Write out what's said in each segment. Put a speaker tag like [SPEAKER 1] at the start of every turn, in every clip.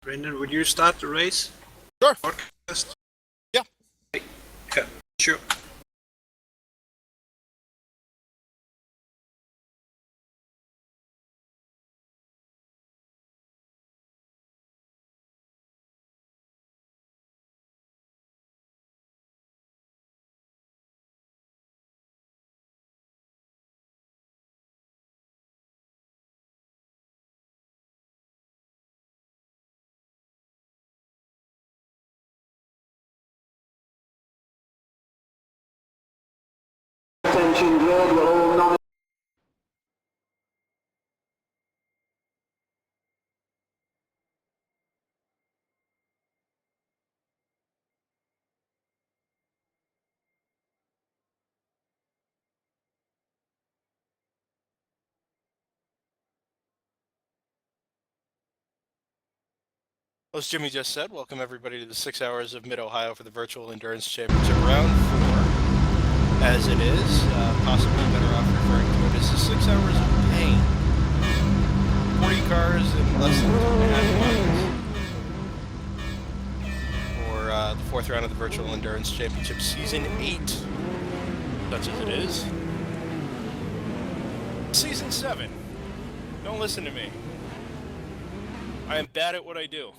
[SPEAKER 1] Brendan, would you start the race?
[SPEAKER 2] Sure.
[SPEAKER 1] Podcast?
[SPEAKER 2] Yeah.
[SPEAKER 1] Okay, sure.
[SPEAKER 3] Attention grid, will all non
[SPEAKER 2] As Jimmy just said, welcome everybody to the 6 hours of Mid-Ohio for the Virtual Endurance Championship Round 4. As it is, possibly better off referring to it as the 6 hours of pain. 40 cars in less than 2.5 miles. For the 4th round of the Virtual Endurance Championship Season 8, such as it is. Season 7. Don't listen to me. I am bad at what I do.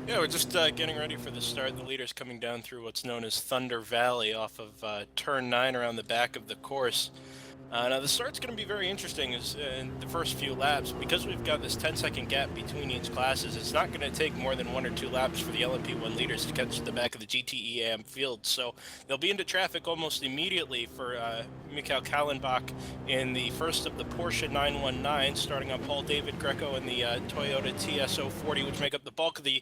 [SPEAKER 2] Yeah, we're just getting ready for the start. The leader's coming down through what's known as Thunder Valley off of turn 9 around the back of the course. Now the start's going to be very interesting in the first few laps. Because we've got this 10-second gap between each classes, it's not going to take more than 1 or 2 laps for the LMP1 leaders to catch the back of the GTE-AM field. So they'll be into traffic almost immediately for Mikhail Kallenbach in the first of the Porsche 919, starting on Paul David Greco in the Toyota TS040, which make up the bulk of the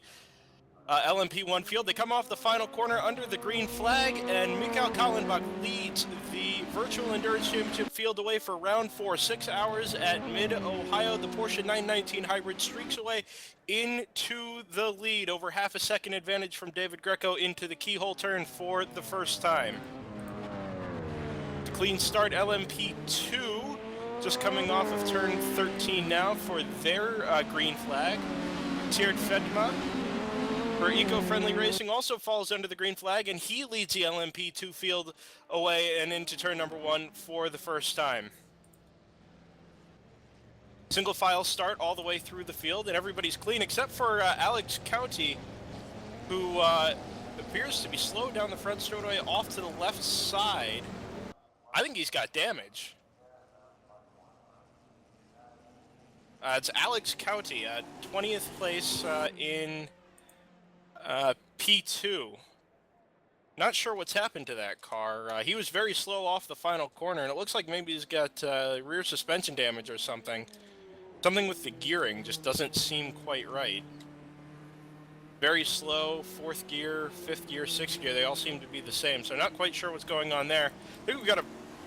[SPEAKER 2] LMP1 field. They come off the final corner under the green flag, and Mikhail Kallenbach leads the Virtual Endurance Championship field away for round 4. 6 hours at Mid-Ohio. The Porsche 919 Hybrid streaks away into the lead, over half a second advantage from David Greco into the keyhole turn for the first time. Clean start, LMP2 just coming off of turn 13 now for their green flag. Tiered Fedma for eco-friendly racing also falls under the green flag, and he leads the LMP2 field away and into turn number 1 for the first time. Single file start all the way through the field, and everybody's clean except for Alex County, who appears to be slowed down the front straightaway off to the left side. I think he's got damage. It's Alex County, 20th place in P2. Not sure what's happened to that car. He was very slow off the final corner, and it looks like maybe he's got rear suspension damage or something. Something with the gearing just doesn't seem quite right. Very slow, fourth gear, fifth gear, sixth gear, they all seem to be the same, so not quite sure what's going on there. I think we've got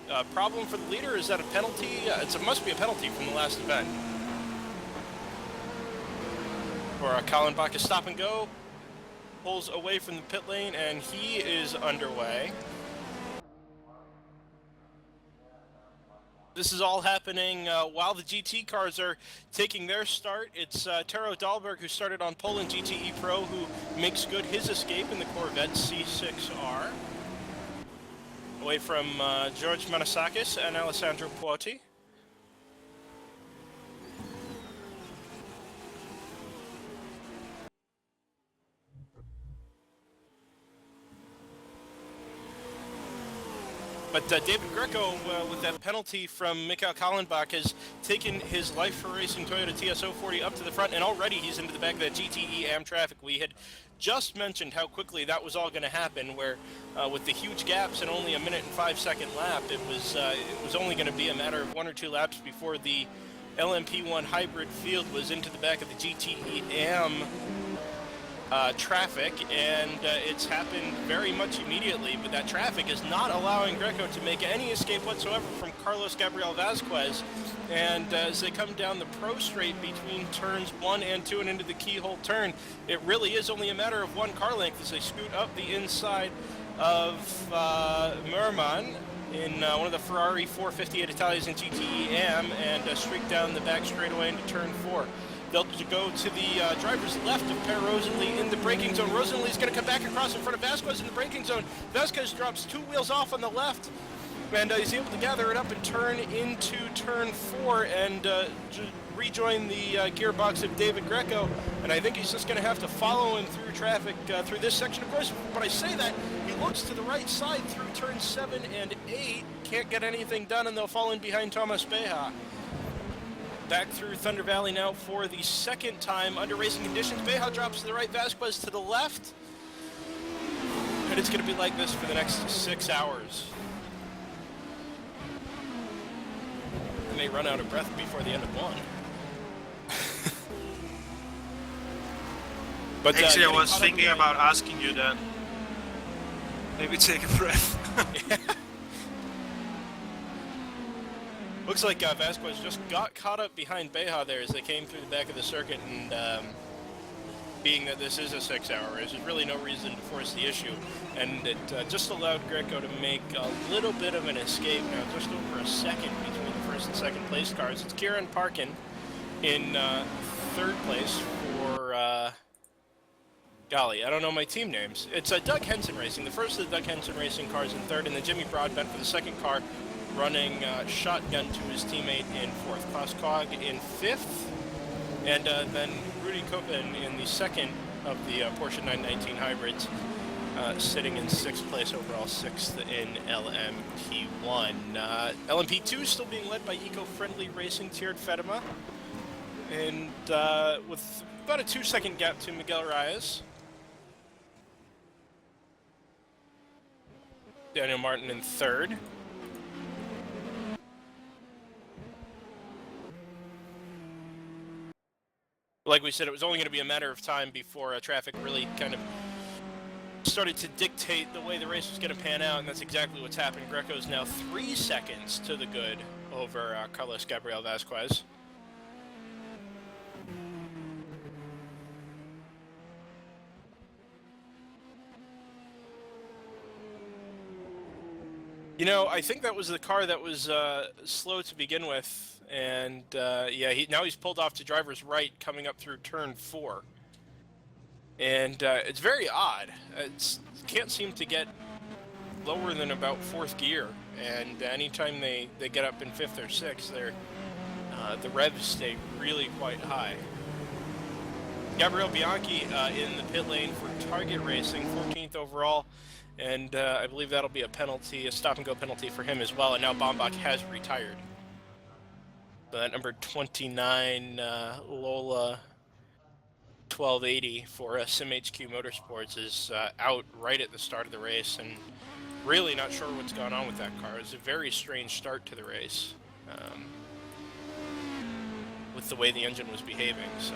[SPEAKER 2] a problem for the leader. Is that a penalty? It must be a penalty from the last event. Or Kallenbach is stop and go. Pulls away from the pit lane, and he is underway. This is all happening while the GT cars are taking their start. It's Taro Dahlberg, who started on pole in GTE Pro, who makes good his escape in the Corvette C6R. Away from George Manasakis and Alessandro Puotti. But David Greco, with that penalty from Mikael Kallenbach, has taken his Life for Racing Toyota TS040 up to the front, and already he's into the back of that GTE Am traffic. We had just mentioned how quickly that was all going to happen, where with the huge gaps and only a 1 and 5 second lap, it was only going to be a matter of 1 or 2 laps before the LMP1 hybrid field was into the back of the GTE Am traffic, and it's happened very much immediately, but that traffic is not allowing Greco to make any escape whatsoever from Carlos Gabriel Vasquez. And as they come down the pro straight between turns 1 and 2 and into the keyhole turn, it really is only a matter of 1 car length as they scoot up the inside of Merman in one of the Ferrari 458 Italias in GTE Am and streak down the back straightaway into turn 4. They'll go to the driver's left of Per Rosenly in the braking zone. Rosenly's going to come back across in front of Vasquez in the braking zone. Vasquez drops 2 wheels off on the left, and he's able to gather it up and turn into turn 4 and rejoin the gearbox of David Greco. And I think he's just going to have to follow him through traffic through this section. Of course, when I say that, he looks to the right side through turns 7 and 8. Can't get anything done, and they'll fall in behind Thomas Beja. Back through Thunder Valley now for the second time under racing conditions. Beja drops to the right, Vasquez to the left. And it's going to be like this for the next 6 hours. I may run out of breath before the end of one. But
[SPEAKER 1] actually, I was thinking about asking you that. Maybe take a breath.
[SPEAKER 2] Looks like Vasquez just got caught up behind Beja there as they came through the back of the circuit, and being that this is a 6-hour race, there's really no reason to force the issue, and it just allowed Greco to make a little bit of an escape now, just over a second between the first and second place cars. It's Kieran Parkin in third place for, golly, I don't know my team names. It's Doug Henson Racing, the first of the Doug Henson Racing cars in third, and then Jimmy Broadbent for the second car, running shotgun to his teammate in fourth. Klaus Kog in fifth, and then Rudy Koppen in the second of the Porsche 919 hybrids, sitting in sixth place overall, sixth in LMP1. LMP2 still being led by eco-friendly racing Tiered Fedema, and with about a 2-second gap to Miguel Reyes. Daniel Martin in third. Like we said, it was only going to be a matter of time before traffic really kind of started to dictate the way the race was going to pan out, and that's exactly what's happened. Greco's now 3 seconds to the good over Carlos Gabriel Vasquez. You know, I think that was the car that was slow to begin with. And yeah, now he's pulled off to driver's right, coming up through turn 4, and it's very odd. It can't seem to get lower than about 4th gear, and anytime they get up in 5th or 6th, the revs stay really quite high. Gabriel Bianchi in the pit lane for Target Racing, 14th overall, and I believe that'll be a penalty, a stop-and-go penalty for him as well. And now Baumbach has retired. That number 29, Lola 1280 for SimHQ Motorsports is out right at the start of the race, and really not sure what's gone on with that car. It was a very strange start to the race with the way the engine was behaving. So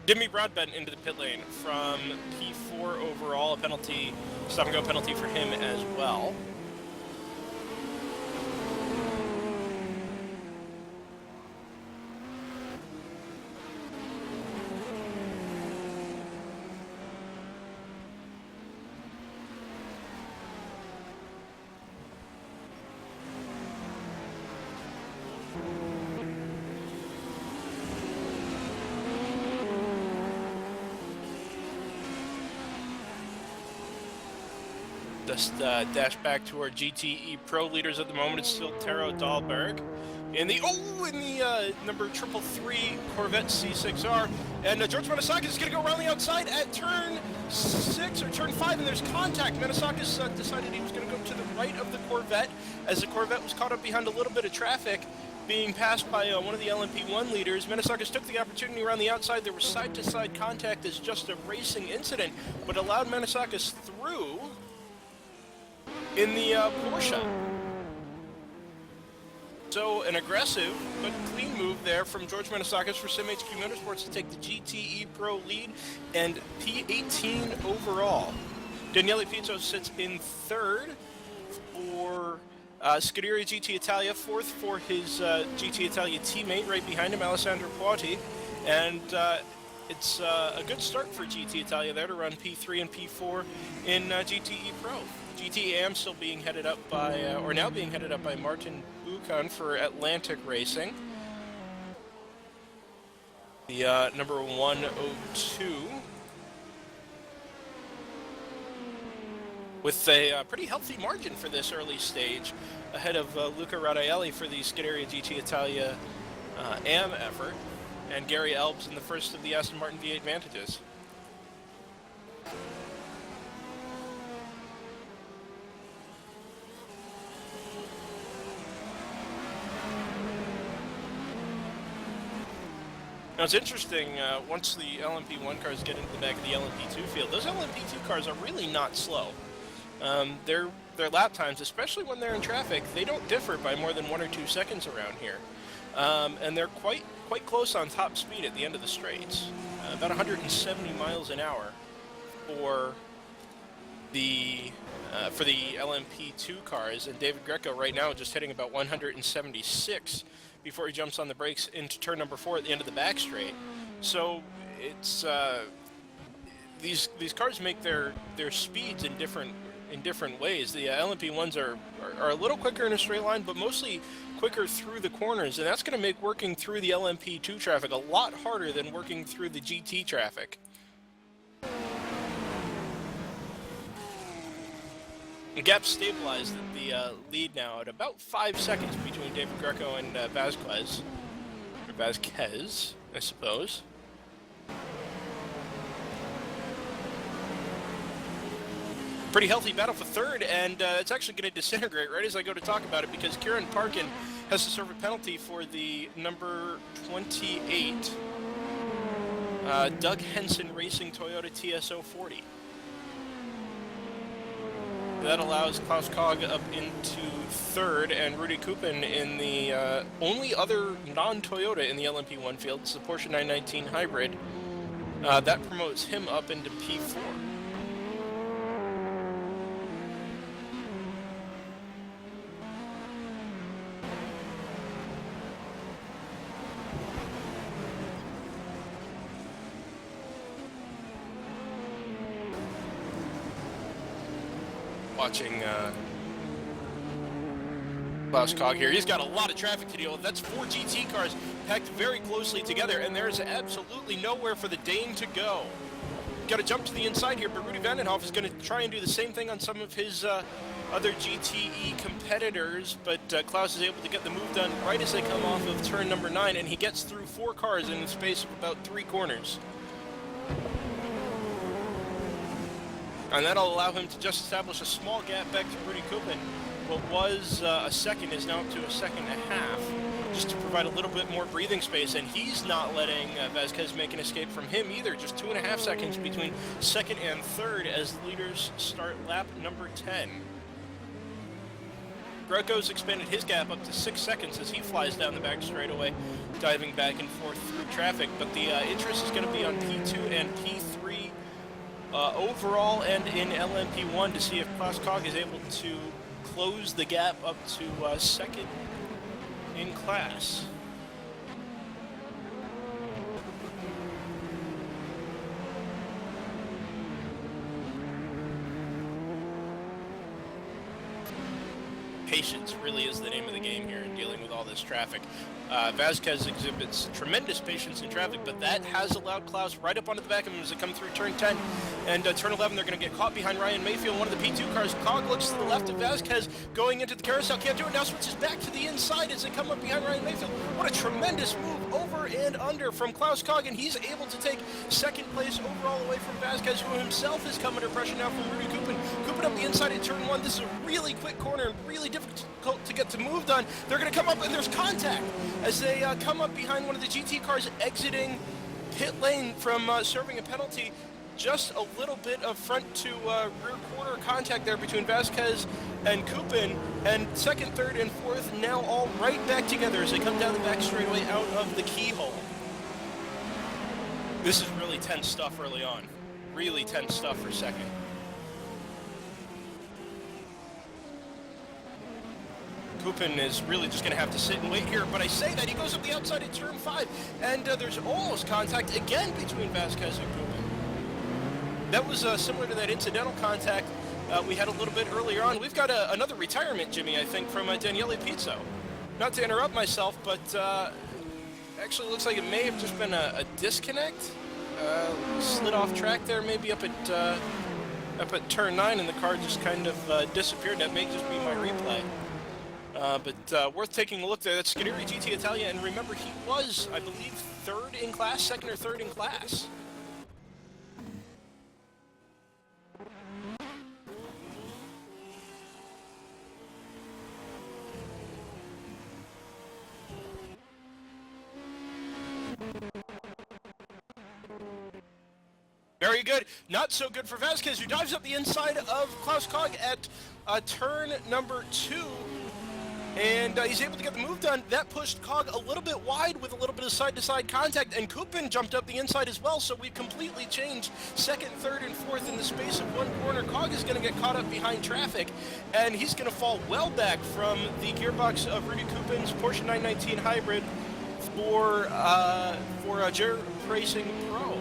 [SPEAKER 2] Jimmy Broadbent into the pit lane from P4 overall, a penalty, stop and go penalty for him as well. Just dash back to our GTE Pro leaders at the moment. It's still Taro Dahlberg in the number 333 Corvette C6R, and George Menesakis is going to go around the outside at turn 6 or turn 5, and there's contact. Menesakis decided he was going to go to the right of the Corvette as the Corvette was caught up behind a little bit of traffic, being passed by one of the LMP1 leaders. Menesakis took the opportunity around the outside. There was side-to-side contact as just a racing incident, but allowed Menesakis through in the Porsche. So an aggressive but clean move there from George Menesakis for SimHQ Motorsports to take the GTE Pro lead and P18 overall. Daniele Pizzo sits in third for Scuderia GT Italia, fourth for his GT Italia teammate right behind him, Alessandro Puotti, and it's a good start for GT Italia there to run P3 and P4 in GTE Pro. GTAM still being headed up by, or now being headed up by Martin Buchan for Atlantic Racing. The number 102. With a pretty healthy margin for this early stage, ahead of Luca Radaelli for the Scuderia GT Italia AM effort, and Gary Elbs in the first of the Aston Martin V8 Vantages. Now it's interesting, once the LMP1 cars get into the back of the LMP2 field, those LMP2 cars are really not slow. Their lap times, especially when they're in traffic, they don't differ by more than 1 or 2 seconds around here. And they're quite close on top speed at the end of the straights. About 170 miles an hour for the LMP2 cars, and David Greco right now just hitting about 176 before he jumps on the brakes into turn number 4 at the end of the back straight. So it's these cars make their speeds in different ways. The LMP1s are a little quicker in a straight line, but mostly quicker through the corners, and that's going to make working through the LMP2 traffic a lot harder than working through the GT traffic. The gap stabilized at the lead now at about 5 seconds between David Greco and Vasquez, or Vasquez, I suppose. Pretty healthy battle for third, and it's actually going to disintegrate right as I go to talk about it, because Kieran Parkin has to serve a penalty for the number 28 Doug Henson Racing Toyota TS040. That allows Klaus Kog up into third, and Rudy Kupin in the only other non-Toyota in the LMP1 field. It's the Porsche 919 Hybrid. That promotes him up into P4. Watching Klaus Kog here. He's got a lot of traffic to deal with. That's 4 GT cars packed very closely together, and there's absolutely nowhere for the Dane to go. Got to jump to the inside here, but Rudy Vandenhoff is going to try and do the same thing on some of his other GTE competitors, but Klaus is able to get the move done right as they come off of turn number 9, and he gets through 4 cars in the space of about 3 corners. And that'll allow him to just establish a small gap back to Rudy Kupin. What was a second is now up to a second and a half. just to provide a little bit more breathing space, and he's not letting Vasquez make an escape from him either. Just 2.5 seconds between second and third as the leaders start lap number 10. Greco's expanded his gap up to 6 seconds as he flies down the back straightaway, diving back and forth through traffic, but the interest is going to be on P2 and P3 overall and in LMP1 to see if Klaus Kog is able to close the gap up to second in class. Patience really is the name of the game here in dealing with all this traffic. Vasquez exhibits tremendous patience in traffic, but that has allowed Klaus right up onto the back of him as they come through turn 10 and turn 11. They're going to get caught behind Ryan Mayfield, one of the P2 cars. Kog looks to the left of Vasquez going into the carousel, can't do it now, switches back to the inside as they come up behind Ryan Mayfield. What a tremendous move over and under from Klaus Kog, and he's able to take second place overall away from Vasquez, who himself has come under pressure now from Rudy Kupin. Kupin up the inside in turn 1. This is a really quick corner and really difficult to get to move done. They're going to come up and there's contact as they come up behind one of the GT cars exiting pit lane from serving a penalty. Just a little bit of front to rear quarter contact there between Vasquez and Kupin, and second, third, and fourth now all right back together as they come down the back straightaway out of the keyhole. This is really tense stuff early on. Really tense stuff for second. Kupin is really just going to have to sit and wait here, but I say that he goes up the outside at turn 5, and there's almost contact again between Vasquez and Kupin. That was similar to that incidental contact we had a little bit earlier on. We've got another retirement, Jimmy, I think, from Daniele Pizzo. Not to interrupt myself, but actually looks like it may have just been a disconnect. Slid off track there, maybe up at turn 9, and the car just kind of disappeared. That may just be my replay. But worth taking a look there. That's Scuderia GT Italia, and remember, he was, I believe, third in class, second or third in class. Very good. Not so good for Vasquez, who dives up the inside of Klaus Kog at turn number 2. And he's able to get the move done. That pushed Kog a little bit wide with a little bit of side-to-side contact, and Kupin jumped up the inside as well, so we've completely changed second, third, and fourth in the space of one corner. Kog is going to get caught up behind traffic, and he's going to fall well back from the gearbox of Rudy Kupin's Porsche 919 Hybrid for Jer Racing Pro.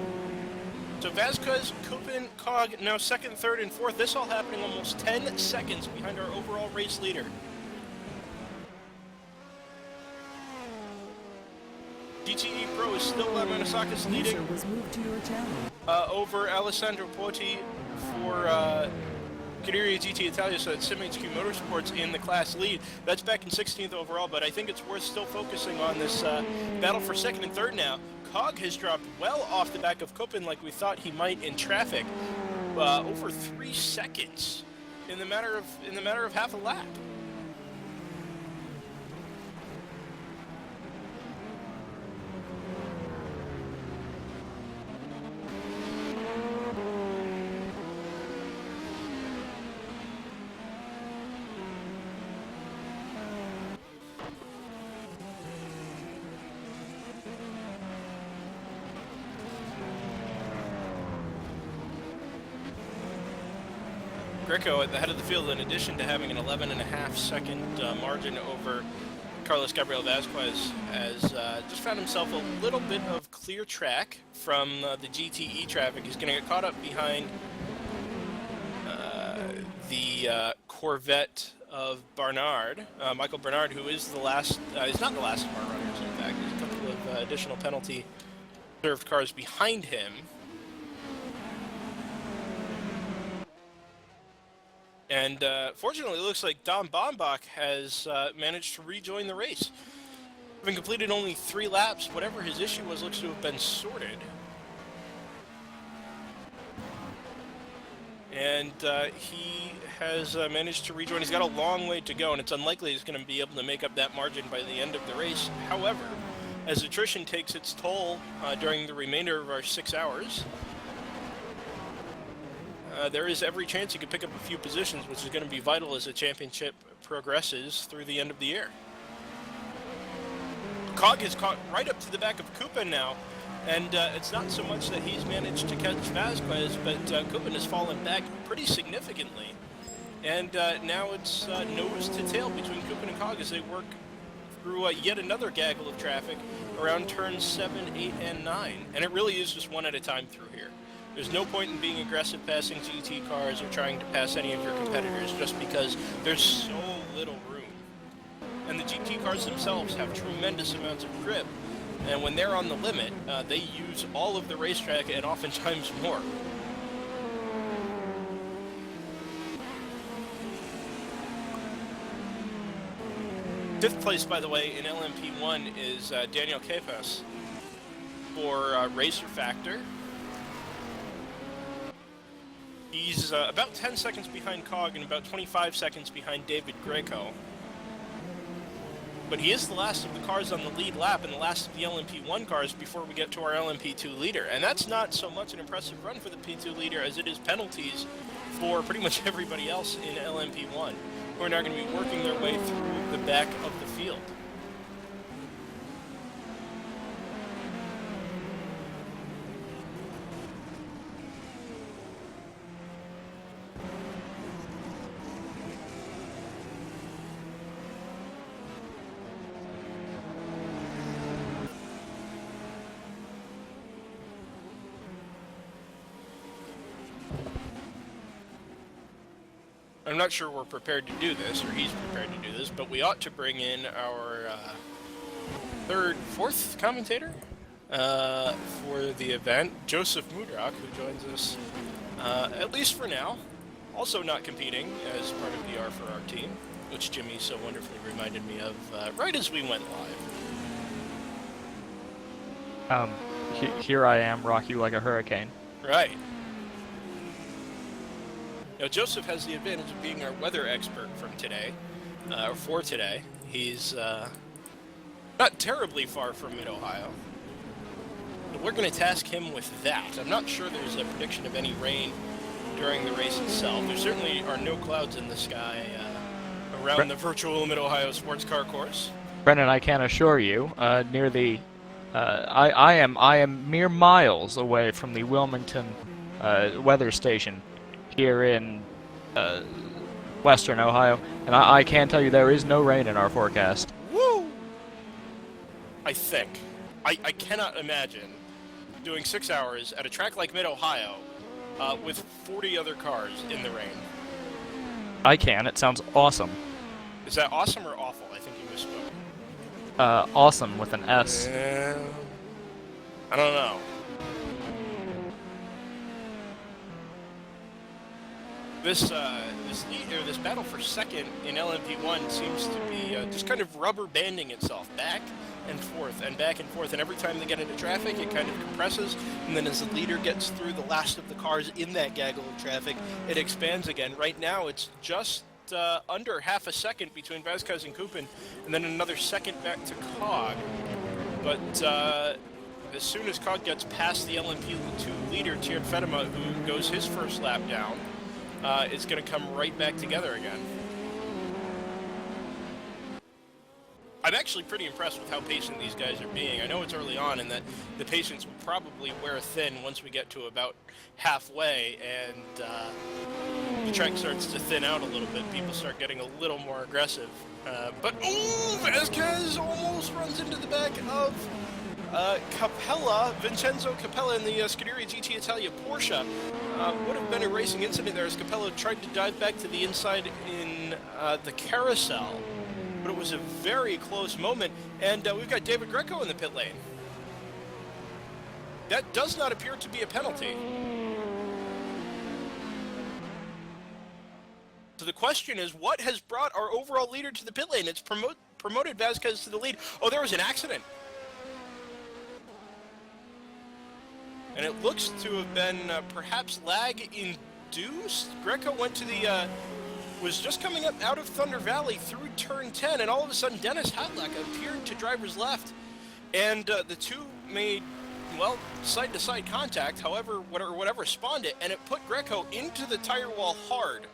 [SPEAKER 2] So Vasquez, Kupin, Kog, now second, third, and fourth. This all happening almost 10 seconds behind our overall race leader. GTE Pro is still Manasakis leading
[SPEAKER 3] was moved to your channel.
[SPEAKER 2] over Alessandro Poti for Scuderia GT Italia, so that's SimHQ Motorsports in the class lead. That's back in 16th overall, but I think it's worth still focusing on this battle for second and third now. Kog has dropped well off the back of Kupin like we thought he might in traffic, over 3 seconds in the matter of half a lap. Greco at the head of the field, in addition to having an 11.5 second margin over Carlos Gabriel Vasquez, has just found himself a little bit of clear track from the GTE traffic. He's going to get caught up behind the Corvette of Barnard, Michael Bernard, who is the last, he's not the last of our runners, in fact. There's a couple of additional penalty served cars behind him. And fortunately, it looks like Dom Bombach has managed to rejoin the race. Having completed only 3 laps, whatever his issue was looks to have been sorted. and he has managed to rejoin. He's got a long way to go, and it's unlikely he's going to be able to make up that margin by the end of the race. However, as attrition takes its toll during the remainder of our 6 hours, there is every chance he could pick up a few positions, which is going to be vital as the championship progresses through the end of the year. Cog is caught right up to the back of Kupin now, and it's not so much that he's managed to catch Vasquez, but Kupin has fallen back pretty significantly. And now it's nose to tail between Kupin and Cog as they work through yet another gaggle of traffic around turns 7, 8, and 9. And it really is just one at a time through here. There's no point in being aggressive passing GT cars or trying to pass any of your competitors just because there's so little room. And the GT cars themselves have tremendous amounts of grip, and when they're on the limit, they use all of the racetrack and oftentimes more. Fifth place, by the way, in LMP1 is Daniel Kepas for Racer Factor. He's about 10 seconds behind Cog and about 25 seconds behind David Greco. But he is the last of the cars on the lead lap and the last of the LMP1 cars before we get to our LMP2 leader. And that's not so much an impressive run for the P2 leader as it is penalties for pretty much everybody else in LMP1, who are now going to be working their way through the back of the field. I'm not sure we're prepared to do this, or he's prepared to do this, but we ought to bring in our fourth commentator for the event, Joseph Mudrak, who joins us, at least for now, also not competing as part of the R4R team, which Jimmy so wonderfully reminded me of right as we went live.
[SPEAKER 3] Here I am, rock you like a hurricane.
[SPEAKER 2] Right. Now, Joseph has the advantage of being our weather expert from today, or for today. He's not terribly far from Mid-Ohio. But we're going to task him with that. I'm not sure there's a prediction of any rain during the race itself. There certainly are no clouds in the sky around the virtual Mid-Ohio sports car course.
[SPEAKER 3] Brendan, I can assure you, near the, I am mere miles away from the Wilmington weather station here in western Ohio, and I can tell you there is no rain in our forecast.
[SPEAKER 2] Woo! I think. I cannot imagine doing 6 hours at a track like Mid-Ohio with 40 other cars in the rain.
[SPEAKER 3] I can. It sounds awesome.
[SPEAKER 2] Is that awesome or awful? I think you misspoke.
[SPEAKER 3] Awesome with an S.
[SPEAKER 2] I don't know. This battle for second in LMP1 seems to be just kind of rubber banding itself back and forth and back and forth, and every time they get into traffic it kind of compresses, and then as the leader gets through the last of the cars in that gaggle of traffic, it expands again. Right now it's just under half a second between Vasquez and Kupin, and then another second back to Cog. But as soon as Cog gets past the LMP2 leader, Tjeerd Vedema, who goes his first lap down, it's going to come right back together again. I'm actually pretty impressed with how patient these guys are being. I know it's early on and that the patience will probably wear thin once we get to about halfway and the track starts to thin out a little bit. People start getting a little more aggressive. But Vasquez almost runs into the back of Capella, Vincenzo Capella in the Scuderia GT Italia Porsche. Would have been a racing incident there as Capella tried to dive back to the inside in the carousel, but it was a very close moment, and we've got David Greco in the pit lane. That does not appear to be a penalty. So the question is, what has brought our overall leader to the pit lane? It's promoted Vasquez to the lead. Oh, there was an accident. And it looks to have been perhaps lag reduced. Greco went to the, was just coming up out of Thunder Valley through turn 10, and all of a sudden Dennis Hatlack appeared to driver's left, and the two made, well, side-to-side contact, however, whatever spawned it, and it put Greco into the tire wall hard.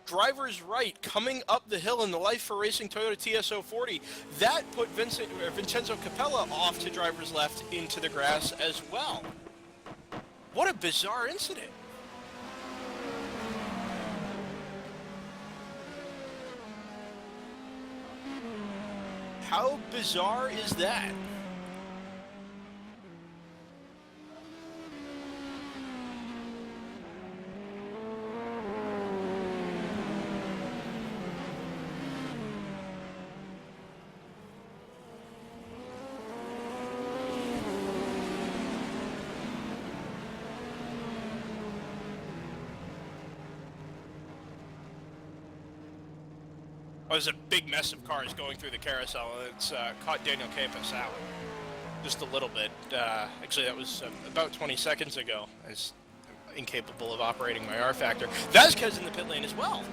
[SPEAKER 2] Driver's right coming up the hill in the Life for Racing Toyota TS040. That put Vincenzo Capella off to driver's left into the grass as well. What a bizarre incident. How bizarre is that? Oh, there's a big mess of cars going through the carousel, and it's caught Daniel Capus out just a little bit. Actually, that was about 20 seconds ago. I was incapable of operating my R factor. Vasquez in the pit lane as well.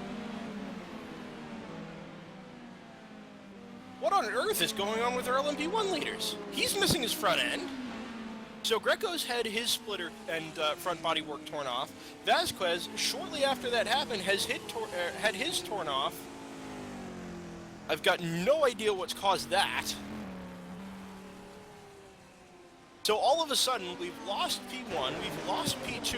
[SPEAKER 2] What on earth is going on with our LMP1 leaders? He's missing his front end. So Greco's had his splitter and front body work torn off. Vasquez, shortly after that happened, has had his torn off. I've got no idea what's caused that. So all of a sudden, we've lost P1, we've lost P2,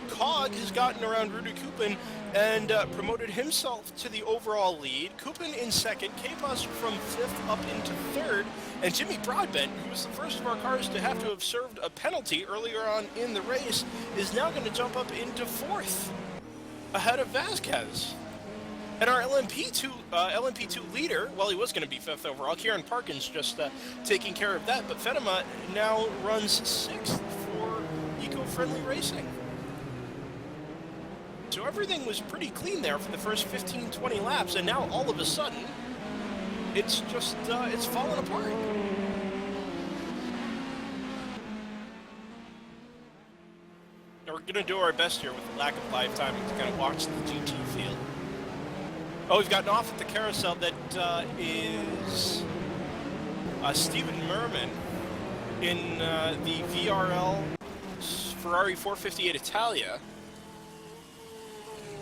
[SPEAKER 2] Cog has gotten around Rudy Kupin and promoted himself to the overall lead. Kupin in second, Capos from fifth up into third, and Jimmy Broadbent, who was the first of our cars to have served a penalty earlier on in the race, is now going to jump up into fourth, ahead of Vasquez. And our LMP2 leader, well, he was going to be fifth overall. Kieran Parkins just taking care of that. But Fenema now runs sixth for eco-friendly racing. So everything was pretty clean there for the first 15, 20 laps. And now all of a sudden, it's just, it's fallen apart. We're going to do our best here with the lack of live timing to kind of watch the GT field. Oh, we've gotten off at the carousel. That is Stephen Merman in the VRL Ferrari 458 Italia.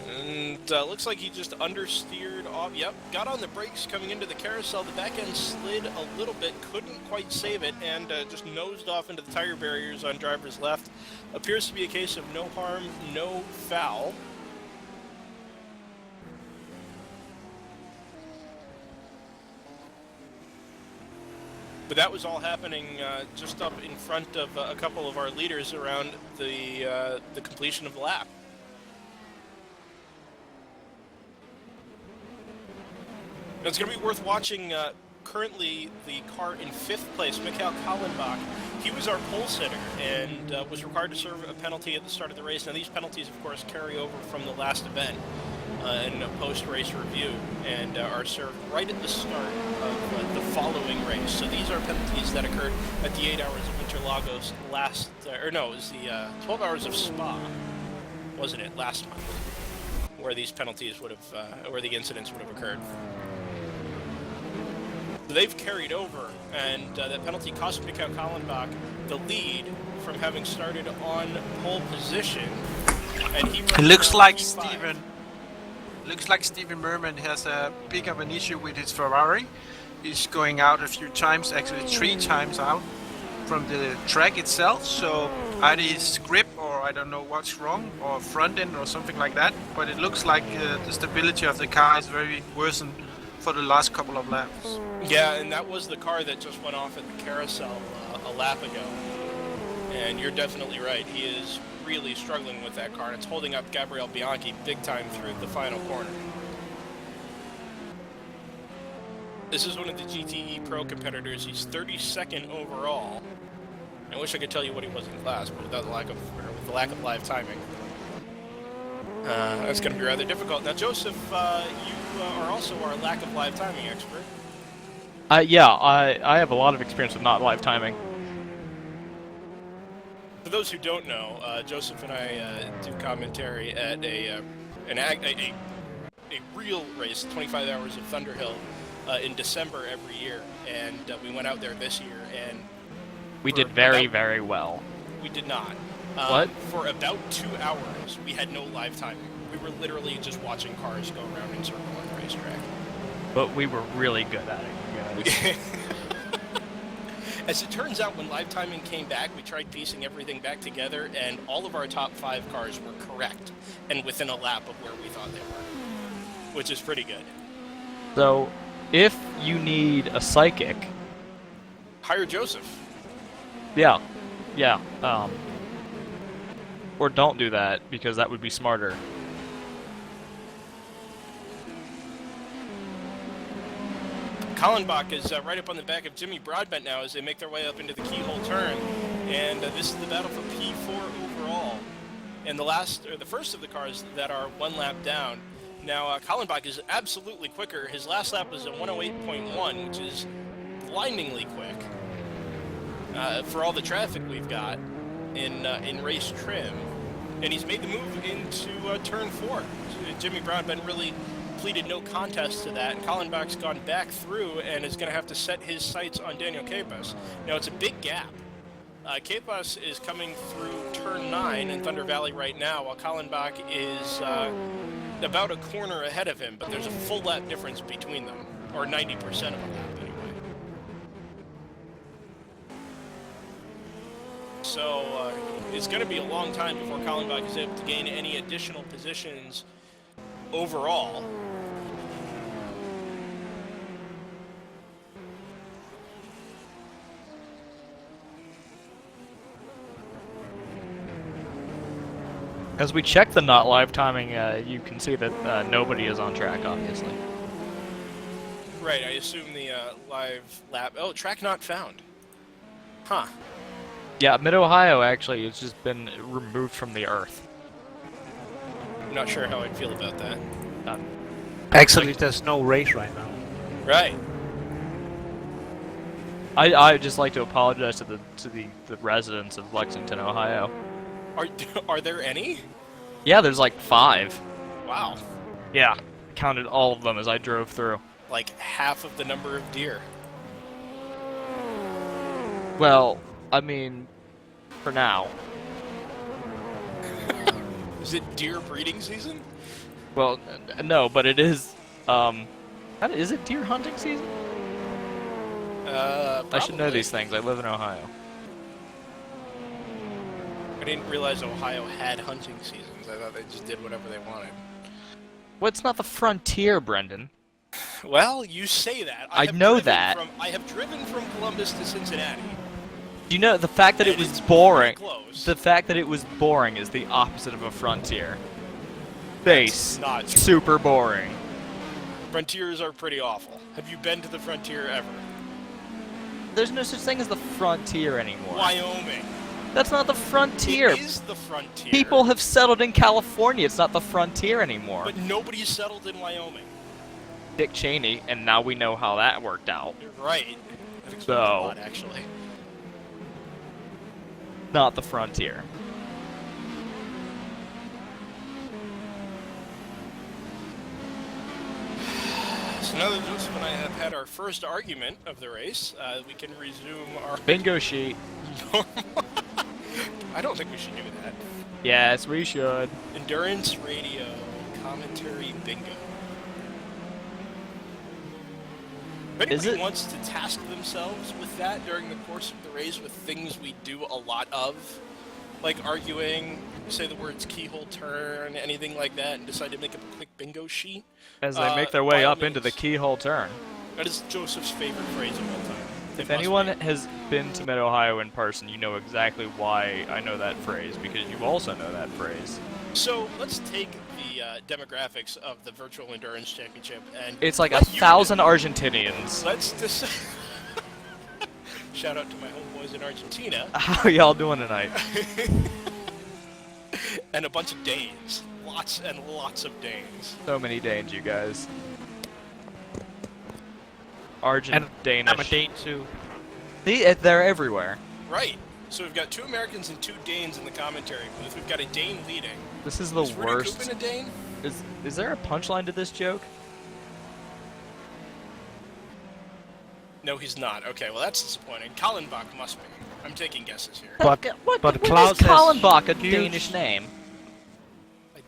[SPEAKER 2] And looks like he just understeered off. Yep, got on the brakes coming into the carousel. The back end slid a little bit, couldn't quite save it, and just nosed off into the tire barriers on driver's left. Appears to be a case of no harm, no foul. But that was all happening just up in front of a couple of our leaders around the completion of the lap. Now, it's going to be worth watching. Currently, the car in fifth place, Mikhail Kallenbach, he was our pole sitter and was required to serve a penalty at the start of the race. Now, these penalties, of course, carry over from the last event in a post-race review and are served right at the start of the following race. So these are penalties that occurred at the 8 hours of Interlagos last, or no, it was the 12 hours of Spa, wasn't it, last month, where these penalties would have, where the incidents would have occurred. So they've carried over, and that penalty cost Mikhail Kallenbach the lead from having started on pole position. And he
[SPEAKER 4] It looks like Stephen Merman has a big of an issue with his Ferrari. He's going out a few times, actually 3 times out from the track itself. So either his grip, or I don't know what's wrong, or front end or something like that. But it looks like the stability of the car is very worsened for the last couple of laps.
[SPEAKER 2] Yeah, and that was the car that just went off at the carousel a lap ago. And you're definitely right. He is really struggling with that car, and it's holding up Gabriele Bianchi big time through the final corner. This is one of the GTE Pro competitors. He's 32nd overall. I wish I could tell you what he was in class, but with the lack of live timing, that's going to be rather difficult. Now, Joseph, you are also our lack of live timing expert.
[SPEAKER 3] Yeah, I have a lot of experience with not live timing.
[SPEAKER 2] The those who don't know, Joseph and I do commentary at a real race, 25 Hours of Thunderhill, in December every year, and we went out there this year, and
[SPEAKER 3] We did very, very well.
[SPEAKER 2] we did not.
[SPEAKER 3] What?
[SPEAKER 2] For about 2 hours, we had no live timing. We were literally just watching cars go around in circle on the racetrack.
[SPEAKER 3] But we were really good at it, you guys.
[SPEAKER 2] As it turns out, when live timing came back, we tried piecing everything back together, and all of our top 5 cars were correct and within a lap of where we thought they were, which is pretty good.
[SPEAKER 3] So, if you need a psychic,
[SPEAKER 2] Hire Joseph.
[SPEAKER 3] yeah, or don't do that, because that would be smarter.
[SPEAKER 2] Kallenbach is right up on the back of Jimmy Broadbent now as they make their way up into the keyhole turn, and this is the battle for P4 overall. And the first of the cars that are 1 lap down. Now, Kallenbach is absolutely quicker. His last lap was a 108.1, which is blindingly quick for all the traffic we've got in race trim. And he's made the move into turn 4. Jimmy Broadbent really pleaded no contest to that, and Kallenbach's gone back through and is going to have to set his sights on Daniel Capos. Now, it's a big gap. Capos is coming through turn 9 in Thunder Valley right now, while Kallenbach is about a corner ahead of him, but there's a full lap difference between them, or 90% of a lap anyway. So it's going to be a long time before Kallenbach is able to gain any additional positions overall.
[SPEAKER 3] As we check the not live timing, you can see that nobody is on track, obviously.
[SPEAKER 2] Right, I assume the live lap... Oh, track not found. Huh.
[SPEAKER 3] Yeah, Mid-Ohio actually has just been removed from the Earth.
[SPEAKER 2] I'm not sure how I'd feel about that.
[SPEAKER 5] Actually, there's no race right now.
[SPEAKER 2] Right.
[SPEAKER 3] I'd just like to apologize to the residents of Lexington, Ohio.
[SPEAKER 2] Are there any?
[SPEAKER 3] Yeah, there's like 5.
[SPEAKER 2] Wow.
[SPEAKER 3] Yeah, counted all of them as I drove through.
[SPEAKER 2] Like half of the number of deer.
[SPEAKER 3] Well, I mean, for now.
[SPEAKER 2] Is it deer breeding season?
[SPEAKER 3] Well, no, but it is. Is it deer hunting season? I should know
[SPEAKER 2] Probably.
[SPEAKER 3] these things. I live in Ohio.
[SPEAKER 2] I didn't realize Ohio had hunting seasons. I thought they just did whatever they wanted.
[SPEAKER 3] Well, it's not the frontier, Brendan.
[SPEAKER 2] Well, you say that.
[SPEAKER 3] I know that.
[SPEAKER 2] I have driven from Columbus to Cincinnati.
[SPEAKER 3] Do you know the fact that it
[SPEAKER 2] And
[SPEAKER 3] was
[SPEAKER 2] it's
[SPEAKER 3] boring?
[SPEAKER 2] pretty close.
[SPEAKER 3] The fact that it was boring is the opposite of a frontier. Base,
[SPEAKER 2] Not true.
[SPEAKER 3] super boring.
[SPEAKER 2] Frontiers are pretty awful. Have you been to the frontier ever?
[SPEAKER 3] There's no such thing as the frontier anymore.
[SPEAKER 2] Wyoming.
[SPEAKER 3] That's not the frontier.
[SPEAKER 2] It is the frontier.
[SPEAKER 3] People have settled in California. It's not the frontier anymore.
[SPEAKER 2] But nobody's settled in Wyoming.
[SPEAKER 3] Dick Cheney, and now we know how that worked out.
[SPEAKER 2] Right. That explains
[SPEAKER 3] So-
[SPEAKER 2] a lot, actually.
[SPEAKER 3] Not the frontier.
[SPEAKER 2] So now that Joseph and I have had our first argument of the race, we can resume our
[SPEAKER 3] Bingo sheet.
[SPEAKER 2] normal... I don't think we should do that.
[SPEAKER 3] Yes, we should.
[SPEAKER 2] Endurance Radio Commentary Bingo. If
[SPEAKER 3] Is
[SPEAKER 2] anybody
[SPEAKER 3] it-
[SPEAKER 2] wants to task themselves with that during the course of the race with things we do a lot of, like arguing, say the words keyhole turn, anything like that, and decide to make up a quick bingo sheet,
[SPEAKER 3] As they make their way
[SPEAKER 2] by all
[SPEAKER 3] up into the
[SPEAKER 2] means.
[SPEAKER 3] keyhole turn.
[SPEAKER 2] That is Joseph's favorite phrase of all time. It
[SPEAKER 3] If
[SPEAKER 2] must
[SPEAKER 3] anyone
[SPEAKER 2] be.
[SPEAKER 3] has been to Mid-Ohio in person, you know exactly why I know that phrase, because you also know that phrase.
[SPEAKER 2] So let's take the demographics of the Virtual Endurance Championship and
[SPEAKER 3] It's like
[SPEAKER 2] let you
[SPEAKER 3] 1,000 Argentinians.
[SPEAKER 2] Let's decide. Shout out to my homeboys in Argentina.
[SPEAKER 3] How y'all doing tonight?
[SPEAKER 2] And a bunch of Danes. Lots and lots of Danes.
[SPEAKER 3] So many Danes, you guys. Argent,
[SPEAKER 5] And
[SPEAKER 3] Danish.
[SPEAKER 5] I'm a Dane too.
[SPEAKER 3] They're everywhere.
[SPEAKER 2] Right. So we've got 2 Americans and 2 Danes in the commentary booth. We've got a Dane leading.
[SPEAKER 3] This is the
[SPEAKER 2] Is Rudy
[SPEAKER 3] worst.
[SPEAKER 2] Koopman a Dane?
[SPEAKER 3] Is there a punchline to this joke?
[SPEAKER 2] No, he's not. Okay, well that's disappointing. Kallenbach must be. I'm taking guesses here.
[SPEAKER 5] But
[SPEAKER 3] What
[SPEAKER 5] but
[SPEAKER 3] when
[SPEAKER 5] Klaus
[SPEAKER 3] is
[SPEAKER 5] has
[SPEAKER 3] Kallenbach a
[SPEAKER 5] huge-
[SPEAKER 3] Danish name?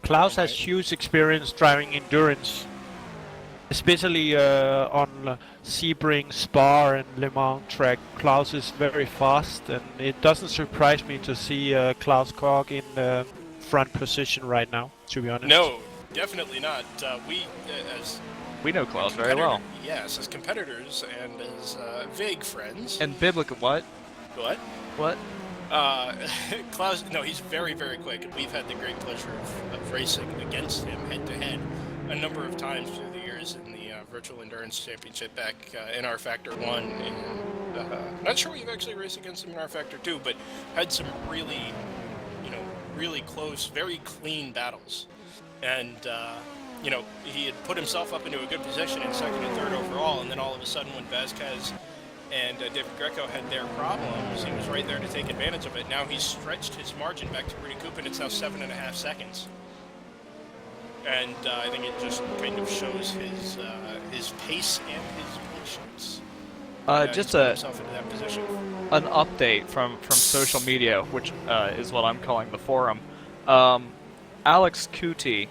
[SPEAKER 5] Klaus has
[SPEAKER 2] Right.
[SPEAKER 5] huge experience driving endurance, especially on Sebring, Spa, and Le Mans track. Klaus is very fast, and it doesn't surprise me to see Klaus Kog in front position right now. To be honest.
[SPEAKER 2] No, definitely not. As
[SPEAKER 3] We know Klaus very well.
[SPEAKER 2] Yes, as competitors and as vague friends.
[SPEAKER 3] And biblical what?
[SPEAKER 2] What?
[SPEAKER 3] What?
[SPEAKER 2] Klaus, no, he's very, very quick, and we've had the great pleasure of racing against him head-to-head a number of times through the years in the Virtual Endurance Championship back in R Factor 1. Not sure we've actually raced against him in R Factor 2, but had some really, really close, very clean battles. And, he had put himself up into a good position in 2nd and 3rd overall, and then all of a sudden when Vasquez and David Greco had their problems, he was right there to take advantage of it. Now he's stretched his margin back to Rudy Koopman. It's now 7.5 seconds. And I think it just kind of shows his pace and his patience.
[SPEAKER 3] Just
[SPEAKER 2] He's put himself into that position.
[SPEAKER 3] an update from social media, which is what I'm calling the forum. Alex Coutier,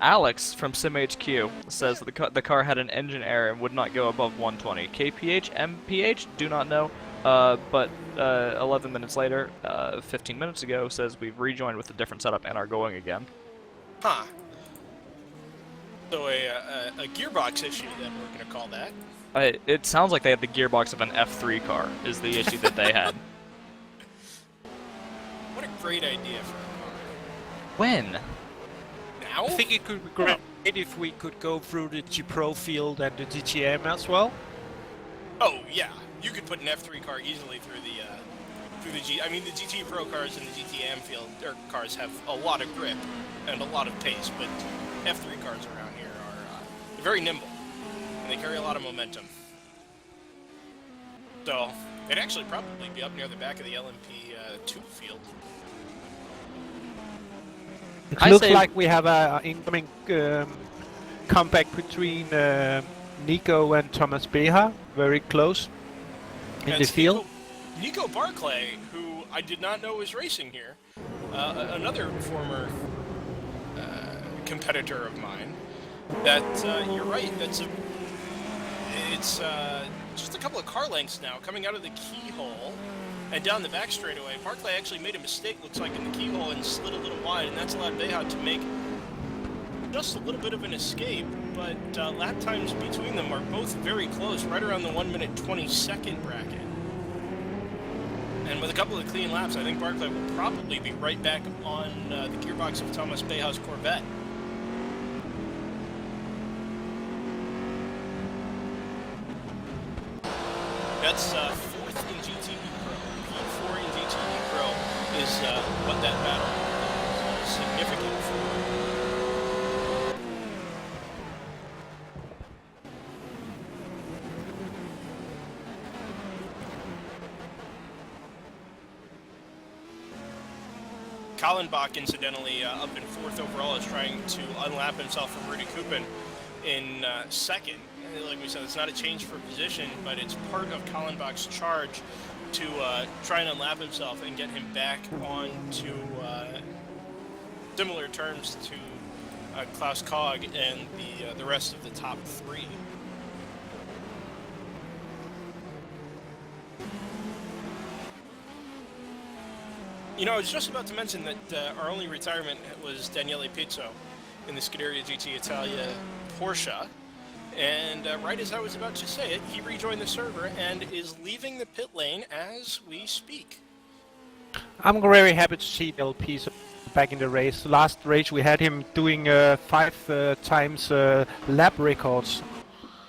[SPEAKER 3] Alex from SimHQ says that the car had an engine error and would not go above 120. KPH, MPH, do not know. But 11 minutes later, 15 minutes ago, says we've rejoined with a different setup and are going again.
[SPEAKER 2] Huh. So a gearbox issue, then we're going to call that.
[SPEAKER 3] It sounds like they had the gearbox of an F3 car, is the issue that they had.
[SPEAKER 2] What a great idea for a car.
[SPEAKER 3] When?
[SPEAKER 2] Now?
[SPEAKER 5] I think it could be great if we could go through the G Pro field and the GTM as well.
[SPEAKER 2] Oh yeah, you could put an F3 car easily through the G. I mean, the GT Pro cars and the GTM field cars have a lot of grip and a lot of pace, but F3 cars around here are very nimble and they carry a lot of momentum. So they'd actually probably be up near the back of the LMP2 field.
[SPEAKER 5] It
[SPEAKER 3] I
[SPEAKER 5] looks
[SPEAKER 3] say-
[SPEAKER 5] like we have a incoming comeback between Nico and Thomas Beha, very close in
[SPEAKER 2] And
[SPEAKER 5] the field.
[SPEAKER 2] Nico Barclay, who I did not know was racing here, another former competitor of mine. That you're right. It's just a couple of car lengths now coming out of the keyhole and down the back straightaway. Barclay actually made a mistake, looks like, in the keyhole and slid a little wide, and that's allowed Beha to make just a little bit of an escape. But lap times between them are both very close, right around the 1 minute 20-second bracket. And with a couple of clean laps, I think Barclay will probably be right back on the gearbox of Thomas Beha's Corvette. That's 4th in GTE Pro. P4 in GTE Pro is what that battle is significant for. Kallenbach, incidentally, up in 4th overall, is trying to unlap himself from Rudy Koopman in 2nd. Like we said, it's not a change for position, but it's part of Kallenbach's charge to try and unlap himself and get him back on to similar terms to Klaus Kog and the rest of the top 3. You know, I was just about to mention that our only retirement was Daniele Pizzo in the Scuderia GT Italia Porsche. And right as I was about to say it, he rejoined the server and is leaving the pit lane as we speak.
[SPEAKER 5] I'm very happy to see Del Piso back in the race. Last race we had him doing 5 times lap records.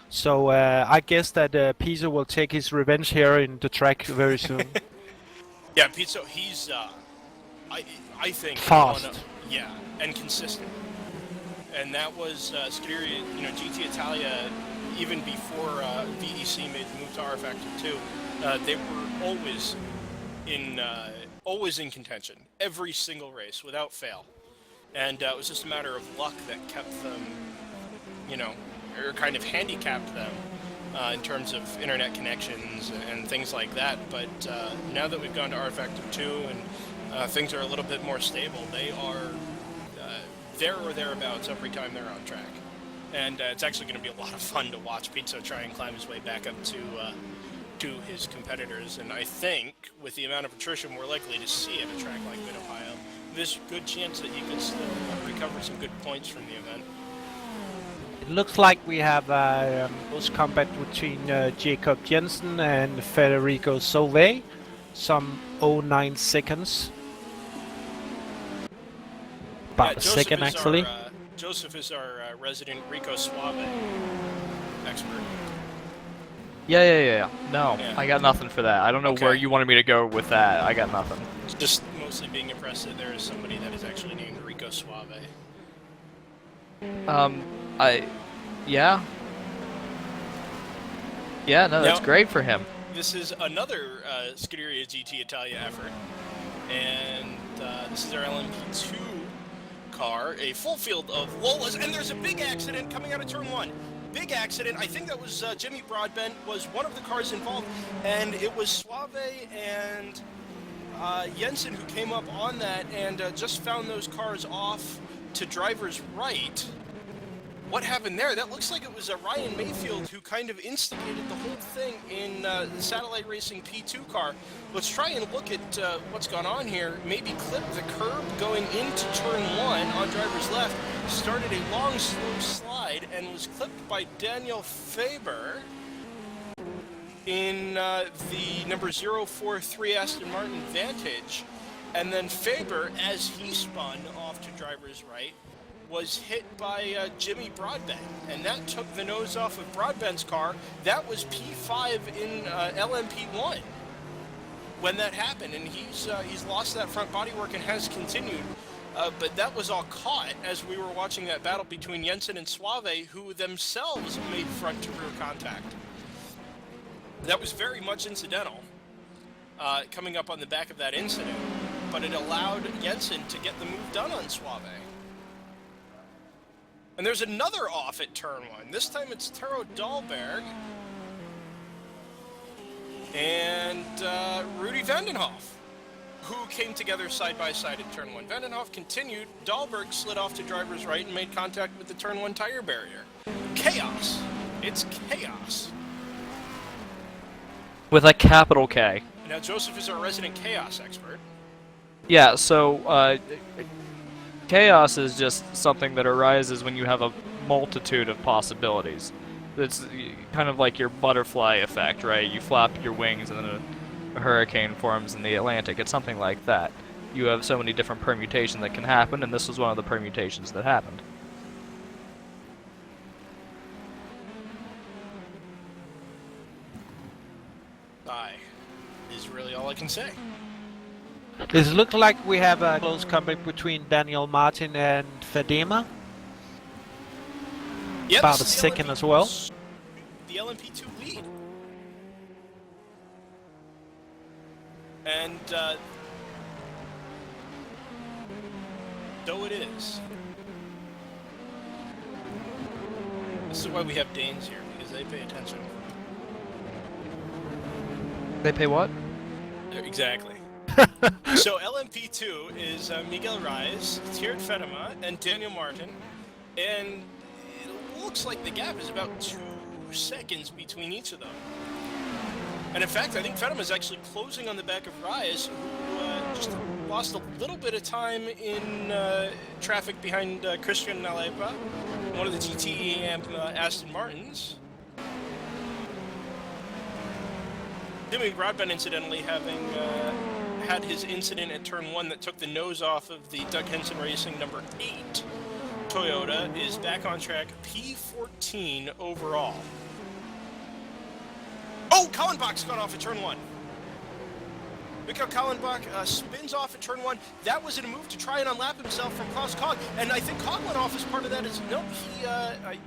[SPEAKER 5] So I guess that Piso will take his revenge here in the track very soon.
[SPEAKER 2] Yeah, Pizzo, he's, I think...
[SPEAKER 5] Fast.
[SPEAKER 2] Yeah, and consistent. And that was Scuderia, GT Italia, even before VEC made the move to R Factor 2. They were always always in contention, every single race without fail, and it was just a matter of luck that kept them, or kind of handicapped them in terms of internet connections and things like that. But now that we've gone to R-Factor 2 and things are a little bit more stable, they are there or thereabouts every time they're on track. And it's actually going to be a lot of fun to watch Pizzo try and climb his way back up to his competitors. And I think with the amount of attrition we're likely to see at a track like Mid-Ohio, there's a good chance that he could still recover some good points from the event.
[SPEAKER 5] It looks like we have a close combat between Jacob Jensen and Federico Solvay. Some 09 seconds. About a second, actually.
[SPEAKER 2] Joseph is our resident Rico Suave expert.
[SPEAKER 3] Yeah. No,
[SPEAKER 2] Yeah.
[SPEAKER 3] I got nothing for that. I don't know
[SPEAKER 2] Okay.
[SPEAKER 3] where you wanted me to go with that. I got nothing.
[SPEAKER 2] Just mostly being impressed that there is somebody that is actually named Rico Suave.
[SPEAKER 3] Yeah. Yeah, no, that's
[SPEAKER 2] Now-
[SPEAKER 3] great for him.
[SPEAKER 2] This is another Scuderia GT Italia effort, and this is our LMP2 car, a full field of Lolas, and there's a big accident coming out of turn 1. Big accident. I think that was Jimmy Broadbent was one of the cars involved, and it was Suave and Jensen who came up on that and just found those cars off to driver's right. What happened there? That looks like it was Ryan Mayfield who kind of instigated the whole thing in the Satellite Racing P2 car. Let's try and look at what's gone on here. Maybe clip the curb going into turn 1 on driver's left. Started a long, slow slide and was clipped by Daniel Faber in the number 043 Aston Martin Vantage. And then Faber, as he spun off to driver's right, was hit by Jimmy Broadbent, and that took the nose off of Broadbent's car. That was P5 in LMP1 when that happened, and he's lost that front bodywork and has continued. But that was all caught as we were watching that battle between Jensen and Suave, who themselves made front-to-rear contact. That was very much incidental, coming up on the back of that incident, but it allowed Jensen to get the move done on Suave. And there's another off at turn 1. This time it's Taro Dahlberg and Rudy Vandenhoff, who came together side by side at turn 1. Vandenhoff continued. Dahlberg slid off to driver's right and made contact with the turn 1 tire barrier. Chaos. It's chaos.
[SPEAKER 3] With a capital K.
[SPEAKER 2] Now Joseph is our resident chaos expert.
[SPEAKER 3] Yeah, so chaos is just something that arises when you have a multitude of possibilities. It's kind of like your butterfly effect, right? You flap your wings and then a hurricane forms in the Atlantic. It's something like that. You have so many different permutations that can happen, and this was one of the permutations that happened.
[SPEAKER 2] Aye, is really all I can say.
[SPEAKER 5] It looks like we have a close combat between Daniel Martin and Fadema.
[SPEAKER 2] Yep,
[SPEAKER 5] About
[SPEAKER 2] this
[SPEAKER 5] a
[SPEAKER 2] is the
[SPEAKER 5] second
[SPEAKER 2] LMP2
[SPEAKER 5] as well.
[SPEAKER 2] The LMP2 lead. And so it is. This is why we have Danes here, because they pay attention.
[SPEAKER 3] They pay what?
[SPEAKER 2] Exactly. So LMP2 is Miguel Reyes, Tiered Fedema, and Daniel Martin, and it looks like the gap is about 2 seconds between each of them. And in fact, I think Fedema is actually closing on the back of Reyes, who just lost a little bit of time in traffic behind Christian Nalepa, one of the GT and Aston Martins. Jimmy Broadbent, incidentally, having had his incident at turn 1 that took the nose off of the Doug Henson Racing number 8 Toyota, is back on track, P14 overall. Oh, Kallenbach's gone off at turn 1. Mikko Kallenbach spins off at turn 1. That was in a move to try and unlap himself from Klaus Kog, and I think Kog went off as part of that. No, he, I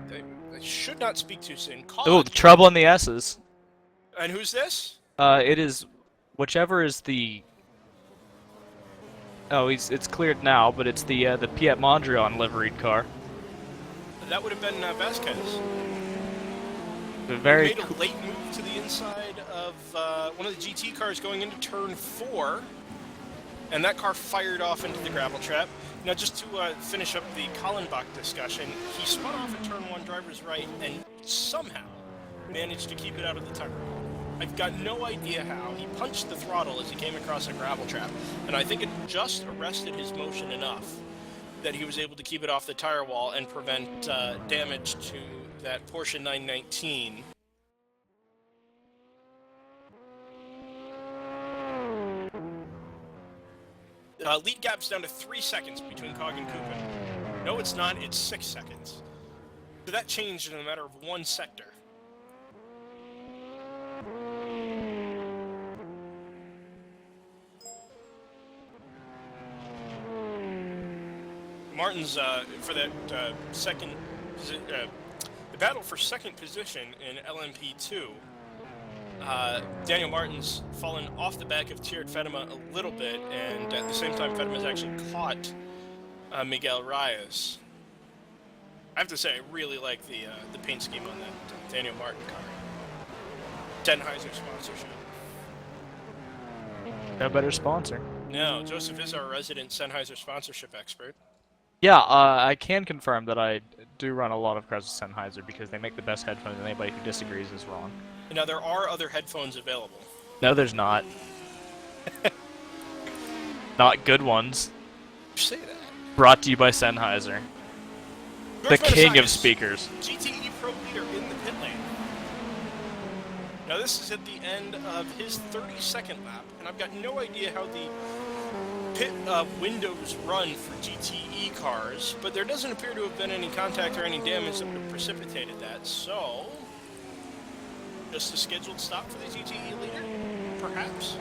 [SPEAKER 2] should not speak too soon. Kog,
[SPEAKER 3] Oh, the trouble in the S's.
[SPEAKER 2] and who's this?
[SPEAKER 3] It is whichever is the... Oh, it's cleared now, but it's the Piet Mondrian liveried car.
[SPEAKER 2] That would have been Vasquez.
[SPEAKER 3] The very
[SPEAKER 2] Made a late move to the inside of one of the GT cars going into turn 4, and that car fired off into the gravel trap. Now, just to finish up the Kallenbach discussion, he spun off at turn 1 driver's right and somehow managed to keep it out of the tire wall. I've got no idea how. He punched the throttle as he came across a gravel trap, and I think it just arrested his motion enough that he was able to keep it off the tire wall and prevent damage to that Porsche 919. Lead gap's down to 3 seconds between Cog and Kupin. No, it's not. It's 6 seconds. So that changed in a matter of 1 sector. Martin's for that the battle for second position in LMP2. Daniel Martin's fallen off the back of Tiered Fedema a little bit, and at the same time, Fedema's actually caught Miguel Reyes. I have to say, I really like the paint scheme on that Daniel Martin car. Sennheiser sponsorship.
[SPEAKER 3] no better sponsor.
[SPEAKER 2] No, Joseph is our resident Sennheiser sponsorship expert.
[SPEAKER 3] Yeah, I can confirm that I do run a lot of cars with Sennheiser because they make the best headphones, and anybody who disagrees is wrong.
[SPEAKER 2] Now, there are other headphones available.
[SPEAKER 3] No, there's not. Not good ones.
[SPEAKER 2] You say that.
[SPEAKER 3] Brought to you by Sennheiser. The king of speakers.
[SPEAKER 2] GTE Pro leader in the pit lane. Now, this is at the end of his 32nd lap, and I've got no idea how the pit windows run for GTE cars, but there doesn't appear to have been any contact or any damage that would have precipitated that, so just a scheduled stop for the GTE leader, perhaps.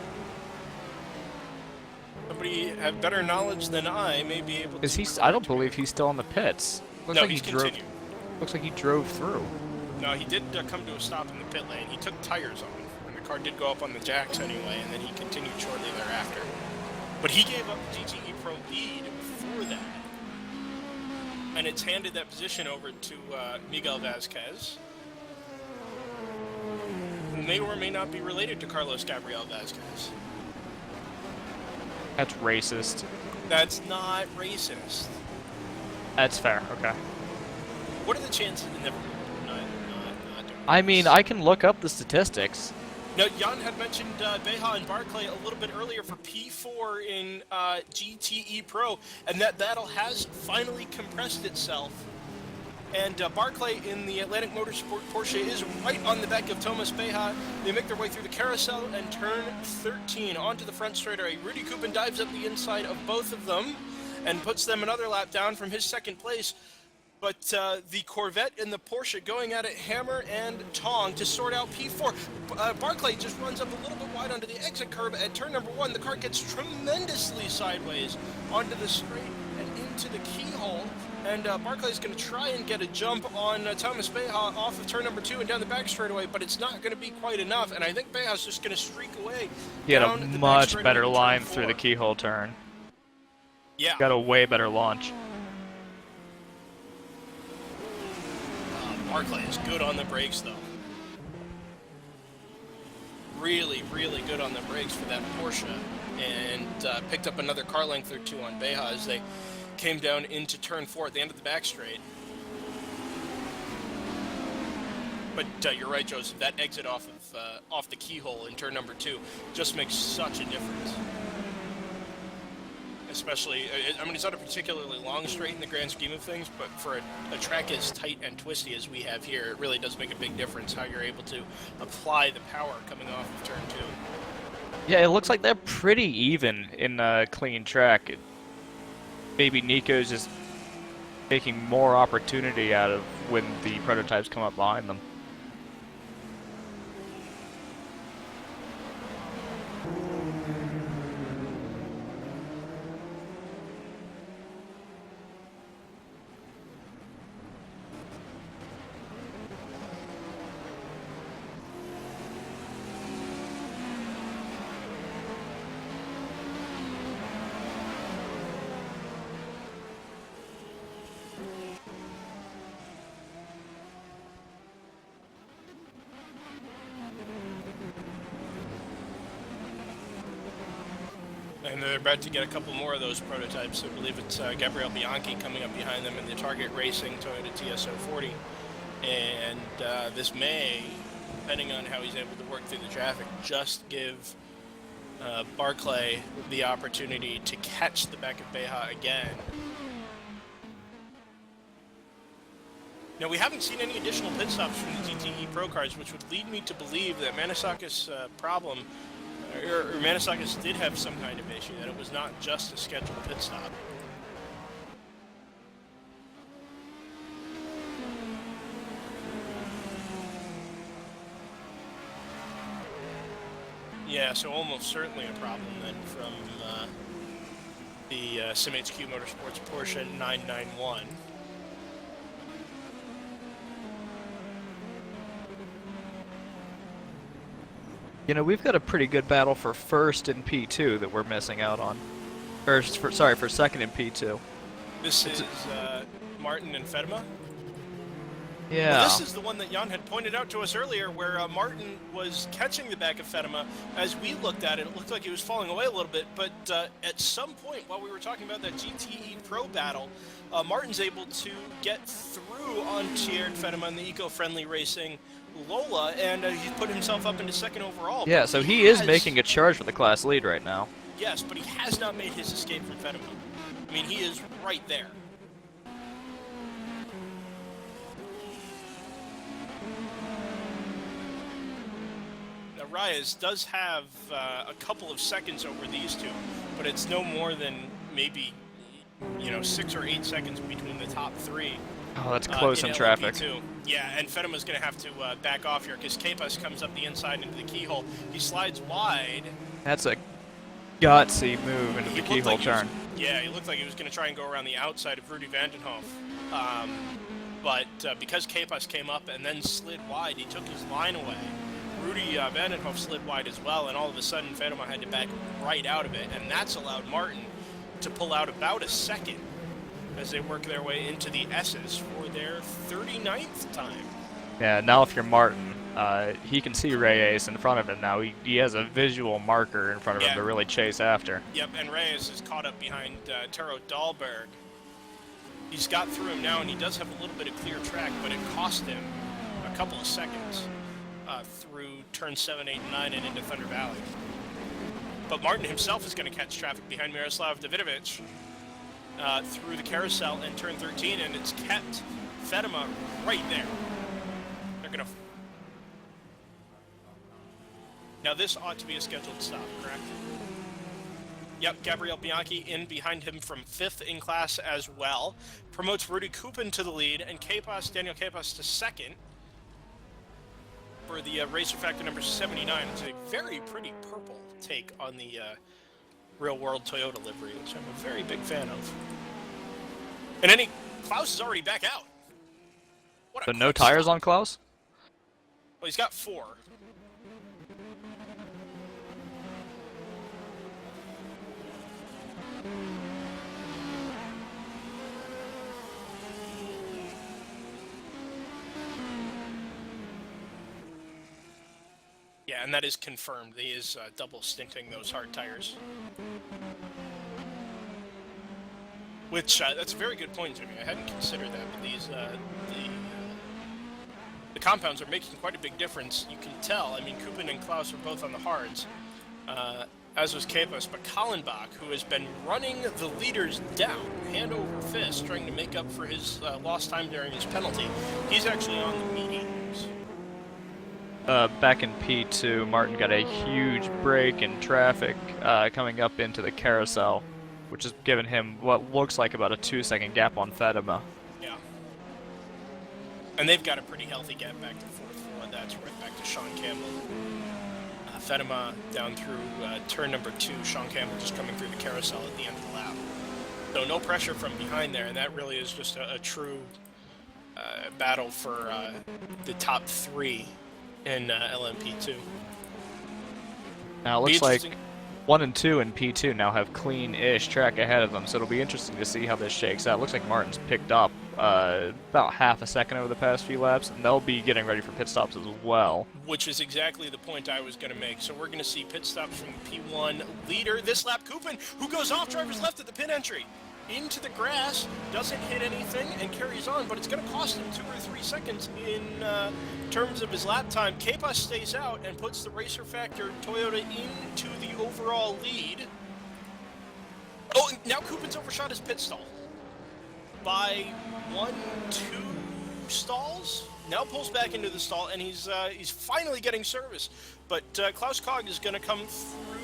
[SPEAKER 2] Somebody have better knowledge than I may be able to.
[SPEAKER 3] Is he? I don't believe he's still in the pits. Looks
[SPEAKER 2] No,
[SPEAKER 3] like
[SPEAKER 2] he's
[SPEAKER 3] he drove.
[SPEAKER 2] continued.
[SPEAKER 3] Looks like he drove through.
[SPEAKER 2] No, he did come to a stop in the pit lane. He took tires on, and the car did go up on the jacks anyway, and then he continued shortly thereafter. But he gave up the GTE Pro lead before that, and it's handed that position over to Miguel Vasquez, who may or may not be related to Carlos Gabriel Vasquez.
[SPEAKER 3] That's racist.
[SPEAKER 2] That's not racist.
[SPEAKER 3] That's fair. Okay.
[SPEAKER 2] What are the chances? Never mind. Not doing
[SPEAKER 3] I
[SPEAKER 2] this.
[SPEAKER 3] mean, I can look up the statistics.
[SPEAKER 2] Now, Jan had mentioned Beha and Barclay a little bit earlier for P4 in GTE Pro, and that battle has finally compressed itself. And Barclay in the Atlantic Motorsport Porsche is right on the back of Thomas Beha. They make their way through the carousel and turn 13 onto the front straightaway. Rudy Kupin dives up the inside of both of them and puts them another lap down from his second place. But the Corvette and the Porsche going at it hammer and tong to sort out P4. Barclay just runs up a little bit wide onto the exit curb at turn number 1. The car gets tremendously sideways onto the straight and into the keyhole. And Barclay's going to try and get a jump on Thomas Beha off of turn number 2 and down the back straightaway, but it's not going to be quite enough. And I think Beha's just going to streak away.
[SPEAKER 3] He had a
[SPEAKER 2] down the back
[SPEAKER 3] much
[SPEAKER 2] straightaway
[SPEAKER 3] better
[SPEAKER 2] to turn
[SPEAKER 3] line
[SPEAKER 2] 4.
[SPEAKER 3] through the keyhole turn.
[SPEAKER 2] Yeah.
[SPEAKER 3] Got a way better launch.
[SPEAKER 2] Barclay is good on the brakes, though. Really, really good on the brakes for that Porsche. And picked up another car length or two on Beha as they came down into turn 4 at the end of the back straight. But you're right, Joseph. That exit off the keyhole in turn number 2 just makes such a difference. Especially, I mean, it's not a particularly long straight in the grand scheme of things, but for a track as tight and twisty as we have here, it really does make a big difference how you're able to apply the power coming off of turn 2.
[SPEAKER 3] Yeah, it looks like they're pretty even in a clean track. Maybe Nico's just taking more opportunity out of when the prototypes come up behind them.
[SPEAKER 2] And they're about to get a couple more of those prototypes. I believe it's Gabriele Bianchi coming up behind them in the Target Racing Toyota TS040. And this may, depending on how he's able to work through the traffic, just give Barclay the opportunity to catch the back of Beja again. Now, we haven't seen any additional pit stops from the GTE Pro cars, which would lead me to believe that Manisakis' problem, or Manisakis did have some kind of issue, that it was not just a scheduled pit stop. Yeah, so almost certainly a problem then from the SimHQ Motorsports Porsche 991.
[SPEAKER 3] You know, we've got a pretty good battle for first in P2 that we're missing out on. Or, for second in P2.
[SPEAKER 2] This is Martin and Fedema.
[SPEAKER 3] Yeah.
[SPEAKER 2] Well, this is the one that Jan had pointed out to us earlier, where Martin was catching the back of Fedema. As we looked at it, it looked like he was falling away a little bit, but at some point while we were talking about that GTE Pro battle, Martin's able to get through on Thierry Fedema in the eco-friendly racing Lola, and he put himself up into second overall.
[SPEAKER 3] Yeah, so he is making a charge for the class lead right now.
[SPEAKER 2] Yes, but he has not made his escape from Fedema. I mean, he is right there. Now, Reyes does have a couple of seconds over these two, but it's no more than maybe, 6 or 8 seconds between the top three.
[SPEAKER 3] Oh, that's close in traffic.
[SPEAKER 2] Yeah, and Fedema's going to have to back off here because Capus comes up the inside into the keyhole. He slides wide.
[SPEAKER 3] That's a gutsy move into the keyhole turn.
[SPEAKER 2] Yeah, he looked like he was going to try and go around the outside of Rudy Vandenhoff. But because Capus came up and then slid wide, he took his line away. Rudy Vandenhoff slid wide as well, and all of a sudden Fedema had to back right out of it, and that's allowed Martin to pull out about a second as they work their way into the S's for their 39th time.
[SPEAKER 3] Yeah, now if you're Martin, he can see Reyes in front of him now. He has a visual marker in front of him to really chase after.
[SPEAKER 2] Yep, and Reyes is caught up behind Taro Dahlberg. He's got through him now, and he does have a little bit of clear track, but it cost him a couple of seconds through turn 7, 8, and 9 and into Thunder Valley. But Martin himself is going to catch traffic behind Miroslav Davidovich through the carousel in turn 13, and it's kept Fedema right there. They're going to... Now this ought to be a scheduled stop, correct? Yep, Gabriele Bianchi in behind him from 5th in class as well. Promotes Rudy Kupin to the lead, and Daniel Capos to 2nd for the Racer Factor number 79. It's a very pretty purple take on the real-world Toyota livery, which I'm a very big fan of. And Klaus is already back out.
[SPEAKER 3] So no tires on Klaus?
[SPEAKER 2] Well, he's got 4. Yeah, and that is confirmed. He is double stinting those hard tires. Which, that's a very good point, Jimmy. I hadn't considered that, but these, the compounds are making quite a big difference. You can tell. I mean, Kupin and Klaus are both on the hards, as was Capos, but Kallenbach, who has been running the leaders down, hand over fist, trying to make up for his lost time during his penalty, he's actually on the mediums.
[SPEAKER 3] Back in P2, Martin got a huge break in traffic coming up into the carousel, which has given him what looks like about a 2-second gap on Fedema.
[SPEAKER 2] Yeah. And they've got a pretty healthy gap back to 4th. That's right back to Sean Campbell. Fedema down through turn number 2. Sean Campbell just coming through the carousel at the end of the lap. So no pressure from behind there, and that really is just a true battle for the top 3 in LMP2.
[SPEAKER 3] Now it looks like 1 and 2 in P2 now have clean-ish track ahead of them, so it'll be interesting to see how this shakes out. Looks like Martin's picked up about half a second over the past few laps, and they'll be getting ready for pit stops as well.
[SPEAKER 2] Which is exactly the point I was going to make. So we're going to see pit stops from the P1 leader this lap, Koopman, who goes off driver's left at the pit entry. Into the grass, doesn't hit anything, and carries on, but it's going to cost him 2 or 3 seconds in terms of his lap time. Kepa stays out and puts the Racer Factor Toyota into the overall lead. Oh, and now Koopman's overshot his pit stall by 1, 2 stalls. Now pulls back into the stall, and he's finally getting service. But Klaus Kog is going to come through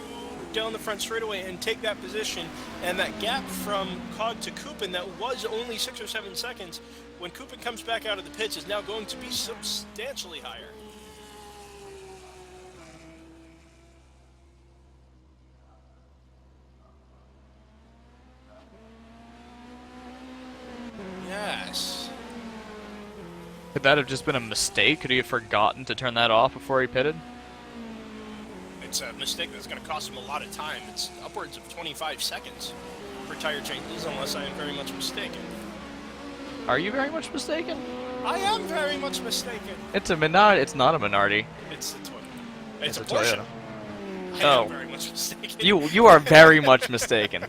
[SPEAKER 2] down the front straightaway and take that position, and that gap from Kog to Koopman that was only 6 or 7 seconds, when Koopman comes back out of the pits, is now going to be substantially higher. Yes.
[SPEAKER 3] Could that have just been a mistake? Could he have forgotten to turn that off before he pitted?
[SPEAKER 2] It's a mistake that's going to cost him a lot of time. It's upwards of 25 seconds for tire changes, unless I am very much mistaken.
[SPEAKER 3] Are you very much mistaken?
[SPEAKER 2] I am very much mistaken.
[SPEAKER 3] It's a Minardi. It's not a Minardi.
[SPEAKER 2] It's a Toyota. It's a
[SPEAKER 3] Toyota.
[SPEAKER 2] Porsche. I
[SPEAKER 3] Oh.
[SPEAKER 2] am very much mistaken.
[SPEAKER 3] You are very much mistaken.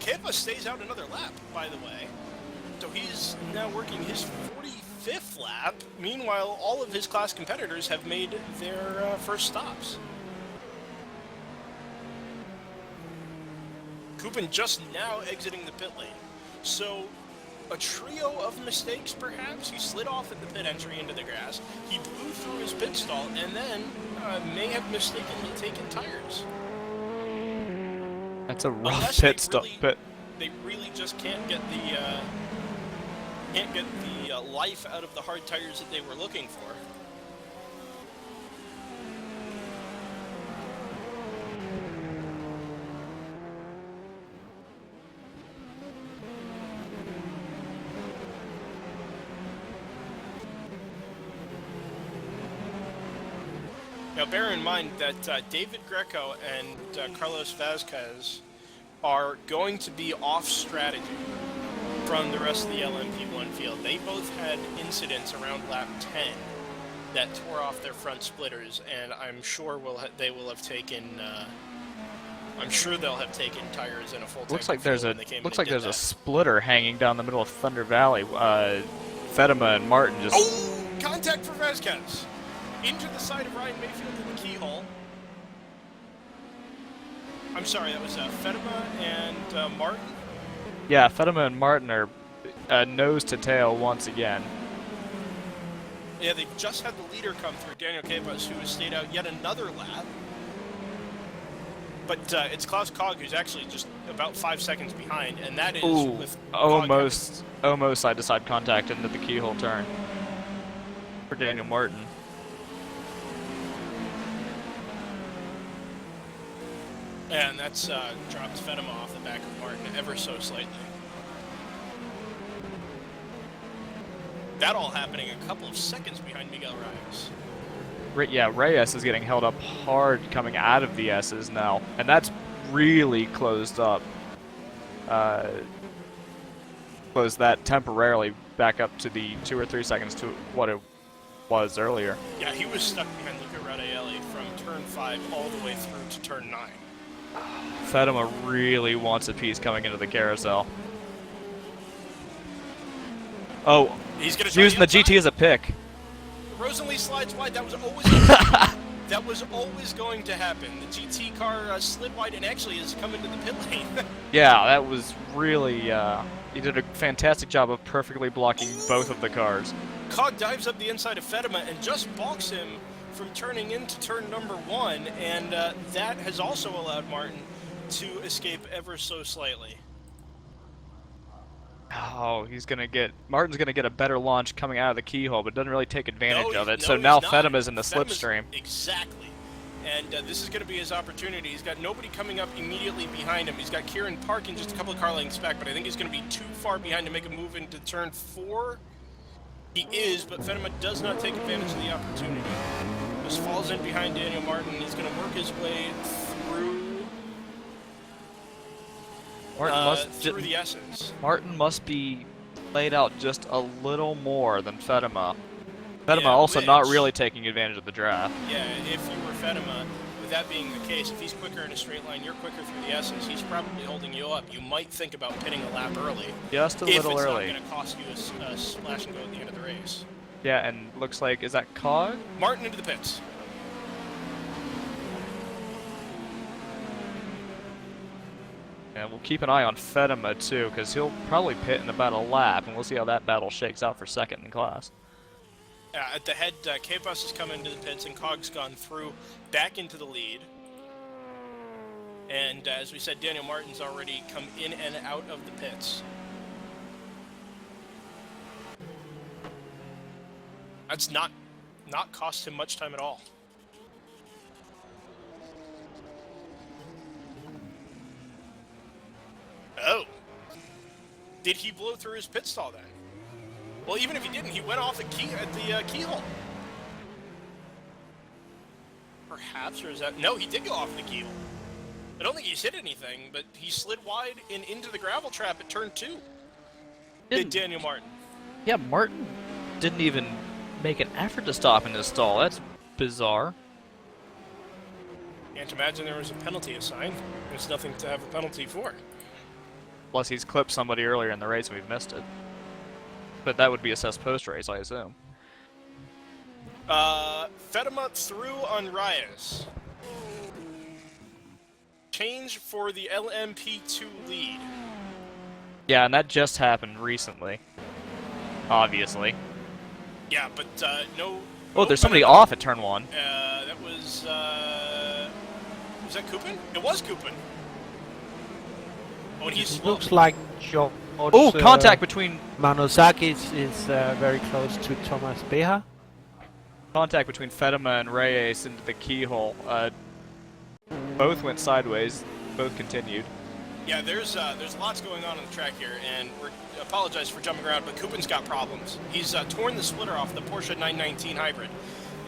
[SPEAKER 2] Kepa stays out another lap, by the way. So he's now working his 45th lap. Meanwhile, all of his class competitors have made their first stops. Koopman just now exiting the pit lane. So, a trio of mistakes, perhaps. He slid off at the pit entry into the grass. He blew through his pit stall, and then may have mistakenly taken tires.
[SPEAKER 3] That's a rough
[SPEAKER 2] Unless
[SPEAKER 3] pit
[SPEAKER 2] they
[SPEAKER 3] stop.
[SPEAKER 2] really- They really just can't get the life out of the hard tires that they were looking for. Now, bear in mind that David Greco and Carlos Vazquez are going to be off strategy from the rest of the LMP1 field. They both had incidents around lap 10 that tore off their front splitters, and I'm sure they will have taken. I'm sure they'll have taken tires in a full tank.
[SPEAKER 3] Looks like there's a
[SPEAKER 2] a
[SPEAKER 3] splitter hanging down the middle of Thunder Valley. Fedema and Martin just.
[SPEAKER 2] Oh! Contact for Vazquez. Into the side of Ryan Mayfield in the keyhole. I'm sorry, that was Fedema and Martin.
[SPEAKER 3] Yeah, Fedema and Martin are nose to tail once again.
[SPEAKER 2] Yeah, they've just had the leader come through, Daniel Kepas, who has stayed out yet another lap. But it's Klaus Kog, who's actually just about 5 seconds behind, and that is
[SPEAKER 3] Ooh,
[SPEAKER 2] with Kog
[SPEAKER 3] almost side-to-side contact into the keyhole turn for Daniel Martin.
[SPEAKER 2] And that's dropped Fedema off the back of Martin ever so slightly. That all happening a couple of seconds behind Miguel Reyes.
[SPEAKER 3] Yeah, Reyes is getting held up hard coming out of the S's now, and that's really closed up. Closed that temporarily back up to the 2 or 3 seconds to what it was earlier.
[SPEAKER 2] Yeah, he was stuck behind Luca Radaelli from turn 5 all the way through to turn 9.
[SPEAKER 3] Fedema really wants a piece coming into the carousel. Oh,
[SPEAKER 2] He's gonna
[SPEAKER 3] using the GT as a pick.
[SPEAKER 2] Rosenlee slides wide. That was always going to happen. The GT car slid wide and actually has come into the pit lane.
[SPEAKER 3] Yeah, that was really. He did a fantastic job of perfectly blocking both of the cars.
[SPEAKER 2] Cog dives up the inside of Fedema and just balks him from turning into turn number 1, and that has also allowed Martin to escape ever so slightly.
[SPEAKER 3] Oh, Martin's gonna get a better launch coming out of the keyhole, but doesn't really take advantage of it.
[SPEAKER 2] No,
[SPEAKER 3] So
[SPEAKER 2] he's
[SPEAKER 3] now
[SPEAKER 2] not.
[SPEAKER 3] Fedema's in the
[SPEAKER 2] Fedema's-
[SPEAKER 3] slipstream.
[SPEAKER 2] Exactly. And this is going to be his opportunity. He's got nobody coming up immediately behind him. He's got Kieran parking just a couple of car lengths back, but I think he's going to be too far behind to make a move into turn 4. He is, but Fedema does not take advantage of the opportunity. Just falls in behind Daniel Martin. He's going to work his way through
[SPEAKER 3] Martin
[SPEAKER 2] through the S's.
[SPEAKER 3] Martin must be laid out just a little more than Fedema. Fedema
[SPEAKER 2] Yeah,
[SPEAKER 3] also not
[SPEAKER 2] which-
[SPEAKER 3] really taking advantage of the draft.
[SPEAKER 2] Yeah, if you were Fedema, with that being the case, if he's quicker in a straight line, you're quicker through the S's, he's probably holding you up. You might think about pitting a lap early.
[SPEAKER 3] Just a
[SPEAKER 2] if
[SPEAKER 3] little
[SPEAKER 2] it's
[SPEAKER 3] early.
[SPEAKER 2] not going to cost you a splash and go at the end of the race.
[SPEAKER 3] Yeah, and looks like, is that Cog?
[SPEAKER 2] Martin into the pits.
[SPEAKER 3] And we'll keep an eye on Fedema too, because he'll probably pit in about a lap, and we'll see how that battle shakes out for second in class.
[SPEAKER 2] At the head, K-Bus has come into the pits, and Cog's gone through, back into the lead. And as we said, Daniel Martin's already come in and out of the pits. That's not cost him much time at all. Oh. Did he blow through his pit stall then? Well, even if he didn't, he went off the keyhole. Perhaps, or is that... No, he did go off the keyhole. I don't think he's hit anything, but he slid wide and into the gravel trap at turn 2. Did Daniel Martin.
[SPEAKER 3] Yeah, Martin didn't even make an effort to stop in his stall. That's bizarre.
[SPEAKER 2] Can't imagine there was a penalty assigned. There's nothing to have a penalty for.
[SPEAKER 3] Plus, he's clipped somebody earlier in the race and we've missed it. But that would be assessed post-race, I assume.
[SPEAKER 2] Fedema through on Reyes. Change for the LMP2 lead.
[SPEAKER 3] Yeah, and that just happened recently. Obviously.
[SPEAKER 2] Yeah, but no...
[SPEAKER 3] Oh, there's somebody off at turn 1.
[SPEAKER 2] That was... Was that Kupin? It was Kupin. Oh, and he's
[SPEAKER 5] It
[SPEAKER 2] slow.
[SPEAKER 5] looks like George.
[SPEAKER 3] Oh, contact between
[SPEAKER 5] Manosaki is very close to Thomas Beha.
[SPEAKER 3] Contact between Fedema and Reyes into the keyhole. Both went sideways. Both continued.
[SPEAKER 2] Yeah, there's lots going on the track here, and apologize for jumping around, but Kupin's got problems. He's torn the splitter off the Porsche 919 Hybrid,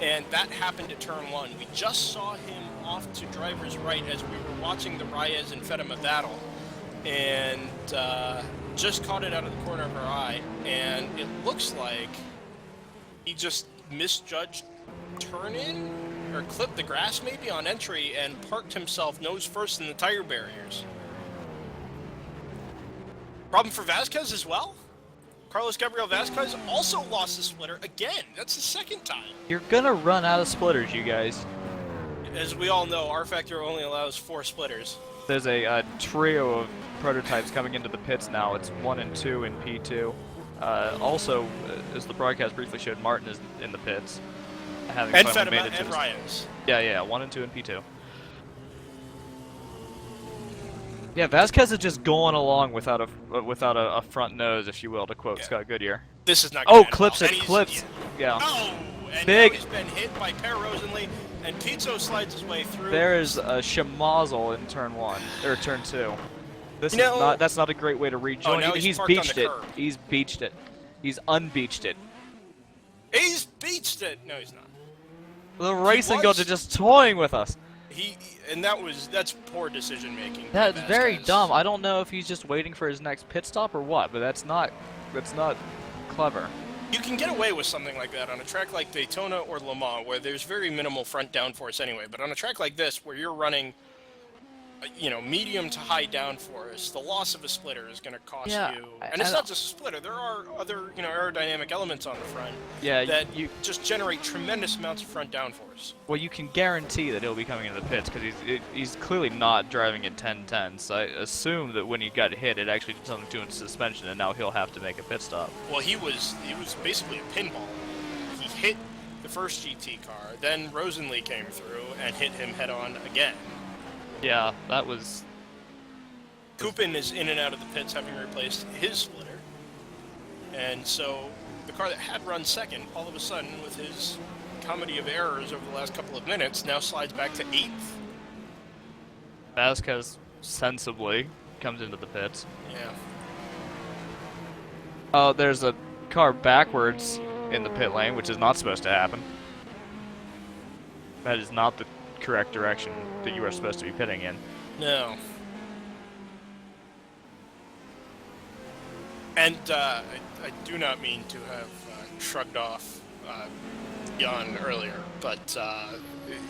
[SPEAKER 2] and that happened at turn 1. We just saw him off to driver's right as we were watching the Reyes and Fedema battle, and just caught it out of the corner of our eye, and it looks like he just misjudged turn-in, or clipped the grass maybe on entry, and parked himself nose first in the tire barriers. Problem for Vasquez as well? Carlos Gabriel Vasquez also lost the splitter again. That's the second time.
[SPEAKER 3] You're gonna run out of splitters, you guys.
[SPEAKER 2] As we all know, R Factor only allows 4 splitters.
[SPEAKER 3] There's a trio of prototypes coming into the pits now. It's 1 and 2 in P2. Also, as the broadcast briefly showed, Martin is in the pits. Having
[SPEAKER 2] And
[SPEAKER 3] finally
[SPEAKER 2] Fedema
[SPEAKER 3] made it to
[SPEAKER 2] and
[SPEAKER 3] the-
[SPEAKER 2] Reyes.
[SPEAKER 3] Yeah, 1 and 2 in P2. Yeah, Vasquez is just going along without a front nose, if you will, to quote
[SPEAKER 2] Yeah.
[SPEAKER 3] Scott Goodyear.
[SPEAKER 2] This is not
[SPEAKER 3] Oh,
[SPEAKER 2] gonna end
[SPEAKER 3] clips
[SPEAKER 2] well.
[SPEAKER 3] it,
[SPEAKER 2] And he's-
[SPEAKER 3] clips. Yeah.
[SPEAKER 2] Oh! And
[SPEAKER 3] Big.
[SPEAKER 2] now he's been hit by Per Rosenly, and Pizzo slides his way through.
[SPEAKER 3] There is a schmozzle in turn 1 or turn 2. This
[SPEAKER 2] You know-
[SPEAKER 3] is not. That's not a great way to rejoin.
[SPEAKER 2] now he's parked on
[SPEAKER 3] beached
[SPEAKER 2] the
[SPEAKER 3] it.
[SPEAKER 2] curb.
[SPEAKER 3] He's beached it. He's unbeached it.
[SPEAKER 2] He's beached it! No, he's not.
[SPEAKER 3] The racing
[SPEAKER 2] was-
[SPEAKER 3] gods are just toying with us.
[SPEAKER 2] And that's poor decision making.
[SPEAKER 3] That's very dumb. I don't know if he's just waiting for his next pit stop or what, but that's not clever.
[SPEAKER 2] You can get away with something like that on a track like Daytona or Le Mans, where there's very minimal front downforce anyway. But on a track like this, where you're running, medium to high downforce, the loss of a splitter is going to cost
[SPEAKER 3] Yeah,
[SPEAKER 2] you. And it's not just a splitter. There are other, aerodynamic elements on the front
[SPEAKER 3] Yeah,
[SPEAKER 2] that just generate tremendous amounts of front downforce.
[SPEAKER 3] Well, you can guarantee that he'll be coming into the pits because he's clearly not driving at 1010. So I assume that when he got hit, it actually did something to his suspension, and now he'll have to make a pit stop.
[SPEAKER 2] Well, he was basically a pinball. He hit the first GT car, then Rosenly came through and hit him head on again.
[SPEAKER 3] Yeah, that was.
[SPEAKER 2] Kupin is in and out of the pits, having replaced his splitter. And so the car that had run second, all of a sudden, with his comedy of errors over the last couple of minutes, now slides back to 8th.
[SPEAKER 3] Vasquez sensibly comes into the pits.
[SPEAKER 2] Yeah.
[SPEAKER 3] Oh, there's a car backwards in the pit lane, which is not supposed to happen. That is not the correct direction that you are supposed to be pitting in.
[SPEAKER 2] No. And I do not mean to have shrugged off Jan earlier, but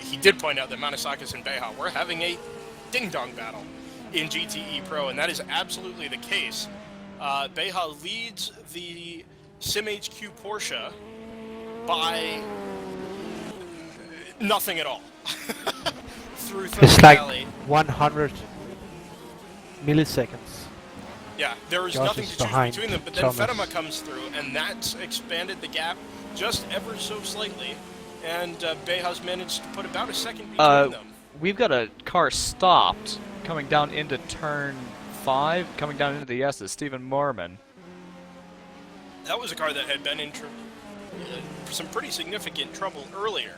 [SPEAKER 2] he did point out that Manasakis and Beha were having a ding-dong battle in GTE Pro, and that is absolutely the case. Beha leads the SimHQ Porsche by nothing at all through Thunder
[SPEAKER 5] It's like
[SPEAKER 2] Valley.
[SPEAKER 5] 100 milliseconds.
[SPEAKER 2] Yeah, there was
[SPEAKER 5] Josh
[SPEAKER 2] nothing
[SPEAKER 5] is
[SPEAKER 2] to choose
[SPEAKER 5] behind
[SPEAKER 2] between them, but then
[SPEAKER 5] Thomas.
[SPEAKER 2] Fenema comes through, and that's expanded the gap just ever so slightly, and Beha's managed to put about a second between them.
[SPEAKER 3] We've got a car stopped coming down into turn 5, coming down into the S's. Stephen Mormon.
[SPEAKER 2] That was a car that had been in some pretty significant trouble earlier.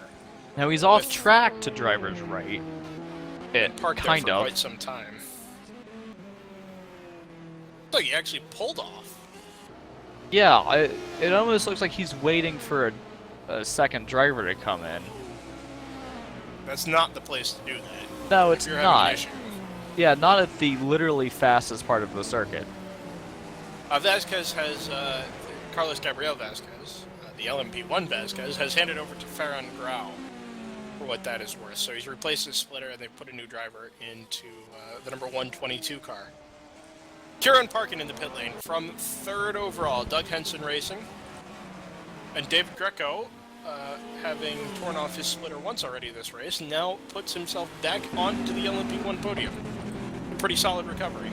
[SPEAKER 3] Now he's off track to driver's right.
[SPEAKER 2] Parked there
[SPEAKER 3] Kind
[SPEAKER 2] for
[SPEAKER 3] of.
[SPEAKER 2] quite some time. So he actually pulled off.
[SPEAKER 3] Yeah, it almost looks like he's waiting for a second driver to come in.
[SPEAKER 2] That's not the place to do that.
[SPEAKER 3] No,
[SPEAKER 2] if
[SPEAKER 3] it's
[SPEAKER 2] you're having an
[SPEAKER 3] not.
[SPEAKER 2] issue.
[SPEAKER 3] Yeah, not at the literally fastest part of the circuit.
[SPEAKER 2] Vasquez has, Carlos Gabriel Vasquez, the LMP1 Vasquez, has handed over to Ferran Grau for what that is worth. So he's replaced his splitter and they've put a new driver into the number 122 car. Kieran Parkin in the pit lane from 3rd overall, Doug Henson Racing. And David Greco, having torn off his splitter once already this race, now puts himself back onto the LMP1 podium. A pretty solid recovery.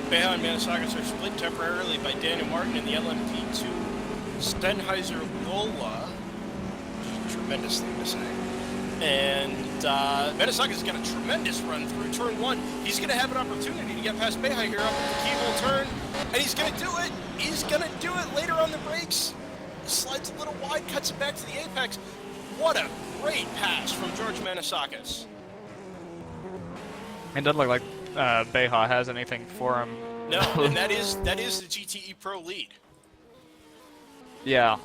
[SPEAKER 2] Beha and Manasakis are split temporarily by Daniel Martin in the LMP2 Stenheiser Lola. Tremendous thing to say. And Manasakis got a tremendous run through turn 1. He's going to have an opportunity to get past Beha here up at the keyhole turn. And he's going to do it. He's going to do it later on the brakes. Slides a little wide, cuts it back to the apex. What a great pass from George Manasakis.
[SPEAKER 3] It doesn't look like Beha has anything for him.
[SPEAKER 2] No, and that is the GTE Pro lead.
[SPEAKER 3] Yeah,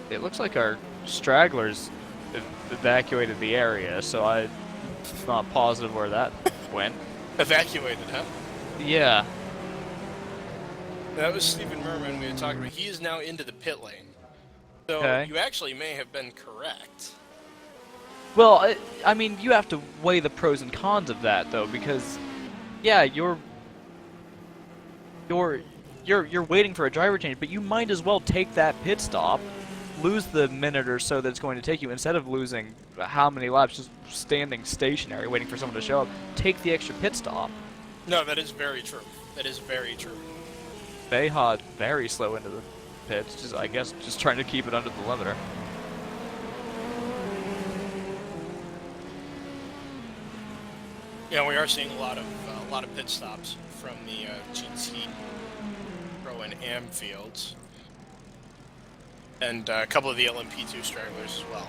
[SPEAKER 3] it looks like our stragglers evacuated the area, so I'm not positive where that went.
[SPEAKER 2] Evacuated, huh?
[SPEAKER 3] Yeah.
[SPEAKER 2] That was Stephen Merman we were talking about. He is now into the pit lane. So
[SPEAKER 3] Okay.
[SPEAKER 2] you actually may have been correct.
[SPEAKER 3] Well, I mean, you have to weigh the pros and cons of that, though, because, yeah, you're waiting for a driver change, but you might as well take that pit stop, lose the minute or so that it's going to take you, instead of losing how many laps just standing stationary waiting for someone to show up. Take the extra pit stop.
[SPEAKER 2] No, that is very true. That is very true.
[SPEAKER 3] Beha very slow into the pits, just I guess just trying to keep it under the limiter.
[SPEAKER 2] Yeah, we are seeing a lot of pit stops from the GT Pro and Am fields, and a couple of the LMP2 stragglers as well.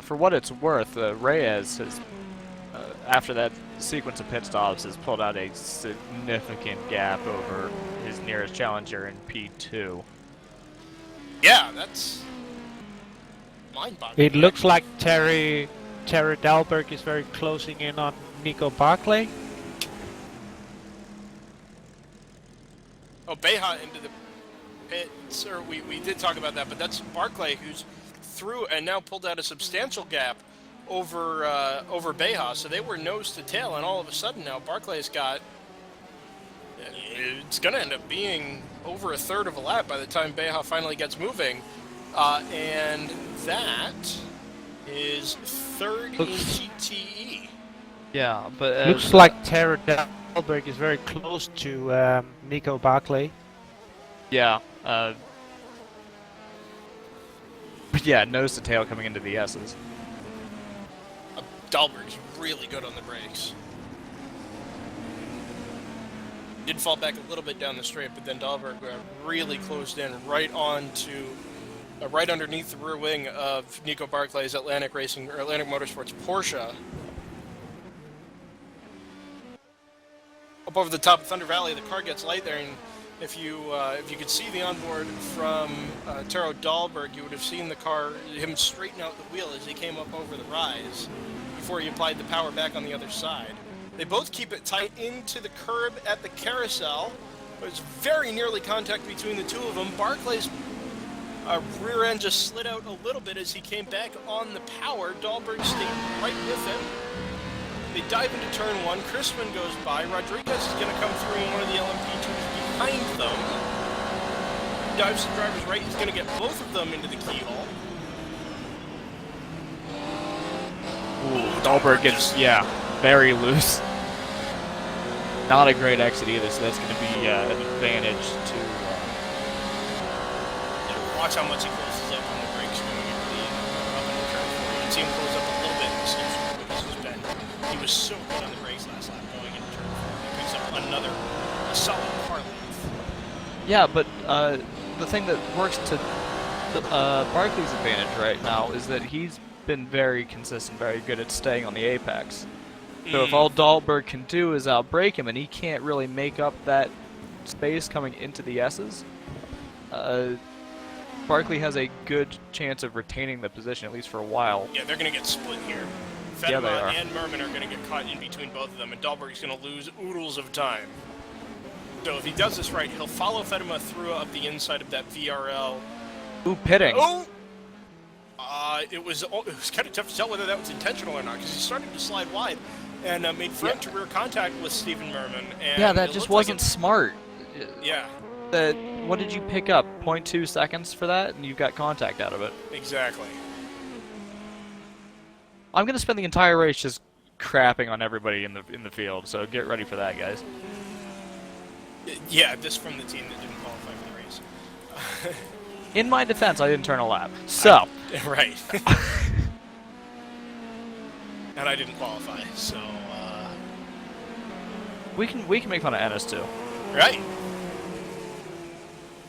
[SPEAKER 3] For what it's worth, Reyes has, after that sequence of pit stops, has pulled out a significant gap over his nearest challenger in P2.
[SPEAKER 2] Yeah, that's mind-boggling.
[SPEAKER 5] It looks like Terry Dahlberg is very closing in on Nico Barclay.
[SPEAKER 2] Oh, Beha into the pits, or we did talk about that, but that's Barclay who's through and now pulled out a substantial gap over Beha, so they were nose to tail, and all of a sudden now Barclay's got, it's going to end up being over a third of a lap by the time Beha finally gets moving, and that is third in GTE.
[SPEAKER 3] Yeah, but
[SPEAKER 5] Looks like Terry Dahlberg is very close to Nico Barclay.
[SPEAKER 3] yeah, yeah, nose to tail coming into the S's.
[SPEAKER 2] Dahlberg's really good on the brakes. Did fall back a little bit down the straight, but then Dahlberg really closed in right onto, right underneath the rear wing of Nico Barclay's Atlantic Motorsports Porsche. up over the top of Thunder Valley. The car gets light there, and if you could see the onboard from Taro Dahlberg, you would have seen him straighten out the wheel as he came up over the rise before he applied the power back on the other side. They both keep it tight into the curb at the carousel. There's very nearly contact between the two of them. Barclay's rear end just slid out a little bit as he came back on the power. Dahlberg stayed right with him. They dive into turn 1. Chrisman goes by. Rodriguez is going to come through in one of the LMP2s behind them. Dives to driver's right. He's going to get both of them into the keyhole.
[SPEAKER 3] Ooh, Dahlberg gets, very loose. Not a great exit either, so that's going to be an advantage to...
[SPEAKER 2] Watch how much he closes up on the brakes going up in the turn 4. You can see him close up a little bit and see this has been. He was so good on the brakes last lap going into turn 4. He picks up a solid car length.
[SPEAKER 3] Yeah, but the thing that works to Barkley's advantage right now is that he's been very consistent, very good at staying on the apex. So if all Dahlberg can do is outbrake him, and he can't really make up that space coming into the S's, Barkley has a good chance of retaining the position, at least for a while.
[SPEAKER 2] Yeah, they're going to get split here.
[SPEAKER 3] Yeah, they
[SPEAKER 2] Fedema
[SPEAKER 3] are.
[SPEAKER 2] and Merman are going to get caught in between both of them, and Dahlberg's going to lose oodles of time. So if he does this right, he'll follow Fedema through up the inside of that VRL.
[SPEAKER 3] Ooh, pitting.
[SPEAKER 2] Oh! It was kind of tough to tell whether that was intentional or not, because he started to slide wide and made front-to-rear contact with Stephen Merman. And
[SPEAKER 3] Yeah, that just wasn't smart.
[SPEAKER 2] Yeah,
[SPEAKER 3] What did you pick up? 0.2 seconds for that, and you got contact out of it.
[SPEAKER 2] exactly.
[SPEAKER 3] I'm gonna spend the entire race just crapping on everybody in the field, so get ready for that, guys.
[SPEAKER 2] Yeah, this from the team that didn't qualify for the race.
[SPEAKER 3] In my defense, I didn't turn a lap. So,
[SPEAKER 2] Right. And I didn't qualify, so,
[SPEAKER 3] we can make fun of Ennis too.
[SPEAKER 2] Right.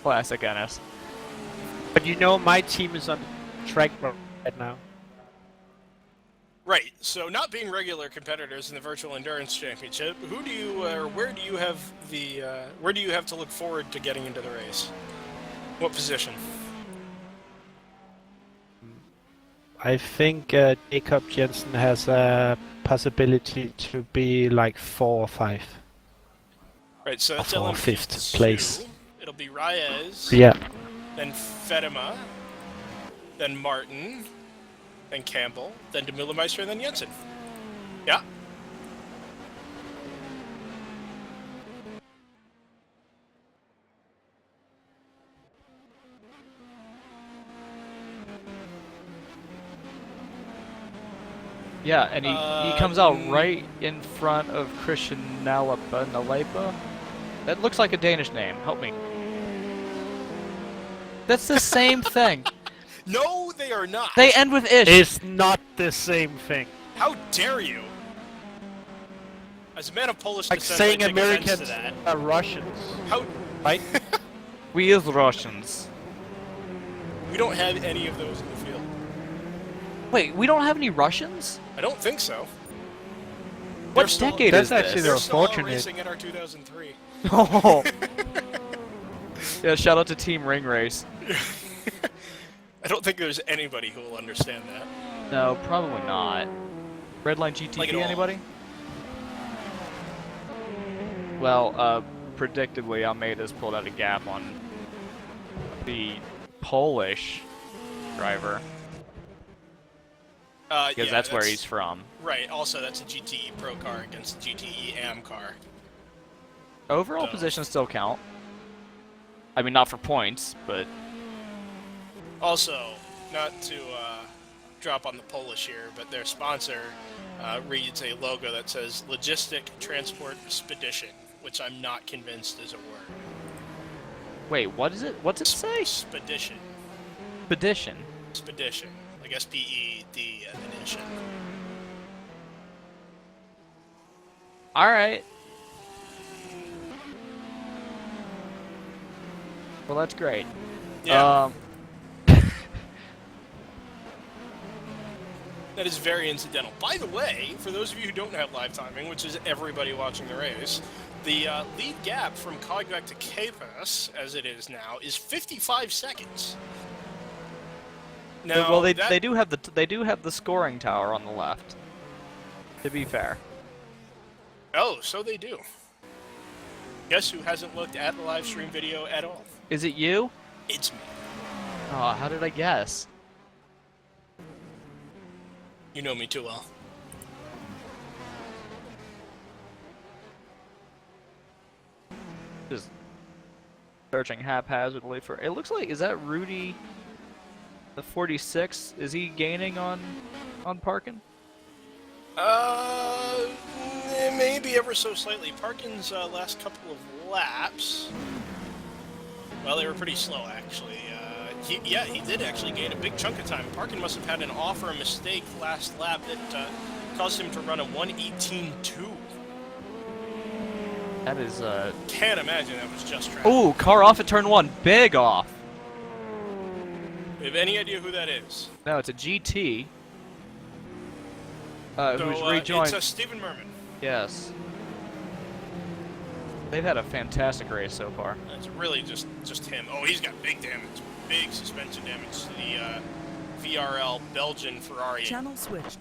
[SPEAKER 3] Classic Ennis.
[SPEAKER 5] But you know, my team is on track right now.
[SPEAKER 2] Right, so not being regular competitors in the Virtual Endurance Championship, who do you, or where do you have to look forward to getting into the race? What position?
[SPEAKER 5] I think Jacob Jensen has a possibility to be like 4 or 5.
[SPEAKER 2] Right, so that's
[SPEAKER 5] For
[SPEAKER 2] LMP2.
[SPEAKER 5] 5th place.
[SPEAKER 2] It'll be Reyes,
[SPEAKER 5] Yeah.
[SPEAKER 2] then Fedema, then Martin, then Campbell, then de Meulemeister, and then Jensen. Yeah.
[SPEAKER 3] Yeah, and he comes out right in front of Christian Nalepa. That looks like a Danish name. Help me. That's the same thing.
[SPEAKER 2] No, they are not.
[SPEAKER 3] They end with ish.
[SPEAKER 5] It's not the same thing.
[SPEAKER 2] How dare you? As a man of Polish
[SPEAKER 5] Like
[SPEAKER 2] descent,
[SPEAKER 5] saying
[SPEAKER 2] I take offense
[SPEAKER 5] Americans
[SPEAKER 2] to that.
[SPEAKER 5] are Russians,
[SPEAKER 2] How?
[SPEAKER 5] right?
[SPEAKER 3] We is Russians.
[SPEAKER 2] We don't have any of those in the field.
[SPEAKER 3] Wait, we don't have any Russians?
[SPEAKER 2] I don't think so.
[SPEAKER 3] What
[SPEAKER 2] They're still-
[SPEAKER 3] decade
[SPEAKER 5] That's
[SPEAKER 3] is
[SPEAKER 5] actually
[SPEAKER 3] this?
[SPEAKER 2] They're still all
[SPEAKER 5] unfortunate.
[SPEAKER 2] racing in our 2003.
[SPEAKER 3] Oh. Yeah, shout out to Team Ring Race.
[SPEAKER 2] I don't think there's anybody who will understand that.
[SPEAKER 3] No, probably not. Redline GTP,
[SPEAKER 2] Like at all.
[SPEAKER 3] anybody? Well, predictably, Almeida's pulled out a gap on the Polish driver, because
[SPEAKER 2] Yeah,
[SPEAKER 3] that's where he's from.
[SPEAKER 2] Right, also that's a GTE Pro car against a GTE AM car.
[SPEAKER 3] Overall
[SPEAKER 2] So-
[SPEAKER 3] positions still count. I mean, not for points, but
[SPEAKER 2] Also, not to drop on the Polish here, but their sponsor reads a logo that says Logistic Transport Spedition, which I'm not convinced is a word.
[SPEAKER 3] wait, what is it? What's it say?
[SPEAKER 2] Spedition.
[SPEAKER 3] Expedition.
[SPEAKER 2] Spedition. Like S-P-E-D and then Edition.
[SPEAKER 3] All right. Well, that's great.
[SPEAKER 2] Yeah. That is very incidental. By the way, for those of you who don't have live timing, which is everybody watching the race, The lead gap from Cogback to Capus, as it is now, is 55 seconds. Now,
[SPEAKER 3] well, they do have the scoring tower on the left. To be fair.
[SPEAKER 2] Oh, so they do. Guess who hasn't looked at the live stream video at all?
[SPEAKER 3] Is it you?
[SPEAKER 2] It's me.
[SPEAKER 3] Oh, how did I guess?
[SPEAKER 2] You know me too well.
[SPEAKER 3] Just searching haphazardly for. It looks like, is that Rudy? The 46. Is he gaining on Parkin?
[SPEAKER 2] Maybe ever so slightly. Parkin's last couple of laps, well, they were pretty slow actually. He did actually gain a big chunk of time. Parkin must have had an off or a mistake last lap that caused him to run a 1:18.2.
[SPEAKER 3] That is
[SPEAKER 2] Can't imagine that was just traffic.
[SPEAKER 3] Ooh, car off at turn 1. Big off.
[SPEAKER 2] You have any idea who that is?
[SPEAKER 3] No, it's a GT.
[SPEAKER 2] So,
[SPEAKER 3] Who's rejoined.
[SPEAKER 2] it's Stephen Merman.
[SPEAKER 3] Yes. They've had a fantastic race so far.
[SPEAKER 2] It's really just him. Oh, he's got big damage. Big suspension damage to the VRL Belgian Ferrari.
[SPEAKER 6] Channel switched.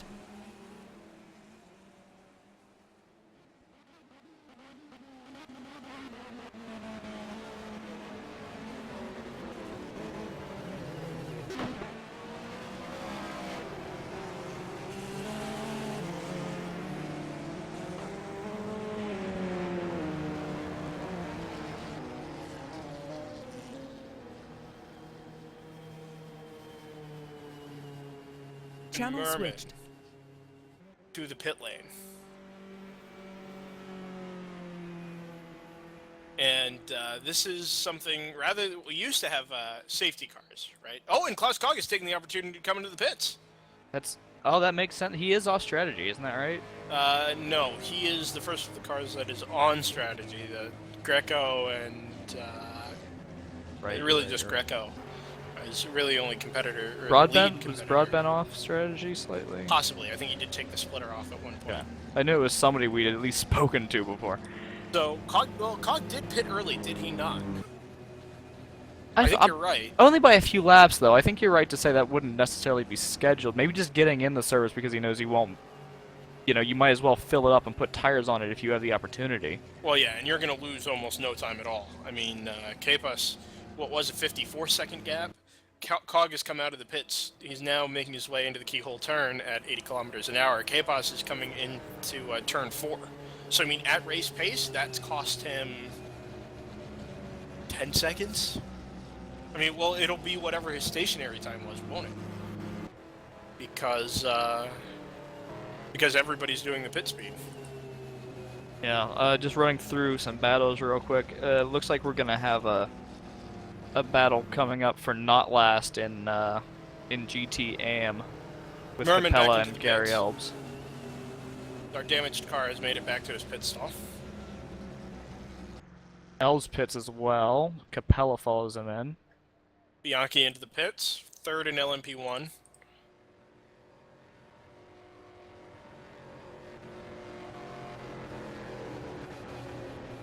[SPEAKER 6] Channel
[SPEAKER 2] Merman
[SPEAKER 6] switched.
[SPEAKER 2] to the pit lane. And this is something rather we used to have safety cars, right? Oh, and Klaus Kog is taking the opportunity to come into the pits.
[SPEAKER 3] That makes sense. He is off strategy, isn't that right?
[SPEAKER 2] No, he is the first of the cars that is on strategy. The Greco and really just Greco. He's really only competitor. Or
[SPEAKER 3] Broadbent?
[SPEAKER 2] lead
[SPEAKER 3] Was
[SPEAKER 2] competitor.
[SPEAKER 3] Broadbent off strategy slightly?
[SPEAKER 2] Possibly. I think he did take the splitter off at one point.
[SPEAKER 3] Yeah. I knew it was somebody we'd at least spoken to before.
[SPEAKER 2] So, Cog did pit early, did he not? I think you're right.
[SPEAKER 3] Only by a few laps, though. I think you're right to say that wouldn't necessarily be scheduled. Maybe just getting in the service because he knows he won't. You know, you might as well fill it up and put tires on it if you have the opportunity.
[SPEAKER 2] Well, yeah, and you're going to lose almost no time at all. I mean, Capus, what was a 54-second gap? Cog has come out of the pits. He's now making his way into the keyhole turn at 80 kilometers an hour. Capus is coming into turn 4. So, I mean, at race pace, that's cost him 10 seconds? I mean, well, it'll be whatever his stationary time was, won't it? Because everybody's doing the pit speed.
[SPEAKER 3] Yeah, just running through some battles real quick. Looks like we're going to have a battle coming up for not last in GT AM with
[SPEAKER 2] Merman
[SPEAKER 3] Capella
[SPEAKER 2] back into
[SPEAKER 3] and
[SPEAKER 2] the
[SPEAKER 3] Gary
[SPEAKER 2] pits.
[SPEAKER 3] Elbs.
[SPEAKER 2] Our damaged car has made it back to his pit stall.
[SPEAKER 3] Elbs pits as well. Capella follows him in.
[SPEAKER 2] Bianchi into the pits, third in LMP1.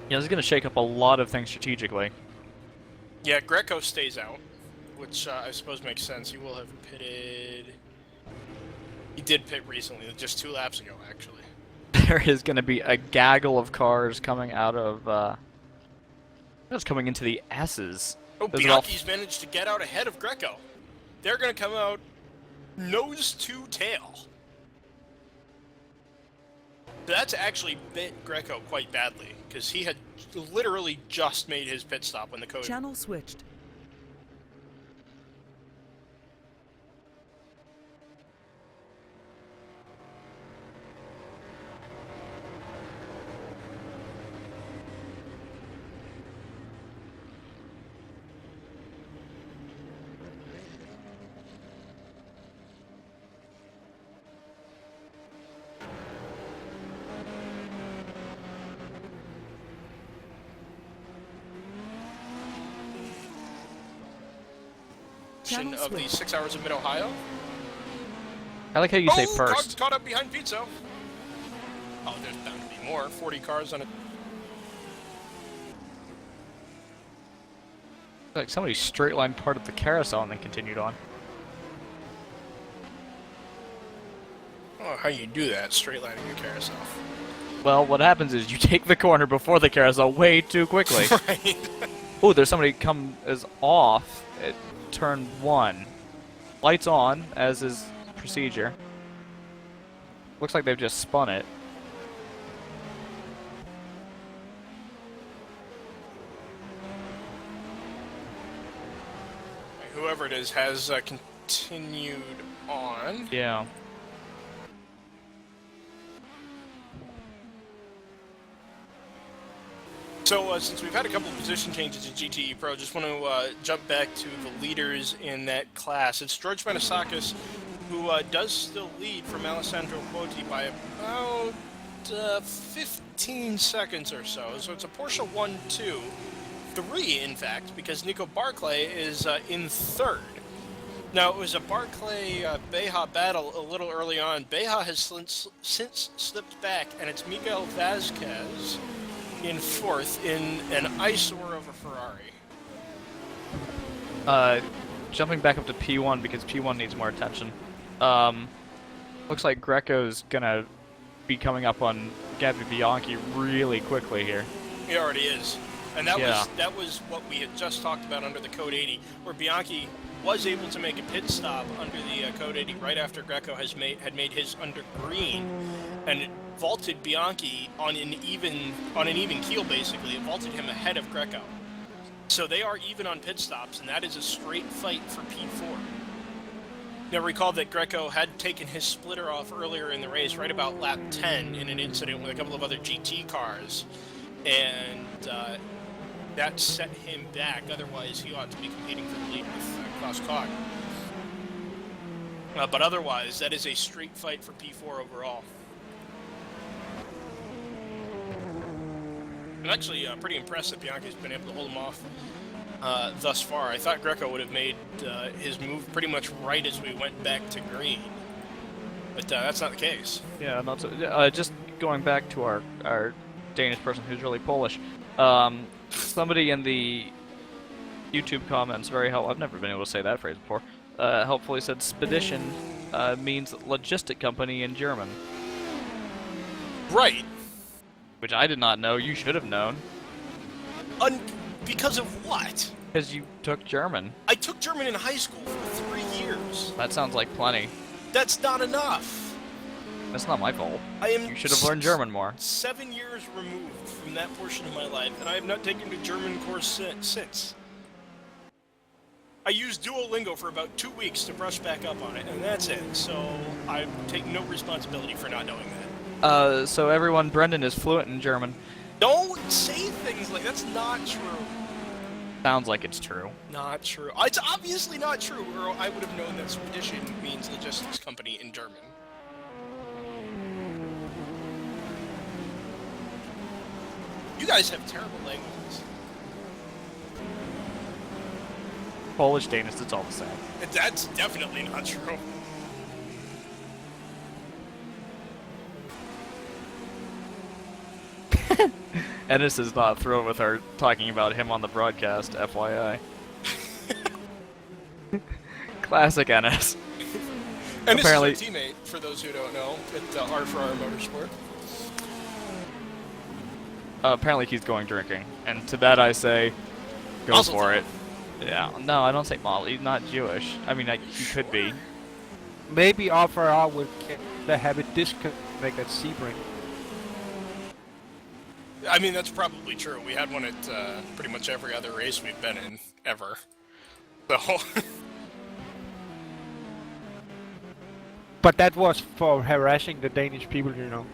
[SPEAKER 3] Yeah, this is going to shake up a lot of things strategically.
[SPEAKER 2] Yeah, Greco stays out, which I suppose makes sense. He will have pitted... He did pit recently, just 2 laps ago, actually.
[SPEAKER 3] There is going to be a gaggle of cars coming out of... That's coming into the S's.
[SPEAKER 2] Oh,
[SPEAKER 3] Those are all-
[SPEAKER 2] Bianchi's managed to get out ahead of Greco. They're going to come out nose to tail. That's actually bit Greco quite badly, because he had literally just made his pit stop when the code...
[SPEAKER 6] Channel switched. Channel
[SPEAKER 2] of the
[SPEAKER 6] switch.
[SPEAKER 2] 6 hours of Mid-Ohio.
[SPEAKER 3] I like how you say
[SPEAKER 2] Oh,
[SPEAKER 3] first.
[SPEAKER 2] Cog's caught up behind Pizzo. Oh, there's bound to be more. 40 cars on it.
[SPEAKER 3] Like somebody straight line part of the carousel and then continued on.
[SPEAKER 2] Oh, how you do that? Straight lining a carousel.
[SPEAKER 3] Well, what happens is you take the corner before the carousel way too quickly.
[SPEAKER 2] Right.
[SPEAKER 3] Oh, there's somebody come as off at turn 1. Lights on, as is procedure. Looks like they've just spun it.
[SPEAKER 2] Whoever it is has continued on.
[SPEAKER 3] Yeah.
[SPEAKER 2] So, since we've had a couple of position changes in GTE Pro, just want to jump back to the leaders in that class. It's George Benasakis, who does still lead from Alessandro Quoti by about 15 seconds or so. So it's a Porsche 1-2. 3, in fact, because Nico Barclay is in third. Now, it was a Barclay-Beja battle a little early on. Beja has since slipped back, and it's Miguel Vasquez in fourth in an eyesore of a Ferrari.
[SPEAKER 3] Jumping back up to P1 because P1 needs more attention. Looks like Greco's gonna be coming up on Gabby Bianchi really quickly here.
[SPEAKER 2] He already is. And that
[SPEAKER 3] Yeah.
[SPEAKER 2] was what we had just talked about under the Code 80, where Bianchi was able to make a pit stop under the Code 80 right after Greco had made his under green, and it vaulted Bianchi on an even keel. Basically, it vaulted him ahead of Greco. So they are even on pit stops, and that is a straight fight for P4. Now recall that Greco had taken his splitter off earlier in the race, right about lap 10, in an incident with a couple of other GT cars, and that set him back. Otherwise, he ought to be competing for the lead with Klaus Kog. But otherwise, that is a straight fight for P4 overall. I'm actually pretty impressed that Bianchi's been able to hold him off thus far. I thought Greco would have made his move pretty much right as we went back to green, but that's not the case.
[SPEAKER 3] Yeah, not so, just going back to our Danish person who's really Polish. Somebody in the YouTube comments very helpful. I've never been able to say that phrase before. Helpfully said Spedition means logistic company in German.
[SPEAKER 2] Right.
[SPEAKER 3] Which I did not know. You should have known.
[SPEAKER 2] Because of what?
[SPEAKER 3] Because you took German.
[SPEAKER 2] I took German in high school for 3 years.
[SPEAKER 3] That sounds like plenty.
[SPEAKER 2] That's not enough.
[SPEAKER 3] That's not my fault.
[SPEAKER 2] You
[SPEAKER 3] should have learned German more.
[SPEAKER 2] 7 years removed from that portion of my life, and I have not taken a German course since. I used Duolingo for about 2 weeks to brush back up on it, and that's it. So I take no responsibility for not knowing that.
[SPEAKER 3] So everyone, Brendan is fluent in German.
[SPEAKER 2] Don't say things like that's not true.
[SPEAKER 3] Sounds like it's true.
[SPEAKER 2] Not true. It's obviously not true, or I would have known that Spedition means logistics company in German. You guys have terrible languages.
[SPEAKER 3] Polish, Danish, it's all the same.
[SPEAKER 2] That's definitely not true.
[SPEAKER 3] Ennis is not thrilled with her talking about him on the broadcast, FYI. Classic Ennis.
[SPEAKER 2] And
[SPEAKER 3] Apparently,
[SPEAKER 2] this is our teammate, for those who don't know, at R4R Motorsport.
[SPEAKER 3] apparently he's going drinking, and to that I say, go
[SPEAKER 2] Mazel
[SPEAKER 3] for
[SPEAKER 2] tov.
[SPEAKER 3] it. Yeah, no, I don't say Molly. He's not Jewish. I mean, he could be.
[SPEAKER 5] Maybe R4R will get the habit disconnect at Sebring.
[SPEAKER 2] I mean, that's probably true. We had one at pretty much every other race we've been in, ever. So...
[SPEAKER 5] But that was for harassing the Danish people, you know.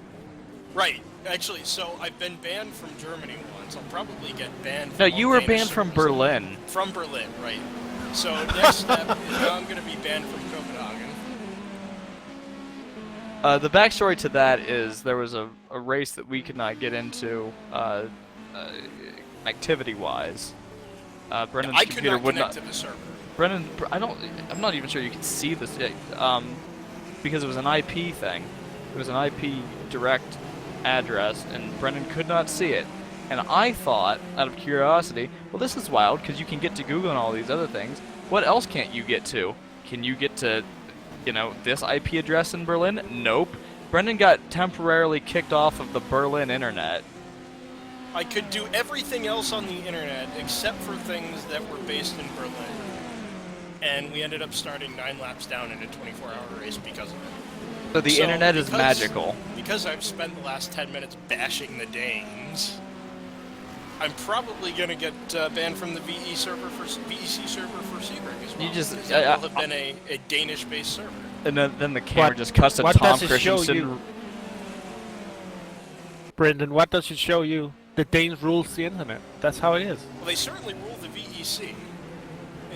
[SPEAKER 2] Right. Actually, so I've been banned from Germany once. I'll probably get banned from
[SPEAKER 3] No,
[SPEAKER 2] all
[SPEAKER 3] you were
[SPEAKER 2] Danish
[SPEAKER 3] banned from
[SPEAKER 2] services.
[SPEAKER 3] Berlin.
[SPEAKER 2] From Berlin, right. So next step is now I'm going to be banned from Copenhagen.
[SPEAKER 3] The backstory to that is there was a race that we could not get into activity-wise. Brendan's
[SPEAKER 2] I could
[SPEAKER 3] computer
[SPEAKER 2] not
[SPEAKER 3] would
[SPEAKER 2] connect
[SPEAKER 3] not.
[SPEAKER 2] to the server.
[SPEAKER 3] Brendan, I'm not even sure you can see this because it was an IP thing. It was an IP direct address, and Brendan could not see it. And I thought, out of curiosity, well, this is wild because you can get to Google and all these other things. What else can't you get to? Can you get to, this IP address in Berlin? Nope. Brendan got temporarily kicked off of the Berlin internet.
[SPEAKER 2] I could do everything else on the internet except for things that were based in Berlin. And we ended up starting 9 laps down in a 24-hour race because of it.
[SPEAKER 3] So the internet is magical.
[SPEAKER 2] Because I've spent the last 10 minutes bashing the Danes, I'm probably going to get banned from the VEC server for Sebring as well.
[SPEAKER 3] You just...
[SPEAKER 2] that will have been a Danish-based server.
[SPEAKER 3] And then the camera
[SPEAKER 5] What-
[SPEAKER 3] just cuts to
[SPEAKER 5] what
[SPEAKER 3] Tom
[SPEAKER 5] does it show
[SPEAKER 3] Christensen.
[SPEAKER 5] you? Brendan, what does it show you? The Danes rules the internet. That's how it is.
[SPEAKER 2] Well, they certainly rule the VEC.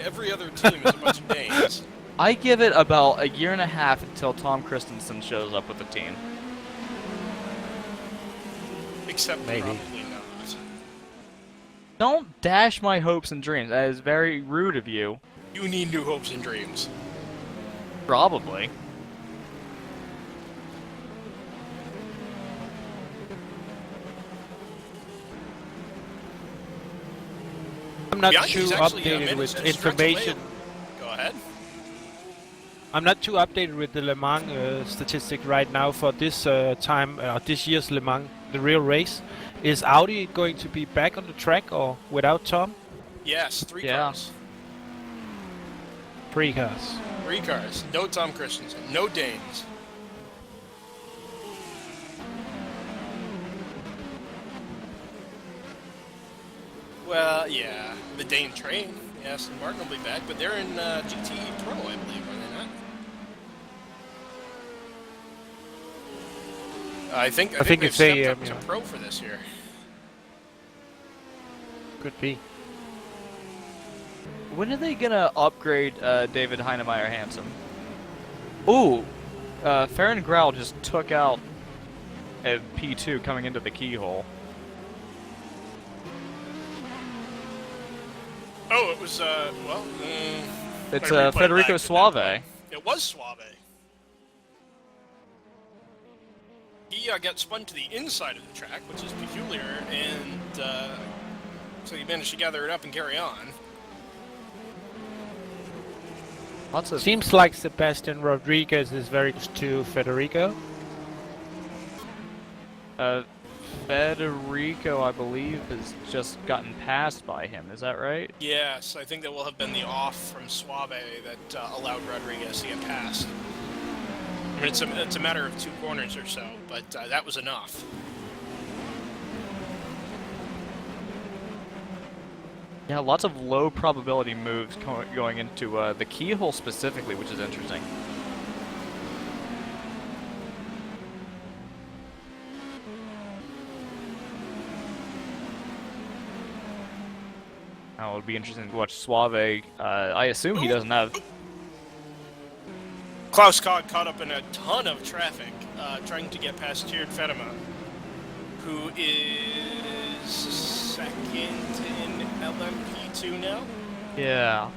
[SPEAKER 2] Every other team is a bunch of Danes.
[SPEAKER 3] I give it about a year and a half until Tom Christensen shows up with the team.
[SPEAKER 2] Except
[SPEAKER 5] Maybe.
[SPEAKER 2] probably not.
[SPEAKER 3] Don't dash my hopes and dreams. That is very rude of you.
[SPEAKER 2] You need new hopes and dreams.
[SPEAKER 3] Probably.
[SPEAKER 5] I'm not
[SPEAKER 2] Bianchi's
[SPEAKER 5] too
[SPEAKER 2] actually,
[SPEAKER 5] updated
[SPEAKER 2] managed
[SPEAKER 5] with
[SPEAKER 2] to stretch
[SPEAKER 5] information.
[SPEAKER 2] away. Go ahead.
[SPEAKER 5] I'm not too updated with the Le Mans statistic right now for this this year's Le Mans, the real race. Is Audi going to be back on the track or without Tom?
[SPEAKER 2] Yes, 3
[SPEAKER 3] Yeah.
[SPEAKER 2] cars.
[SPEAKER 5] 3 cars.
[SPEAKER 2] 3 cars. No Tom Christensen. No Danes. Well, yeah. The Dane train. Yes, and Martin will be back, but they're in GT Pro, I believe, are they not? I think
[SPEAKER 5] think
[SPEAKER 2] they've
[SPEAKER 5] it's a,
[SPEAKER 2] stepped up to
[SPEAKER 5] yeah.
[SPEAKER 2] Pro for this year.
[SPEAKER 5] Could be.
[SPEAKER 3] When are they gonna upgrade David Heinemeier Hansen? Ooh, Farron Grau just took out a P2 coming into the keyhole.
[SPEAKER 2] Oh, it was,
[SPEAKER 3] It's
[SPEAKER 2] I replay
[SPEAKER 3] Federico
[SPEAKER 2] back,
[SPEAKER 3] Suave.
[SPEAKER 2] It was Suave. He got spun to the inside of the track, which is peculiar, and so he managed to gather it up and carry on.
[SPEAKER 3] Lots of
[SPEAKER 5] Seems like Sebastian Rodriguez is very close to Federico.
[SPEAKER 3] Federico, I believe, has just gotten passed by him. Is that right?
[SPEAKER 2] Yes, I think that will have been the off from Suave that allowed Rodriguez to get past. I mean, it's a matter of 2 corners or so, but that was enough.
[SPEAKER 3] Yeah, lots of low probability moves going into the keyhole specifically, which is interesting. Now, it would be interesting to watch Suave. I assume he doesn't have...
[SPEAKER 2] Klaus Cog caught up in a ton of traffic trying to get past Tiered Fedema, who is second in LMP2 now.
[SPEAKER 3] Yeah.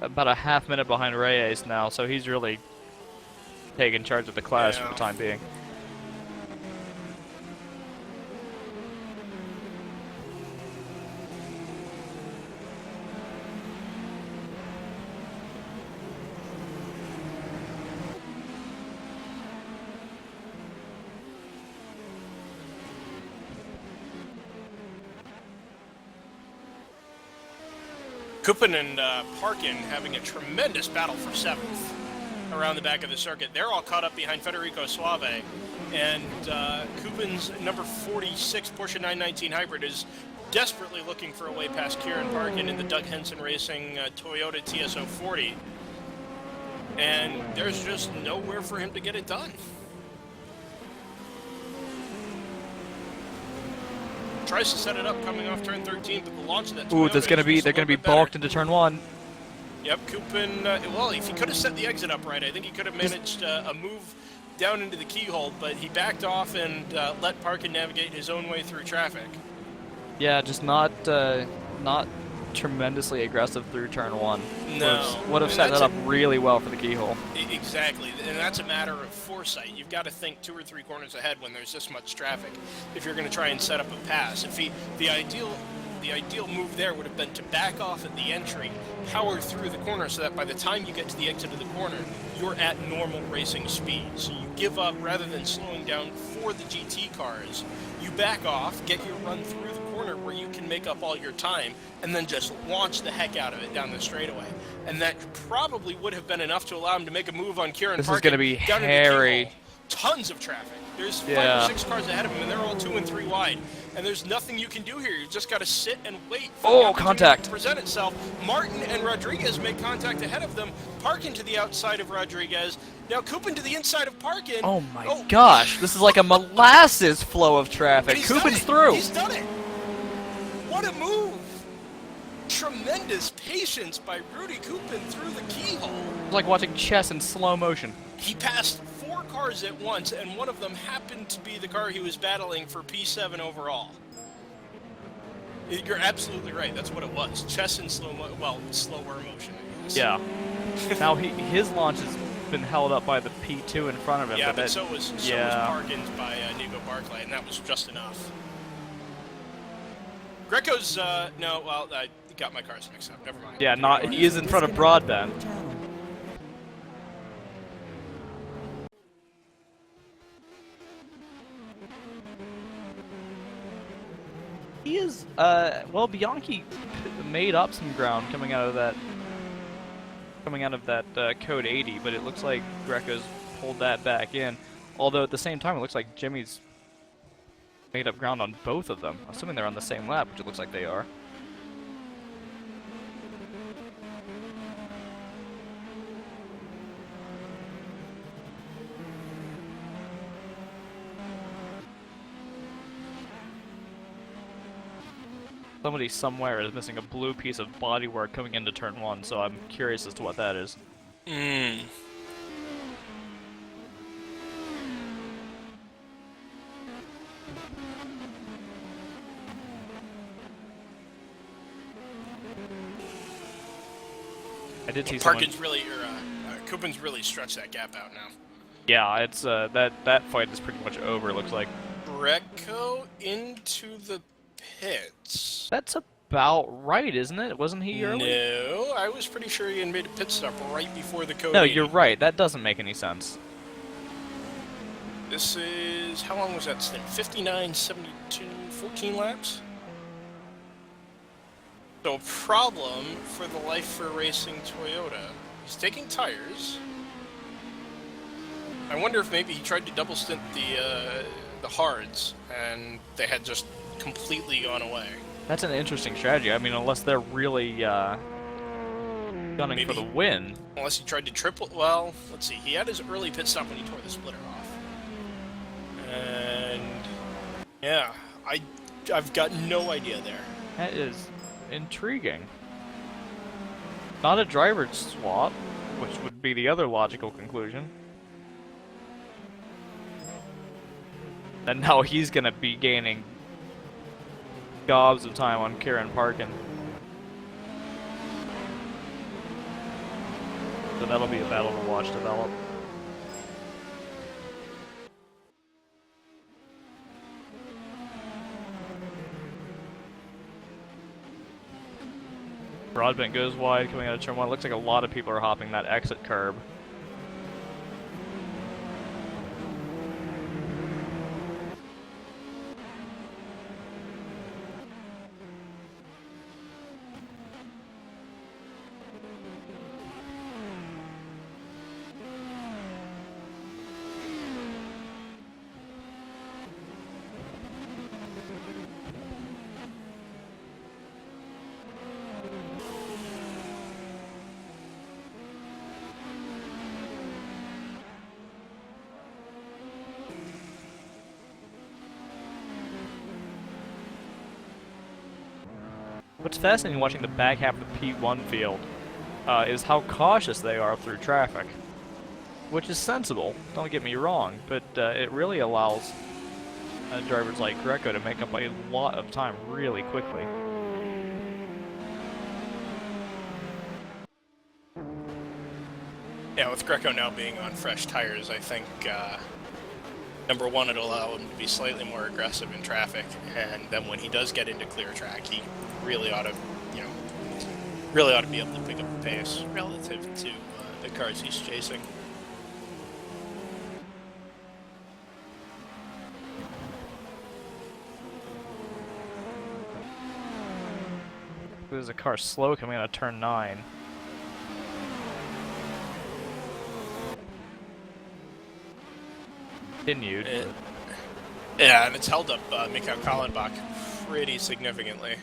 [SPEAKER 3] About a half minute behind Reyes now, so he's really taking charge of the class for the time being.
[SPEAKER 2] Kupen and Parkin having a tremendous battle for 7th around the back of the circuit. They're all caught up behind Federico Suave. And Kupen's number 46 Porsche 919 Hybrid is desperately looking for a way past Kieran Parkin in the Doug Henson Racing Toyota TS040. And there's just nowhere for him to get it done. Tries to set it up coming off turn 13, but the launch of that Toyota
[SPEAKER 3] Ooh, they're gonna be
[SPEAKER 2] better.
[SPEAKER 3] bulked into turn 1.
[SPEAKER 2] Yep, Kupen, well, if he could have set the exit up right, I think he could have managed a move down into the keyhole, but he backed off and let Parkin navigate his own way through traffic.
[SPEAKER 3] Yeah, just not tremendously aggressive through turn 1.
[SPEAKER 2] No.
[SPEAKER 3] Would have
[SPEAKER 2] And
[SPEAKER 3] set
[SPEAKER 2] that's
[SPEAKER 3] that up really well for the keyhole.
[SPEAKER 2] Exactly, and that's a matter of foresight. You've got to think 2 or 3 corners ahead when there's this much traffic. If you're going to try and set up a pass, the ideal move there would have been to back off at the entry, power through the corner, so that by the time you get to the exit of the corner, you're at normal racing speed. So you give up rather than slowing down for the GT cars. You back off, get your run through the corner where you can make up all your time, and then just launch the heck out of it down the straightaway. And that probably would have been enough to allow him to make a move on Kieran
[SPEAKER 3] This
[SPEAKER 2] Parkin
[SPEAKER 3] is going to be
[SPEAKER 2] down into the
[SPEAKER 3] hairy.
[SPEAKER 2] keyhole. Tons of traffic. There's 5
[SPEAKER 3] Yeah.
[SPEAKER 2] or 6 cars ahead of him, and they're all 2 and 3 wide. And there's nothing you can do here. You just got to sit and wait for the opportunity
[SPEAKER 3] contact.
[SPEAKER 2] to present itself. Martin and Rodriguez make contact ahead of them. Parkin to the outside of Rodriguez. Now Kupin to the inside of Parkin.
[SPEAKER 3] Oh my gosh, this is like a molasses flow of traffic.
[SPEAKER 2] And he's done
[SPEAKER 3] Kupin's
[SPEAKER 2] it.
[SPEAKER 3] through.
[SPEAKER 2] He's done it. What a move. Tremendous patience by Rudy Kupin through the keyhole.
[SPEAKER 3] It's like watching chess in slow motion.
[SPEAKER 2] He passed 4 cars at once, and one of them happened to be the car he was battling for P7 overall. You're absolutely right. That's what it was. Chess in slower motion, I guess.
[SPEAKER 3] Yeah. Now his launch has been held up by the P2 in front of him.
[SPEAKER 2] Yeah, but
[SPEAKER 3] that,
[SPEAKER 2] so was Parkin's by Nico Barclay, and that was just enough. Greco's no. Well, I got my cars mixed up. Never mind.
[SPEAKER 3] Yeah, he is in front of Broadbent. He is, well, Bianchi made up some ground coming out of that code 80, but it looks like Greco's pulled that back in. Although at the same time, it looks like Jimmy's made up ground on both of them. Assuming they're on the same lap, which it looks like they are. Somebody somewhere is missing a blue piece of bodywork coming into turn 1, so I'm curious as to what that is. I did see someone...
[SPEAKER 2] Parkin's really, Kupin's really stretched that gap out now.
[SPEAKER 3] Yeah, it's that fight is pretty much over. Looks like.
[SPEAKER 2] Greco into the pits.
[SPEAKER 3] That's about right, isn't it? Wasn't he early?
[SPEAKER 2] No, I was pretty sure he had made a pit stop right before the code.
[SPEAKER 3] No, you're right. That doesn't make any sense.
[SPEAKER 2] This is, how long was that stint? 59, 72, 14 laps? So problem for the Life for Racing Toyota. He's taking tires. I wonder if maybe he tried to double stint the hards, and they had just completely gone away.
[SPEAKER 3] That's an interesting strategy. I mean, unless they're really gunning for the win.
[SPEAKER 2] Unless he tried to triple. Well, let's see. He had his early pit stop when he tore the splitter off. And yeah, I've got no idea there.
[SPEAKER 3] That is intriguing. Not a driver swap, which would be the other logical conclusion. And now he's gonna be gaining gobs of time on Kieran Parkin. So that'll be a battle to watch develop. Broadbent goes wide coming out of turn 1. Looks like a lot of people are hopping that exit curb. What's fascinating watching the back half of the P1 field is how cautious they are through traffic. Which is sensible, don't get me wrong, but it really allows drivers like Greco to make up a lot of time really quickly.
[SPEAKER 2] Yeah, with Greco now being on fresh tires, I think number one, it'll allow him to be slightly more aggressive in traffic, and then when he does get into clear track, he really ought to, really ought to be able to pick up the pace relative to the cars he's chasing.
[SPEAKER 3] There's a car slow coming out of turn 9. Continued.
[SPEAKER 2] Yeah, and it's held up Mikhail Kallenbach pretty significantly.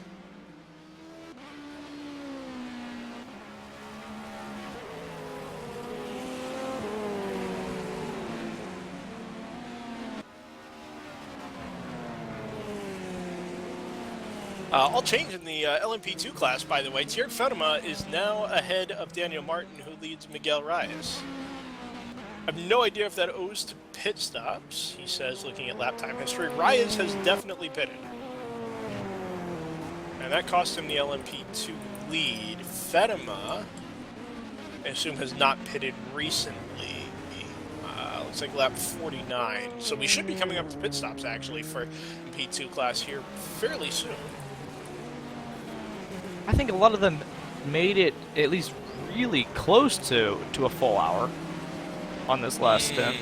[SPEAKER 2] All change in the LMP2 class, by the way. Tjeerd Venema is now ahead of Daniel Martin, who leads Miguel Reyes. I have no idea if that owes to pit stops, he says, looking at lap time history. Reyes has definitely pitted. And that cost him the LMP2 lead. Venema, I assume, has not pitted recently. Looks like lap 49. So we should be coming up to pit stops, actually, for P2 class here fairly soon.
[SPEAKER 3] I think a lot of them made it at least really close to a full hour on this last stint.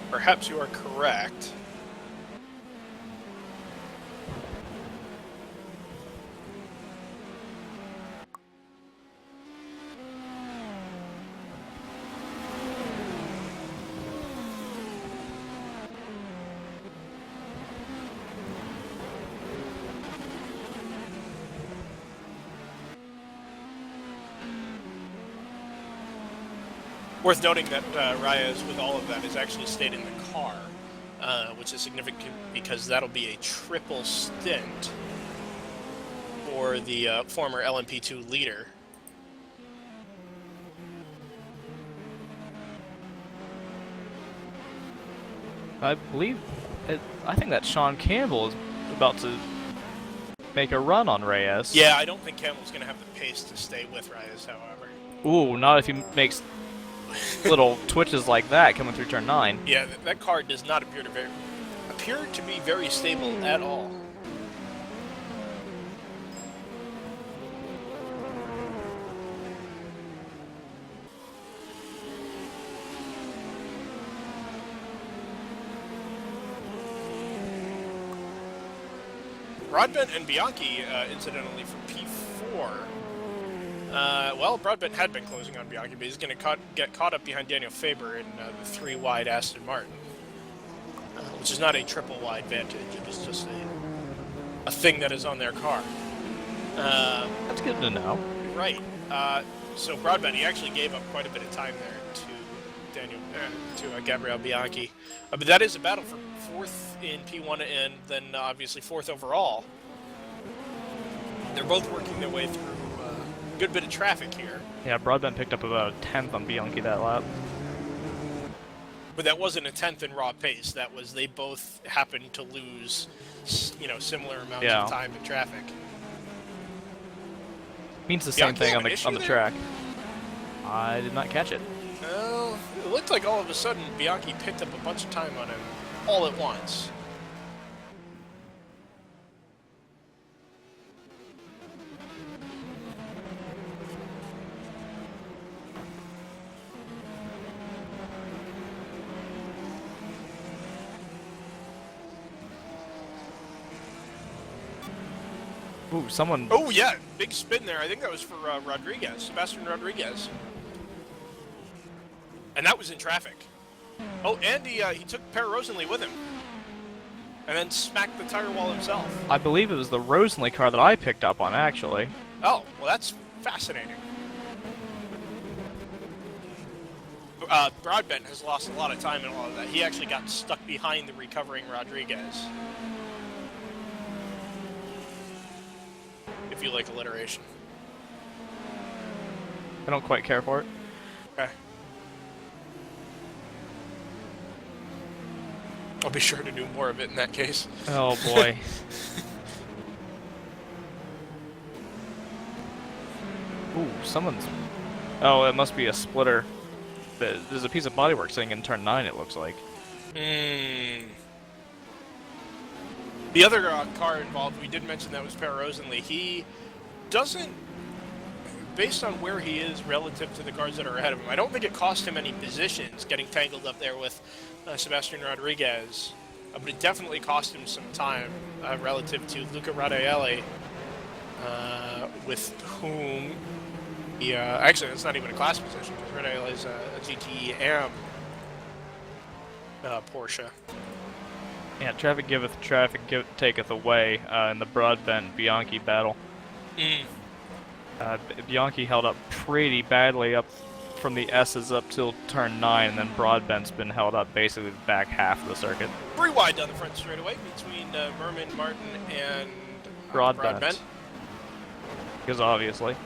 [SPEAKER 2] Perhaps you are correct. Worth noting that Reyes, with all of that, has actually stayed in the car, which is significant because that'll be a triple stint for the former LMP2 leader.
[SPEAKER 3] I think that Sean Campbell is about to make a run on Reyes.
[SPEAKER 2] Yeah, I don't think Campbell's going to have the pace to stay with Reyes, however.
[SPEAKER 3] Ooh, not if he makes little twitches like that coming through turn 9.
[SPEAKER 2] Yeah, that car does not appear to be very stable at all. Broadbent and Bianchi, incidentally, for P4. Well, Broadbent had been closing on Bianchi, but he's going to get caught up behind Daniel Faber in the 3-wide Aston Martin, which is not a triple-wide Vantage. It is just a thing that is on their car.
[SPEAKER 3] That's good to know.
[SPEAKER 2] Right. So Broadbent, he actually gave up quite a bit of time there to Gabriel Bianchi. But that is a battle for 4th in P1 and then obviously 4th overall. They're both working their way through a good bit of traffic here.
[SPEAKER 3] Yeah, Broadbent picked up about a 10th on Bianchi that lap.
[SPEAKER 2] But that wasn't a 10th in raw pace. That was they both happened to lose, similar amounts of time in traffic.
[SPEAKER 3] Means the same thing on the track. I did not catch it.
[SPEAKER 2] Well, it looked like all of a sudden Bianchi picked up a bunch of time on him all at once.
[SPEAKER 3] Ooh, someone...
[SPEAKER 2] Oh, yeah, big spin there. I think that was for Rodriguez, Sebastian Rodriguez. And that was in traffic. Oh, and he took Per Rosenly with him. And then smacked the tire wall himself.
[SPEAKER 3] I believe it was the Rosenly car that I picked up on, actually.
[SPEAKER 2] Oh, well, that's fascinating. Broadbent has lost a lot of time in all of that. He actually got stuck behind the recovering Rodriguez. If you like alliteration.
[SPEAKER 3] I don't quite care for it.
[SPEAKER 2] Okay. I'll be sure to do more of it in that case.
[SPEAKER 3] Oh boy. Ooh. someone's... Oh, it must be a splitter. There's a piece of bodywork sitting in turn 9, it looks like.
[SPEAKER 2] Hmm. The other car involved, we did mention that was Per Rosenly. He doesn't, based on where he is relative to the cars that are ahead of him, I don't think it cost him any positions getting tangled up there with Sebastian Rodriguez. But it definitely cost him some time relative to Luca Radaelli, with whom he, actually, it's not even a class position, because Radaelli is a GTE AM Porsche.
[SPEAKER 3] Yeah, traffic giveth, taketh away in the Broadbent Bianchi battle. Bianchi held up pretty badly up from the S's up till turn 9, and then Broadbent's been held up basically the back half of the circuit.
[SPEAKER 2] Pretty wide down the front straightaway between Merman, Martin, and
[SPEAKER 3] Broadbent. Because obviously.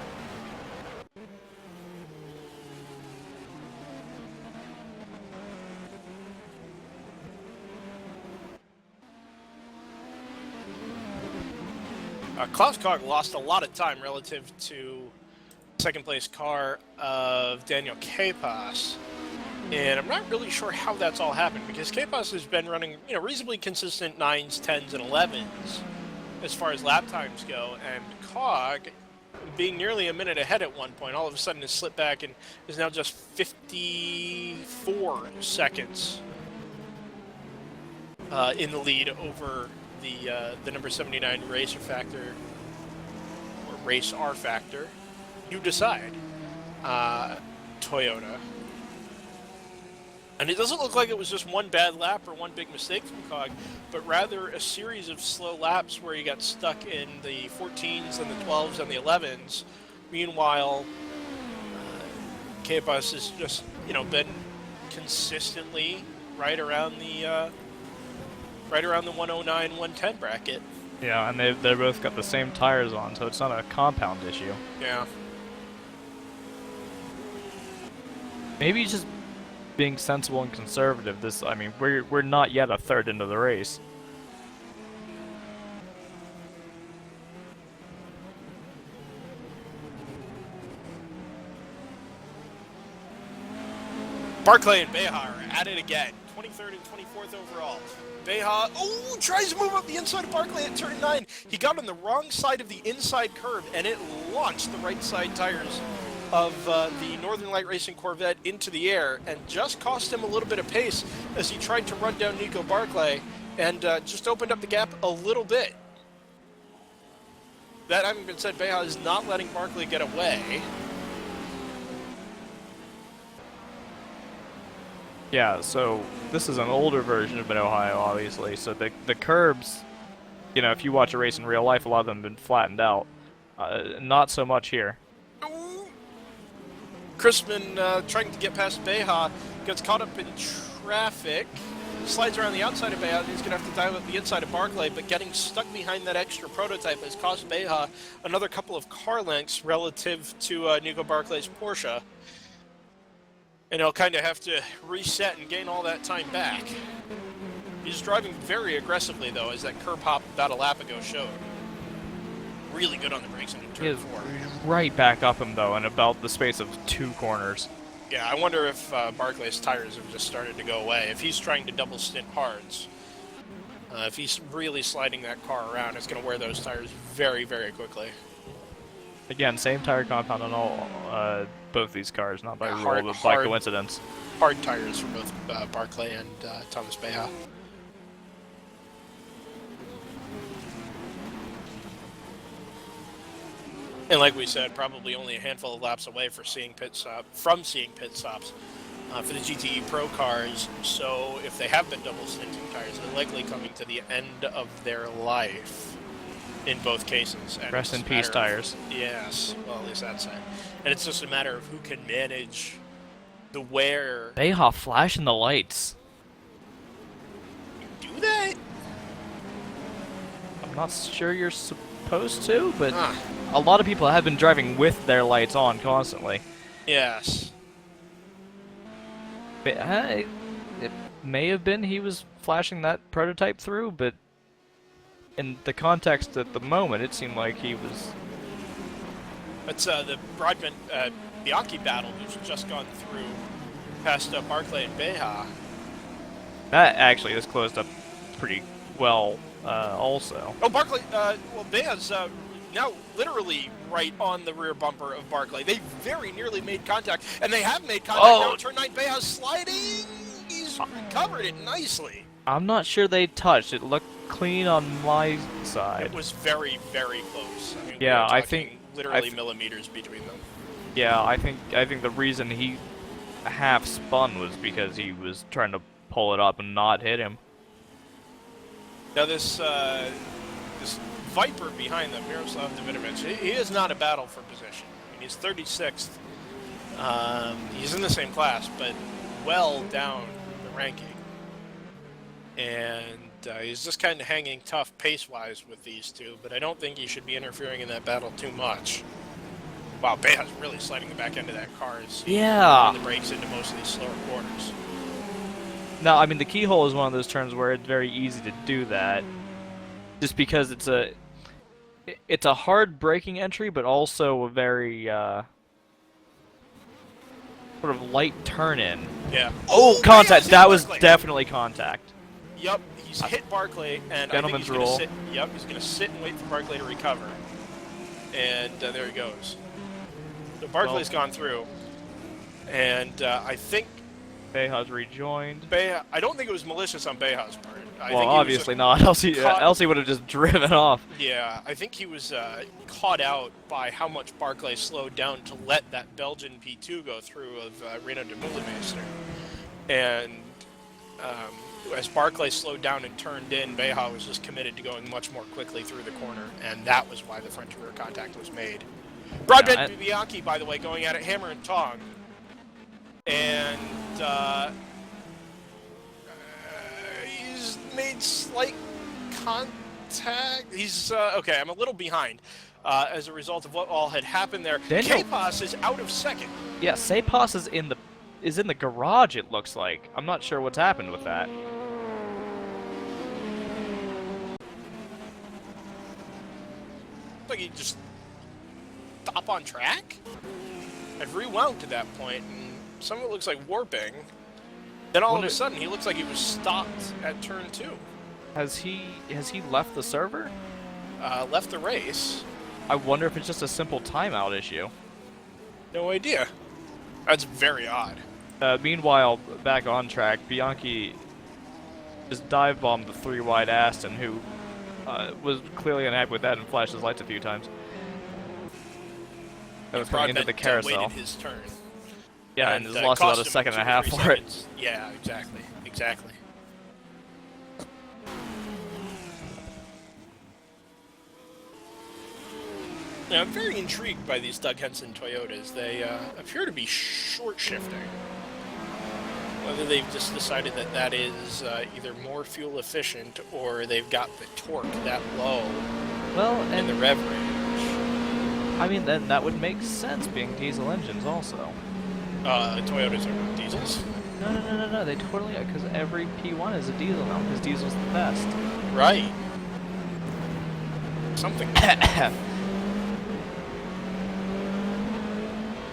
[SPEAKER 2] Klaus Kog lost a lot of time relative to second place car of Daniel Capos, and I'm not really sure how that's all happened, because Capos has been running, reasonably consistent 9s, 10s, and 11s as far as lap times go, and Cog, being nearly a minute ahead at one point, all of a sudden has slipped back and is now just 54 seconds in the lead over the number 79 Racer Factor, or Race R Factor. You decide, Toyota. And it doesn't look like it was just one bad lap or one big mistake from Cog, but rather a series of slow laps where he got stuck in the 14s and the 12s and the 11s. Meanwhile, Capos has just, been consistently right around the 109, 110 bracket.
[SPEAKER 3] Yeah, and they both got the same tires on, so it's not a compound issue.
[SPEAKER 2] Yeah.
[SPEAKER 3] Maybe just being sensible and conservative. We're not yet a third into the race.
[SPEAKER 2] Barclay and Beja are at it again. 23rd and 24th overall. Beja, tries to move up the inside of Barclay at turn 9. He got on the wrong side of the inside curve, and it launched the right side tires of the Northern Light Racing Corvette into the air, and just cost him a little bit of pace as he tried to run down Nico Barclay, and just opened up the gap a little bit. That having been said, Beja is not letting Barclay get away.
[SPEAKER 3] Yeah, so this is an older version of Mid-Ohio, obviously, so the curbs, if you watch a race in real life, a lot of them have been flattened out. Not so much here.
[SPEAKER 2] Crispin, trying to get past Beja, gets caught up in traffic, slides around the outside of Beja, and he's going to have to dive up the inside of Barclay, but getting stuck behind that extra prototype has cost Beja another couple of car lengths relative to Nico Barclay's Porsche. And he'll kind of have to reset and gain all that time back. He's driving very aggressively, though, as that curb hop about a lap ago showed. Really good on the brakes in turn 4.
[SPEAKER 3] Right back up him, though, in about the space of 2 corners.
[SPEAKER 2] Yeah, I wonder if Barclay's tires have just started to go away. If he's trying to double stint hards, if he's really sliding that car around, it's going to wear those tires very, very quickly.
[SPEAKER 3] Again, same tire compound on all both these cars, not by rule, but by coincidence.
[SPEAKER 2] Hard tires for both Barclay and Thomas Beja. And like we said, probably only a handful of laps away from seeing pit stops for the GTE Pro cars. So if they have been double stinting tires, they're likely coming to the end of their life in both cases. And
[SPEAKER 3] rest in peace, tires.
[SPEAKER 2] Yes, well, at least that side. And it's just a matter of who can manage the wear.
[SPEAKER 3] Beja flashing the lights.
[SPEAKER 2] Do they?
[SPEAKER 3] I'm not sure you're supposed to, but a lot of people have been driving with their lights on constantly.
[SPEAKER 2] Yes.
[SPEAKER 3] It may have been he was flashing that prototype through, but in the context at the moment, it seemed like he was
[SPEAKER 2] That's the Broadbent Bianchi battle who's just gone through past Barclay and Beja.
[SPEAKER 3] That actually has closed up pretty well, also.
[SPEAKER 2] Oh, Barclay, well, Beja's now literally right on the rear bumper of Barclay. They very nearly made contact, and they have made contact now. Turn 9, Beja's sliding. He's recovered it nicely.
[SPEAKER 3] I'm not sure they touched. It looked clean on my side.
[SPEAKER 2] It was very, very close. I mean,
[SPEAKER 3] Yeah,
[SPEAKER 2] we were
[SPEAKER 3] I
[SPEAKER 2] talking
[SPEAKER 3] think
[SPEAKER 2] literally millimeters between them.
[SPEAKER 3] Yeah, I think the reason he half spun was because he was trying to pull it up and not hit him.
[SPEAKER 2] Now this this Viper behind them, Miroslav Davidovich, he is not a battle for position. I mean, he's 36th. He's in the same class, but well down the ranking. And he's just kind of hanging tough pace-wise with these two, but I don't think he should be interfering in that battle too much. Wow, Beja's really sliding the back end of that car as he the brakes into most of these slower corners.
[SPEAKER 3] No, I mean, the keyhole is one of those turns where it's very easy to do that, just because it's a hard braking entry, but also a very sort of light turn in.
[SPEAKER 2] Yeah.
[SPEAKER 3] Oh, contact! That was
[SPEAKER 2] Barclay.
[SPEAKER 3] Definitely contact.
[SPEAKER 2] Yep, he's hit Barclay, and
[SPEAKER 3] Gentleman's
[SPEAKER 2] I think he's
[SPEAKER 3] rule.
[SPEAKER 2] gonna sit. Yep, he's gonna sit and wait for Barclay to recover. And there he goes. So Barclay's gone through, and I think
[SPEAKER 3] Beja's rejoined.
[SPEAKER 2] Beja. I don't think it was malicious on Beja's part. I
[SPEAKER 3] Well,
[SPEAKER 2] think he was
[SPEAKER 3] obviously not. Else he would have just driven off.
[SPEAKER 2] Yeah, I think he was caught out by how much Barclay slowed down to let that Belgian P2 go through of Renault de Meulemeester. And as Barclay slowed down and turned in, Beja was just committed to going much more quickly through the corner, and that was why the front-to-rear contact was made. Broadbent Bianchi, by the way, going at it hammer and tong. And he's made slight contact. He's okay. I'm a little behind as a result of what all had happened there. K-Pos is out of second.
[SPEAKER 3] Yeah, Sapos is in the garage. It looks like. I'm not sure what's happened with that.
[SPEAKER 2] Looks like he just stop on track. I've rewound to that point, and some of it looks like warping. Then all of a sudden, he looks like he was stopped at turn 2.
[SPEAKER 3] Has he left the server?
[SPEAKER 2] Left the race.
[SPEAKER 3] I wonder if it's just a simple timeout issue.
[SPEAKER 2] No idea. That's very odd.
[SPEAKER 3] Meanwhile, back on track, Bianchi just dive bombed the 3 wide Aston, who was clearly unhappy with that and flashed his lights a few times. That was coming into the carousel.
[SPEAKER 2] Waited his turn.
[SPEAKER 3] Yeah, and just lost about a second and a half for it.
[SPEAKER 2] Yeah, exactly. Now, I'm very intrigued by these Doug Henson Toyotas. They appear to be short shifting. Whether they've just decided that that is either more fuel efficient or they've got the torque that low in the rev range.
[SPEAKER 3] I mean, then that would make sense, being diesel engines also.
[SPEAKER 2] Toyotas are diesels?
[SPEAKER 3] No, they totally are, because every P1 is a diesel now, because diesel's the best.
[SPEAKER 2] Right. Something.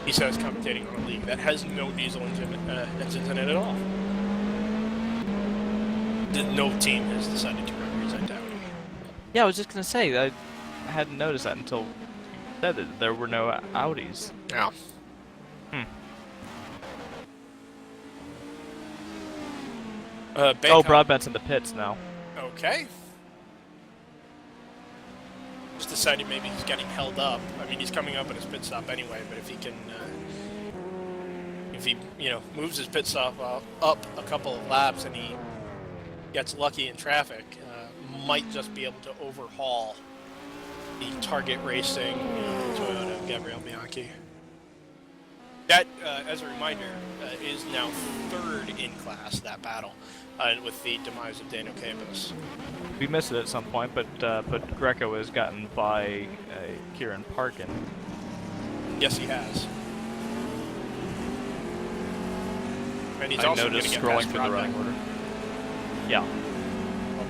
[SPEAKER 2] He says commentating on a league that has no diesel engines in it at all. No team has decided to represent Audi.
[SPEAKER 3] Yeah, I was just going to say, I hadn't noticed that until you said that there were no Audis.
[SPEAKER 2] Yeah.
[SPEAKER 3] Broadbent's in the pits now.
[SPEAKER 2] Okay. Just decided maybe he's getting held up. I mean, he's coming up at his pit stop anyway, but if he can, if he, moves his pit stop up a couple of laps and he gets lucky in traffic, might just be able to overhaul the Target Racing Toyota of Gabriele Bianchi. That, as a reminder, is now third in class, that battle, with the demise of Daniel Campos.
[SPEAKER 3] We missed it at some point, but Greco has gotten by Kieran Parkin.
[SPEAKER 2] Yes, he has. And he's
[SPEAKER 3] I
[SPEAKER 2] also
[SPEAKER 3] noticed
[SPEAKER 2] get
[SPEAKER 3] scrolling through the running order. Yeah.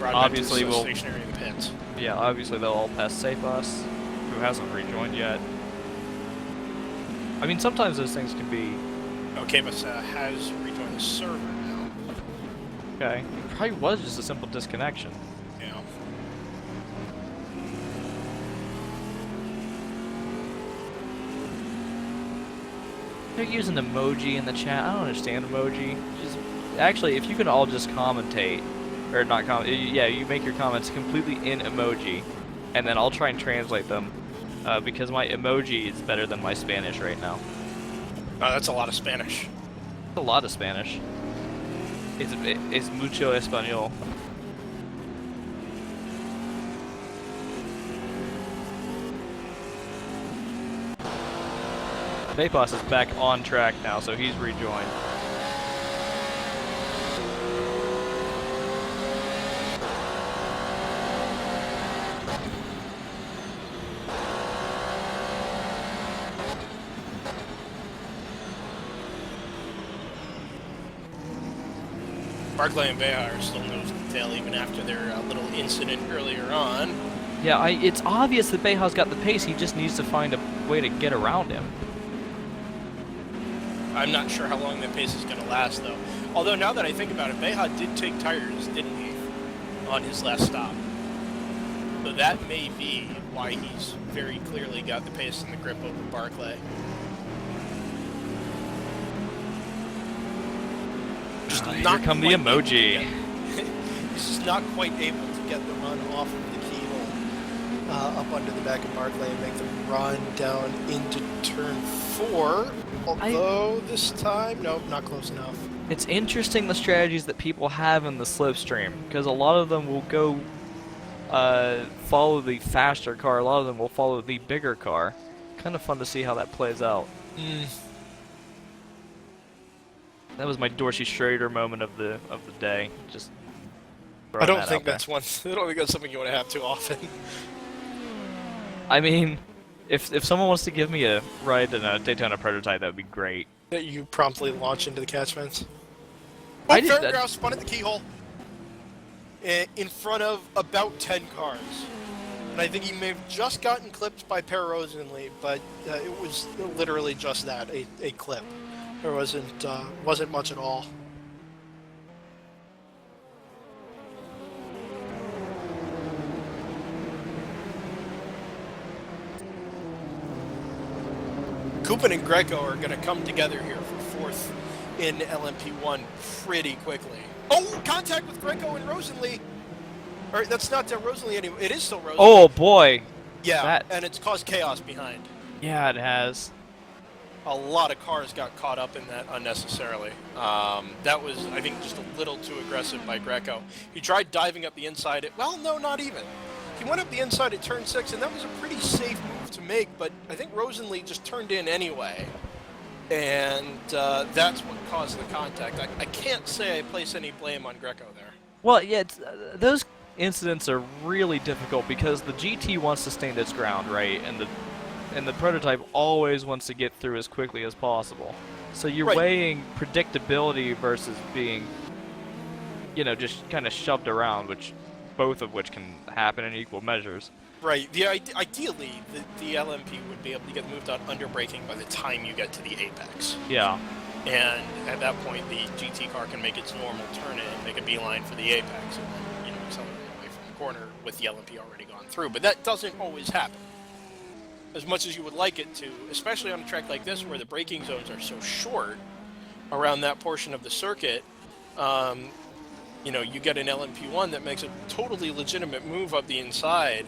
[SPEAKER 2] Well,
[SPEAKER 3] obviously,
[SPEAKER 2] we'll stationary in the pits.
[SPEAKER 3] Yeah, obviously they'll all pass Sapos, who hasn't rejoined yet. I mean, sometimes those things can be...
[SPEAKER 2] Okay, but has rejoined the server now.
[SPEAKER 3] Okay. It probably was just a simple disconnection.
[SPEAKER 2] Yeah.
[SPEAKER 3] They're using emoji in the chat. I don't understand emoji. Just actually, if you can all just commentate, or not comment, yeah, you make your comments completely in emoji, and then I'll try and translate them, because my emoji is better than my Spanish right now.
[SPEAKER 2] Oh, that's a lot of Spanish.
[SPEAKER 3] It's a lot of Spanish. It's mucho español. Vapos is back on track now, so he's rejoined.
[SPEAKER 2] Barclay and Beha are still nose to tail even after their little incident earlier on.
[SPEAKER 3] Yeah, it's obvious that Beha's got the pace. He just needs to find a way to get around him.
[SPEAKER 2] I'm not sure how long that pace is going to last, though. Although, now that I think about it, Beha did take tires, didn't he, on his last stop. So that may be why he's very clearly got the pace and the grip over Barclay. Just
[SPEAKER 3] Here
[SPEAKER 2] not
[SPEAKER 3] come the
[SPEAKER 2] quite
[SPEAKER 3] emoji.
[SPEAKER 6] He's just not quite able to get the run off of the keyhole up under the back of Barclay and make them run down into turn 4. Although this time, nope, not close enough.
[SPEAKER 3] It's interesting the strategies that people have in the slipstream, because a lot of them will go follow the faster car, a lot of them will follow the bigger car. Kind of fun to see how that plays out. That was my Dorsey Schrader moment of the day. Just
[SPEAKER 6] I don't
[SPEAKER 3] that
[SPEAKER 6] think
[SPEAKER 3] out there.
[SPEAKER 6] that's one. I don't think that's something you want to have too often.
[SPEAKER 3] I mean, if someone wants to give me a ride in a Daytona prototype, that would be great.
[SPEAKER 6] That you promptly launch into the catch fence.
[SPEAKER 3] I
[SPEAKER 6] Oh,
[SPEAKER 3] did
[SPEAKER 6] Farron
[SPEAKER 3] that-
[SPEAKER 6] Grouse spun at the keyhole in front of about 10 cars. And I think he may have just gotten clipped by Per Rosenlee, but it was literally just that, a clip. There wasn't much at all.
[SPEAKER 2] Kupin and Greco are going to come together here for 4th in LMP1 pretty quickly. Oh, contact with Greco and Rosenlee. Or that's not Rosenlee anymore. It is still Rosenlee.
[SPEAKER 3] Oh boy!
[SPEAKER 2] yeah,
[SPEAKER 3] that-
[SPEAKER 2] and it's caused chaos behind.
[SPEAKER 3] Yeah, it has.
[SPEAKER 2] A lot of cars got caught up in that unnecessarily. That was, I think, just a little too aggressive by Greco. He tried diving up the inside. Well, no, not even. He went up the inside at turn 6, and that was a pretty safe move to make, but I think Rosenlee just turned in anyway. And that's what caused the contact. I can't say I place any blame on Greco there.
[SPEAKER 3] Well, yeah, it's, those incidents are really difficult because the GT wants to stand its ground, right? And the prototype always wants to get through as quickly as possible. So you're
[SPEAKER 2] Right.
[SPEAKER 3] weighing predictability versus being, you know, just kind of shoved around, both of which can happen in equal measures.
[SPEAKER 2] Right. Ideally, the LMP would be able to get moved on under braking by the time you get to the apex.
[SPEAKER 3] Yeah.
[SPEAKER 2] And at that point, the GT car can make its normal turn in, make a beeline for the apex, and then, you know, accelerate away from the corner with the LMP already gone through. But that doesn't always happen. As much as you would like it to, especially on a track like this where the braking zones are so short around that portion of the circuit, you know, you get an LMP1 that makes a totally legitimate move up the inside,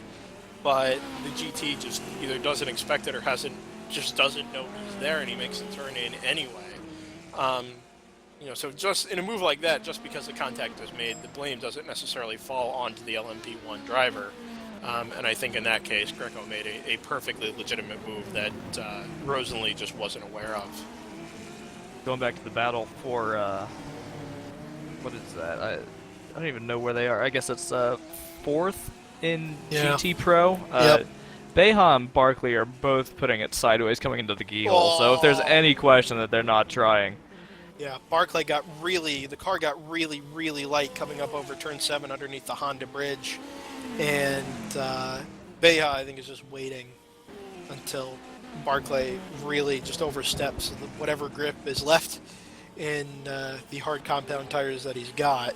[SPEAKER 2] but the GT just either doesn't expect it or just doesn't know he's there, and he makes the turn in anyway. You know, so just in a move like that, just because the contact is made, the blame doesn't necessarily fall onto the LMP1 driver. And I think in that case, Greco made a perfectly legitimate move that Rosenlee just wasn't aware of.
[SPEAKER 3] Going back to the battle for, what is that? I don't even know where they are. I guess it's 4th in
[SPEAKER 6] Yeah.
[SPEAKER 3] GT Pro.
[SPEAKER 6] Yep.
[SPEAKER 3] Beha and Barkley are both putting it sideways coming into the keyhole, so if there's any question that they're not trying.
[SPEAKER 6] Yeah, Barclay the car got really, really light coming up over turn 7 underneath the Honda bridge. And Beha, I think, is just waiting until Barclay really just oversteps whatever grip is left in the hard compound tires that he's got.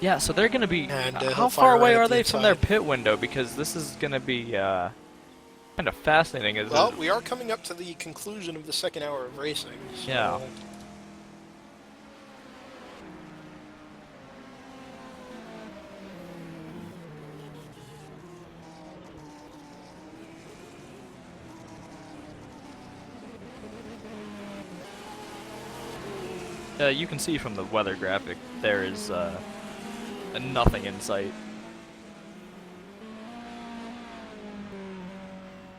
[SPEAKER 3] Yeah, so they're gonna be.
[SPEAKER 6] And,
[SPEAKER 3] how
[SPEAKER 6] he'll
[SPEAKER 3] far
[SPEAKER 6] fire
[SPEAKER 3] away
[SPEAKER 6] right up
[SPEAKER 3] are
[SPEAKER 6] the
[SPEAKER 3] they from their
[SPEAKER 6] inside.
[SPEAKER 3] pit window? Because this is gonna be kind of fascinating. Is
[SPEAKER 6] Well,
[SPEAKER 3] it?
[SPEAKER 6] we are coming up to the conclusion of the second hour of racing. So
[SPEAKER 3] Yeah. You can see from the weather graphic there is nothing in sight.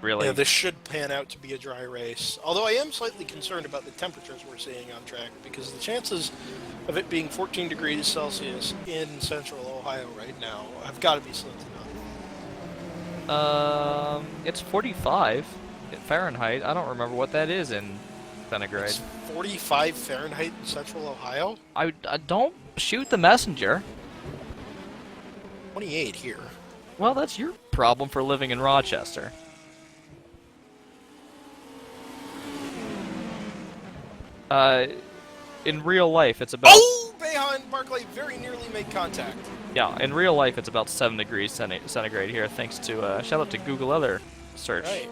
[SPEAKER 3] Really?
[SPEAKER 6] Yeah, this should pan out to be a dry race. Although I am slightly concerned about the temperatures we're seeing on track, because the chances of it being 14 degrees Celsius in central Ohio right now have got to be slim to none.
[SPEAKER 3] It's 45 Fahrenheit. I don't remember what that is in centigrade.
[SPEAKER 6] It's 45 Fahrenheit in central Ohio.
[SPEAKER 3] I don't shoot the messenger.
[SPEAKER 6] 28 here.
[SPEAKER 3] Well, that's your problem for living in Rochester. In real life, it's about...
[SPEAKER 6] Oh! Beha and Barclay very nearly make contact.
[SPEAKER 3] Yeah, in real life, it's about 7 degrees centigrade here, thanks to, shout out to Google, other search
[SPEAKER 6] Right.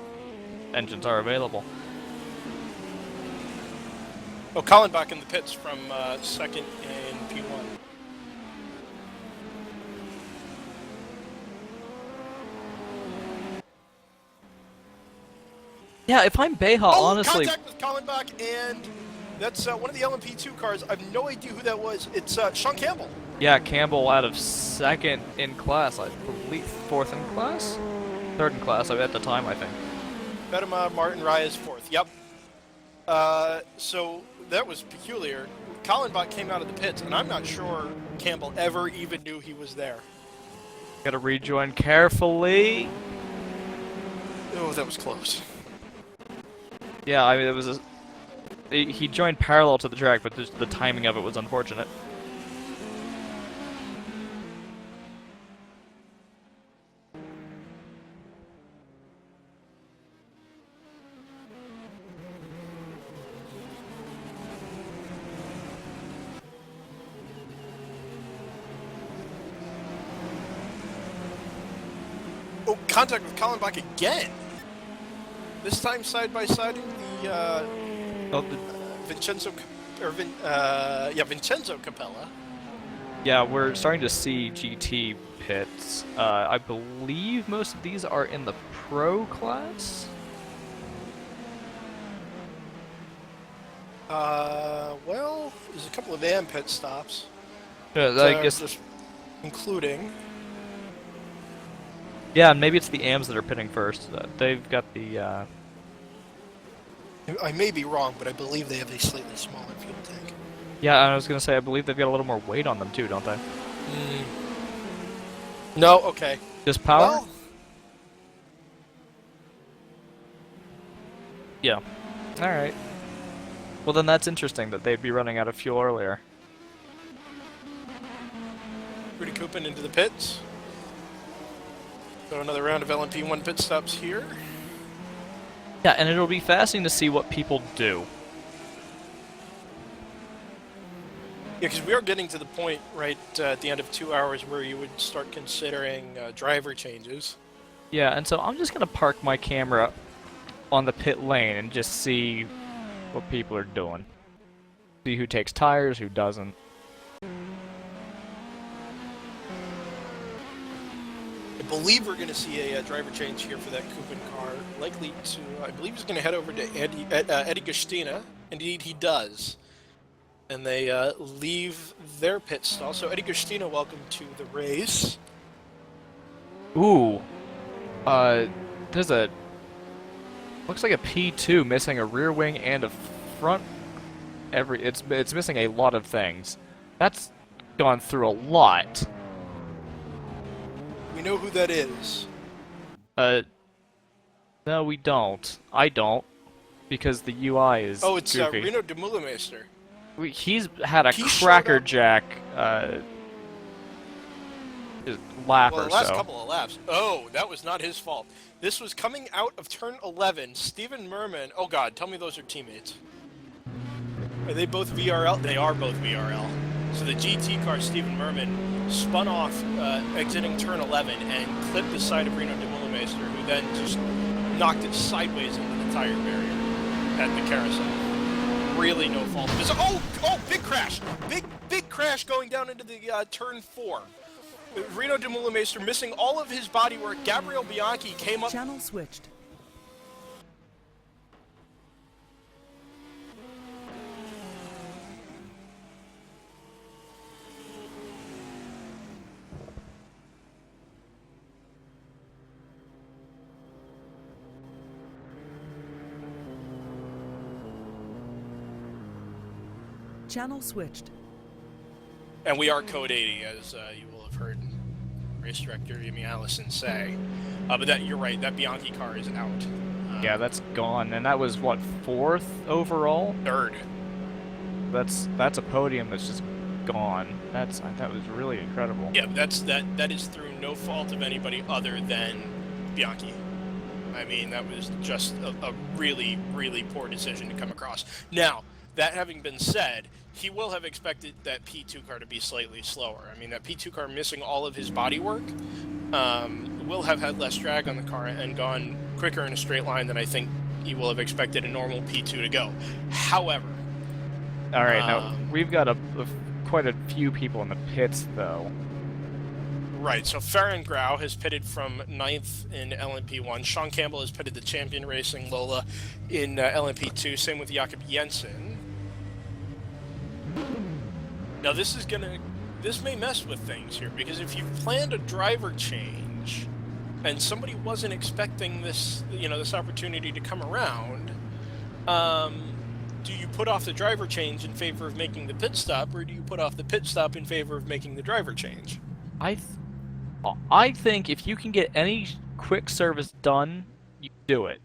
[SPEAKER 3] engines are available.
[SPEAKER 6] Oh, Kallenbach in the pits from second in P1.
[SPEAKER 3] Yeah, if I'm Beha, honestly...
[SPEAKER 6] Contact with Kallenbach, and that's one of the LMP2 cars. I have no idea who that was. It's Sean Campbell.
[SPEAKER 3] Yeah, Campbell out of second in class, I believe. Fourth in class? Third in class, at the time, I think.
[SPEAKER 6] Vedema, Martin Reyes fourth. Yep. So that was peculiar. Kallenbach came out of the pits, and I'm not sure Campbell ever even knew he was there.
[SPEAKER 3] Gotta rejoin carefully.
[SPEAKER 6] Oh, that was close.
[SPEAKER 3] Yeah, I mean, it was he joined parallel to the track, but just the timing of it was unfortunate.
[SPEAKER 6] Oh, contact with Kallenbach again. This time side by side in the
[SPEAKER 3] Oh, the,
[SPEAKER 6] Vincenzo Capella.
[SPEAKER 3] yeah, we're starting to see GT pits. I believe most of these are in the pro class.
[SPEAKER 6] Well, there's a couple of AM pit stops.
[SPEAKER 3] Yeah, I guess.
[SPEAKER 6] Just including.
[SPEAKER 3] Yeah, and maybe it's the AMs that are pitting first. They've got the.
[SPEAKER 6] I may be wrong, but I believe they have a slightly smaller fuel tank.
[SPEAKER 3] Yeah, I was gonna say I believe they've got a little more weight on them too, don't they?
[SPEAKER 6] No, okay.
[SPEAKER 3] Just power?
[SPEAKER 6] Well,
[SPEAKER 3] Yeah. All right. Well, then that's interesting that they'd be running out of fuel earlier.
[SPEAKER 6] Rudy Koopman into the pits. So another round of LMP1 pit stops here.
[SPEAKER 3] Yeah, and it'll be fascinating to see what people do.
[SPEAKER 6] Yeah, because we are getting to the point right at the end of 2 hours where you would start considering driver changes.
[SPEAKER 3] Yeah, and so I'm just gonna park my camera on the pit lane and just see what people are doing. See who takes tires, who doesn't.
[SPEAKER 6] I believe we're going to see a driver change here for that Koopman car. Likely to, I believe he's going to head over to Eddie Gustina. Indeed, he does. And they leave their pit stall. So Eddie Gustina, welcome to the race.
[SPEAKER 3] Ooh. There's a... Looks like a P2 missing a rear wing and a front... It's missing a lot of things. That's gone through a lot.
[SPEAKER 6] We know who that is.
[SPEAKER 3] No, we don't. I don't. Because the UI is
[SPEAKER 6] Oh, it's
[SPEAKER 3] goofy.
[SPEAKER 6] Reno de Mullemeister.
[SPEAKER 3] He's had a
[SPEAKER 6] He showed
[SPEAKER 3] Cracker
[SPEAKER 6] up-
[SPEAKER 3] Jack Just lap
[SPEAKER 2] Well,
[SPEAKER 3] or
[SPEAKER 2] the last
[SPEAKER 3] so.
[SPEAKER 2] couple of laps. Oh, that was not his fault. This was coming out of turn 11. Stephen Merman. Oh God, tell me those are teammates. Are they both VRL? They are both VRL. So the GT car, Stephen Merman, spun off exiting turn 11 and clipped the side of Reno de Mullemeister, who then just knocked it sideways into the tire barrier at the carousel. Really no fault of his. Oh, big crash! Big crash going down into the turn 4. Reno de Mullemeister missing all of his bodywork. Gabriel Bianchi came up.
[SPEAKER 7] Channel switched. Channel switched.
[SPEAKER 2] And we are code 80, as you will have heard race director Jimmy Allison say. But that you're right, that Bianchi car is out.
[SPEAKER 3] Yeah, that's gone, and that was what, 4th overall?
[SPEAKER 2] Third.
[SPEAKER 3] That's a podium that's just gone. That was really incredible.
[SPEAKER 2] Yeah, that is through no fault of anybody other than Bianchi. I mean, that was just a really, really poor decision to come across. Now, that having been said, he will have expected that P2 car to be slightly slower. I mean, that P2 car missing all of his bodywork will have had less drag on the car and gone quicker in a straight line than I think he will have expected a normal P2 to go. However...
[SPEAKER 3] All right, now, we've got quite a few people in the pits, though.
[SPEAKER 2] Right, so Farron Grau has pitted from 9th in LMP1. Sean Campbell has pitted the Champion Racing Lola in LMP2. Same with Jakob Jensen. Now this may mess with things here, because if you've planned a driver change and somebody wasn't expecting this, this opportunity to come around, do you put off the driver change in favor of making the pit stop, or do you put off the pit stop in favor of making the driver change?
[SPEAKER 3] I think if you can get any quick service done, you do it.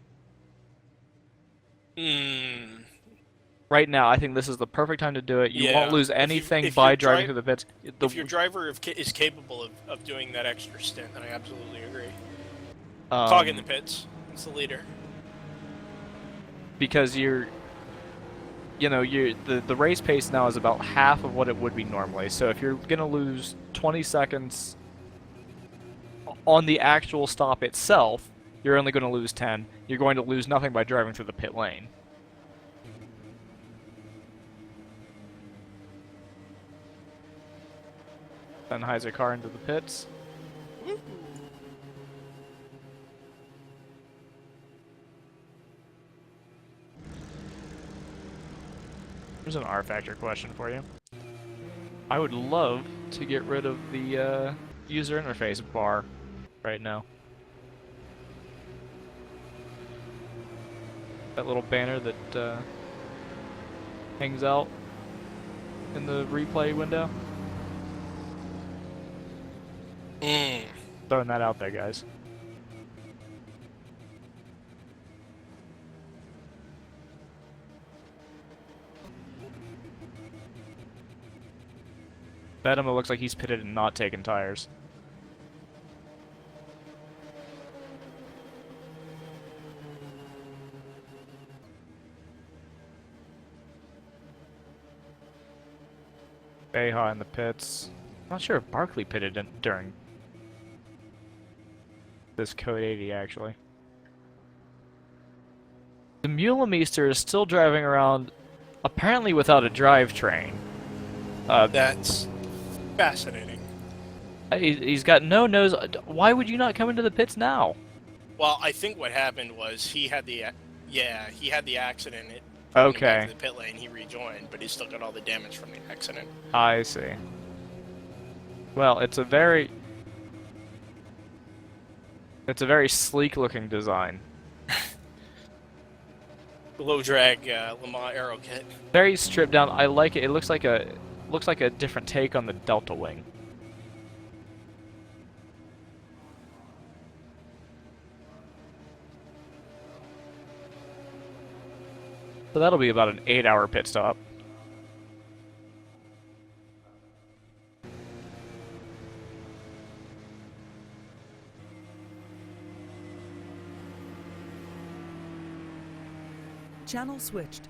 [SPEAKER 3] Right now, I think this is the perfect time to do it. You won't lose anything by driving through the pits.
[SPEAKER 2] If your driver is capable of doing that extra stint, then I absolutely agree. Cog in the pits. It's the leader.
[SPEAKER 3] Because the race pace now is about half of what it would be normally. So if you're going to lose 20 seconds on the actual stop itself, you're only going to lose 10. You're going to lose nothing by driving through the pit lane. Sennheiser car into the pits. Here's an R-Factor question for you. I would love to get rid of the user interface bar right now. That little banner that hangs out in the replay window. Throwing that out there, guys. Bedham, it looks like he's pitted and not taking tires. Beha in the pits. Not sure if Barkley pitted during this Code 80, actually. The Mullemeister is still driving around, apparently without a drivetrain.
[SPEAKER 2] That's fascinating.
[SPEAKER 3] He's got no nose. Why would you not come into the pits now?
[SPEAKER 2] Well, I think what happened was he had the accident. It
[SPEAKER 3] Okay.
[SPEAKER 2] Back to the pit lane, he rejoined, but he still got all the damage from the accident.
[SPEAKER 3] I see. Well, it's a very sleek-looking design.
[SPEAKER 2] Low drag Le Mans aero kit.
[SPEAKER 3] Very stripped down. I like it. It looks like a different take on the Delta Wing. So that'll be about an 8-hour pit stop.
[SPEAKER 7] Channel switched.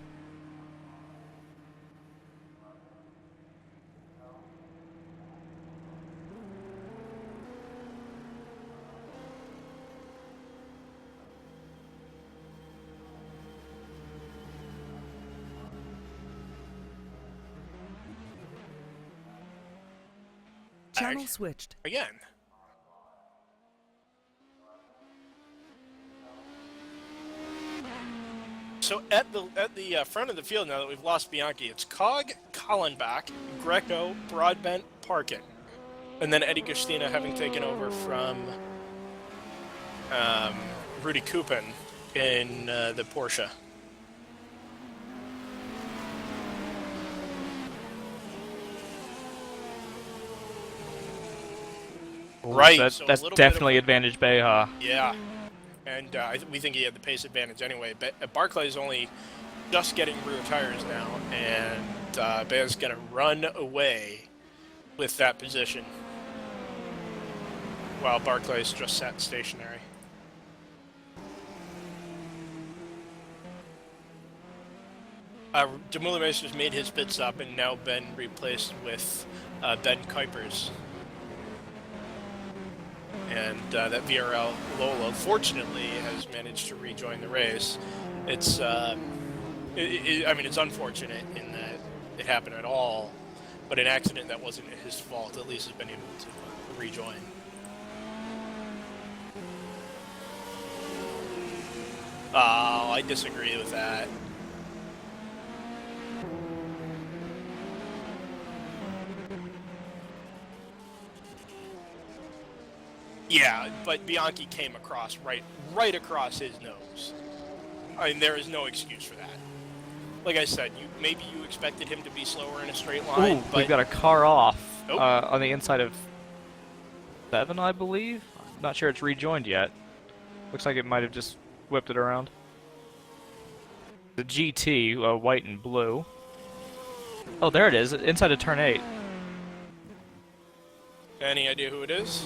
[SPEAKER 7] Channel switched.
[SPEAKER 2] Again. So at the front of the field now that we've lost Bianchi, it's Cog, Collenbach, Greco, Broadbent, Parkin, and then Eddie Gustina having taken over from Rudy Kupin in the Porsche. Right,
[SPEAKER 3] That,
[SPEAKER 2] so a
[SPEAKER 3] that's
[SPEAKER 2] little bit of-
[SPEAKER 3] definitely advantage Beha.
[SPEAKER 2] Yeah, and we think he had the pace advantage anyway. But Barclay's only just getting rear tires now, and Bea's going to run away with that position while Barclay's just sat stationary. Demoulimaster's made his pit stop and now been replaced with Ben Kuipers. And that VRL Lola, fortunately, has managed to rejoin the race. It's, I mean, it's unfortunate in that it happened at all, but an accident that wasn't his fault at least has been able to rejoin. Oh, I disagree with that. Yeah, but Bianchi came across right across his nose. I mean, there is no excuse for that. Like I said, maybe you expected him to be slower in a straight line,
[SPEAKER 3] Ooh,
[SPEAKER 2] but
[SPEAKER 3] we've got a car off
[SPEAKER 2] Oh.
[SPEAKER 3] on the inside of 7, I believe. Not sure it's rejoined yet. Looks like it might have just whipped it around. The GT, white and blue. Oh, there it is, inside of turn 8.
[SPEAKER 2] any idea who it is?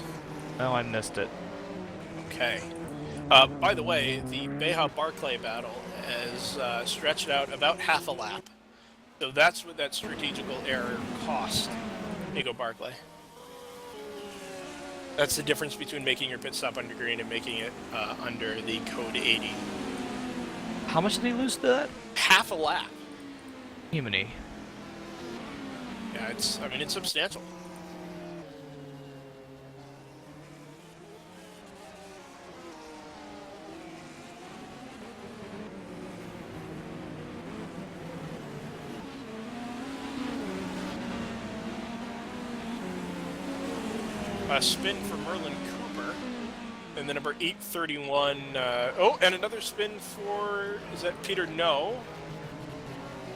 [SPEAKER 3] No, I missed it.
[SPEAKER 2] Okay. By the way, the Beha-Barclay battle has stretched out about half a lap. So that's what that strategical error cost Nico Barclay. That's the difference between making your pit stop under green and making it under the code 80.
[SPEAKER 3] How much did he lose to that?
[SPEAKER 2] Half a lap.
[SPEAKER 3] Humany.
[SPEAKER 2] Yeah, I mean, it's substantial. A spin for Merlin Cooper, and the number 831. Oh, and another spin for, is that Peter? No.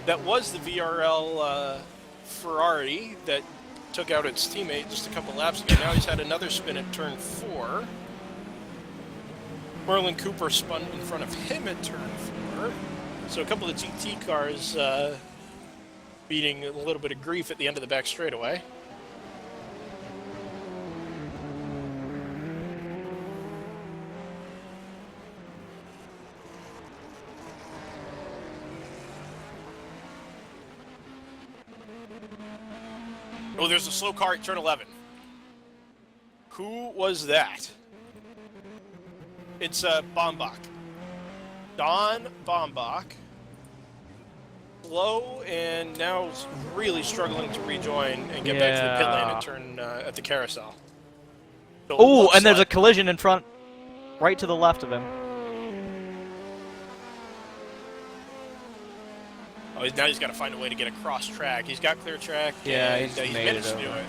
[SPEAKER 2] That was the VRL Ferrari that took out its teammate just a couple laps ago. Now he's had another spin at turn 4. Merlin Cooper spun in front of him at turn 4. So a couple of GT cars beating a little bit of grief at the end of the back straightaway. Oh, there's a slow car at turn 11. Who was that? It's Bombach. Don Bombach. Slow and now really struggling to rejoin and get back to the pit lane and turn at the carousel. So
[SPEAKER 3] Oh, and there's a collision in front, right to the left of him.
[SPEAKER 2] Oh, now he's got to find a way to get across track. He's got clear track.
[SPEAKER 3] Yeah,
[SPEAKER 2] and,
[SPEAKER 3] he's
[SPEAKER 2] he's
[SPEAKER 3] made
[SPEAKER 2] managed
[SPEAKER 3] it
[SPEAKER 2] to do
[SPEAKER 3] over.
[SPEAKER 2] it.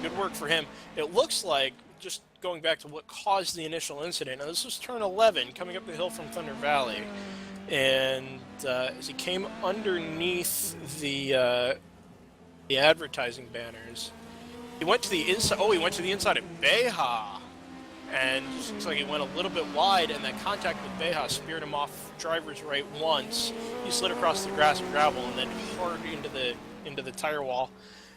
[SPEAKER 2] Good work for him. It looks like, just going back to what caused the initial incident, now this was turn 11 coming up the hill from Thunder Valley. And as he came underneath the advertising banners, he went to the inside. Oh, he went to the inside of Beha. And it looks like he went a little bit wide, and that contact with Beha speared him off driver's right once. He slid across the grass and gravel, and then hard into the tire wall.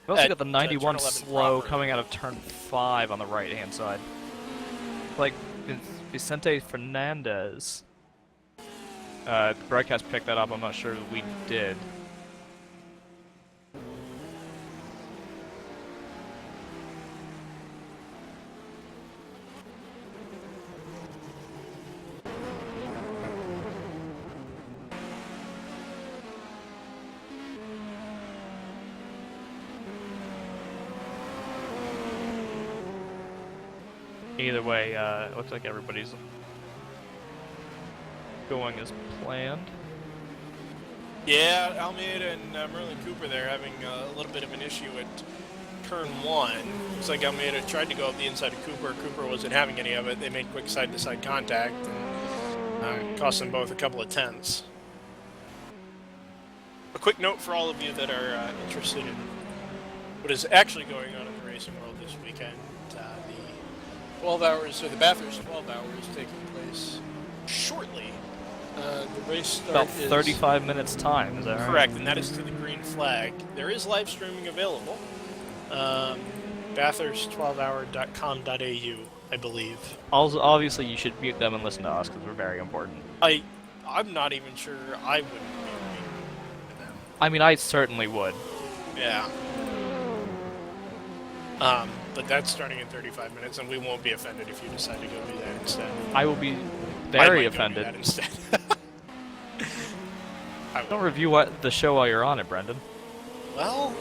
[SPEAKER 3] We also
[SPEAKER 2] at,
[SPEAKER 3] got the
[SPEAKER 2] turn
[SPEAKER 3] 91
[SPEAKER 2] 11
[SPEAKER 3] slow
[SPEAKER 2] proper.
[SPEAKER 3] coming out of turn 5 on the right-hand side. Like Vicente Fernandez. The broadcast picked that up. I'm not sure we did. Either way, it looks like everybody's going as planned.
[SPEAKER 2] Yeah, Almeida and Merlin Cooper there having a little bit of an issue at turn 1. Looks like Almeida tried to go up the inside of Cooper. Cooper wasn't having any of it. They made quick side-to-side contact and cost them both a couple of tenths. A quick note for all of you that are interested in what is actually going on in the racing world this weekend. The 12 hours, or the Bathurst 12 hours taking place shortly. The race start
[SPEAKER 3] About
[SPEAKER 2] is
[SPEAKER 3] 35 minutes time, is that right?
[SPEAKER 2] correct, and that is to the green flag. There is live streaming available. Bathurst12hour.com.au, I believe.
[SPEAKER 3] Also, obviously, you should mute them and listen to us because we're very important.
[SPEAKER 2] I'm not even sure I would be them.
[SPEAKER 3] I mean, I certainly would.
[SPEAKER 2] Yeah. But that's starting in 35 minutes, and we won't be offended if you decide to go do that instead.
[SPEAKER 3] I will be
[SPEAKER 2] I
[SPEAKER 3] very
[SPEAKER 2] might go do
[SPEAKER 3] offended.
[SPEAKER 2] that instead.
[SPEAKER 3] Don't review the show while you're on it, Brendan.
[SPEAKER 2] Well,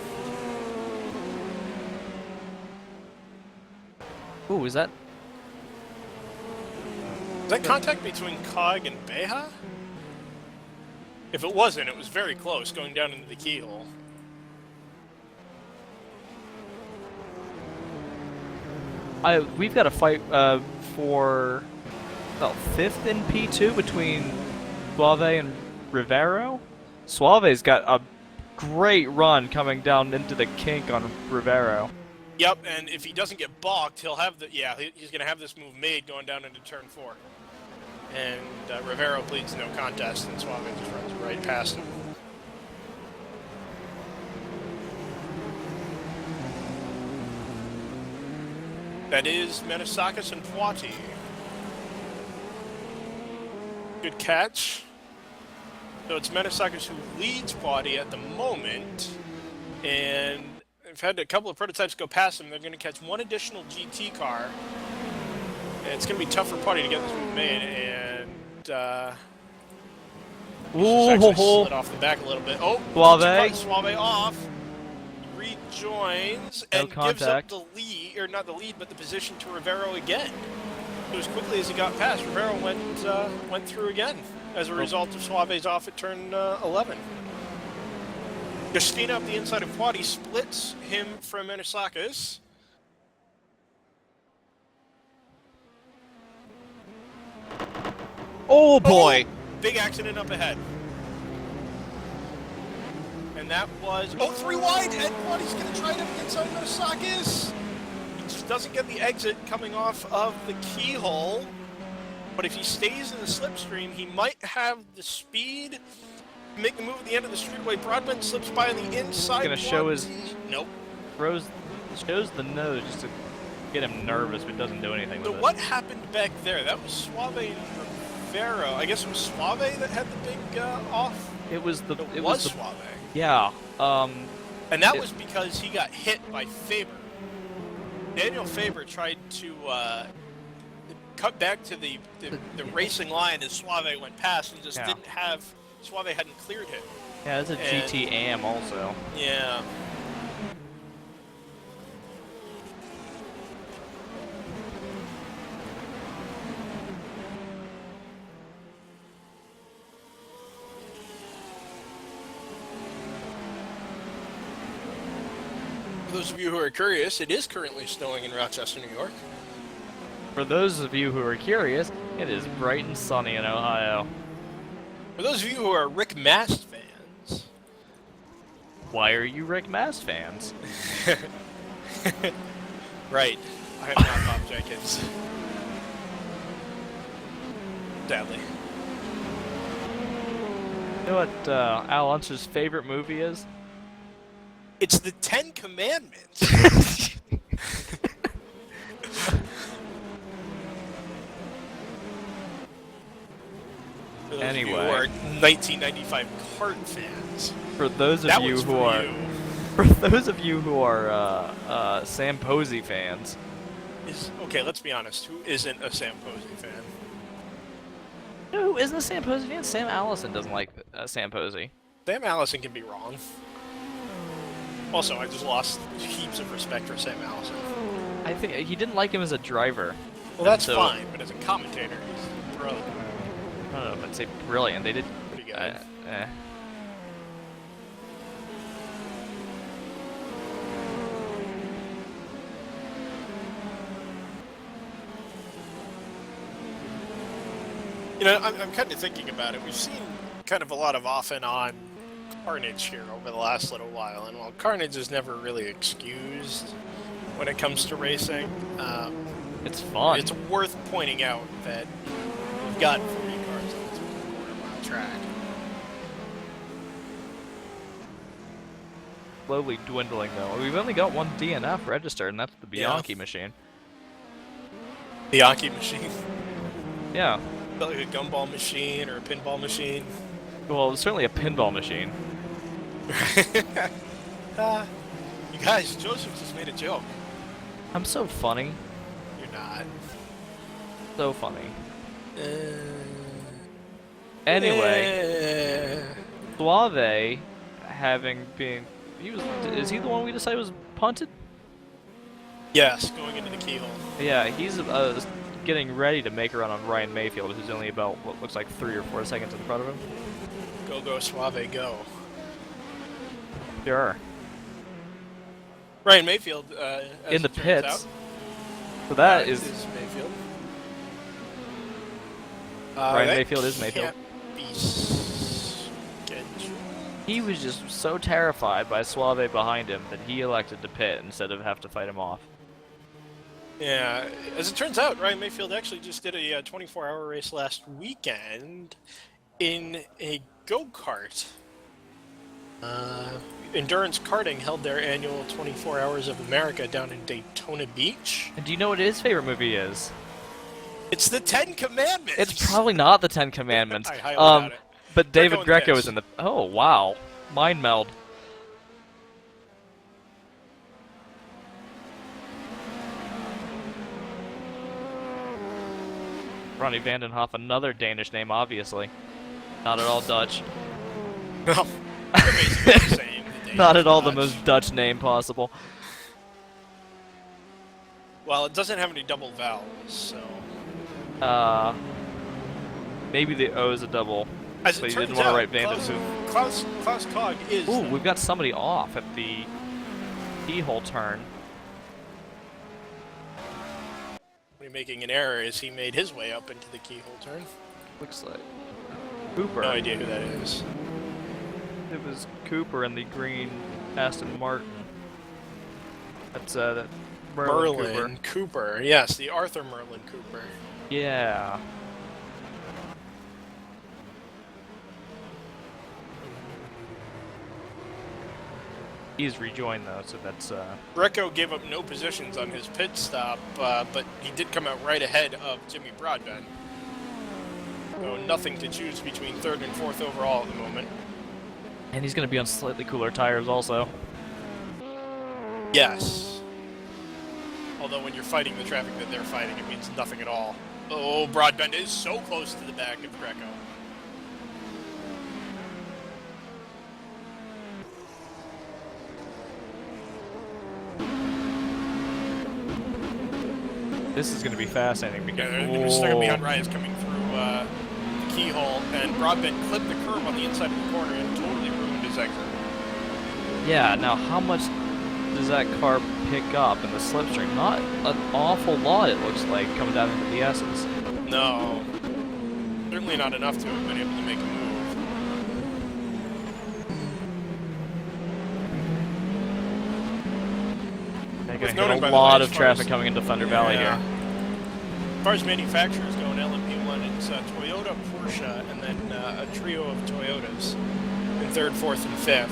[SPEAKER 3] Ooh, is that?
[SPEAKER 2] is that contact between Cog and Beja? If it wasn't, it was very close, going down into the keyhole.
[SPEAKER 3] We've got a fight for about 5th in P2 between Suave and Rivero. Suave's got a great run coming down into the kink on Rivero.
[SPEAKER 2] Yep, and if he doesn't get balked, he'll have the he's going to have this move made going down into turn 4. And Rivero pleads no contest, and Suave just runs right past him. That is Menesakis and Poiti. Good catch. So it's Menesakis who leads Poiti at the moment, and I've had a couple of prototypes go past him. They're going to catch one additional GT car, and it's going to be tough for Poiti to get this move made. And he's actually slid off the back a little bit. Oh, Suave off. Rejoins and gives up the lead, or not the lead, but the position to Rivero again. So as quickly as he got past, Rivero went through again as a result of Suave's off at turn 11. Justina up the inside of Poiti splits him from Menesakis.
[SPEAKER 8] Oh boy!
[SPEAKER 2] Oh, big accident up ahead. And that was 3 wide, and Poiti's going to try it up the inside of Menesakis. He just doesn't get the exit coming off of the keyhole. But if he stays in the slipstream, he might have the speed to make the move at the end of the straightaway. Broadbent slips by on the inside.
[SPEAKER 3] He's gonna show his
[SPEAKER 2] nope.
[SPEAKER 3] Shows the nose just to get him nervous, but doesn't do anything
[SPEAKER 2] So
[SPEAKER 3] with it.
[SPEAKER 2] what happened back there? That was Suave and Rivero. I guess it was Suave that had the big off.
[SPEAKER 3] It was the.
[SPEAKER 2] It was Suave.
[SPEAKER 3] Yeah.
[SPEAKER 2] And that was because he got hit by Faber. Daniel Faber tried to cut back to the racing line as Suave went past and just didn't have... Suave hadn't cleared him.
[SPEAKER 3] Yeah, it's a GT AM also.
[SPEAKER 2] Yeah. For those of you who are curious, it is currently snowing in Rochester, New York.
[SPEAKER 3] For those of you who are curious, it is bright and sunny in Ohio.
[SPEAKER 2] For those of you who are Rick Mast fans...
[SPEAKER 3] Why are you Rick Mast fans?
[SPEAKER 2] Right. I am not Bob Jenkins. Sadly.
[SPEAKER 3] You know what Al Unser's favorite movie is?
[SPEAKER 2] It's the Ten Commandments. For For those
[SPEAKER 3] Anyway.
[SPEAKER 2] of you who are 1995 kart fans,
[SPEAKER 3] For those of
[SPEAKER 2] that
[SPEAKER 3] you
[SPEAKER 2] one's
[SPEAKER 3] who
[SPEAKER 2] for
[SPEAKER 3] are,
[SPEAKER 2] you.
[SPEAKER 3] for those of you who are Sam Posey fans,
[SPEAKER 2] Okay, let's be honest. Who isn't a Sam Posey fan?
[SPEAKER 3] you know who isn't a Sam Posey fan? Sam Allison doesn't like Sam Posey.
[SPEAKER 2] Sam Allison can be wrong. Also, I just lost heaps of respect for Sam Allison.
[SPEAKER 3] I think he didn't like him as a driver.
[SPEAKER 2] Well, that's
[SPEAKER 3] So-
[SPEAKER 2] fine, but as a commentator, he's brilliant.
[SPEAKER 3] I don't know if I'd say brilliant. They did.
[SPEAKER 2] Pretty good.
[SPEAKER 3] Eh.
[SPEAKER 2] You know, I'm kind of thinking about it. We've seen kind of a lot of off and on carnage here over the last little while, and while carnage is never really excused when it comes to racing,
[SPEAKER 3] It's fun.
[SPEAKER 2] it's worth pointing out that we've got 40 cars on this quarter-mile track.
[SPEAKER 3] Slowly dwindling though. We've only got one DNF registered, and that's the
[SPEAKER 2] Yeah.
[SPEAKER 3] Bianchi machine.
[SPEAKER 2] The Yankee machine,
[SPEAKER 3] Yeah.
[SPEAKER 2] like a gumball machine or a pinball machine.
[SPEAKER 3] Well, it's certainly a pinball machine.
[SPEAKER 2] You guys, Joseph just made a joke.
[SPEAKER 3] I'm so funny.
[SPEAKER 2] You're not.
[SPEAKER 3] So funny. Anyway, Suave, having been, is he the one we decided was punted?
[SPEAKER 2] Yes, going into the keyhole.
[SPEAKER 3] Yeah, he's getting ready to make a run on Ryan Mayfield, who's only about what looks like 3 or 4 seconds in front of him.
[SPEAKER 2] Go, go, Suave, go.
[SPEAKER 3] Sure.
[SPEAKER 2] Ryan Mayfield, as
[SPEAKER 3] In the
[SPEAKER 2] it turns
[SPEAKER 3] pits.
[SPEAKER 2] out,
[SPEAKER 3] So that
[SPEAKER 2] is
[SPEAKER 3] is
[SPEAKER 2] Mayfield.
[SPEAKER 3] Ryan
[SPEAKER 2] That
[SPEAKER 3] Mayfield is Mayfield.
[SPEAKER 2] can't be scheduled.
[SPEAKER 3] He was just so terrified by Suave behind him that he elected to pit instead of have to fight him off.
[SPEAKER 2] Yeah, as it turns out, Ryan Mayfield actually just did a 24-hour race last weekend in a go-kart. Endurance Karting held their annual 24 Hours of America down in Daytona Beach.
[SPEAKER 3] And do you know what his favorite movie is?
[SPEAKER 2] It's the Ten Commandments!
[SPEAKER 3] It's probably not the Ten Commandments.
[SPEAKER 2] I highly doubt it.
[SPEAKER 3] But David
[SPEAKER 2] Greco and
[SPEAKER 3] Greco
[SPEAKER 2] Pitts.
[SPEAKER 3] is in the. Oh wow, mind meld. Ronnie Vandenhoff, another Danish name, obviously. Not at all Dutch.
[SPEAKER 2] Well, they're basically the same. The
[SPEAKER 3] Not
[SPEAKER 2] Danish
[SPEAKER 3] at all the
[SPEAKER 2] Dutch.
[SPEAKER 3] most Dutch name possible.
[SPEAKER 2] Well, it doesn't have any double vowels, so...
[SPEAKER 3] Maybe the O is a double.
[SPEAKER 2] As
[SPEAKER 3] But
[SPEAKER 2] it
[SPEAKER 3] you didn't
[SPEAKER 2] turns
[SPEAKER 3] wanna
[SPEAKER 2] out,
[SPEAKER 3] write Vandenhoef.
[SPEAKER 2] Klaus Kog is...
[SPEAKER 3] Ooh, we've got somebody off at the keyhole turn.
[SPEAKER 2] making an error as he made his way up into the keyhole turn.
[SPEAKER 3] Looks like Cooper.
[SPEAKER 2] No idea who that is.
[SPEAKER 3] It was Cooper in the green Aston Martin. That's that
[SPEAKER 2] Merlin Cooper. Yes, the Arthur Merlin Cooper.
[SPEAKER 3] Yeah. He's rejoined though, so that's
[SPEAKER 2] Greco gave up no positions on his pit stop, but he did come out right ahead of Jimmy Broadbent. So nothing to choose between third and fourth overall at the moment.
[SPEAKER 3] and he's gonna be on slightly cooler tires also.
[SPEAKER 2] Yes. Although when you're fighting the traffic that they're fighting, it means nothing at all. Oh, Broadbent is so close to the back of Greco.
[SPEAKER 3] This is gonna be fascinating because
[SPEAKER 2] Yeah, they're still going to be on Reyes coming through the keyhole, and Broadbent clipped the curb on the inside of the corner and totally ruined his exit.
[SPEAKER 3] yeah. Now, how much does that car pick up in the slipstream? Not an awful lot, it looks like, coming down into the S's.
[SPEAKER 2] No. Certainly not enough to have been able to make a move.
[SPEAKER 3] They're
[SPEAKER 2] What's
[SPEAKER 3] gonna
[SPEAKER 2] noted,
[SPEAKER 3] get
[SPEAKER 2] by
[SPEAKER 3] a
[SPEAKER 2] the way,
[SPEAKER 3] lot
[SPEAKER 2] as
[SPEAKER 3] of
[SPEAKER 2] far
[SPEAKER 3] traffic
[SPEAKER 2] as-
[SPEAKER 3] coming into Thunder Valley
[SPEAKER 2] Yeah.
[SPEAKER 3] here.
[SPEAKER 2] As far as manufacturers go in LMP1, it's Toyota, Porsche, and then a trio of Toyotas in third, fourth, and fifth.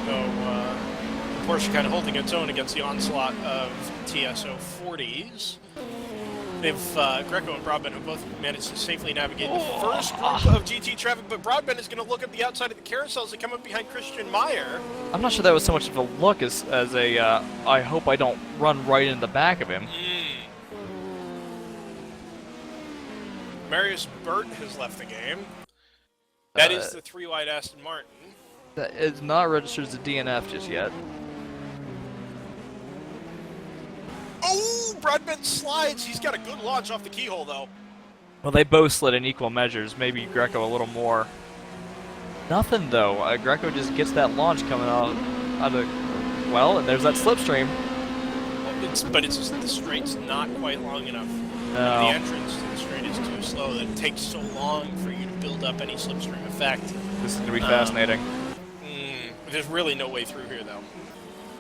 [SPEAKER 2] So Porsche kind of holding its own against the onslaught of TSO 40s. Greco and Broadbent have both managed to safely navigate the first group of GT traffic, but Broadbent is going to look at the outside of the carousels and come up behind Christian Meyer.
[SPEAKER 3] I'm not sure that was so much of a look as a, I hope I don't run right in the back of him.
[SPEAKER 2] Marius Burt has left the game. That is the 3-wide Aston Martin.
[SPEAKER 3] That is not registered as a DNF just yet.
[SPEAKER 2] Oh, Broadbent slides. He's got a good launch off the keyhole, though.
[SPEAKER 3] Well, they both slid in equal measures. Maybe Greco a little more. Nothing though. Greco just gets that launch coming out of. Well, and there's that slipstream.
[SPEAKER 2] But it's just the straight's not quite long enough.
[SPEAKER 3] No.
[SPEAKER 2] The entrance to the straight is too slow. That it takes so long for you to build up any slipstream effect.
[SPEAKER 3] This is gonna be fascinating.
[SPEAKER 2] There's really no way through here, though.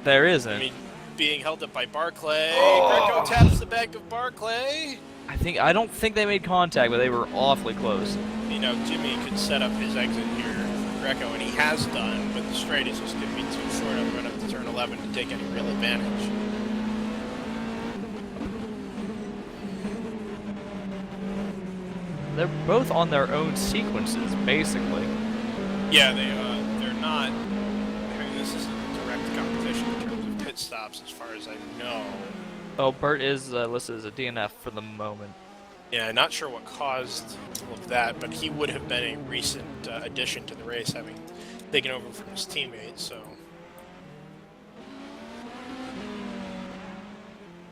[SPEAKER 3] There isn't.
[SPEAKER 2] I mean, being held up by Barclay. Greco taps the back of Barclay.
[SPEAKER 3] I don't think they made contact, but they were awfully close.
[SPEAKER 2] You know, Jimmy could set up his exit here for Greco, and he has done, but the straight is just going to be too short up run up to turn 11 to take any real advantage.
[SPEAKER 3] They're both on their own sequences, basically.
[SPEAKER 2] Yeah, they're not. I mean, this isn't direct competition in terms of pit stops, as far as I know.
[SPEAKER 3] Oh, Burt is listed as a DNF for the moment.
[SPEAKER 2] Yeah, not sure what caused all of that, but he would have been a recent addition to the race, having taken over from his teammate, so...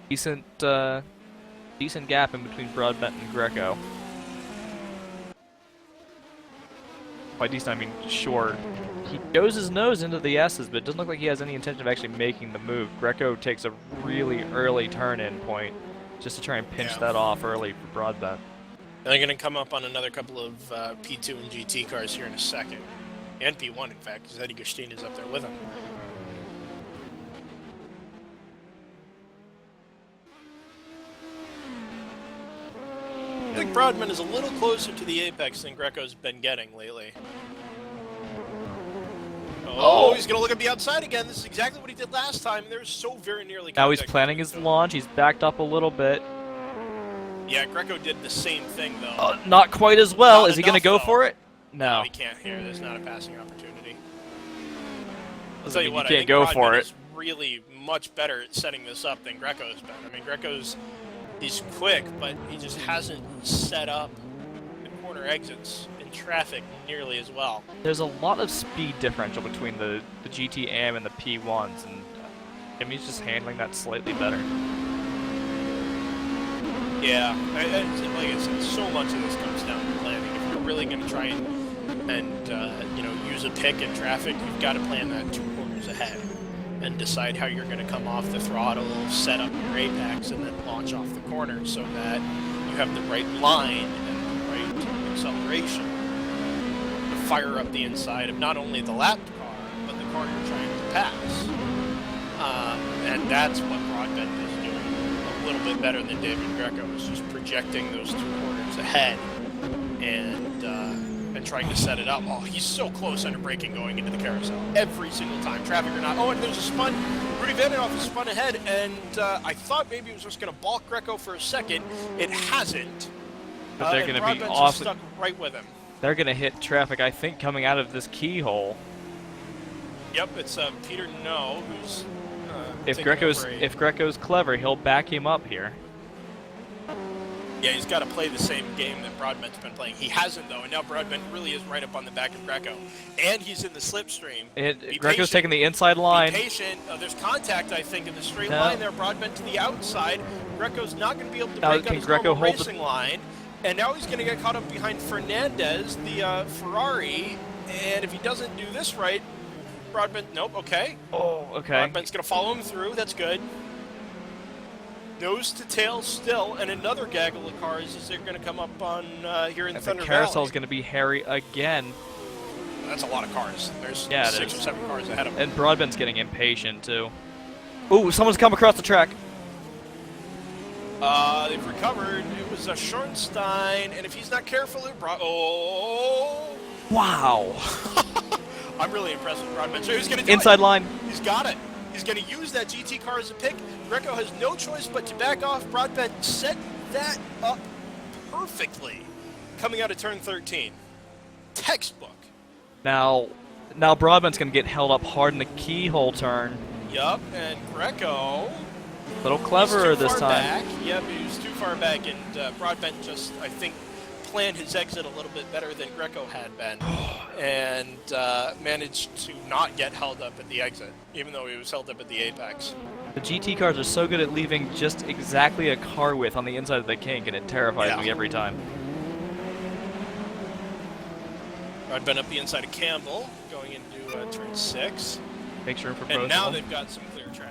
[SPEAKER 3] Decent gap in between Broadbent and Greco. By decent, I mean short. He goes his nose into the S's, but it doesn't look like he has any intention of actually making the move. Greco takes a really early turn-in point just to try and pinch that off early for Broadbent.
[SPEAKER 2] And they're going to come up on another couple of P2 and GT cars here in a second. And P1, in fact, because Eddie Gustin is up there with him. I think Broadbent is a little closer to the apex than Greco's been getting lately. Oh, he's going to look at the outside again. This is exactly what he did last time. They're so very nearly
[SPEAKER 3] Now he's planning his launch. He's backed up a little bit.
[SPEAKER 2] Yeah, Greco did the same thing, though.
[SPEAKER 3] Not quite as well.
[SPEAKER 2] Not
[SPEAKER 3] Is he going to go
[SPEAKER 2] though.
[SPEAKER 3] for it?
[SPEAKER 2] No,
[SPEAKER 3] No.
[SPEAKER 2] he can't here. There's not a passing opportunity. I'll
[SPEAKER 3] Doesn't
[SPEAKER 2] tell you
[SPEAKER 3] mean
[SPEAKER 2] what,
[SPEAKER 3] you
[SPEAKER 2] I
[SPEAKER 3] can't
[SPEAKER 2] think
[SPEAKER 3] go for
[SPEAKER 2] Broadbent
[SPEAKER 3] it.
[SPEAKER 2] is really much better at setting this up than Greco's been. I mean, he's quick, but he just hasn't set up the corner exits in traffic nearly as well.
[SPEAKER 3] There's a lot of speed differential between the GT Am and the P1s, and Jimmy's just handling that slightly better.
[SPEAKER 2] Yeah, like I said, so much of this comes down to planning. If you're really going to try and you know, use a pick in traffic, you've got to plan that 2 corners ahead and decide how you're going to come off the throttle, set up your apex, and then launch off the corner so that you have the right line and the right acceleration to fire up the inside of not only the lapped car, but the car you're trying to pass. And that's what Broadbent is doing a little bit better than David Greco, is just projecting those 2 corners ahead and trying to set it up. Oh, he's so close under braking going into the carousel every single time, traffic or not. Oh, and there's a spun. Rudy Vandenhoff is spun ahead, and I thought maybe he was just going to balk Greco for a second. It hasn't.
[SPEAKER 3] But they're going to be
[SPEAKER 2] Broadbent's
[SPEAKER 3] off.
[SPEAKER 2] stuck right with him.
[SPEAKER 3] They're going to hit traffic, I think, coming out of this keyhole.
[SPEAKER 2] Yep, it's Peter No who's.
[SPEAKER 3] If
[SPEAKER 2] taking
[SPEAKER 3] Greco's clever, he'll back him up here.
[SPEAKER 2] Yeah, he's got to play the same game that Broadbent's been playing. He hasn't, though, and now Broadbent really is right up on the back of Greco. And he's in the slipstream.
[SPEAKER 3] Greco's taking the inside line.
[SPEAKER 2] Be patient. There's contact, I think, in the straight
[SPEAKER 3] No.
[SPEAKER 2] line there. Broadbent to the outside. Greco's not going to be able to
[SPEAKER 3] Now,
[SPEAKER 2] break
[SPEAKER 3] can
[SPEAKER 2] on his
[SPEAKER 3] Greco
[SPEAKER 2] normal
[SPEAKER 3] hold the-
[SPEAKER 2] racing line. And now he's going to get caught up behind Fernandez, the Ferrari. And if he doesn't do this right, Broadbent, nope, okay.
[SPEAKER 3] Oh, okay.
[SPEAKER 2] Broadbent's going to follow him through. That's good. Nose to tail still, and another gaggle of cars as they're going to come up on here in
[SPEAKER 3] And
[SPEAKER 2] Thunder
[SPEAKER 3] the
[SPEAKER 2] Valley.
[SPEAKER 3] carousel's going to be hairy again.
[SPEAKER 2] That's a lot of cars. There's
[SPEAKER 3] Yeah, it
[SPEAKER 2] 6
[SPEAKER 3] is.
[SPEAKER 2] or 7 cars ahead of him.
[SPEAKER 3] And Broadbent's getting impatient, too. Ooh, someone's come across the track.
[SPEAKER 2] They've recovered. It was a Schornstein, and if he's not careful, oh!
[SPEAKER 3] Wow.
[SPEAKER 2] I'm really impressed with Broadbent. So he's going to do
[SPEAKER 3] Inside
[SPEAKER 2] it.
[SPEAKER 3] line.
[SPEAKER 2] He's got it. He's going to use that GT car as a pick. Greco has no choice but to back off. Broadbent set that up perfectly coming out of turn 13. Textbook.
[SPEAKER 3] Now Broadbent's gonna get held up hard in the keyhole turn.
[SPEAKER 2] Yup, and Greco.
[SPEAKER 3] A little cleverer this time.
[SPEAKER 2] Back. Yep, he was too far back, and Broadbent just, I think, planned his exit a little bit better than Greco had been, and managed to not get held up at the exit, even though he was held up at the apex.
[SPEAKER 3] The GT cars are so good at leaving just exactly a car width on the inside of the kink, and it terrifies me every time.
[SPEAKER 2] Broadbent up the inside of Campbell, going into turn 6.
[SPEAKER 3] Makes room for
[SPEAKER 2] And
[SPEAKER 3] both
[SPEAKER 2] now
[SPEAKER 3] of them.
[SPEAKER 2] they've got some clear track.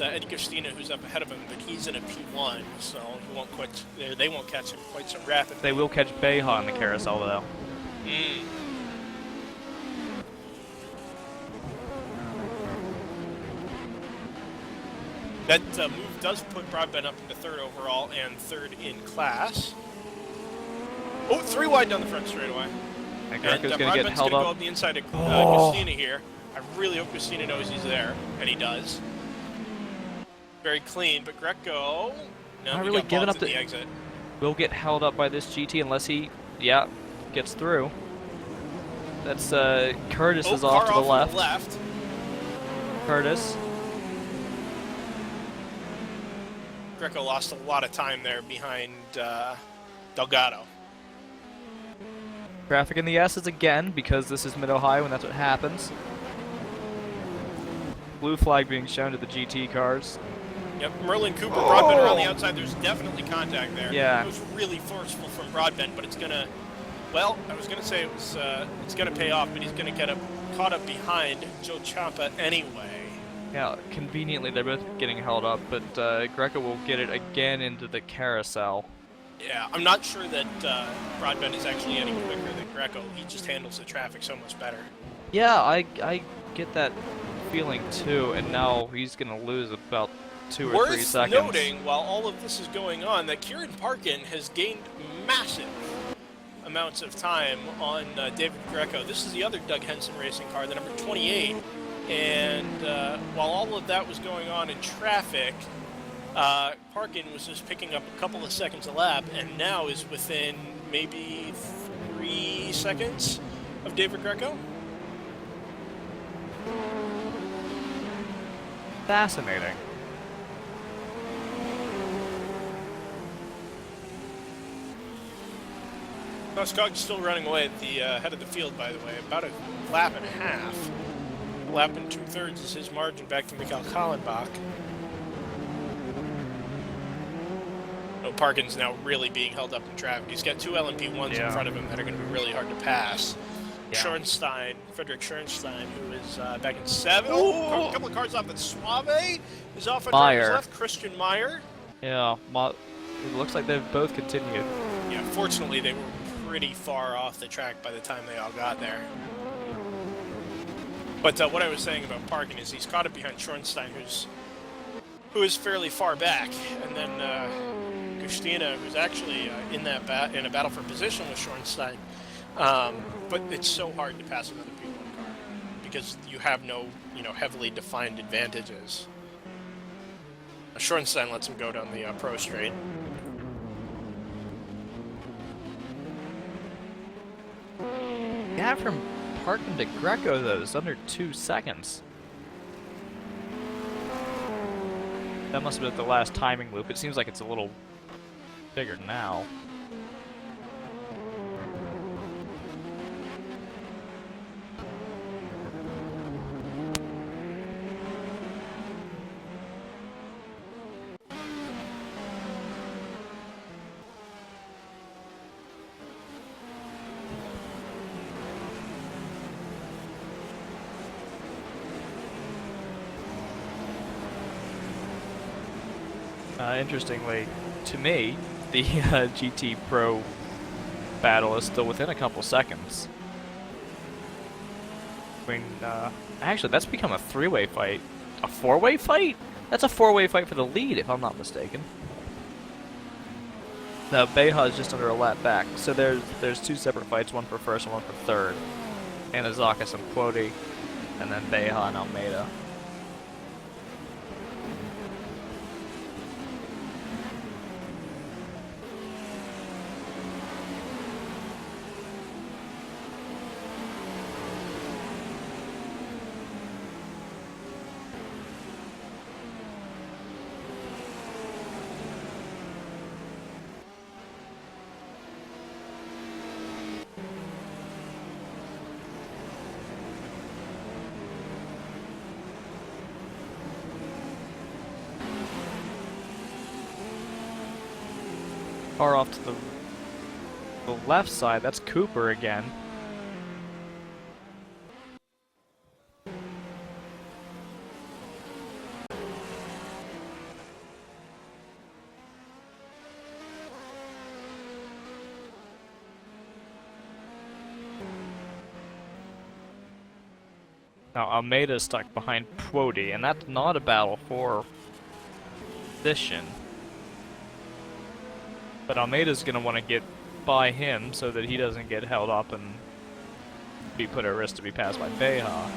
[SPEAKER 2] Eddie Christina, who's up ahead of him, but he's in a P1, so he won't quite, they won't catch him quite so rapidly.
[SPEAKER 3] They will catch Beha in the carousel, though.
[SPEAKER 2] That move does put Broadbent up into 3rd overall and 3rd in class. Oh, 3 wide down the front straightaway.
[SPEAKER 3] And Greco's gonna get
[SPEAKER 2] Broadbent's
[SPEAKER 3] held
[SPEAKER 2] gonna go
[SPEAKER 3] up.
[SPEAKER 2] up the inside of Christina here. I really hope Christina knows he's there, and he does. Very clean, but Greco... No,
[SPEAKER 3] Not
[SPEAKER 2] we
[SPEAKER 3] really
[SPEAKER 2] got
[SPEAKER 3] giving
[SPEAKER 2] bombs
[SPEAKER 3] up
[SPEAKER 2] at the exit.
[SPEAKER 3] Will get held up by this GT unless he, gets through. That's Curtis is off to the left. Curtis.
[SPEAKER 2] Greco lost a lot of time there behind Delgado.
[SPEAKER 3] Traffic in the S's again because this is Mid-Ohio and that's what happens. Blue flag being shown to the GT cars.
[SPEAKER 2] Yep, Merlin Cooper, Broadbent around the outside. There's definitely contact there.
[SPEAKER 3] Yeah.
[SPEAKER 2] It was really forceful from Broadbent, but it's gonna. Well, I was gonna say it's gonna pay off, but he's gonna get caught up behind Joe Ciampa anyway.
[SPEAKER 3] Yeah, conveniently they're both getting held up, but Greco will get it again into the carousel.
[SPEAKER 2] Yeah, I'm not sure that Broadbent is actually any quicker than Greco. He just handles the traffic so much better.
[SPEAKER 3] Yeah, I get that feeling too, and now he's gonna lose about 2 or 3 seconds.
[SPEAKER 2] Worth noting, while all of this is going on, that Kieran Parkin has gained massive amounts of time on David Greco. This is the other Doug Henson racing car, the number 28. And while all of that was going on in traffic, Parkin was just picking up a couple of seconds a lap, and now is within maybe 3 seconds of David Greco.
[SPEAKER 3] Fascinating.
[SPEAKER 2] Skog's still running away at the head of the field, by the way, about a lap and a half. A lap and 2/3 is his margin back to Mikael Kallenbach. Oh, Parkin's now really being held up in traffic. He's got 2 LMP1s in front of him that are going to be really hard to pass.
[SPEAKER 3] Yeah.
[SPEAKER 2] Schoenstein, Frederick Schoenstein, who is back in 7th. Oh, a couple of cars off, but Suave is off on driver's left. Christian Meyer.
[SPEAKER 3] Yeah, it looks like they've both continued.
[SPEAKER 2] Yeah, fortunately they were pretty far off the track by the time they all got there. But what I was saying about Parkin is he's caught up behind Schoenstein, who is fairly far back, and then Gustina, who's actually in a battle for position with Schoenstein. But it's so hard to pass another P1 car because you have no, heavily defined advantages. Schoenstein lets him go down the pro straight.
[SPEAKER 3] Yeah, from Parkin to Greco though is under 2 seconds. That must have been the last timing loop. It seems like it's a little bigger now. Interestingly, to me, the GT Pro battle is still within a couple seconds. I mean, actually, that's become a 3-way fight. A 4-way fight? That's a 4-way fight for the lead, if I'm not mistaken. No, Beha is just under a lap back, so there's 2 separate fights, one for first and one for third. Anazakis and Quoti, and then Beha and Almeida. car off to the left side. That's Cooper again. Now Almeida's stuck behind Quody, and that's not a battle for position. But Almeida's gonna want to get by him so that he doesn't get held up and be put at risk to be passed by Beja.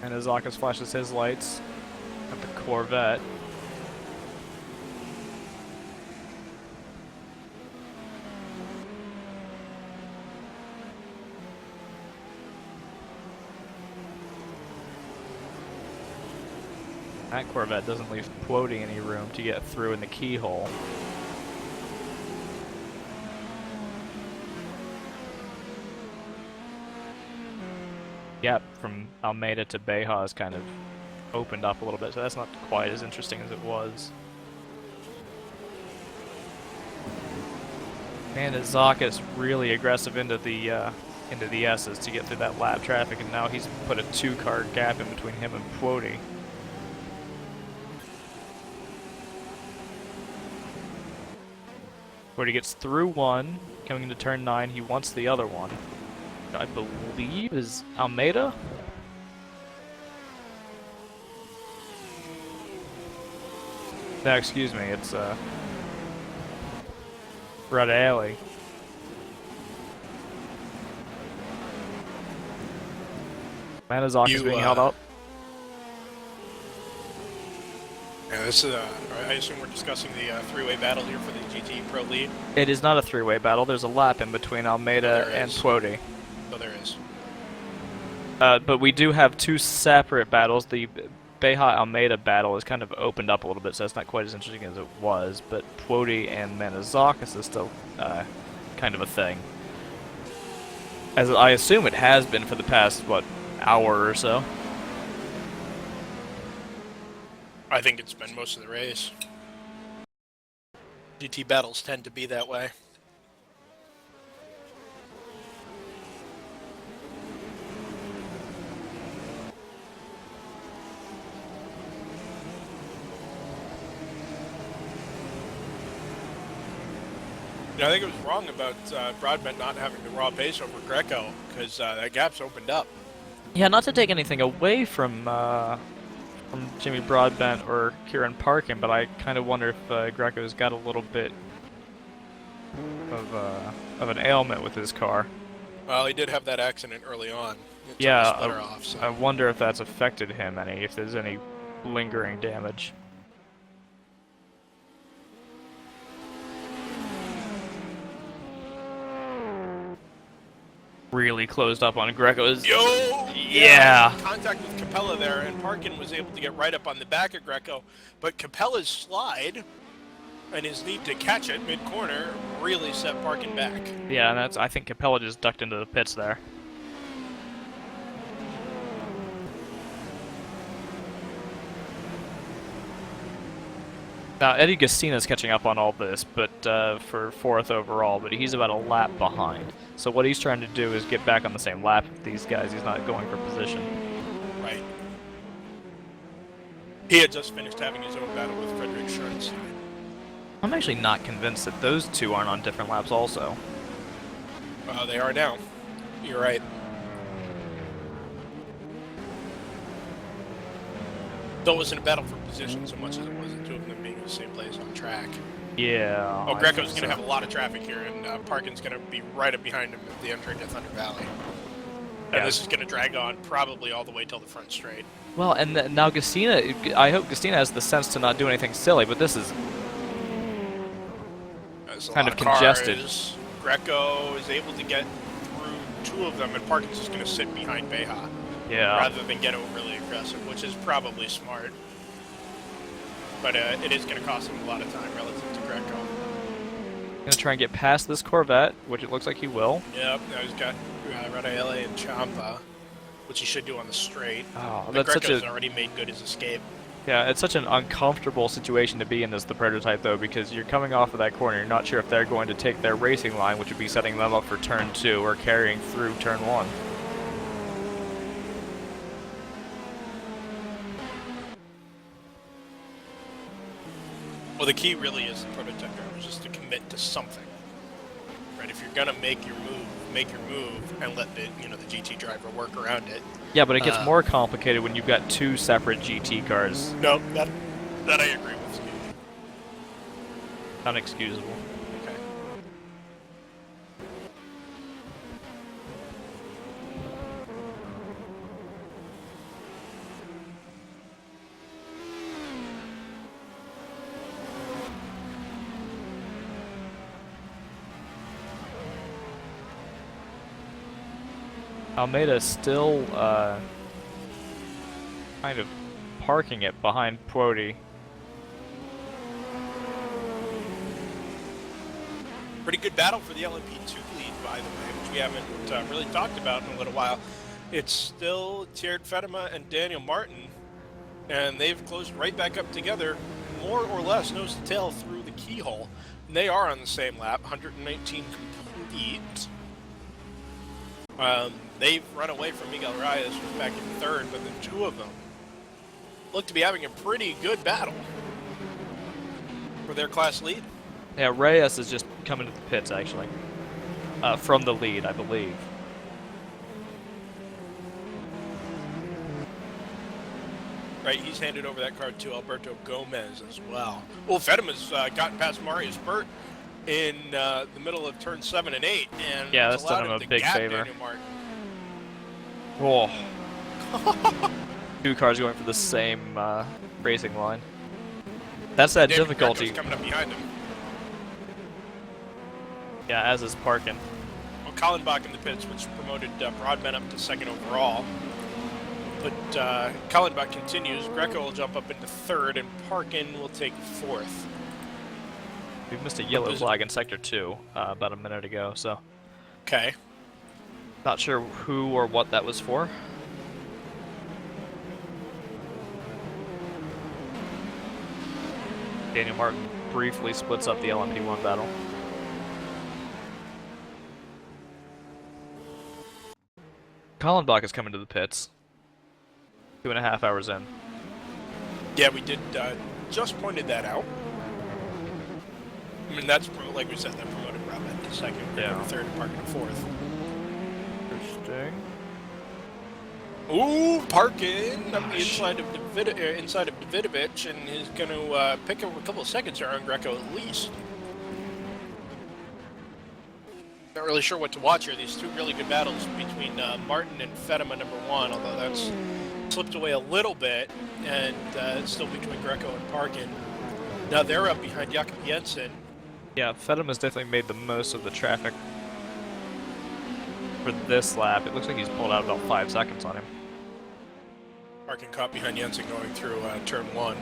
[SPEAKER 3] And Azakas flashes his lights at the Corvette. That Corvette doesn't leave Quody any room to get through in the keyhole. Gap from Almeida to Beja is kind of opened up a little bit, so that's not quite as interesting as it was. Man, Azakas really aggressive into the S's to get through that lap traffic, and now he's put a 2-car gap in between him and Quody. Quody gets through one, coming into turn 9, he wants the other one. I believe is Almeida? No, excuse me, it's Red Alley. Manazak is being held up.
[SPEAKER 2] Yeah, this is, I assume we're discussing the three-way battle here for the GT Pro Lead.
[SPEAKER 3] It is not a 3-way battle, there's a lap in between Almeida and Quody.
[SPEAKER 2] So there is.
[SPEAKER 3] But we do have 2 separate battles. The Beja-Almeida battle is kind of opened up a little bit, so it's not quite as interesting as it was, but Quody and Manazakis is still kind of a thing. As I assume it has been for the past, what, hour or so?
[SPEAKER 2] I think it's been most of the race. GT battles tend to be that way. You know, I think it was wrong about Broadbent not having the raw pace over Greco, because that gap's opened up.
[SPEAKER 3] Yeah, not to take anything away from Jimmy Broadbent or Kieran Parkin, but I kind of wonder if Greco's got a little bit of an ailment with his car.
[SPEAKER 2] Well, he did have that accident early on. It
[SPEAKER 3] Yeah,
[SPEAKER 2] took the splitter off, so.
[SPEAKER 3] I wonder if that's affected him any, if there's any lingering damage. Really closed up on Greco's.
[SPEAKER 2] Yo!
[SPEAKER 3] Yeah!
[SPEAKER 2] Contact with Capella there, and Parkin was able to get right up on the back of Greco, but Capella's slide and his need to catch it mid-corner really set Parkin back.
[SPEAKER 3] Yeah, and that's, I think Capella just ducked into the pits there. Now, Eddie Gastina's catching up on all this, but for 4th overall, but he's about a lap behind. So what he's trying to do is get back on the same lap with these guys. He's not going for position.
[SPEAKER 2] Right. He had just finished having his own battle with Frederick Schoenstein.
[SPEAKER 3] I'm actually not convinced that those two aren't on different laps also.
[SPEAKER 2] They are now. You're right. Though it wasn't a battle for position so much as it was the two of them being in the same place on track.
[SPEAKER 3] Yeah.
[SPEAKER 2] Oh, Greco's going to have a lot of traffic here, and Parkin's going to be right up behind him at the entry to Thunder Valley. And
[SPEAKER 3] Yeah.
[SPEAKER 2] this is going to drag on probably all the way till the front straight.
[SPEAKER 3] Well, and now Gastina, I hope Gastina has the sense to not do anything silly, but this is
[SPEAKER 2] There's a
[SPEAKER 3] kind
[SPEAKER 2] lot
[SPEAKER 3] of congested.
[SPEAKER 2] Cars. Greco is able to get through 2 of them, and Parkin's just going to sit behind Beja.
[SPEAKER 3] Yeah.
[SPEAKER 2] Rather than get overly aggressive, which is probably smart. but it is going to cost him a lot of time relative to Greco.
[SPEAKER 3] Gonna try and get past this Corvette, which it looks like he will.
[SPEAKER 2] Yep, now he's got Radaele and Champa, which he should do on the straight.
[SPEAKER 3] Oh,
[SPEAKER 2] But
[SPEAKER 3] that's such
[SPEAKER 2] Greco's
[SPEAKER 3] a
[SPEAKER 2] already made good his escape.
[SPEAKER 3] yeah. It's such an uncomfortable situation to be in as the prototype, though, because you're coming off of that corner. You're not sure if they're going to take their racing line, which would be setting them up for turn 2, or carrying through turn 1.
[SPEAKER 2] Well, the key really is the prototype driver, just to commit to something. Right? If you're gonna make your move, and let the the GT driver work around it.
[SPEAKER 3] Yeah, but it gets more complicated when you've got 2 separate GT cars.
[SPEAKER 2] No, that I agree with you.
[SPEAKER 3] Unexcusable.
[SPEAKER 2] Okay.
[SPEAKER 3] Almeida still kind of parking it behind Quody.
[SPEAKER 2] Pretty good battle for the LMP2 lead, by the way, which we haven't really talked about in a little while. It's still Tjeerd Fedema and Daniel Martin, and they've closed right back up together, more or less nose to tail through the keyhole. And they are on the same lap, 119 complete. They've run away from Miguel Reyes, who's back in third, but the two of them look to be having a pretty good battle for their class lead.
[SPEAKER 3] Yeah, Reyes is just coming to the pits, actually. From the lead, I believe.
[SPEAKER 2] Right, he's handed over that card to Alberto Gomez as well. Well, Fedema's gotten past Marius Burt in the middle of turn 7 and 8, and
[SPEAKER 3] Yeah,
[SPEAKER 2] it's
[SPEAKER 3] that's done
[SPEAKER 2] allowed
[SPEAKER 3] him
[SPEAKER 2] to
[SPEAKER 3] a big
[SPEAKER 2] gap
[SPEAKER 3] favor.
[SPEAKER 2] Daniel Martin.
[SPEAKER 3] Whoa. 2 cars going for the same racing line. That's that
[SPEAKER 2] David
[SPEAKER 3] difficulty.
[SPEAKER 2] Greco's coming up behind him.
[SPEAKER 3] Yeah, as is parking.
[SPEAKER 2] Well, Kallenbach in the pits, which promoted Broadman up to second overall. But Kallenbach continues. Greco will jump up into third, and Parkin will take fourth.
[SPEAKER 3] We've missed a yellow flag in Sector 2 about a minute ago, so
[SPEAKER 2] Okay.
[SPEAKER 3] not sure who or what that was for. Daniel Martin briefly splits up the LMP1 battle. Kallenbach is coming to the pits. 2.5 hours in.
[SPEAKER 2] Yeah, we did just pointed that out. I mean, that's like we said, that promoted Broadman to second,
[SPEAKER 3] Yeah.
[SPEAKER 2] Greco to third, and Parkin to fourth.
[SPEAKER 3] Interesting.
[SPEAKER 2] Ooh, Parkin up the inside of Davidovich, and he's going to pick up a couple of seconds here on Greco at least. Not really sure what to watch here. These two really good battles between Martin and Fedema number 1, although that's slipped away a little bit, and it's still between Greco and Parkin. Now they're up behind Jakob Jensen.
[SPEAKER 3] Yeah, Fedema's definitely made the most of the traffic for this lap. It looks like he's pulled out about 5 seconds on him.
[SPEAKER 2] Parkin caught behind Jensen going through turn 1.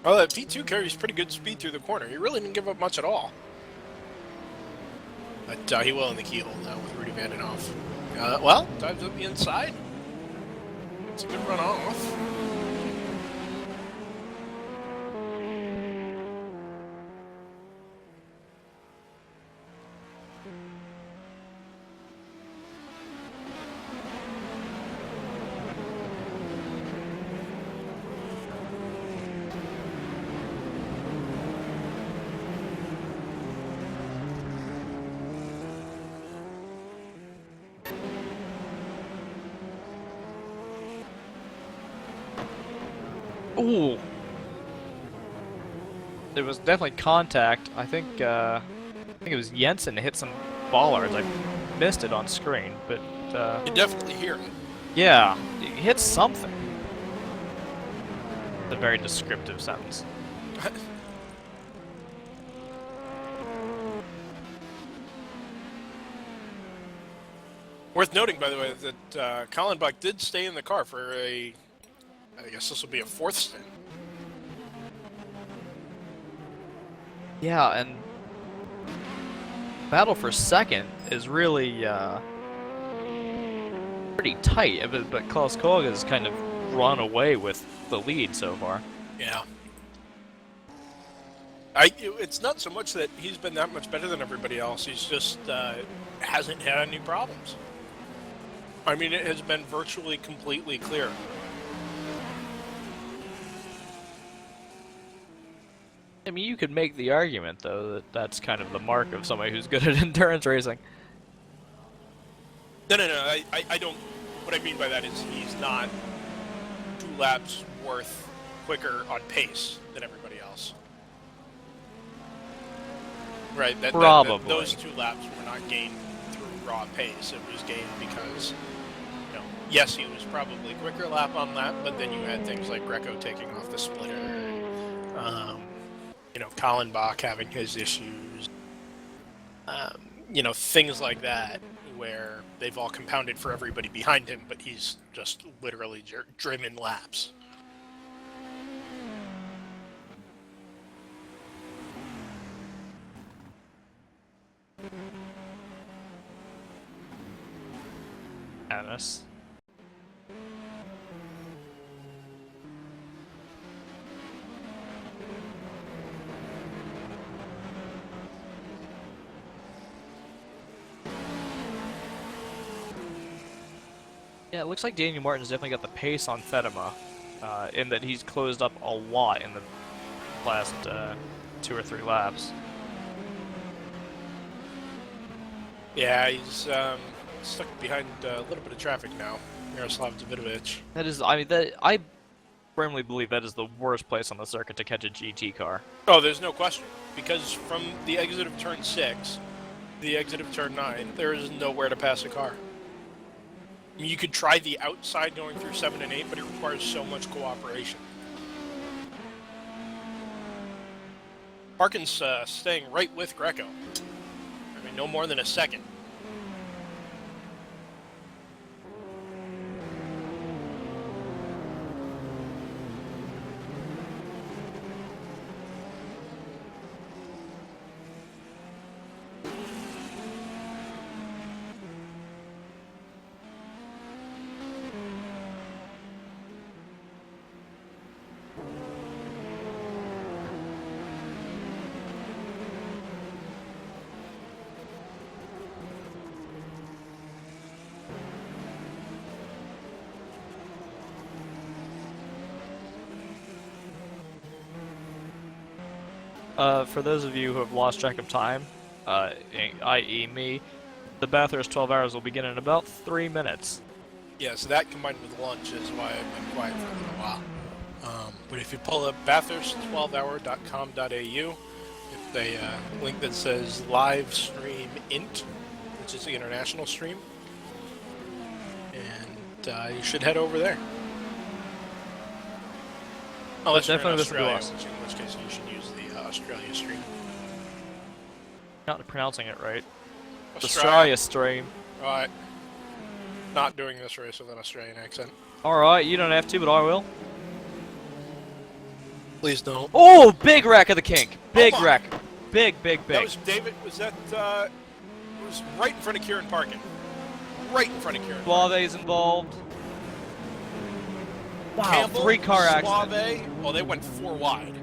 [SPEAKER 2] Well, that V2 carries pretty good speed through the corner. He really didn't give up much at all. But he will in the keyhole now with Rudy Vandenhoff. Well, dives up the inside. It's a good run off.
[SPEAKER 3] Ooh! There was definitely contact. I think it was Jensen hit some bollards. I missed it on screen, but
[SPEAKER 2] You definitely hear it.
[SPEAKER 3] yeah, he hit something. A very descriptive sentence.
[SPEAKER 2] Worth noting, by the way, that Kallenbach did stay in the car for a
[SPEAKER 6] I guess this will be a 4th stint.
[SPEAKER 3] Yeah, and battle for second is really pretty tight, but Klaus Kolg has kind of run away with the lead so far.
[SPEAKER 6] Yeah. It's not so much that he's been that much better than everybody else. He's just hasn't had any problems. I mean, it has been virtually completely clear.
[SPEAKER 3] I mean, you could make the argument, though, that that's kind of the mark of somebody who's good at endurance racing.
[SPEAKER 6] No. I don't. What I mean by that is he's not 2 laps worth quicker on pace than everybody else. Right.
[SPEAKER 3] Probably.
[SPEAKER 6] Those 2 laps were not gained through raw pace. It was gained because, yes, he was probably quicker lap on lap, but then you had things like Greco taking off the splitter. Kallenbach having his issues, things like that, where they've all compounded for everybody behind him, but he's just literally driven laps.
[SPEAKER 3] Annis. Yeah, it looks like Daniel Martin's definitely got the pace on Fedema, in that he's closed up a lot in the last 2 or 3 laps.
[SPEAKER 6] Yeah, he's stuck behind a little bit of traffic now. Miroslav Davidovich.
[SPEAKER 3] That is, I mean, I firmly believe that is the worst place on the circuit to catch a GT car.
[SPEAKER 6] Oh, there's no question. Because from the exit of turn 6, the exit of turn 9, there is nowhere to pass a car. I mean, you could try the outside going through 7 and 8, but it requires so much cooperation. Parkin's staying right with Greco. I mean, no more than a second.
[SPEAKER 3] For those of you who have lost track of time, i.e. me, the Bathurst 12 hours will begin in about 3 minutes.
[SPEAKER 6] Yeah, so that combined with lunch is why I've been quiet for a little while. But if you pull up bathurst12hour.com.au, it's a link that says live stream int, which is the international stream, and you should head over there. Unless you're in
[SPEAKER 3] definitely listen to
[SPEAKER 6] Australia,
[SPEAKER 3] us.
[SPEAKER 6] in which case you should use the Australia stream.
[SPEAKER 3] Not pronouncing it right.
[SPEAKER 6] Australia.
[SPEAKER 3] Australia stream.
[SPEAKER 6] Right. Not doing this race with an Australian accent.
[SPEAKER 3] Alright, you don't have to, but I will.
[SPEAKER 6] Please don't.
[SPEAKER 3] Oh, big wreck of the kink. Big
[SPEAKER 6] Oh my.
[SPEAKER 3] wreck. Big.
[SPEAKER 6] That was David. Was that? It was right in front of Kieran Parkin. Right in front of Kieran.
[SPEAKER 3] Suave's involved. Wow,
[SPEAKER 6] Campbell,
[SPEAKER 3] 3-car accident.
[SPEAKER 6] Suave. Well, they went 4 wide.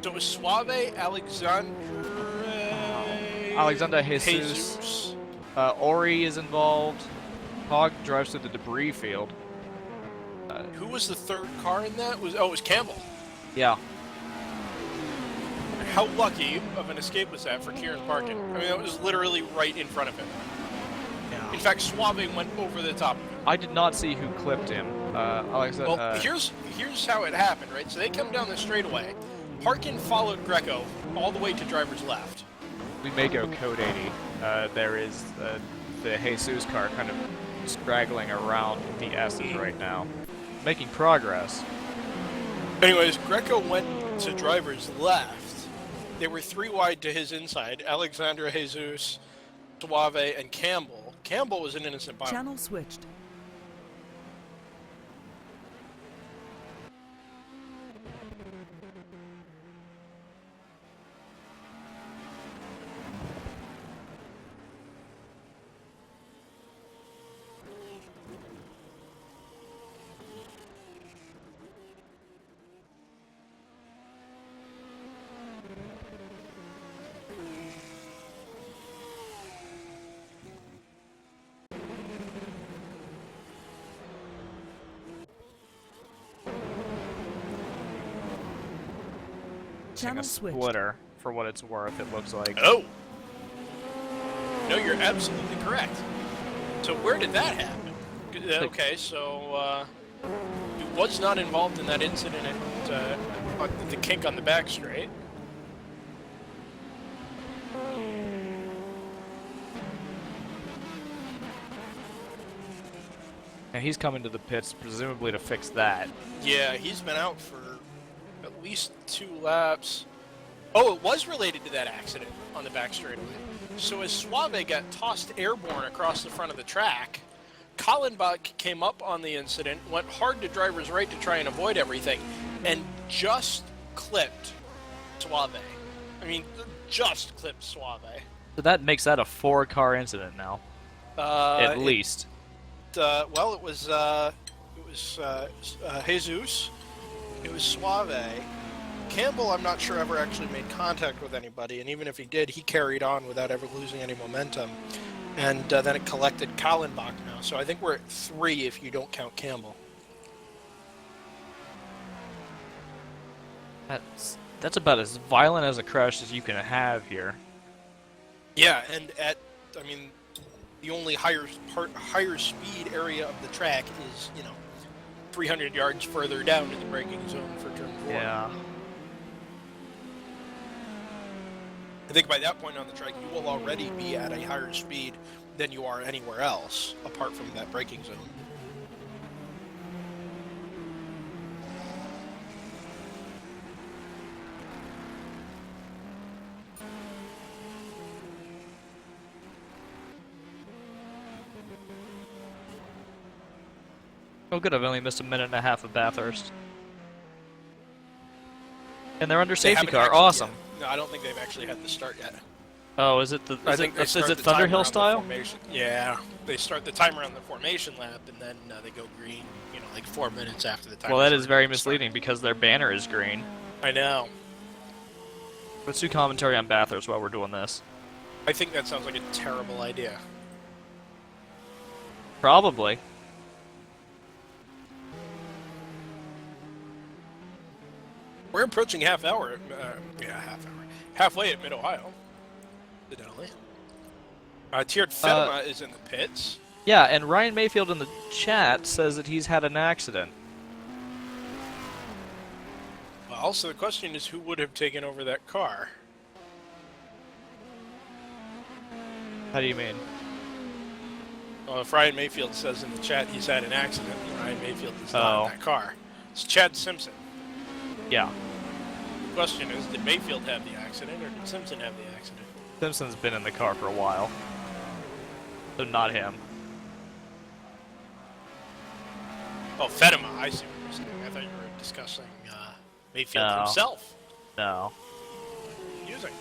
[SPEAKER 6] So it was Suave, Alexander
[SPEAKER 3] Jesus. Ori is involved. Hog drives through the debris field.
[SPEAKER 6] Who was the 3rd car in that? It was Campbell.
[SPEAKER 3] Yeah.
[SPEAKER 6] How lucky of an escape was that for Kieran Parkin? I mean, that was literally right in front of him.
[SPEAKER 3] Yeah.
[SPEAKER 6] In fact, Suave went over the top of him.
[SPEAKER 3] I did not see who clipped him.
[SPEAKER 6] Well, here's how it happened, right? So they come down the straightaway. Parkin followed Greco all the way to driver's left.
[SPEAKER 3] We may go code 80. There is the Jesus car kind of straggling around the S's right now. Making progress.
[SPEAKER 6] Anyways, Greco went to driver's left. They were 3 wide to his inside. Alexandra, Jesus, Suave, and Campbell. Campbell was an innocent bystander.
[SPEAKER 7] Channel switched.
[SPEAKER 3] experiencing
[SPEAKER 7] Channel
[SPEAKER 3] a
[SPEAKER 7] switched.
[SPEAKER 3] splitter, for what it's worth, it looks like.
[SPEAKER 2] Oh! No, you're absolutely correct. So where did that happen? Okay, so he was not involved in that incident at the kink on the back straight.
[SPEAKER 3] And he's coming to the pits, presumably to fix that.
[SPEAKER 2] Yeah, he's been out for at least 2 laps. Oh, it was related to that accident on the back straightaway. So as Suave got tossed airborne across the front of the track, Kallenbach came up on the incident, went hard to driver's right to try and avoid everything, and just clipped Suave. I mean, just clipped Suave.
[SPEAKER 3] So that makes that a 4-car incident now, at least.
[SPEAKER 6] Well, it was Jesus. It was Suave. Campbell, I'm not sure ever actually made contact with anybody, and even if he did, he carried on without ever losing any momentum. And then it collected Kallenbach now, so I think we're at 3 if you don't count Campbell.
[SPEAKER 3] That's about as violent as a crash as you can have here.
[SPEAKER 6] Yeah, and I mean, the only higher speed area of the track is, 300 yards further down in the braking zone for turn 4.
[SPEAKER 3] Yeah.
[SPEAKER 6] I think by that point on the track, you will already be at a higher speed than you are anywhere else, apart from that braking zone.
[SPEAKER 3] Oh good, I've only missed a minute and a half of Bathurst. And they're under
[SPEAKER 6] They
[SPEAKER 3] safety
[SPEAKER 6] haven't
[SPEAKER 3] car,
[SPEAKER 6] actually
[SPEAKER 3] awesome.
[SPEAKER 6] yet. No, I don't think they've actually had the start yet.
[SPEAKER 3] Oh, is it the
[SPEAKER 6] I
[SPEAKER 3] is
[SPEAKER 6] think
[SPEAKER 3] it,
[SPEAKER 6] they
[SPEAKER 3] is
[SPEAKER 6] start
[SPEAKER 3] it
[SPEAKER 6] the timer
[SPEAKER 3] Thunderhill
[SPEAKER 6] on the
[SPEAKER 3] style?
[SPEAKER 6] formation. Yeah, they start the timer on the formation lap, and then they go green. Like 4 minutes after the timer.
[SPEAKER 3] Well, that is very misleading because their banner is green.
[SPEAKER 6] I know.
[SPEAKER 3] Let's do commentary on Bathurst while we're doing this.
[SPEAKER 6] I think that sounds like a terrible idea.
[SPEAKER 3] Probably.
[SPEAKER 6] We're approaching half hour. Halfway at Mid-Ohio. Incidentally. Tiered Fedema is in the pits.
[SPEAKER 3] Yeah, and Ryan Mayfield in the chat says that he's had an accident.
[SPEAKER 6] Well, so the question is, who would have taken over that car?
[SPEAKER 3] How do you mean?
[SPEAKER 6] Well, if Ryan Mayfield says in the chat he's had an accident, Ryan Mayfield is not in that car. It's Chad Simpson.
[SPEAKER 3] Yeah.
[SPEAKER 6] The question is, did Mayfield have the accident, or did Simpson have the accident?
[SPEAKER 3] Simpson's been in the car for a while. So not him.
[SPEAKER 6] Oh, Fedema, I see what you're saying. I thought you were discussing Mayfield
[SPEAKER 3] No.
[SPEAKER 6] himself.
[SPEAKER 3] No.
[SPEAKER 6] Using.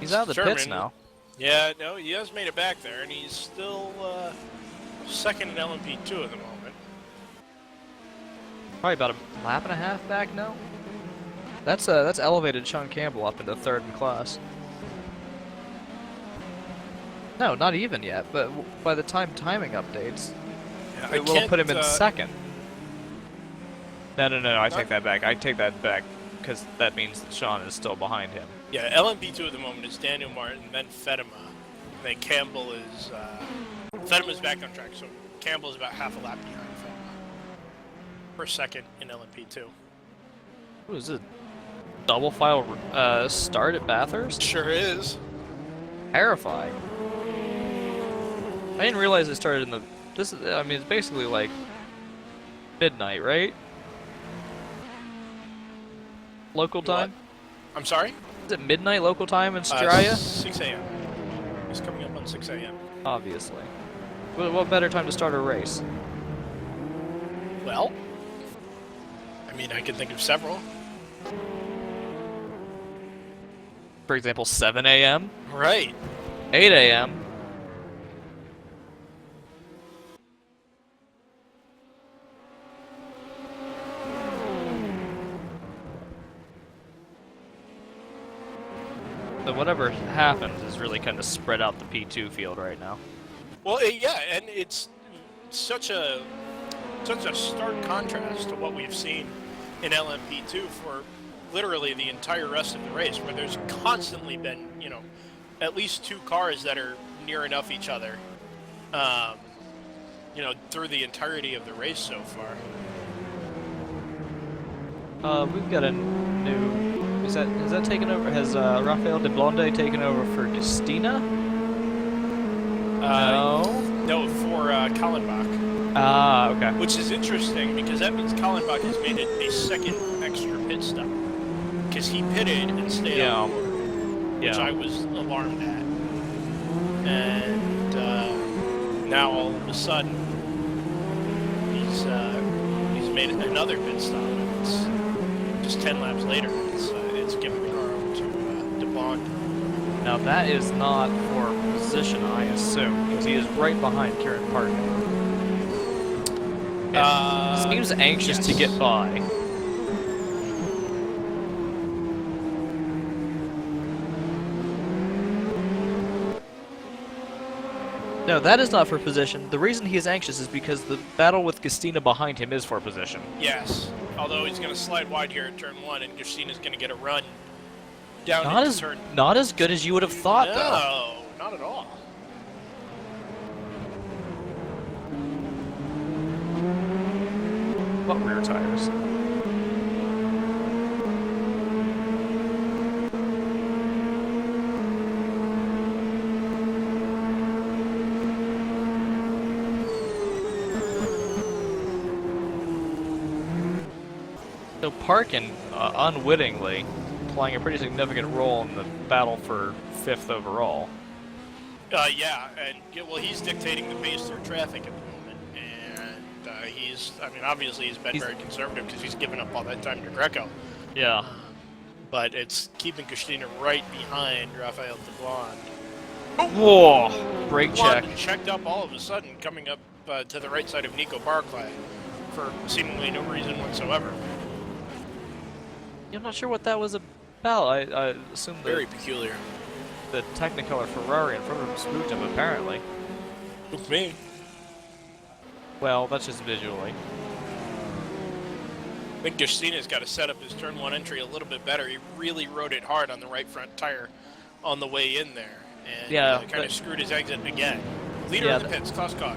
[SPEAKER 3] He's out of the pits
[SPEAKER 6] Sherman.
[SPEAKER 3] now.
[SPEAKER 6] Yeah, no, he has made it back there, and he's still second in LMP2 at the moment.
[SPEAKER 3] Probably about a lap and a half back now. That's elevated Sean Campbell up into 3rd in class. No, not even yet. But by the time timing updates,
[SPEAKER 6] Yeah,
[SPEAKER 3] it will put him in 2nd. No. I take that back. I take that back because that means that Sean is still behind him.
[SPEAKER 6] Yeah, LMP2 at the moment is Daniel Martin, then Fedema. And then Campbell is... Fedema's back on track, so Campbell is about half a lap behind Fedema. For second in LMP2.
[SPEAKER 3] What is it? Double file start at Bathurst?
[SPEAKER 6] Sure is.
[SPEAKER 3] Terrifying. I didn't realize it started in the... This is, I mean, it's basically like midnight, right? Local time?
[SPEAKER 6] I'm sorry?
[SPEAKER 3] Is it midnight local time in Straya?
[SPEAKER 6] 6 a.m. It's coming up on 6 a.m.
[SPEAKER 3] Obviously. What better time to start a race?
[SPEAKER 6] Well, I mean, I can think of several.
[SPEAKER 3] For example, 7 a.m.,
[SPEAKER 6] Right.
[SPEAKER 3] 8 a.m. So whatever happens is really kind of spread out the P2 field right now.
[SPEAKER 6] Well, yeah, and it's such a stark contrast to what we've seen
[SPEAKER 2] in LMP2 for literally the entire rest of the race, where there's constantly been, at least 2 cars that are near enough each other, through the entirety of the race so far.
[SPEAKER 3] We've got a new. Has that taken over? Has Rafael de Blonde taken over for Justina? No.
[SPEAKER 2] No, for Kallenbach.
[SPEAKER 3] Ah, okay.
[SPEAKER 2] Which is interesting because that means Kallenbach has made it a second extra pit stop. Because he pitted and stayed on board, which I was alarmed at. And now all of a sudden, he's made another pit stop. And it's just 10 laps later. It's giving the car over to DeBond.
[SPEAKER 3] Now that is not for position, I assume, because he is right behind Kieran Parkin. Seems anxious to get by. No, that is not for position. The reason he is anxious is because the battle with Justina behind him is for position.
[SPEAKER 2] Yes, although he's going to slide wide here at turn 1, and Justina's going to get a run down
[SPEAKER 3] Not
[SPEAKER 2] into
[SPEAKER 3] as
[SPEAKER 2] turn.
[SPEAKER 3] not as good as you would have thought, though.
[SPEAKER 2] No, not at all.
[SPEAKER 3] What rear tires? So Parkin, unwittingly, playing a pretty significant role in the battle for 5th overall.
[SPEAKER 2] Yeah, and he's dictating the pace through traffic at the moment, and obviously he's been very conservative because he's given up all that time to Greco.
[SPEAKER 3] Yeah.
[SPEAKER 2] But it's keeping Justina right behind Rafael de Blonde.
[SPEAKER 3] Whoa! Brake check.
[SPEAKER 2] Blonde checked up all of a sudden, coming up to the right side of Nico Barclay for seemingly no reason whatsoever.
[SPEAKER 3] I'm not sure what that was about. I assume
[SPEAKER 2] Very peculiar.
[SPEAKER 3] the Technicolor Ferrari in front of him spooked him, apparently.
[SPEAKER 2] With me.
[SPEAKER 3] Well, that's just visually.
[SPEAKER 2] I think Justina's got to set up his turn 1 entry a little bit better. He really rode it hard on the right front tire on the way in there. And kind of screwed his exit again. Leader in the pits, Klaus Koch.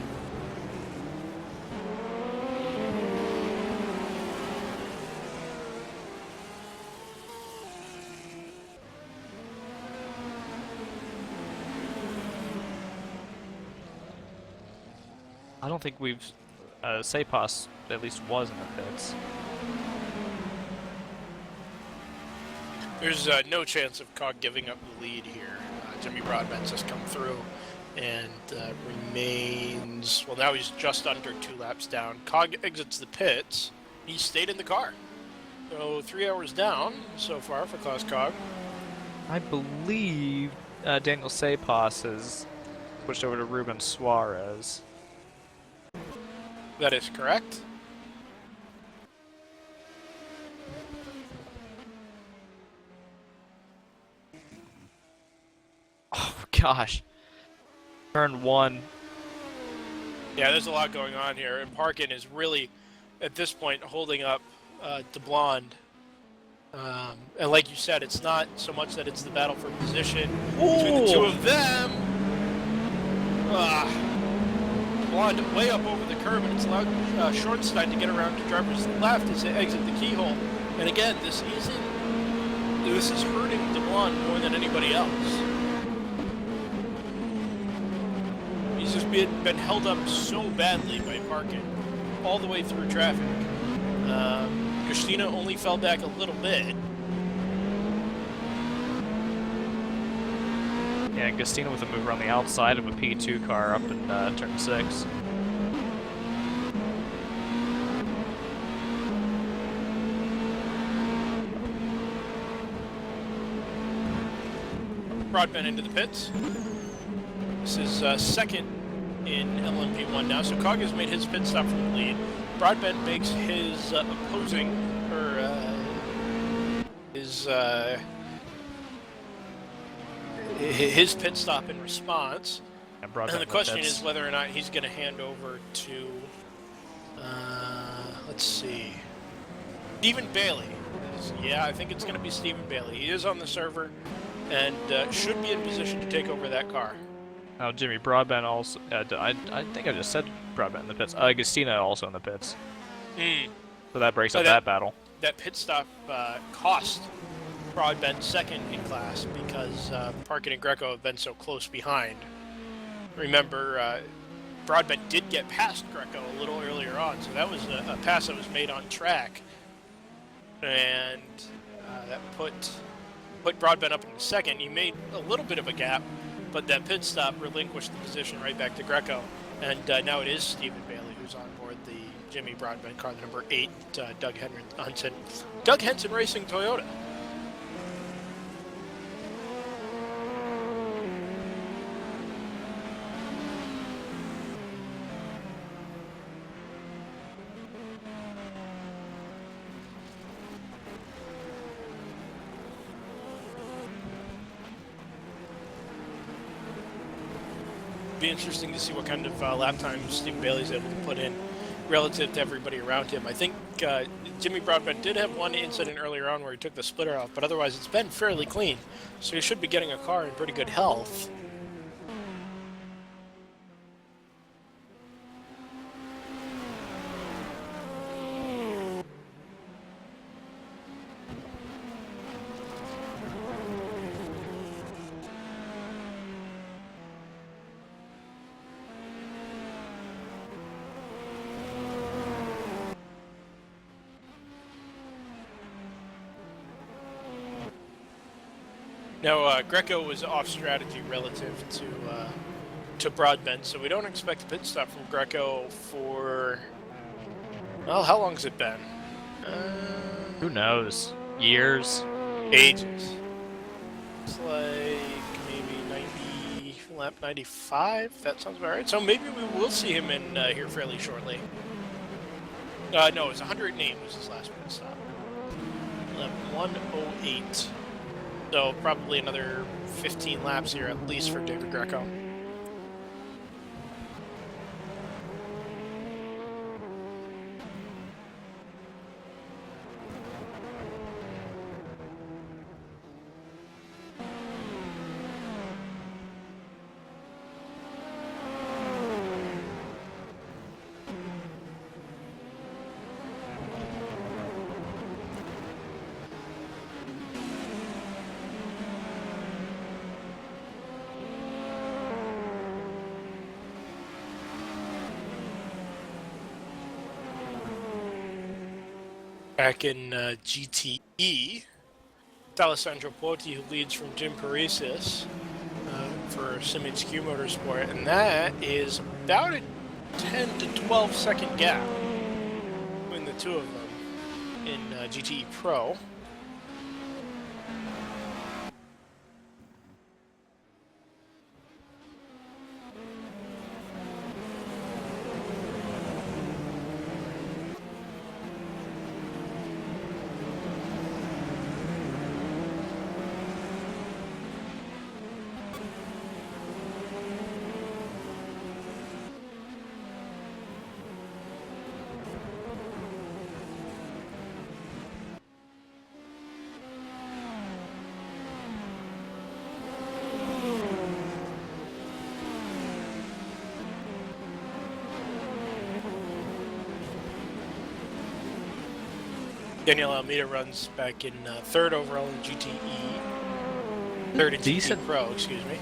[SPEAKER 3] I don't think we've... Sepas at least was in the pits.
[SPEAKER 2] There's no chance of Cog giving up the lead here. Jimmy Broadbent's has come through and remains... Well, now he's just under 2 laps down. Cog exits the pits. He stayed in the car. So 3 hours down so far for Klaus Cog.
[SPEAKER 3] I believe Daniel Sepas has switched over to Ruben Suarez.
[SPEAKER 2] That is correct.
[SPEAKER 3] Oh, gosh. Turn 1.
[SPEAKER 2] Yeah, there's a lot going on here, and Parkin is really, at this point, holding up De Blonde. And like you said, it's not so much that it's the battle for position between the two of them. Blonde way up over the curb, and it's allowed Shortstein to get around to driver's left as they exit the keyhole. And again, this is hurting DeBlonde more than anybody else. He's just been held up so badly by Parkin all the way through traffic. Justina only fell back a little bit.
[SPEAKER 3] Yeah, Justina with a mover on the outside of a P2 car up in turn 6.
[SPEAKER 2] Broadbent into the pits. This is second in LMP1 now, so Cog has made his pit stop from the lead. Broadbent makes his opposing, or his pit stop in response. And the question is whether or not he's going to hand over to, let's see. Stephen Bailey. Yeah, I think it's going to be Stephen Bailey. He is on the server and should be in position to take over that car.
[SPEAKER 3] Now, Jimmy Broadbent also. I think I just said Broadbent in the pits. Agostina also in the pits. So that breaks up that battle.
[SPEAKER 2] That pit stop cost Broadbent second in class because Parkin and Greco have been so close behind. Remember, Broadbent did get past Greco a little earlier on, so that was a pass that was made on track. And that put Broadbent up in second. He made a little bit of a gap, but that pit stop relinquished the position right back to Greco. And now it is Stephen Bailey who's on board the Jimmy Broadbent car, the number 8, Doug Henson. Doug Henson Racing Toyota. Be interesting to see what kind of lap time Steve Bailey's able to put in relative to everybody around him. I think Jimmy Broadbent did have one incident earlier on where he took the splitter off, but otherwise it's been fairly clean. So he should be getting a car in pretty good health. Now, Greco was off strategy relative to Broadbent, so we don't expect a pit stop from Greco for, well, how long has it been?
[SPEAKER 3] Who knows? Years?
[SPEAKER 2] Ages. It's like maybe 90, lap 95? That sounds about right. So maybe we will see him in here fairly shortly. No, it was 108 was his last pit stop. Lap 108. So probably another 15 laps here at least for David Greco. Back in GTE, it's Alessandro Poti who leads from Jim Parisis for SimHQ Motorsport, and that is about a 10 to 12 second gap between the two of them in GTE Pro. Daniel Almeida runs back in third overall in GTE. Third in
[SPEAKER 3] Decent.
[SPEAKER 2] GTE Pro, excuse me.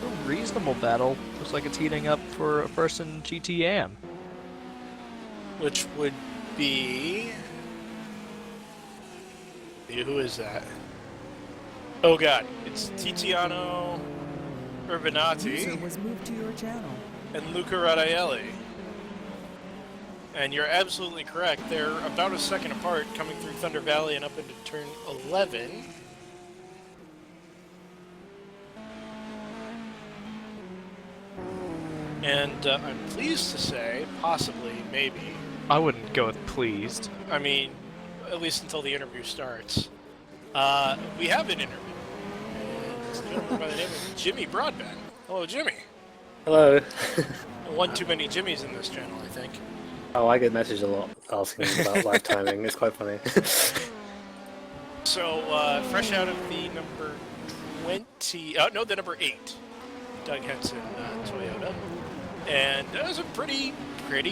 [SPEAKER 3] A reasonable battle. Looks like it's heating up for a first in GTAM.
[SPEAKER 2] Which would be... Who is that? Oh god, it's Tiziano Urbanati
[SPEAKER 7] User was moved to your channel.
[SPEAKER 2] and Luca Radaelli. And you're absolutely correct. They're about a second apart coming through Thunder Valley and up into turn 11. And I'm pleased to say, possibly, maybe,
[SPEAKER 3] I wouldn't go with pleased.
[SPEAKER 2] I mean, at least until the interview starts, we have an interview. And it's a gentleman by the name of Jimmy Broadbent. Hello, Jimmy.
[SPEAKER 8] Hello.
[SPEAKER 2] One too many Jimmys in this channel, I think.
[SPEAKER 8] Oh, I get messages a lot asking about live timing. It's quite funny.
[SPEAKER 2] So, fresh out of the number 20, no, the number 8, Doug Henson Toyota. And that was a pretty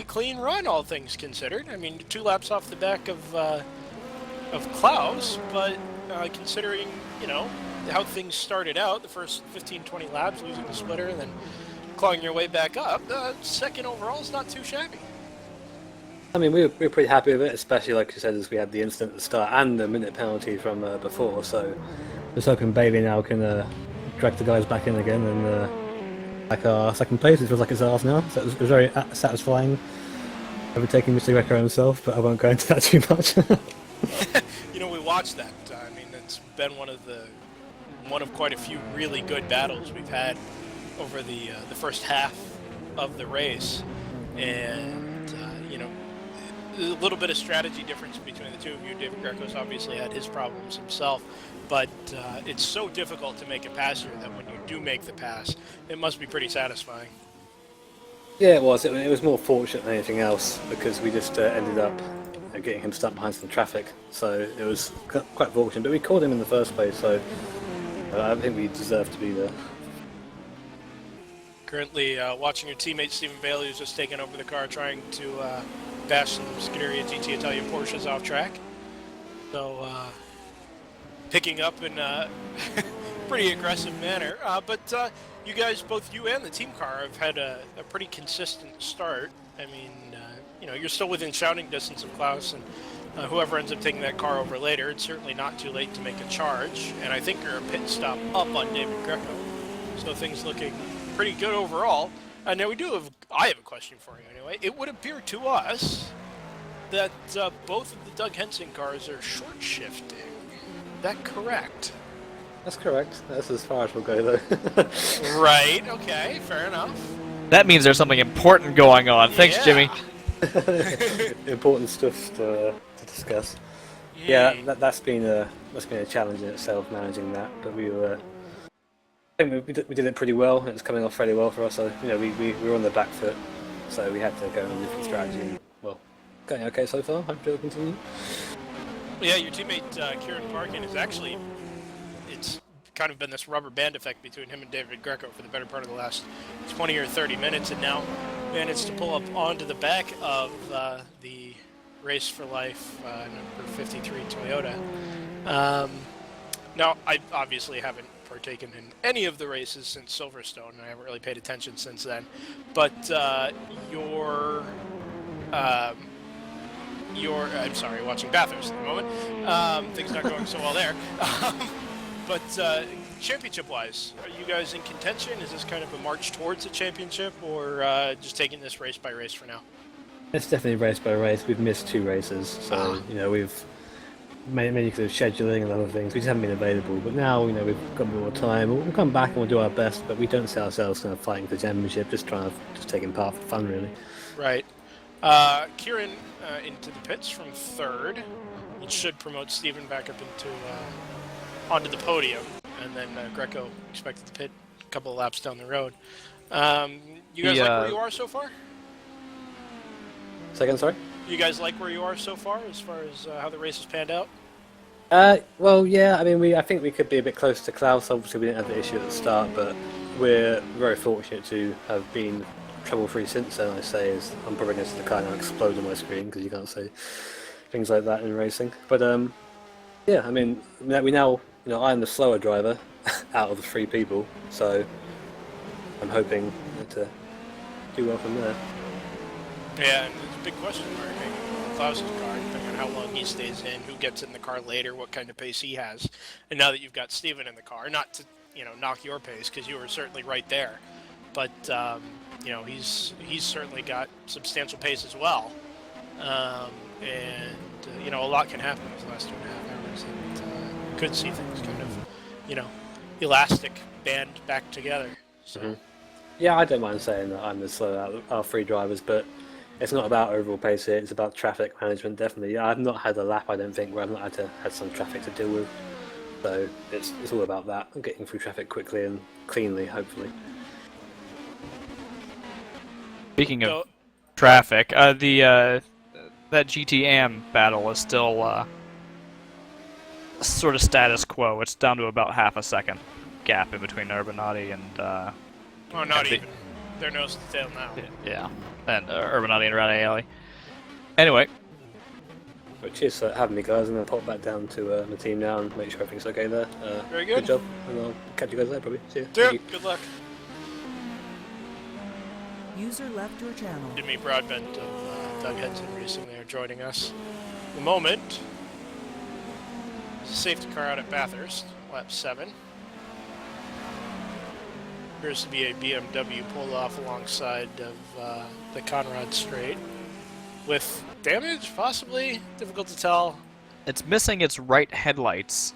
[SPEAKER 2] clean run, all things considered. I mean, 2 laps off the back of Klaus, but considering, you know, how things started out, the first 15-20 laps, losing the splitter, and then clawing your way back up, second overall is not too shabby.
[SPEAKER 8] I mean, we were pretty happy with it, especially like you said, as we had the incident at the start and the minute penalty from before. So, just hoping Bailey now can drag the guys back in again and like our second place. It feels like it's ours now. So it was very satisfying. Overtaking Mr. Greco himself, but I won't go into that too much.
[SPEAKER 2] You know, we watched that. I mean, it's been one of quite a few really good battles we've had over the first half of the race, and you know, a little bit of strategy difference between the two of you. David Greco's obviously had his problems himself, but it's so difficult to make a pass here that when you do make the pass, it must be pretty satisfying.
[SPEAKER 8] Yeah, it was. It was more fortunate than anything else because we just ended up getting him stuck behind some traffic. So it was quite fortunate, but we caught him in the first place, so I think we deserve to be there.
[SPEAKER 2] Currently watching your teammate Stephen Bailey, who's just taken over the car, trying to bash some Scuderia GT Italia Porsches off track. So picking up in a pretty aggressive manner. But you guys, both you and the team car, have had a pretty consistent start. I mean, you know, you're still within shouting distance of Klaus, and whoever ends up taking that car over later, it's certainly not too late to make a charge. And I think you're a pit stop up on David Greco. So things looking pretty good overall. Now I have a question for you anyway. It would appear to us that both of the Doug Henson cars are short shifting. Is that correct?
[SPEAKER 8] That's correct. That's as far as we'll go, though.
[SPEAKER 2] Right, okay, fair enough.
[SPEAKER 3] That means there's something important going on. Thanks,
[SPEAKER 2] Yeah.
[SPEAKER 3] Jimmy.
[SPEAKER 8] Important stuff to discuss. Yeah, that's been a challenge in itself, managing that. But I think we did it pretty well. It was coming off fairly well for us. So, you know, we were on the back foot, so we had to go on a different strategy. And, well, going okay so far. Hopefully it'll continue.
[SPEAKER 2] Yeah, your teammate Kieran Parkin is actually, it's kind of been this rubber band effect between him and David Greco for the better part of the last 20 or 30 minutes, and now managed to pull up onto the back of the Race for Life number 53 Toyota. Now, I obviously haven't partaken in any of the races since Silverstone, and I haven't really paid attention since then, but I'm sorry, watching Bathurst at the moment. Things not going so well there. But championship-wise, are you guys in contention? Is this kind of a march towards a championship, or just taking this race by race for now?
[SPEAKER 8] It's definitely race by race. We've missed 2 races, so you know we've mainly because of scheduling and other things. We just haven't been available. But now you know we've got more time. We'll come back and we'll do our best. But we don't see ourselves kind of fighting for the championship. Just taking part for fun, really.
[SPEAKER 2] Right. Kieran into the pits from 3rd, which should promote Stephen back up onto the podium, and then Greco expected to pit a couple of laps down the road. You guys like where you are so far?
[SPEAKER 8] Second, sorry?
[SPEAKER 2] You guys like where you are so far as how the race has panned out?
[SPEAKER 8] Well, yeah. I mean, I think we could be a bit closer to Klaus. Obviously, we didn't have the issue at the start, but we're very fortunate to have been trouble-free since then. I say, as I'm probably going to see the car now explode on my screen because you can't say things like that in racing. But yeah, I mean, we now, you know, I'm the slower driver out of the 3 people, so I'm hoping to do well from there.
[SPEAKER 2] Yeah, and there's a big question mark hanging on Klaus's car, depending on how long he stays in, who gets in the car later, what kind of pace he has. And now that you've got Steven in the car, not to, you know, knock your pace, because you were certainly right there, but you know, he's certainly got substantial pace as well. And you know, a lot can happen in those last 2.5 hours, and could see things kind of, you know, elastic band back together. So.
[SPEAKER 8] Mm-hmm. Yeah, I don't mind saying that I'm the slow out of our 3 drivers, but it's not about overall pace here. It's about traffic management. Definitely, I've not had a lap, I don't think, where I've not had some traffic to deal with. So it's all about that, getting through traffic quickly and cleanly, hopefully.
[SPEAKER 3] Speaking of traffic. That GTM battle is still sort of status quo. It's down to about half a second gap in between Urbanati and
[SPEAKER 2] Oh, not even. They're nose to tail now.
[SPEAKER 3] yeah, and Urbanati and Rally Alley. Anyway,
[SPEAKER 8] But cheers for having me, guys. I'm going to pop back down to the team now and make sure everything's okay there.
[SPEAKER 2] Very good.
[SPEAKER 8] Good job, and I'll catch you guys later, probably. See you.
[SPEAKER 2] Yeah,
[SPEAKER 8] Thank you.
[SPEAKER 2] good luck.
[SPEAKER 7] User left your channel.
[SPEAKER 2] Jimmy Broadbent of Doug Henson Racing there joining us. The moment. Safety car out at Bathurst, lap 7. Appears to be a BMW pulled off alongside of the Conrad Straight. With damage, possibly? Difficult to tell.
[SPEAKER 3] it's missing its right headlights,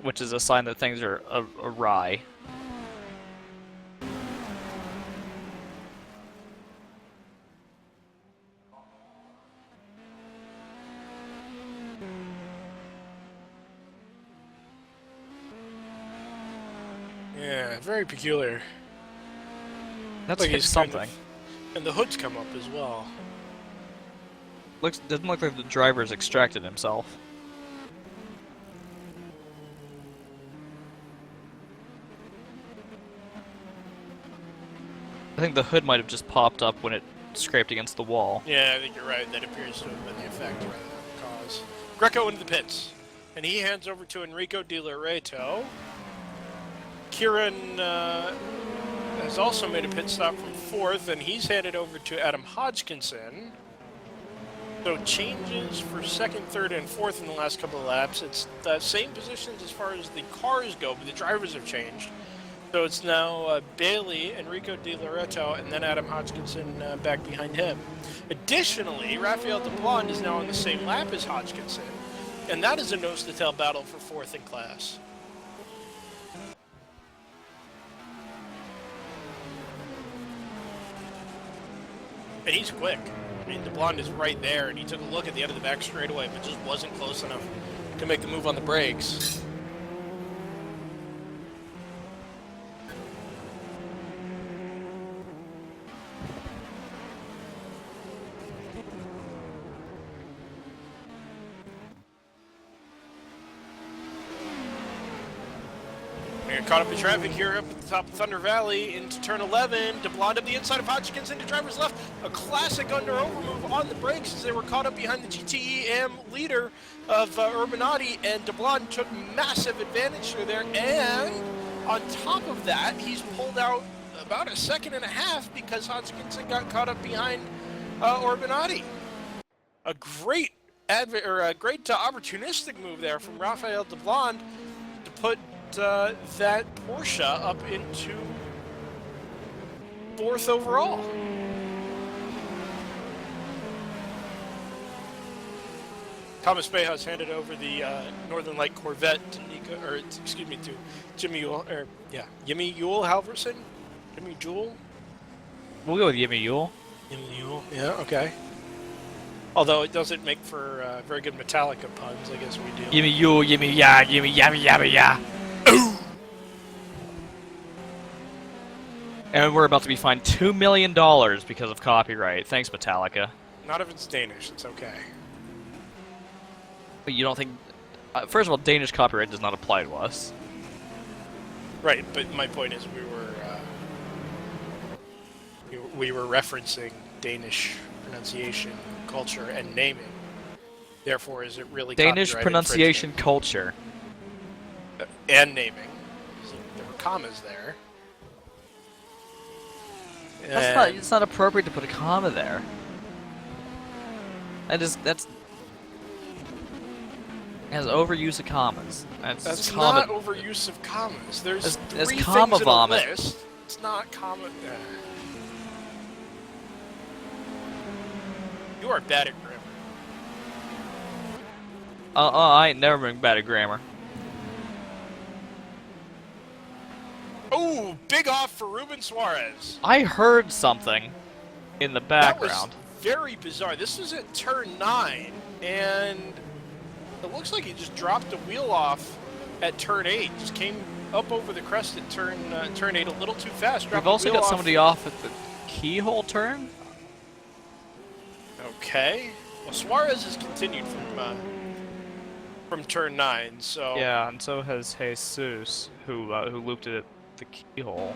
[SPEAKER 3] which is a sign that things are awry.
[SPEAKER 2] Yeah, very peculiar.
[SPEAKER 3] That's
[SPEAKER 2] Like
[SPEAKER 3] hit
[SPEAKER 2] he's kind
[SPEAKER 3] something.
[SPEAKER 2] And the hood's come up as well.
[SPEAKER 3] Doesn't look like the driver's extracted himself. I think the hood might have just popped up when it scraped against the wall.
[SPEAKER 2] Yeah, I think you're right. That appears to have been the effect rather than the cause. Greco into the pits. And he hands over to Enrico Di Loreto. Kieran has also made a pit stop from 4th, and he's handed over to Adam Hodgkinson. So changes for 2nd, 3rd, and 4th in the last couple of laps. It's the same positions as far as the cars go, but the drivers have changed. So it's now Bailey, Enrico Di Loreto, and then Adam Hodgkinson back behind him. Additionally, Rafael DeBlond is now on the same lap as Hodgkinson, and that is a nose-to-tail battle for 4th in class. And he's quick. I mean, DeBlond is right there, and he took a look at the end of the back straightaway, but just wasn't close enough to make the move on the brakes. We're caught up in traffic here up at the top of Thunder Valley into turn 11. DeBlond up the inside of Hodgkinson to driver's left. A classic under-over move on the brakes as they were caught up behind the GTEM leader of Urbanati, and DeBlond took massive advantage through there. And on top of that, he's pulled out about 1.5 seconds because Hodgkinson got caught up behind Urbanati. A great opportunistic move there from Rafael DeBlond to put that Porsche up into 4th overall. Thomas Bejas handed over the Northern Light Corvette to Jimmy Yule, Jimmy Yule Halverson? Jimmy Jewel?
[SPEAKER 3] We'll go with Jimmy Yule.
[SPEAKER 2] Jimmy Yule, yeah, okay. Although it doesn't make for very good Metallica puns, I guess we do.
[SPEAKER 3] Jimmy Yule, Jimmy Ya, Jimmy Yabba Yabba Ya. And we're about to be fined $2 million because of copyright. Thanks, Metallica.
[SPEAKER 2] Not if it's Danish, it's okay.
[SPEAKER 3] But you don't think... first of all, Danish copyright does not apply to us.
[SPEAKER 2] Right, but my point is we were referencing Danish pronunciation, culture, and naming. Therefore, is it really
[SPEAKER 3] Danish
[SPEAKER 2] copyright
[SPEAKER 3] pronunciation culture.
[SPEAKER 2] and naming? There were commas there.
[SPEAKER 3] It's not appropriate to put a comma there. That's it has overuse of commas.
[SPEAKER 2] That's
[SPEAKER 3] comma,
[SPEAKER 2] not overuse of commas. There's
[SPEAKER 3] That's
[SPEAKER 2] three
[SPEAKER 3] comma
[SPEAKER 2] things
[SPEAKER 3] vomit.
[SPEAKER 2] in a list. It's not comma. You are bad at grammar.
[SPEAKER 3] I ain't never been bad at grammar.
[SPEAKER 2] Oh, big off for Ruben Suarez.
[SPEAKER 3] I heard something in the background.
[SPEAKER 2] That was very bizarre. This was at turn 9, and it looks like he just dropped a wheel off at turn 8. Just came up over the crest at turn 8 a little too fast.
[SPEAKER 3] We've also got somebody off at the keyhole turn.
[SPEAKER 6] Okay. Well, Suarez has continued from turn 9, so
[SPEAKER 3] Yeah, and so has Jesus, who looped it at the keyhole.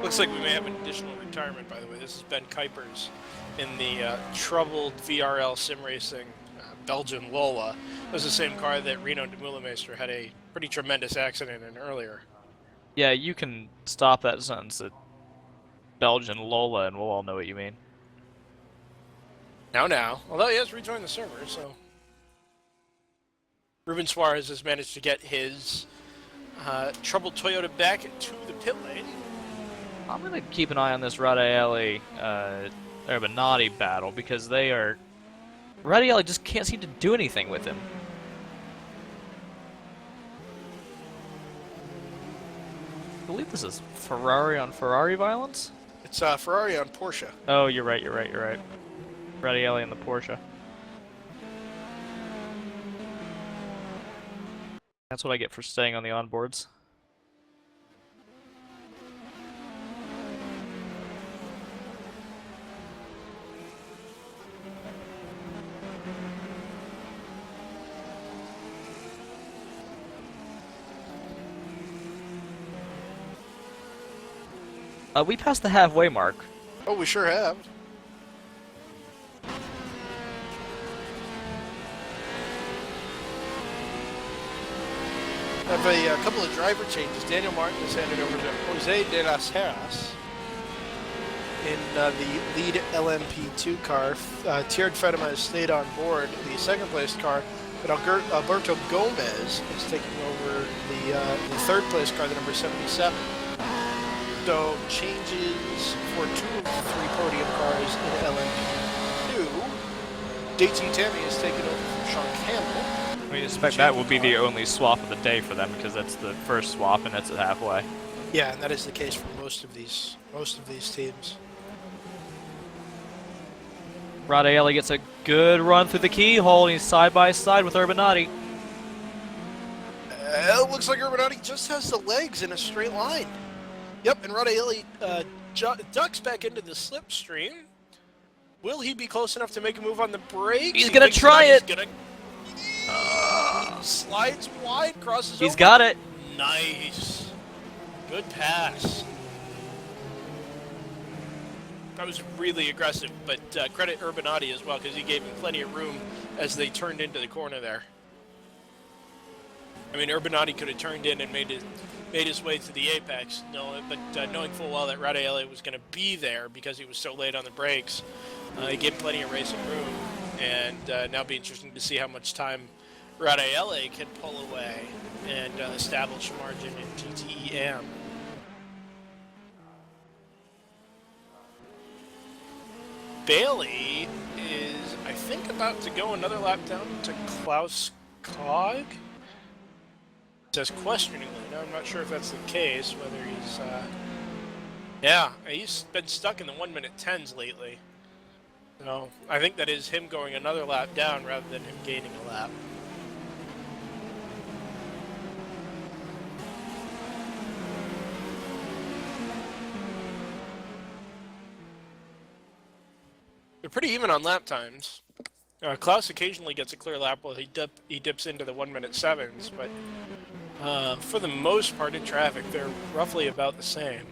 [SPEAKER 6] looks like we may have an additional retirement. By the way, this is Ben Kuipers in the troubled VRL sim racing Belgian Lola. It was the same car that Reno de Meulemeister had a pretty tremendous accident in earlier.
[SPEAKER 3] Yeah, you can stop that sentence at Belgian Lola, and we'll all know what you mean.
[SPEAKER 6] Now. Although he has rejoined the server, so Ruben Suarez has managed to get his troubled Toyota back to the pit lane.
[SPEAKER 3] I'm going to keep an eye on this Radaeli Urbanati battle, because Radaeli just can't seem to do anything with him. I believe this is Ferrari on Ferrari violence?
[SPEAKER 6] It's Ferrari on Porsche.
[SPEAKER 3] Oh, you're right. Radaeli in the Porsche. That's what I get for staying on the onboards. We passed the halfway mark.
[SPEAKER 6] Oh, we sure have. Have a couple of driver changes. Daniel Martin is handed over to Jose de las Heras in the lead LMP2 car. Tiered Fedema has stayed on board the second place car, but Alberto Gomez is taking over the third place car, the number 77. So changes for 2 of the 3 podium cars in LMP2. JT Tammy is taken over from Sean Campbell.
[SPEAKER 3] We expect that will be the only swap of the day for them, because that's the first swap and it's at halfway.
[SPEAKER 6] Yeah, and that is the case for most of these teams.
[SPEAKER 3] Radaeli gets a good run through the keyhole, and he's side by side with Urbanati.
[SPEAKER 6] It looks like Urbanati just has the legs in a straight line. Yep, and Radaeli ducks back into the slipstream. Will he be close enough to make a move on the brake?
[SPEAKER 3] He's gonna try it.
[SPEAKER 6] He's gonna slides wide, crosses over.
[SPEAKER 3] He's got it.
[SPEAKER 6] Nice. Good pass. That was really aggressive, but credit Urbanati as well, because he gave him plenty of room as they turned into the corner there. I mean, Urbanati could have turned in and made his way to the apex, but knowing full well that Radaeli was going to be there because he was so late on the brakes, he gave plenty of racing room, and now it'll be interesting to see how much time Radaeli can pull away and establish a margin in TTEM. Bailey is, I think, about to go another lap down to Klaus Kog. It says questioningly. Now, I'm not sure if that's the case, whether he's, yeah, he's been stuck in the 1:10s lately. So, I think that is him going another lap down rather than him gaining a lap. They're pretty even on lap times. Klaus occasionally gets a clear lap while he dips into the 1:07s, but for the most part in traffic, they're roughly about the same.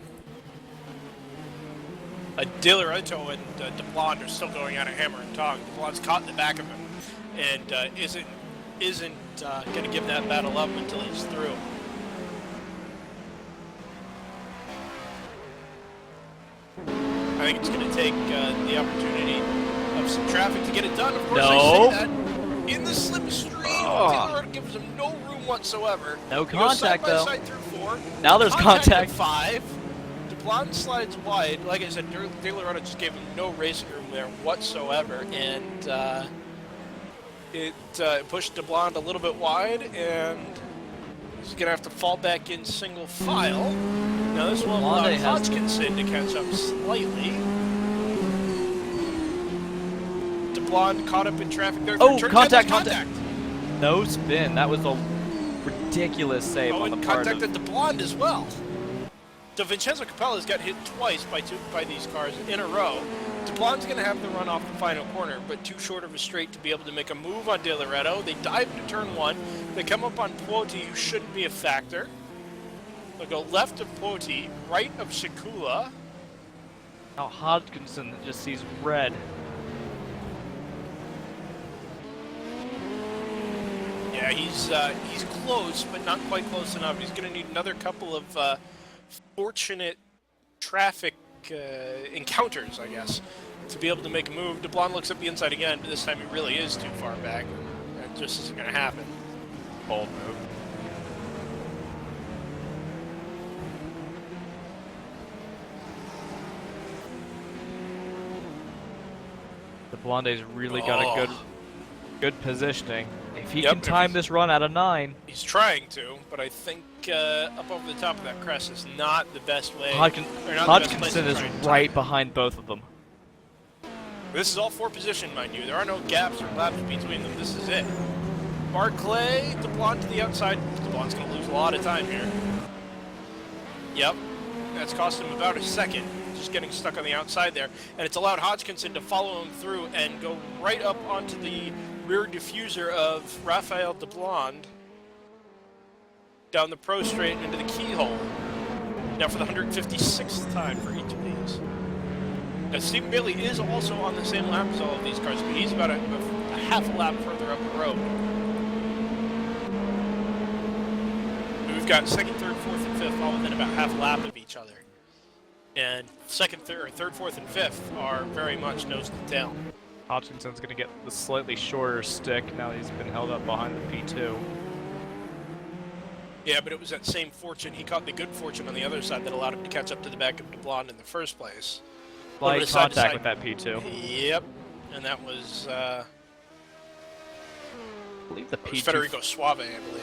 [SPEAKER 6] De Lorenzo and DeBlond are still going at a hammer and tong. DeBlond's caught in the back of him and isn't going to give that battle up until he's through. I think it's going to take the opportunity of some traffic to get it done. Of course, I say that in the slipstream. Taylor gives him no room whatsoever.
[SPEAKER 3] No contact, though.
[SPEAKER 6] Side through 4.
[SPEAKER 3] Now there's contact.
[SPEAKER 6] At 5. DeBlond slides wide. Like I said, De La Rota just gave him no racing room there whatsoever, and it pushed DeBlond a little bit wide, and he's going to have to fall back in single file. Now this will allow Hodgkinson to catch up slightly. DeBlond caught up in traffic there.
[SPEAKER 3] Oh, contact! No spin. That was a ridiculous save on the part of...
[SPEAKER 6] Oh, and contacted DeBlond as well. So Vincenzo Capella's got hit twice by these cars in a row.
[SPEAKER 2] DeBlon's going to have the run off the final corner, but too short of a straight to be able to make a move on De Loretto. They dive into turn 1. They come up on Puoti, who shouldn't be a factor. They'll go left of Puoti, right of Shikula.
[SPEAKER 3] Now Hodgkinson just sees red.
[SPEAKER 2] Yeah, he's close, but not quite close enough. He's going to need another couple of fortunate traffic encounters, I guess, to be able to make a move. DeBlon looks up the inside again, but this time he really is too far back. That just isn't going to happen.
[SPEAKER 3] Bold move. The Blonde's really got a good positioning. If he can time this run out of 9.
[SPEAKER 2] He's trying to, but I think up over the top of that crest is not the best way.
[SPEAKER 3] Hodgkinson is right behind both of them.
[SPEAKER 2] This is all 4 position, mind you. There are no gaps or laps between them. This is it. Barclay, DeBlon to the outside. DeBlon's going to lose a lot of time here. Yep. That's cost him about a second, just getting stuck on the outside there. And it's allowed Hodgkinson to follow him through and go right up onto the rear diffuser of Raphael DeBlond down the pro straight and into the keyhole. Now for the 156th time for each of these. Now Stephen Bailey is also on the same lap as all of these cars, but he's about a half a lap further up the road. We've got second, third, fourth, and fifth all within about half a lap of each other. And second, third, fourth, and fifth are very much nose to tail.
[SPEAKER 3] Hodgkinson's going to get the slightly shorter stick now that he's been held up behind the P2.
[SPEAKER 2] Yeah, but it was that same fortune. He caught the good fortune on the other side that allowed him to catch up to the back of DeBlond in the first place.
[SPEAKER 3] Light contact with that P2.
[SPEAKER 2] Yep, and that was,
[SPEAKER 3] I believe the P2.
[SPEAKER 2] Was Federico Suave, I believe.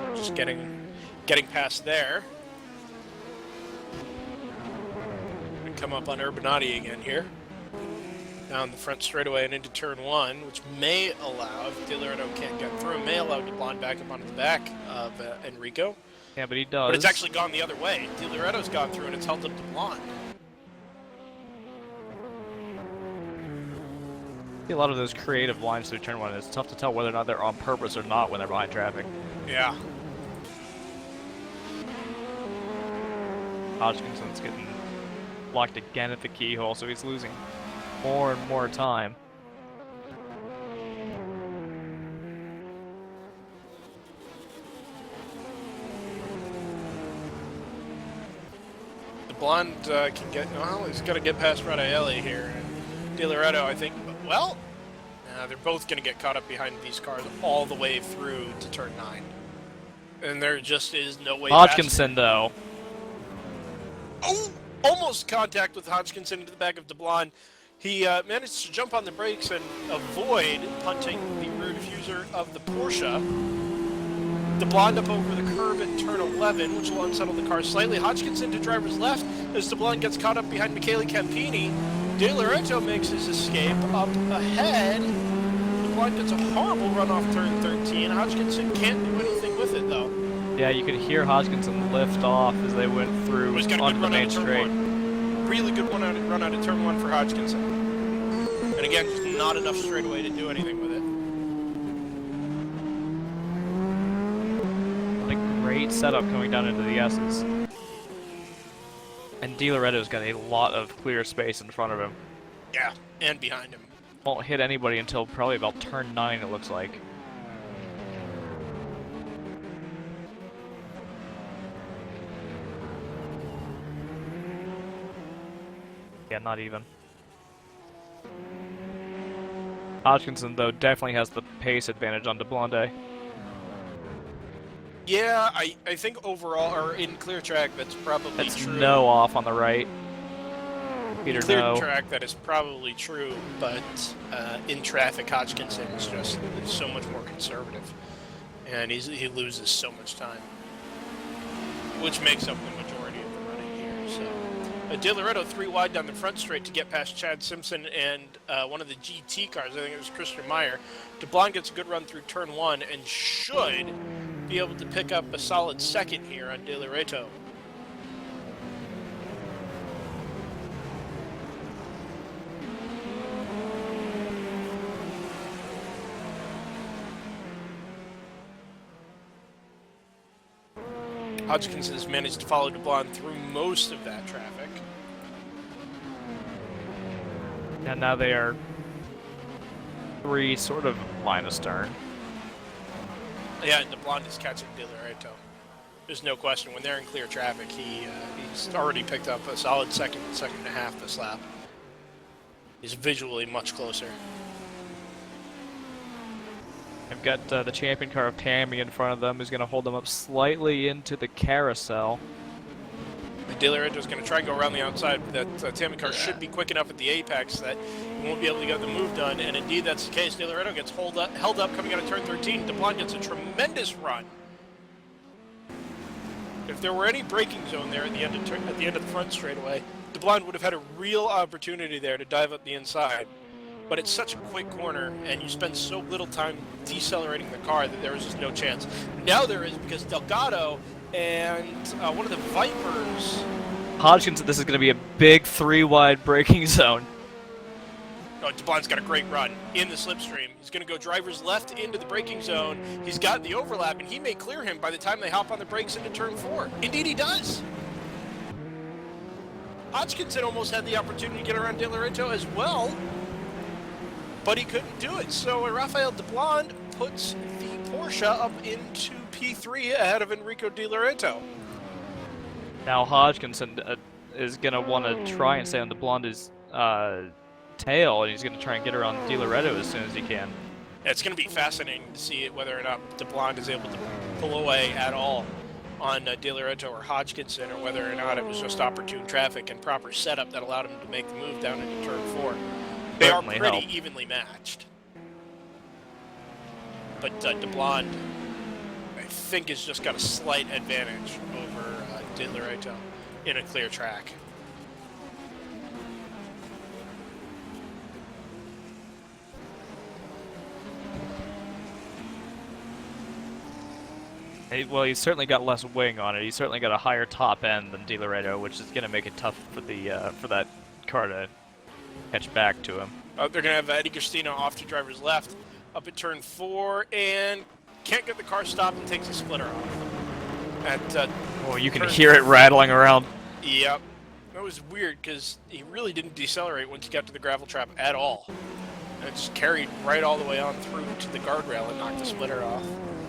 [SPEAKER 2] They were just getting past there. And come up on Urbanati again here. Down the front straightaway and into turn 1, which may allow, if De Loretto can't get through, may allow DeBlond back up onto the back of Enrico.
[SPEAKER 3] Yeah, but he does.
[SPEAKER 2] But it's actually gone the other way. De Loretto's gone through and it's held up DeBlond.
[SPEAKER 3] A lot of those creative lines through turn 1, it's tough to tell whether or not they're on purpose or not when they're behind traffic.
[SPEAKER 2] Yeah.
[SPEAKER 3] Hodgkinson's getting locked again at the keyhole, so he's losing more and more time.
[SPEAKER 2] DeBlond can get, well, he's got to get past Radaeli here. And De Loretto, I think, well, they're both going to get caught up behind these cars all the way through to turn 9. And there just is no way
[SPEAKER 3] Hodgkinson, though.
[SPEAKER 2] Oh! Almost contact with Hodgkinson into the back of DeBlond. He managed to jump on the brakes and avoid punting the rear diffuser of the Porsche. DeBlond up over the curb at turn 11, which will unsettle the car slightly. Hodgkinson to driver's left as DeBlond gets caught up behind Michele Campini. De Loretto makes his escape up ahead. DeBlond gets a horrible run off turn 13. Hodgkinson can't do anything with it, though.
[SPEAKER 3] Yeah, you could hear Hodgkinson lift off as they went through onto the main straight.
[SPEAKER 2] Really good run out of turn 1 for Hodgkinson. And again, just not enough straightaway to do anything with it.
[SPEAKER 3] What a great setup coming down into the S's. And De Loretto's got a lot of clear space in front of him.
[SPEAKER 2] Yeah, and behind him.
[SPEAKER 3] Won't hit anybody until probably about turn 9, it looks like. Yeah, not even. Hodgkinson, though, definitely has the pace advantage on DeBlonde.
[SPEAKER 2] Yeah, I think overall, or in clear track, that's probably true.
[SPEAKER 3] No off on the right. Peter,
[SPEAKER 2] clear
[SPEAKER 3] no.
[SPEAKER 2] track, that is probably true, but in traffic, Hodgkinson is just so much more conservative. And he loses so much time, which makes up the majority of the running here, so... De Loretto 3 wide down the front straight to get past Chad Simpson and one of the GT cars. I think it was Christian Meyer. DeBlond gets a good run through turn 1 and should be able to pick up a solid second here on De Loretto. Hodgkinson has managed to follow DeBlond through most of that traffic.
[SPEAKER 3] And now they are 3 sort of line astern.
[SPEAKER 2] Yeah, and DeBlond is catching De Laredo. There's no question. When they're in clear traffic, he's already picked up a solid second and a half this lap. He's visually much closer.
[SPEAKER 3] I've got the champion car of Tammy in front of them, who's going to hold them up slightly into the carousel.
[SPEAKER 2] De Laredo's going to try and go around the outside, but that Tammy car should be quick enough at the apex that he won't be able to get the move done, and indeed that's the case. De Laredo gets held up coming out of turn 13. DeBlond gets a tremendous run. If there were any braking zone there at the end of the front straightaway, DeBlond would have had a real opportunity there to dive up the inside. But it's such a quick corner, and you spend so little time decelerating the car that there was just no chance. Now there is, because Delgado and one of the Vipers...
[SPEAKER 3] Hodgkinson, this is going to be a big 3-wide braking zone.
[SPEAKER 2] Oh, DeBlond's got a great run in the slipstream. He's going to go driver's left into the braking zone. He's got the overlap, and he may clear him by the time they hop on the brakes into turn 4. Indeed, he does. Hodgkinson almost had the opportunity to get around De Laredo as well, but he couldn't do it. So Rafael DeBlond puts the Porsche up into P3 ahead of Enrico De Laredo.
[SPEAKER 3] Now Hodgkinson is going to want to try and stay on DeBlond's tail, and he's going to try and get around De Laredo as soon as he can.
[SPEAKER 2] It's going to be fascinating to see whether or not DeBlond is able to pull away at all on De Laredo or Hodgkinson, or whether or not it was just opportune traffic and proper setup that allowed him to make the move down into turn 4. They are pretty evenly matched. But DeBlond, I think, has just got a slight advantage over De Laredo in a clear track.
[SPEAKER 3] Well, he's certainly got less wing on it. He's certainly got a higher top end than De Laredo, which is going to make it tough for that car to catch back to him.
[SPEAKER 2] They're going to have Eddie Cristina off to driver's left, up at turn 4, and can't get the car stopped and takes a splitter off.
[SPEAKER 3] Oh, you can hear it rattling around.
[SPEAKER 2] Yep. That was weird because he really didn't decelerate once he got to the gravel trap at all. And it just carried right all the way on through to the guardrail and knocked the splitter off.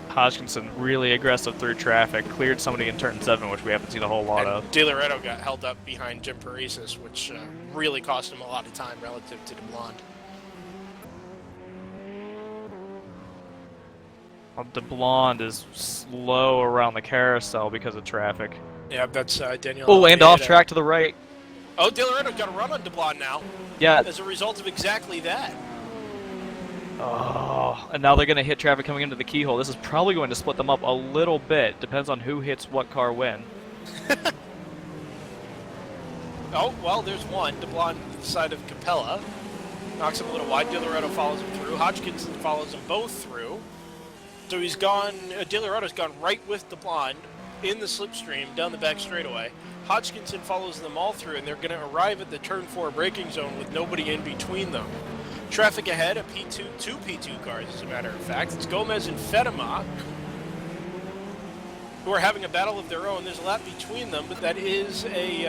[SPEAKER 3] Hodgkinson really aggressive through traffic, cleared somebody in turn 7, which we haven't seen a whole lot of.
[SPEAKER 2] De Laredo got held up behind Jim Paresis, which really cost him a lot of time relative to DeBlond.
[SPEAKER 3] DeBlond is slow around the carousel because of traffic.
[SPEAKER 2] Yeah, that's Daniel.
[SPEAKER 3] Oh, and off track to the right.
[SPEAKER 2] Oh, De Laredo got a run on DeBlond now.
[SPEAKER 3] Yeah.
[SPEAKER 2] As a result of exactly that.
[SPEAKER 3] Oh, and now they're going to hit traffic coming into the keyhole. This is probably going to split them up a little bit. Depends on who hits what car when.
[SPEAKER 2] Oh, well, there's one. DeBlond side of Capella. Knocks him a little wide. De Laredo follows him through. Hodgkinson follows them both through. So he's gone, De Laredo's gone right with DeBlond in the slipstream down the back straightaway. Hodgkinson follows them all through, and they're going to arrive at the turn 4 braking zone with nobody in between them. Traffic ahead, two P2 cars, as a matter of fact. It's Gomez and Fedema, who are having a battle of their own. There's a lap between them, but that is they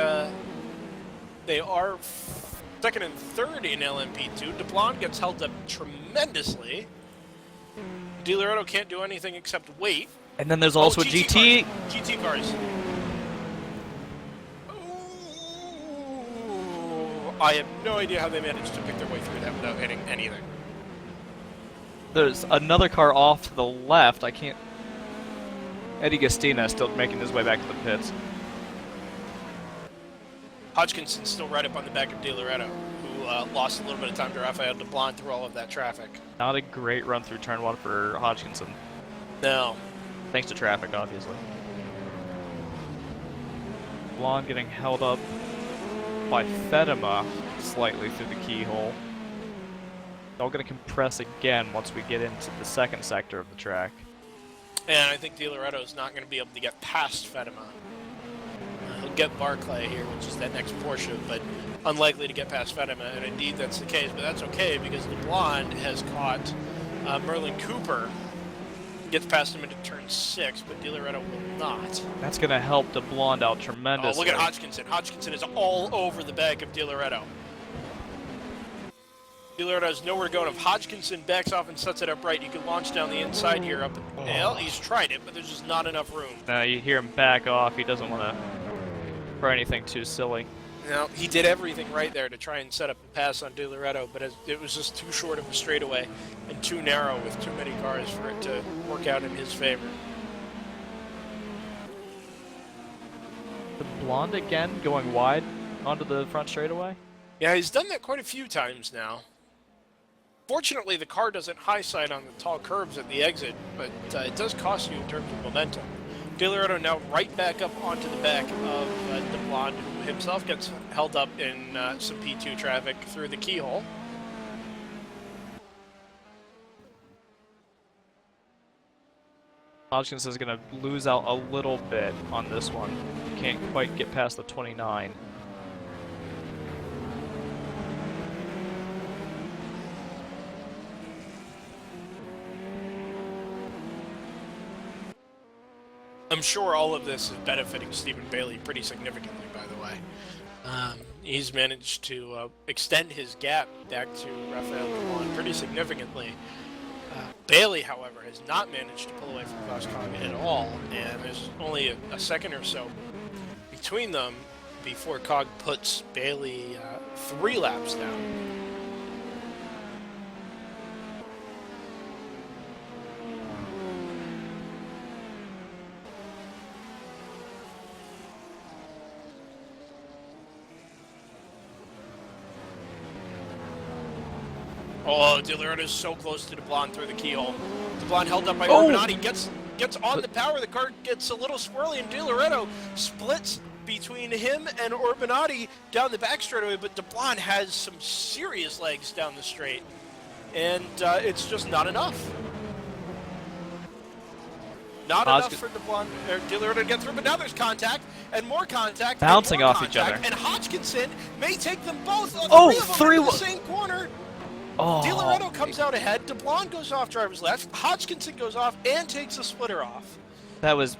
[SPEAKER 2] are second and third in LMP2. DeBlond gets held up tremendously. De Laredo can't do anything except wait.
[SPEAKER 3] And then there's also GT.
[SPEAKER 2] GT cars. I have no idea how they managed to pick their way through that without hitting anything.
[SPEAKER 3] There's another car off to the left. I can't... Eddie Gastina is still making his way back to the pits.
[SPEAKER 2] Hodgkinson's still right up on the back of De Laredo, who lost a little bit of time to Rafael DeBlond through all of that traffic.
[SPEAKER 3] Not a great run through turn 1 for Hodgkinson.
[SPEAKER 2] No.
[SPEAKER 3] Thanks to traffic, obviously. DeBlond getting held up by Fedema slightly through the keyhole. They're all going to compress again once we get into the second sector of the track.
[SPEAKER 2] And I think De Laredo's not going to be able to get past Fedema. He'll get Barclay here, which is that next Porsche, but unlikely to get past Fedema, and indeed that's the case, but that's okay because DeBlond has caught Merlin Cooper gets past him into turn 6, but Di Loretto will not.
[SPEAKER 3] That's going to help DeBlond out
[SPEAKER 2] Oh,
[SPEAKER 3] tremendously.
[SPEAKER 2] look at Hodgkinson. Hodgkinson is all over the back of Di Loretto. Di Loretto has nowhere to go, and if Hodgkinson backs off and sets it up right, you can launch down the inside here up. Well, he's tried it, but there's just not enough room.
[SPEAKER 3] You hear him back off. He doesn't want to try anything too silly.
[SPEAKER 2] No, he did everything right there to try and set up a pass on Di Loretto, but it was just too short of a straightaway and too narrow with too many cars for it to work out in his favor.
[SPEAKER 3] DeBlond again going wide onto the front straightaway?
[SPEAKER 2] Yeah, he's done that quite a few times now. Fortunately, the car doesn't high side on the tall curbs at the exit, but it does cost you in terms of momentum. Di Loretto now right back up onto the back of DeBlond, who himself gets held up in some P2 traffic through the keyhole.
[SPEAKER 3] Hodgkinson is going to lose out a little bit on this one. Can't quite get past the 29.
[SPEAKER 2] I'm sure all of this is benefiting Stephen Bailey pretty significantly, by the way. He's managed to extend his gap back to Rafael DeBlond pretty significantly. Bailey, however, has not managed to pull away from Voskhod at all, and there's only a second or so between them before Cog puts Bailey 3 laps down. Oh, Di Loretto's so close to DeBlond through the keyhole. DeBlond held up by Urbanati, gets on the power, the car gets a little swirly, and Di Loretto splits between him and Urbanati down the back straightaway, but DeBlond has some serious legs down the straight, and it's just not enough. Not enough for DeBlond or Di Loretto to get through, but now there's contact, and more contact,
[SPEAKER 3] Bouncing
[SPEAKER 2] and more
[SPEAKER 3] off each other.
[SPEAKER 2] And Hodgkinson may take them both.
[SPEAKER 3] Three
[SPEAKER 2] in the same corner.
[SPEAKER 3] Oh.
[SPEAKER 2] Di Loretto comes out ahead, DeBlond goes off driver's left, Hodgkinson goes off and takes the splitter off.
[SPEAKER 3] That was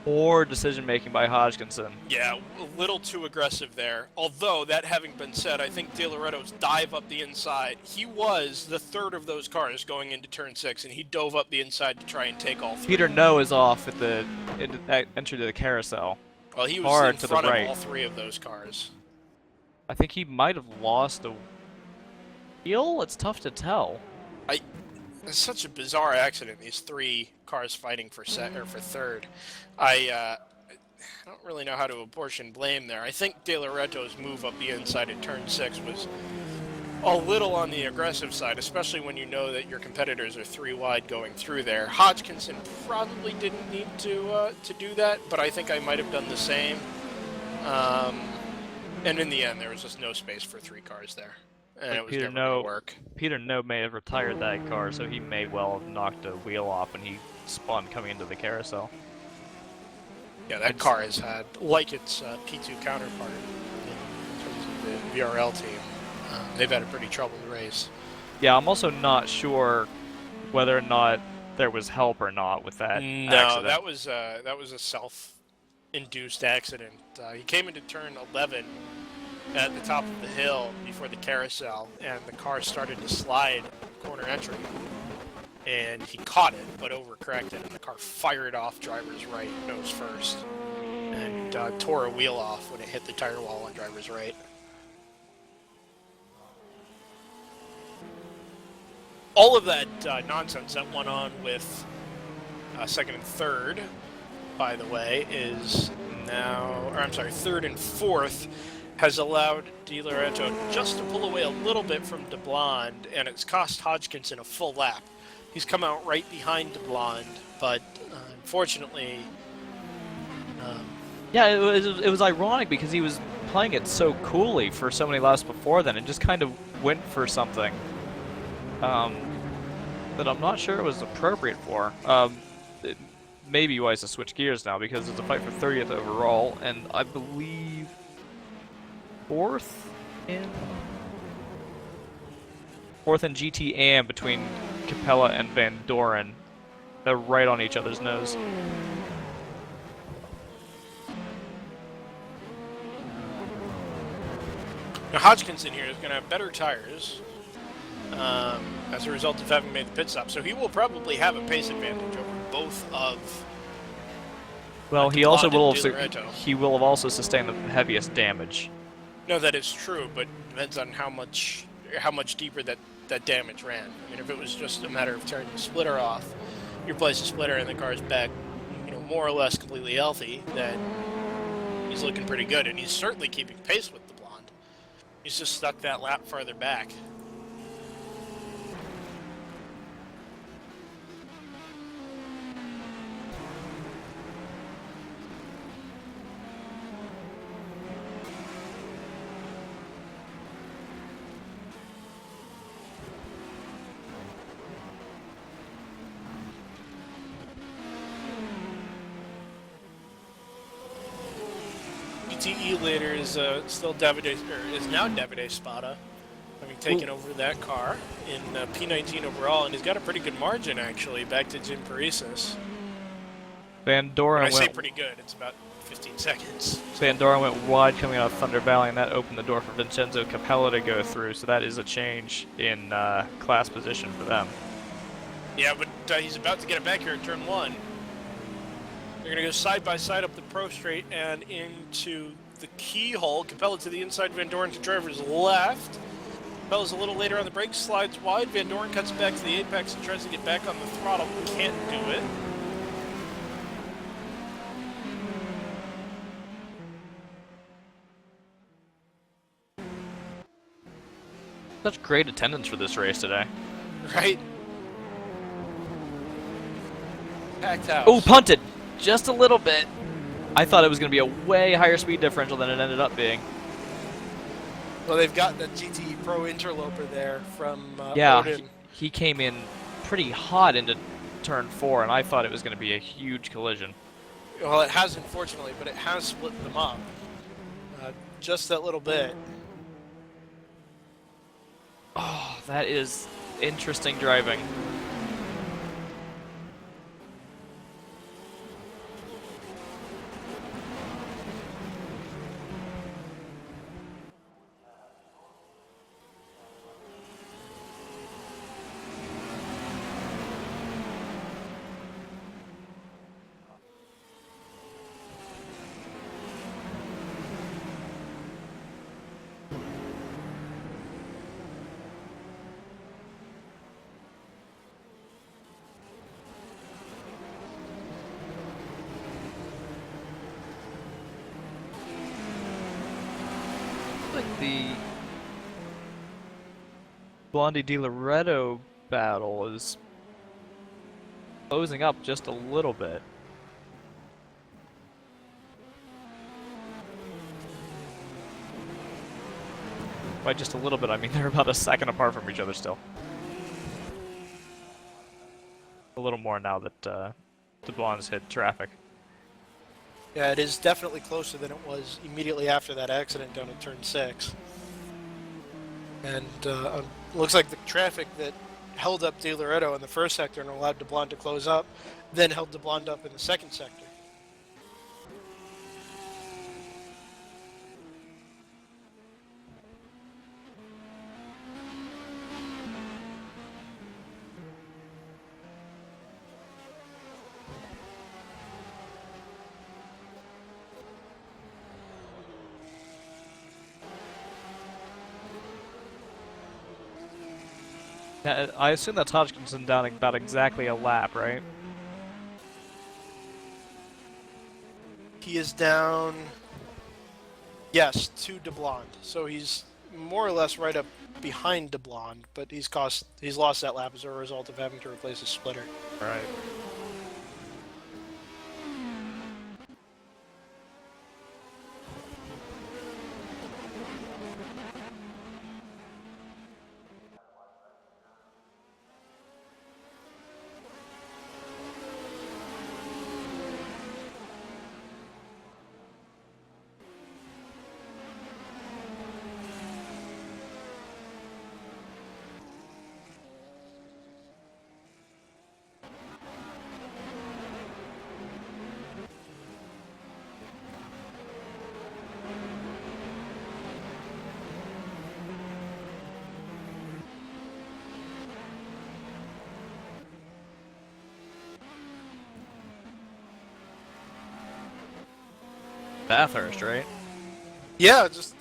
[SPEAKER 3] poor decision making by Hodgkinson.
[SPEAKER 2] Yeah, a little too aggressive there. Although, that having been said, I think Di Loretto's dive up the inside, he was the third of those cars going into turn 6, and he dove up the inside to try and take all 3.
[SPEAKER 3] Peter No is off at the entry to the carousel.
[SPEAKER 2] Well, he was
[SPEAKER 3] hard
[SPEAKER 2] in
[SPEAKER 3] to
[SPEAKER 2] front
[SPEAKER 3] the right.
[SPEAKER 2] of all 3 of those cars.
[SPEAKER 3] I think he might have lost a wheel? It's tough to tell.
[SPEAKER 2] It's such a bizarre accident, these 3 cars fighting for third. I don't really know how to apportion blame there. I think De Loretto's move up the inside at turn 6 was a little on the aggressive side, especially when you know that your competitors are 3 wide going through there. Hodgkinson probably didn't need to do that, but I think I might have done the same. And in the end, there was just no space for 3 cars there. And it was never going to work.
[SPEAKER 3] Peter No may have retired that car, so he may well have knocked a wheel off when he spun coming into the carousel.
[SPEAKER 2] Yeah, that car has had, like its P2 counterpart in terms of the VRL team, they've had a pretty troubled race.
[SPEAKER 3] Yeah, I'm also not sure whether or not there was help or not with that
[SPEAKER 2] No,
[SPEAKER 3] accident.
[SPEAKER 2] that was a self-induced accident. He came into turn 11 at the top of the hill before the carousel, and the car started to slide corner entry. And he caught it, but overcorrected, and the car fired off driver's right, nose first, and tore a wheel off when it hit the tire wall on driver's right. All of that nonsense that went on with second and third, by the way, is now, or I'm sorry, third and fourth, has allowed Di Loretto just to pull away a little bit from DeBlond, and it's cost Hodgkinson a full lap. He's come out right behind DeBlond, but unfortunately...
[SPEAKER 3] Yeah, it was ironic because he was playing it so coolly for so many laps before then and just kind of went for something that I'm not sure it was appropriate for. It may be wise to switch gears now because it's a fight for 30th overall, and I believe... Fourth in GT AM between Capella and Van Doren. They're right on each other's nose.
[SPEAKER 2] Now Hodgkinson here is going to have better tires as a result of having made the pit stop, so he will probably have a pace advantage over both of.
[SPEAKER 3] Well, he also will
[SPEAKER 2] DiLoreto.
[SPEAKER 3] he will have also sustained the heaviest damage.
[SPEAKER 2] No, that is true, but it depends on how much deeper that damage ran. I mean, if it was just a matter of turning the splitter off, you replace the splitter and the car's back, more or less completely healthy, then he's looking pretty good, and he's certainly keeping pace with the blonde. He's just stuck that lap farther back. GTE leader is still Davide, or is now Davide Spada, having taken over that car in P19 overall, and he's got a pretty good margin actually, back to Jim Paresis.
[SPEAKER 3] Van Doren
[SPEAKER 2] When I say
[SPEAKER 3] went
[SPEAKER 2] pretty good, it's about 15 seconds.
[SPEAKER 3] Van Doren went wide coming out of Thunder Valley, and that opened the door for Vincenzo Capella to go through. So that is a change in class position for them.
[SPEAKER 2] Yeah, but he's about to get it back here at turn 1. They're going to go side by side up the pro straight and into the keyhole. Capella to the inside, Van Doren to driver's left. Capella's a little later on the brakes, slides wide. Van Doren cuts back to the apex and tries to get back on the throttle. Can't do it.
[SPEAKER 3] Such great attendance for this race today.
[SPEAKER 2] Right? Packed house.
[SPEAKER 3] Oh, punted! Just a little bit. I thought it was going to be a way higher speed differential than it ended up being.
[SPEAKER 6] Well, they've got the GTE Pro interloper there from
[SPEAKER 3] Yeah,
[SPEAKER 6] Odin.
[SPEAKER 3] he came in pretty hot into turn 4, and I thought it was going to be a huge collision.
[SPEAKER 6] Well, it has, unfortunately, but it has split them up. Just that little bit.
[SPEAKER 3] Oh, that is interesting driving. The Blondie DiLoreto battle is closing up just a little bit. By just a little bit, I mean they're about a second apart from each other still. A little more now that the blondes hit traffic.
[SPEAKER 6] Yeah, it is definitely closer than it was immediately after that accident down at turn 6. And looks like the traffic that held up DiLoreto in the first sector and allowed DeBlonde to close up, then held DeBlonde up in the second sector.
[SPEAKER 3] I assume that's Hodgkinson down about exactly a lap, right?
[SPEAKER 6] He is down, yes, to DeBlonde. So he's more or less right up behind DeBlonde, but he's lost that lap as a result of having to replace his splitter.
[SPEAKER 3] Right. Bathurst, right?
[SPEAKER 6] Yeah, just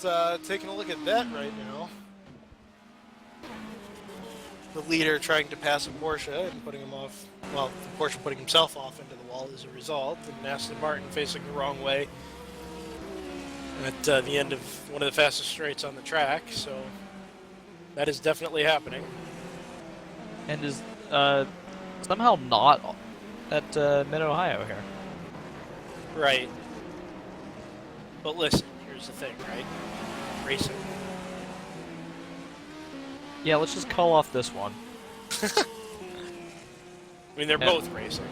[SPEAKER 6] taking a look at that right now. The leader trying to pass a Porsche and putting him off. Well, the Porsche putting himself off into the wall as a result, and Aston Martin facing the wrong way at the end of one of the fastest straights on the track. So that is definitely happening.
[SPEAKER 3] And is somehow not at Mid-Ohio here.
[SPEAKER 6] Right. But listen, here's the thing, right? Racing.
[SPEAKER 3] Yeah, let's just call off this one.
[SPEAKER 6] I mean, they're
[SPEAKER 3] Yeah.
[SPEAKER 6] both racing.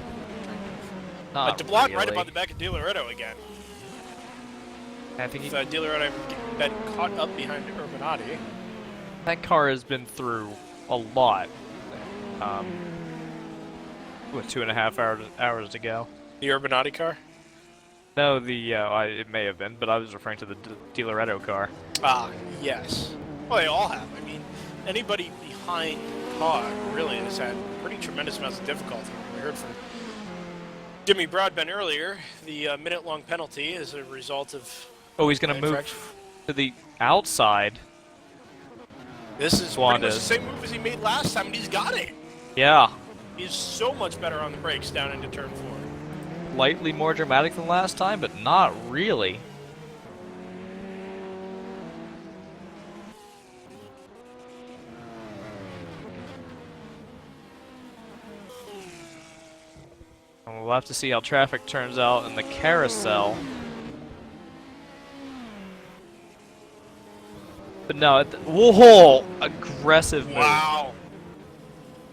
[SPEAKER 3] Not
[SPEAKER 6] DeBlanc right
[SPEAKER 3] really.
[SPEAKER 6] up on the back of Di Loretto again.
[SPEAKER 3] I think
[SPEAKER 6] If Di Loretto been caught up behind Urbanati.
[SPEAKER 3] that car has been through a lot. With 2.5 hours to go.
[SPEAKER 6] The Urbanati car?
[SPEAKER 3] No, it may have been, but I was referring to the Di Loretto car.
[SPEAKER 6] Ah, yes. Well, they all have. I mean, anybody behind the car really has had pretty tremendous amounts of difficulty. We heard from Jimmy Broadbent earlier, the minute-long penalty is a result of...
[SPEAKER 3] Oh, he's going to move to the outside.
[SPEAKER 6] This is pretty much the same move as he made last time, and he's got it.
[SPEAKER 3] Yeah.
[SPEAKER 6] He's so much better on the brakes down into turn 4.
[SPEAKER 3] Slightly more dramatic than last time, but not really. And we'll have to see how traffic turns out in the carousel. But no, whoa! Aggressive move.
[SPEAKER 6] Wow.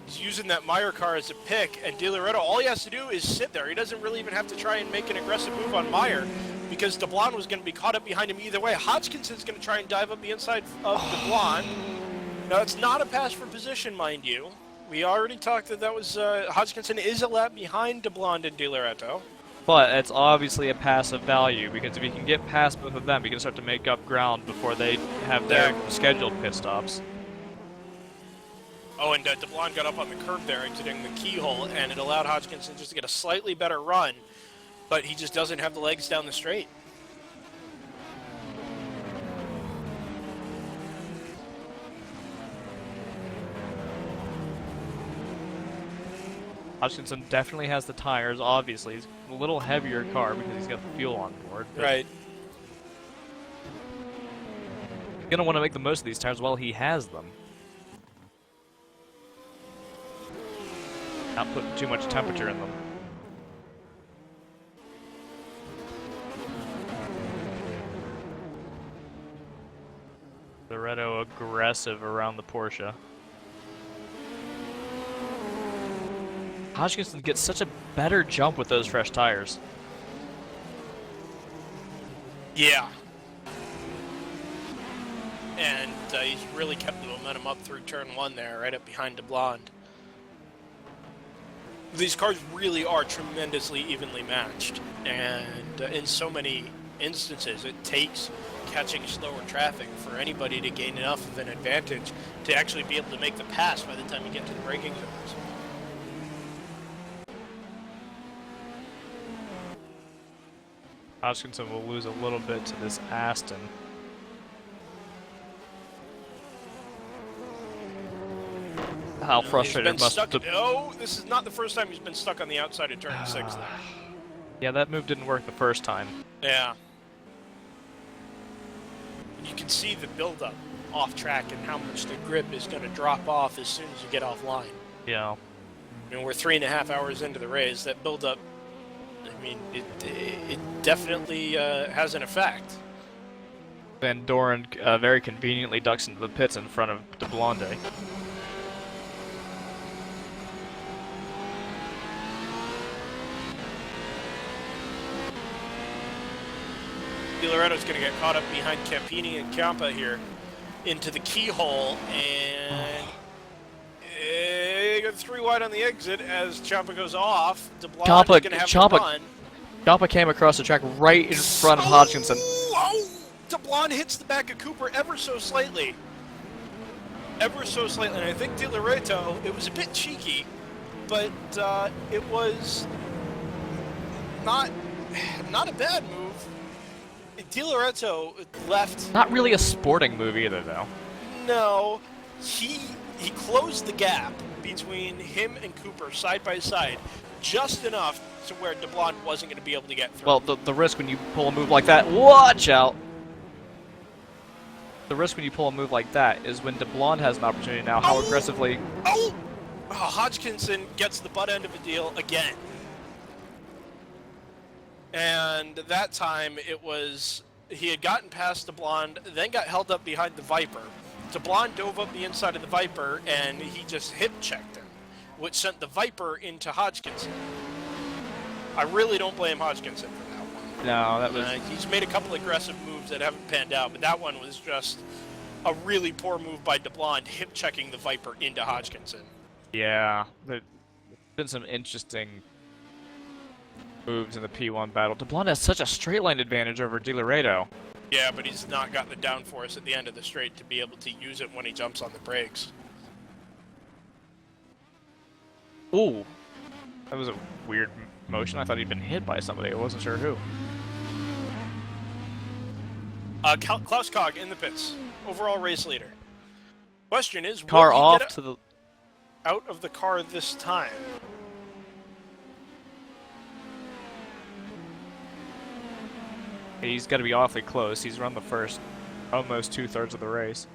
[SPEAKER 6] He's using that Meyer car as a pick, and Di Loretto, all he has to do is sit there. He doesn't really even have to try and make an aggressive move on Meyer, because DeBlanc was going to be caught up behind him either way. Hodgkinson's going to try and dive up the inside of DeBlanc. Now, it's not a pass for position, mind you. We already talked that was, Hodgkinson is a lap behind DeBlanc and Di Loretto.
[SPEAKER 3] But it's obviously a passive value, because if you can get past both of them, you can start to make up ground before they have their scheduled pit stops.
[SPEAKER 6] Oh, and DeBlanc got up on the curb there, exiting the keyhole, and it allowed Hodgkinson just to get a slightly better run, but he just doesn't have the legs down the straight.
[SPEAKER 3] Hodgkinson definitely has the tires, obviously. He's a little heavier car because he's got the fuel on board.
[SPEAKER 6] Right.
[SPEAKER 3] He's going to want to make the most of these tires while he has them. Not put too much temperature in them. Loretto aggressive around the Porsche. Hodgkinson gets such a better jump with those fresh tires.
[SPEAKER 6] Yeah. And he's really kept the momentum up through turn 1 there, right up behind DeBlanc. These cars really are tremendously evenly matched, and in so many instances it takes catching slower traffic for anybody to gain enough of an advantage to actually be able to make the pass by the time you get to the braking zones.
[SPEAKER 3] Hodgkinson will lose a little bit to this Aston. How frustrated must
[SPEAKER 6] stuck. Oh, this is not the first time he's been stuck on the outside of turn 6 there.
[SPEAKER 3] Yeah, that move didn't work the first time.
[SPEAKER 6] Yeah. You can see the buildup off track and how much the grip is going to drop off as soon as you get offline.
[SPEAKER 3] Yeah.
[SPEAKER 6] I mean, we're 3.5 hours into the race. That buildup, I mean, it definitely has an effect.
[SPEAKER 3] Van Doren very conveniently ducks into the pits in front of DeBlonde.
[SPEAKER 6] Di Loretto's going to get caught up behind Campini and Ciampa here into the keyhole, and got 3 wide on the exit as Ciampa goes off. DeBlanc is going to have to run.
[SPEAKER 3] Ciampa came across the track right in front of Hodgkinson.
[SPEAKER 6] Oh! DeBlanc hits the back of Cooper ever so slightly. Ever so slightly. And I think Di Loretto, it was a bit cheeky, but it was not a bad move. Di Lorenzo left.
[SPEAKER 3] Not really a sporting move either, though.
[SPEAKER 6] No, he closed the gap between him and Cooper side by side, just enough to where DeBlond wasn't going to be able to get through.
[SPEAKER 3] Well, the risk when you pull a move like that, watch out! The risk when you pull a move like that is when DeBlond has an opportunity now, how aggressively...
[SPEAKER 6] Oh! Hodgkinson gets the butt end of a deal again. And that time it was, he had gotten past DeBlond, then got held up behind the Viper. DeBlond dove up the inside of the Viper and he just hip-checked him, which sent the Viper into Hodgkinson. I really don't blame Hodgkinson for that one.
[SPEAKER 3] No, that was...
[SPEAKER 6] He's made a couple aggressive moves that haven't panned out, but that one was just a really poor move by DeBlond, hip-checking the Viper into Hodgkinson.
[SPEAKER 3] Yeah, there's been some interesting moves in the P1 battle. DeBlond has such a straight line advantage over Di Lorenzo.
[SPEAKER 6] Yeah, but he's not got the downforce at the end of the straight to be able to use it when he jumps on the brakes.
[SPEAKER 3] Ooh, that was a weird motion. I thought he'd been hit by somebody. I wasn't sure who.
[SPEAKER 6] Klaus Kog in the pits, overall race leader. Question is,
[SPEAKER 3] Car
[SPEAKER 6] will he
[SPEAKER 3] off
[SPEAKER 6] get
[SPEAKER 3] to the...
[SPEAKER 6] out of the car this time?
[SPEAKER 3] He's got to be awfully close. He's run the first almost 2/3 of the race.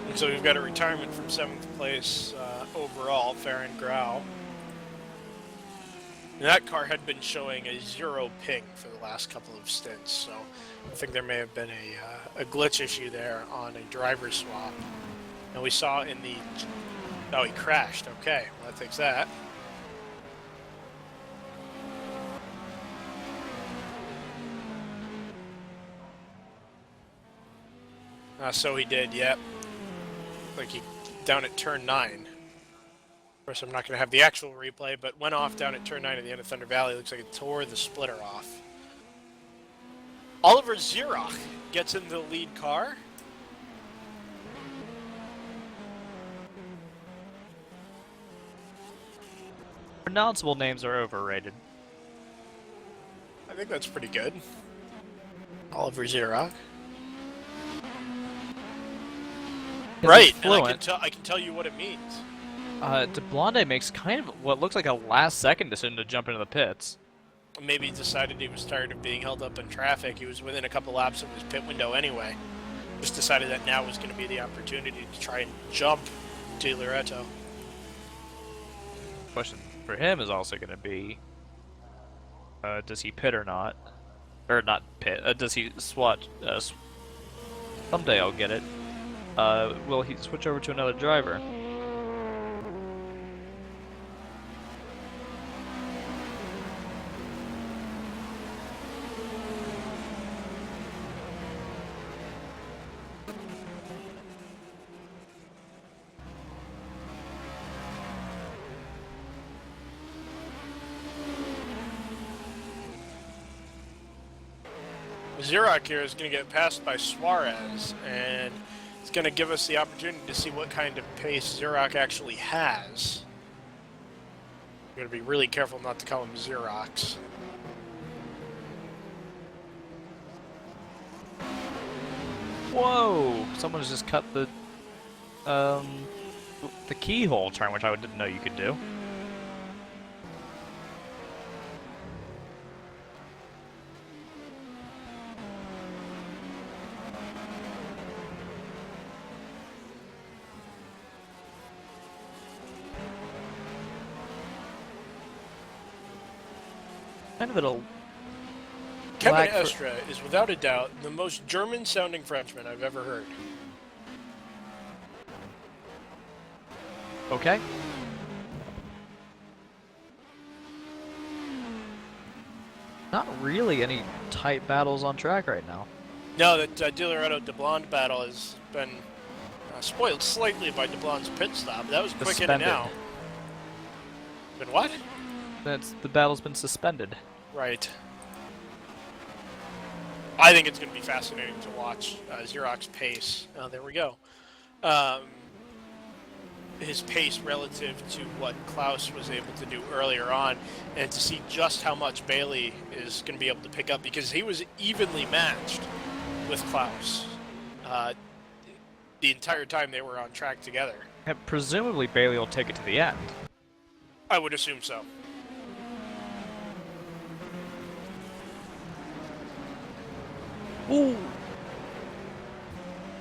[SPEAKER 6] And so we've got a retirement from 7th place overall, Farron Grau. And that car had been showing a 0 ping for the last couple of stints, so I think there may have been a glitch issue there on a driver swap. And we saw in the... Oh, he crashed. Okay, well, that takes that. So he did, yep. Like he down at turn 9. Of course, I'm not going to have the actual replay, but went off down at turn 9 at the end of Thunder Valley. Looks like it tore the splitter off. Oliver Zirach gets in the lead car.
[SPEAKER 3] Pronounceable names are overrated.
[SPEAKER 6] I think that's pretty good. Oliver Zirach. Right, and I can tell you what it means.
[SPEAKER 3] DeBlonde makes kind of what looks like a last-second decision to jump into the pits.
[SPEAKER 6] Maybe he decided he was tired of being held up in traffic. He was within a couple laps of his pit window anyway. Just decided that now was going to be the opportunity to try and jump Di Lorenzo.
[SPEAKER 3] Question for him is also going to be, does he pit or not? Or not pit, does he swat? Someday I'll get it. Will he switch over to another driver?
[SPEAKER 6] Zirach here is going to get passed by Suarez, and it's going to give us the opportunity to see what kind of pace Zirach actually has. We're going to be really careful not to call him Xerox.
[SPEAKER 3] Whoa! Someone's just cut the keyhole turn, which I didn't know you could do. Kind of it'll...
[SPEAKER 6] Kevin Estra is without a doubt the most German-sounding Frenchman I've ever heard.
[SPEAKER 3] Okay. Not really any tight battles on track right now.
[SPEAKER 6] No, that Di Lorenzo DeBlond battle has been spoiled slightly by DeBlond's pit stop. That was quick in and out. Been what?
[SPEAKER 3] The battle's been suspended.
[SPEAKER 6] Right. I think it's going to be fascinating to watch Xerox pace. There we go. His pace relative to what Klaus was able to do earlier on, and to see just how much Bailey is going to be able to pick up, because he was evenly matched with Klaus the entire time they were on track together.
[SPEAKER 3] And presumably Bailey will take it to the end.
[SPEAKER 6] I would assume so.
[SPEAKER 3] Ooh.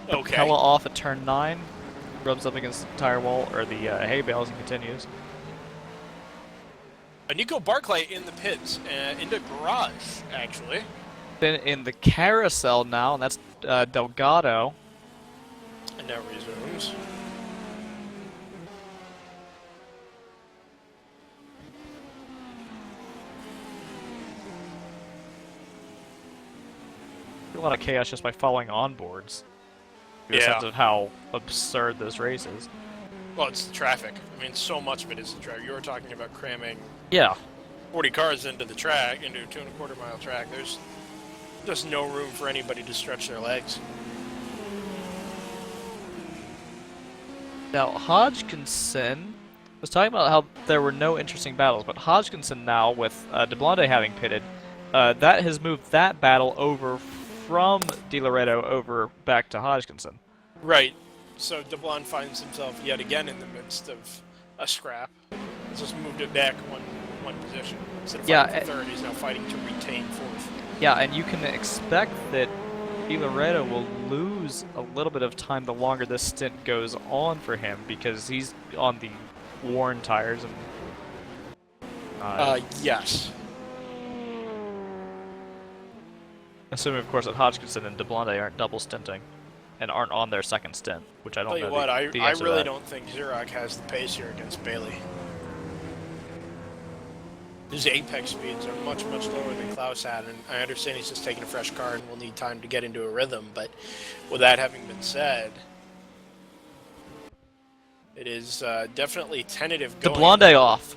[SPEAKER 6] Okay.
[SPEAKER 3] Capella off at turn 9. Rubs up against the tire wall, or the hay bales, and continues.
[SPEAKER 6] Nico Barclay in the pits, into garage, actually.
[SPEAKER 3] Then in the carousel now, and that's Delgado.
[SPEAKER 6] And now resumes.
[SPEAKER 3] A lot of chaos just by following onboards. In a
[SPEAKER 6] Yeah.
[SPEAKER 3] sense of how absurd this race is.
[SPEAKER 6] Well, it's the traffic. I mean, so much of it is the traffic. You were talking about cramming
[SPEAKER 3] Yeah.
[SPEAKER 6] 40 cars into the track, into a 2.25 mile track. There's just no room for anybody to stretch their legs.
[SPEAKER 3] Now, Hodgkinson was talking about how there were no interesting battles, but Hodgkinson now, with DeBlonde having pitted, that has moved that battle over from De Loreto over back to Hodgkinson.
[SPEAKER 6] Right. So DeBlond finds himself yet again in the midst of a scrap. He's just moved it back one position. Instead of fighting for third, he's now fighting to retain fourth.
[SPEAKER 3] Yeah, and you can expect that De Loreto will lose a little bit of time the longer this stint goes on for him, because he's on the worn tires and
[SPEAKER 6] Yes.
[SPEAKER 3] assuming, of course, that Hodgkinson and DeBlonde aren't double stinting and aren't on their second stint, which I don't
[SPEAKER 6] Tell
[SPEAKER 3] know.
[SPEAKER 6] you what, I
[SPEAKER 3] the answer to
[SPEAKER 6] really
[SPEAKER 3] that.
[SPEAKER 6] don't think Xerox has the pace here against Bailey. His apex speeds are much, much lower than Klaus had, and I understand he's just taking a fresh car and will need time to get into a rhythm, but with that having been said, it is definitely tentative going.
[SPEAKER 3] DeBlonde off.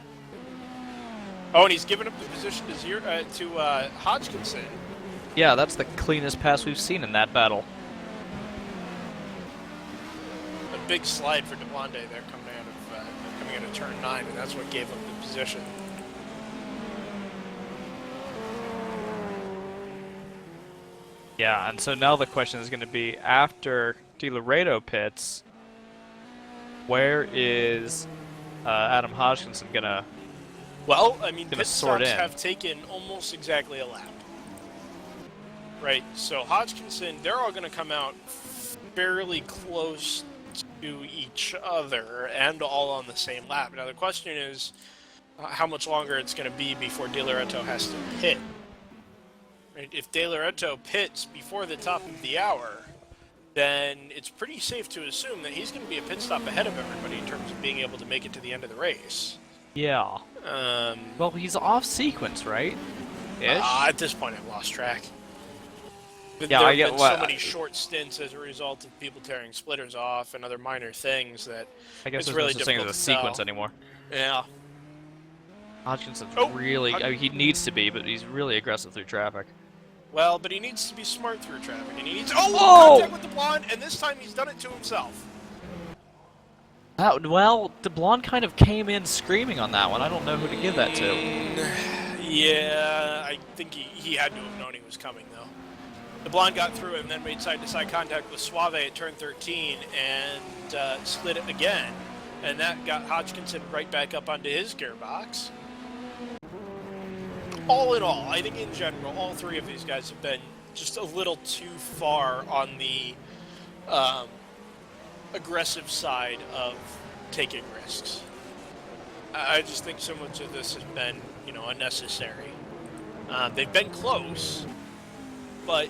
[SPEAKER 6] Oh, and he's given up the position to Hodgkinson.
[SPEAKER 3] Yeah, that's the cleanest pass we've seen in that battle.
[SPEAKER 6] A big slide for DeBlonde there coming out of turn 9, and that's what gave him the position.
[SPEAKER 3] Yeah, and so now the question is going to be, after De Loreto pits, where is Adam Hodgkinson going to...
[SPEAKER 6] Well, I mean,
[SPEAKER 3] Gonna
[SPEAKER 6] pit
[SPEAKER 3] sort
[SPEAKER 6] stops
[SPEAKER 3] in.
[SPEAKER 6] have taken almost exactly a lap. Right, so Hodgkinson, they're all going to come out fairly close to each other and all on the same lap. Now the question is how much longer it's going to be before De Loreto has to pit. Right? If De Loreto pits before the top of the hour, then it's pretty safe to assume that he's going to be a pit stop ahead of everybody in terms of being able to make it to the end of the race.
[SPEAKER 3] Yeah. Well, he's off sequence, right? Ish?
[SPEAKER 6] At this point, I've lost track. But
[SPEAKER 3] Yeah,
[SPEAKER 6] there
[SPEAKER 3] I
[SPEAKER 6] have
[SPEAKER 3] get
[SPEAKER 6] been
[SPEAKER 3] what-
[SPEAKER 6] so many short stints as a result of people tearing splitters off and other minor things that
[SPEAKER 3] I guess
[SPEAKER 6] it's
[SPEAKER 3] there's
[SPEAKER 6] really
[SPEAKER 3] no such thing as a
[SPEAKER 6] difficult to
[SPEAKER 3] sequence
[SPEAKER 6] tell.
[SPEAKER 3] anymore.
[SPEAKER 6] Yeah.
[SPEAKER 3] Hodgkinson's
[SPEAKER 6] Oh,
[SPEAKER 3] really... I mean, he needs to be, but he's really aggressive through traffic.
[SPEAKER 6] Well, but he needs to be smart through traffic, and he needs
[SPEAKER 3] Oh!
[SPEAKER 6] contact with the blonde, and this time he's done it to himself.
[SPEAKER 3] Well, DeBlonde kind of came in screaming on that one. I don't know who to give that to.
[SPEAKER 6] Yeah, I think he had to have known he was coming, though. The blonde got through him, then made side-to-side contact with Suave at turn 13 and slid it again. And that got Hodgkinson right back up onto his gearbox. All in all, I think in general, all three of these guys have been just a little too far on the aggressive side of taking risks. I just think so much of this has been, unnecessary. They've been close, but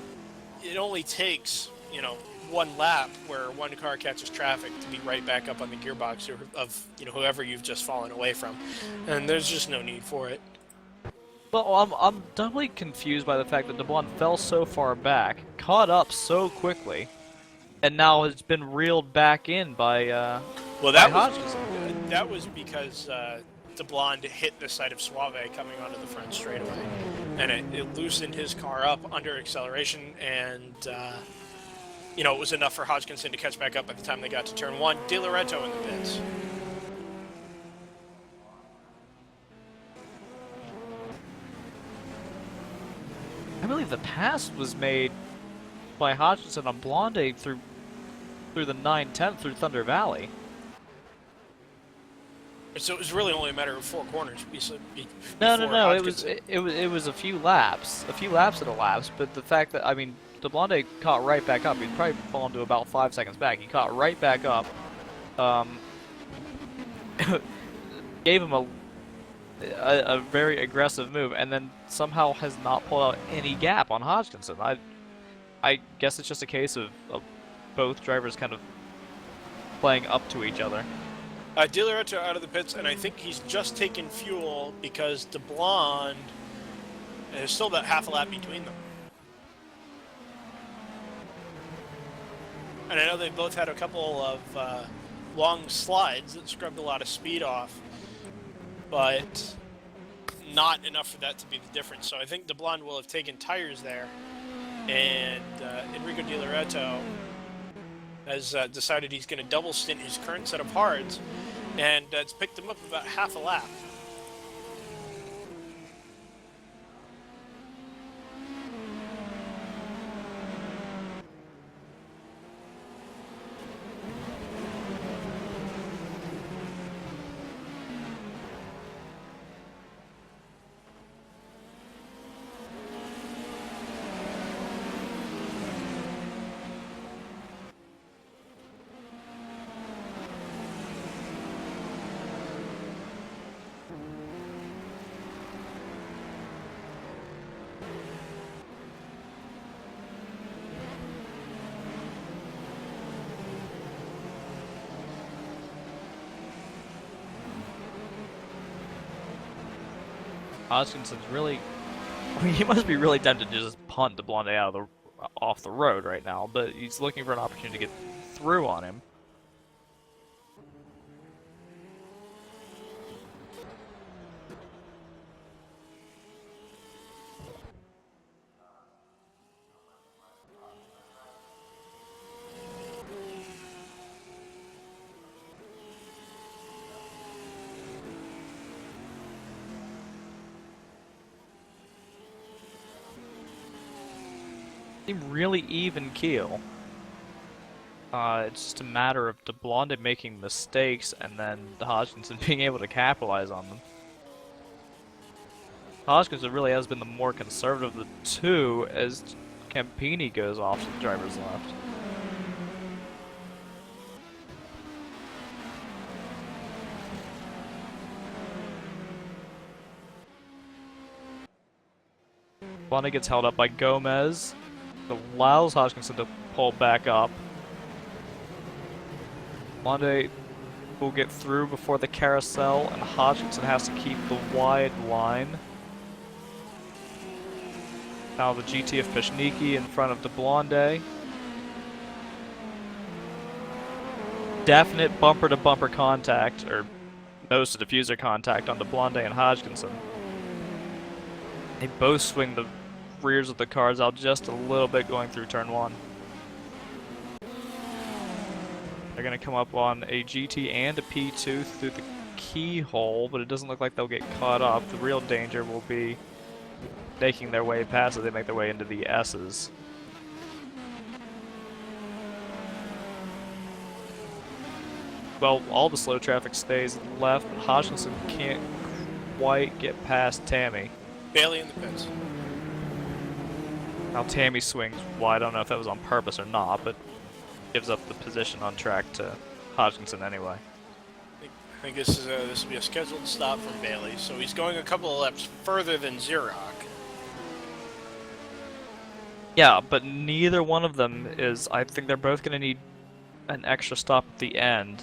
[SPEAKER 6] it only takes, one lap where one car catches traffic to be right back up on the gearbox of whoever you've just fallen away from, and there's just no need for it.
[SPEAKER 3] Well, I'm doubly confused by the fact that DeBlonde fell so far back, caught up so quickly, and now has been reeled back in by
[SPEAKER 6] Well, that was because DeBlonde hit the side of Suave coming onto the front straightaway, and it loosened his car up under acceleration, and you know, it was enough for Hodgkinson to catch back up by the time they got to turn 1. Di Loreto in the pits.
[SPEAKER 3] I believe the pass was made by Hodgkinson on Blonde through the 9/10 through Thunder Valley.
[SPEAKER 6] So it was really only a matter of 4 corners.
[SPEAKER 3] No.
[SPEAKER 6] Hodgkinson.
[SPEAKER 3] It was a few laps. A few laps had elapsed, but the fact that, I mean, DeBlonde caught right back up. He'd probably fallen to about 5 seconds back. He caught right back up. Gave him a very aggressive move, and then somehow has not pulled out any gap on Hodgkinson. I guess it's just a case of both drivers kind of playing up to each other.
[SPEAKER 6] Di Loreto out of the pits, and I think he's just taken fuel because DeBlonde, there's still about half a lap between them. And I know they both had a couple of long slides that scrubbed a lot of speed off, but not enough for that to be the difference. So I think DeBlonde will have taken tires there, and Enrico Di Loreto has decided he's going to double stint his current set of hards, and it's picked him up about half a lap.
[SPEAKER 3] Hodgkinson's really, I mean, he must be really tempted to just punt DeBlonde out of off the road right now, but he's looking for an opportunity to get through on him. Really even keel. It's just a matter of DeBlonde making mistakes and then Hodgkinson being able to capitalize on them. Hodgkinson really has been the more conservative of the two as Campini goes off to the driver's left. DeBlonde gets held up by Gomez. Allows Hodgkinson to pull back up. Blonde will get through before the carousel, and Hodgkinson has to keep the wide line. Now the GT of Peshniki in front of DeBlonde. Definite bumper-to-bumper contact, or nose-to-diffuser contact on DeBlonde and Hodgkinson. They both swing the rears of the cars out just a little bit going through turn 1. They're going to come up on a GT and a P2 through the keyhole, but it doesn't look like they'll get caught up. The real danger will be making their way past as they make their way into the S's. Well, all the slow traffic stays left, but Hodgkinson can't quite get past Tammy.
[SPEAKER 6] Bailey in the pits.
[SPEAKER 3] Now Tammy swings wide. I don't know if that was on purpose or not, but gives up the position on track to Hodgkinson anyway.
[SPEAKER 6] I think this will be a scheduled stop from Bailey, so he's going a couple of laps further than Xerox.
[SPEAKER 3] Yeah, but neither one of them is. I think they're both going to need an extra stop at the end.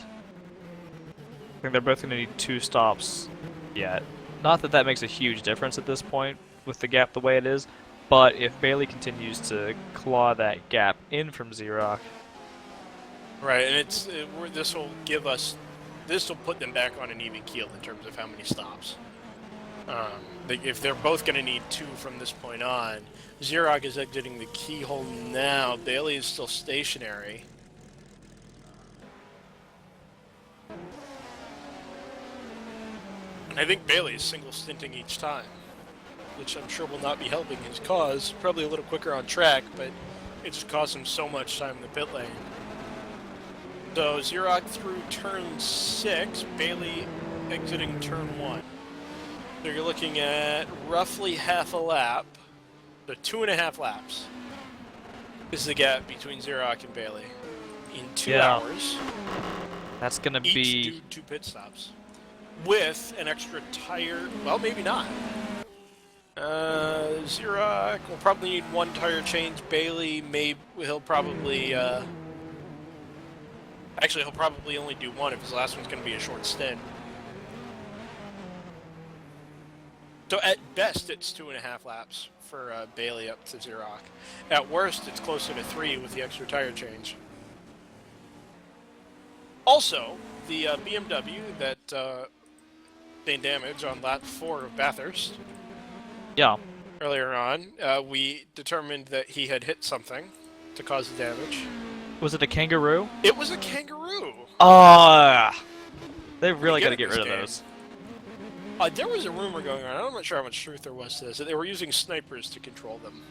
[SPEAKER 3] I think they're both going to need 2 stops yet. Not that that makes a huge difference at this point with the gap the way it is. But if Bailey continues to claw that gap in from Xerox,
[SPEAKER 6] right, and this will give us
[SPEAKER 2] this will put them back on an even keel in terms of how many stops. If they're both going to need 2 from this point on, Xerox is exiting the keyhole now. Bailey is still stationary. And I think Bailey is single stinting each time, which I'm sure will not be helping his cause. Probably a little quicker on track, but it just costs him so much time in the pit lane. So Xerox through turn 6, Bailey exiting turn 1. So you're looking at roughly half a lap. So 2.5 laps is the gap between Xerox and Bailey. In 2 hours,
[SPEAKER 3] That's gonna
[SPEAKER 2] each
[SPEAKER 3] be.
[SPEAKER 2] do 2 pit stops. With an extra tire, well, maybe not. Xerox will probably need 1 tire change. Bailey, he'll probably, actually, he'll probably only do 1 if his last one's going to be a short stint. So at best, it's 2.5 laps for Bailey up to Xerox. At worst, it's closer to 3 with the extra tire change. Also, the BMW that sustained damage on lap 4 of Bathurst.
[SPEAKER 3] Yeah.
[SPEAKER 2] Earlier on, we determined that he had hit something to cause the damage.
[SPEAKER 3] Was it a kangaroo?
[SPEAKER 2] It was a kangaroo!
[SPEAKER 3] They really got to
[SPEAKER 2] get
[SPEAKER 3] get
[SPEAKER 2] this
[SPEAKER 3] rid of
[SPEAKER 2] game.
[SPEAKER 3] those.
[SPEAKER 2] There was a rumor going on, I'm not sure how much truth there was to this, that they were using snipers to control them.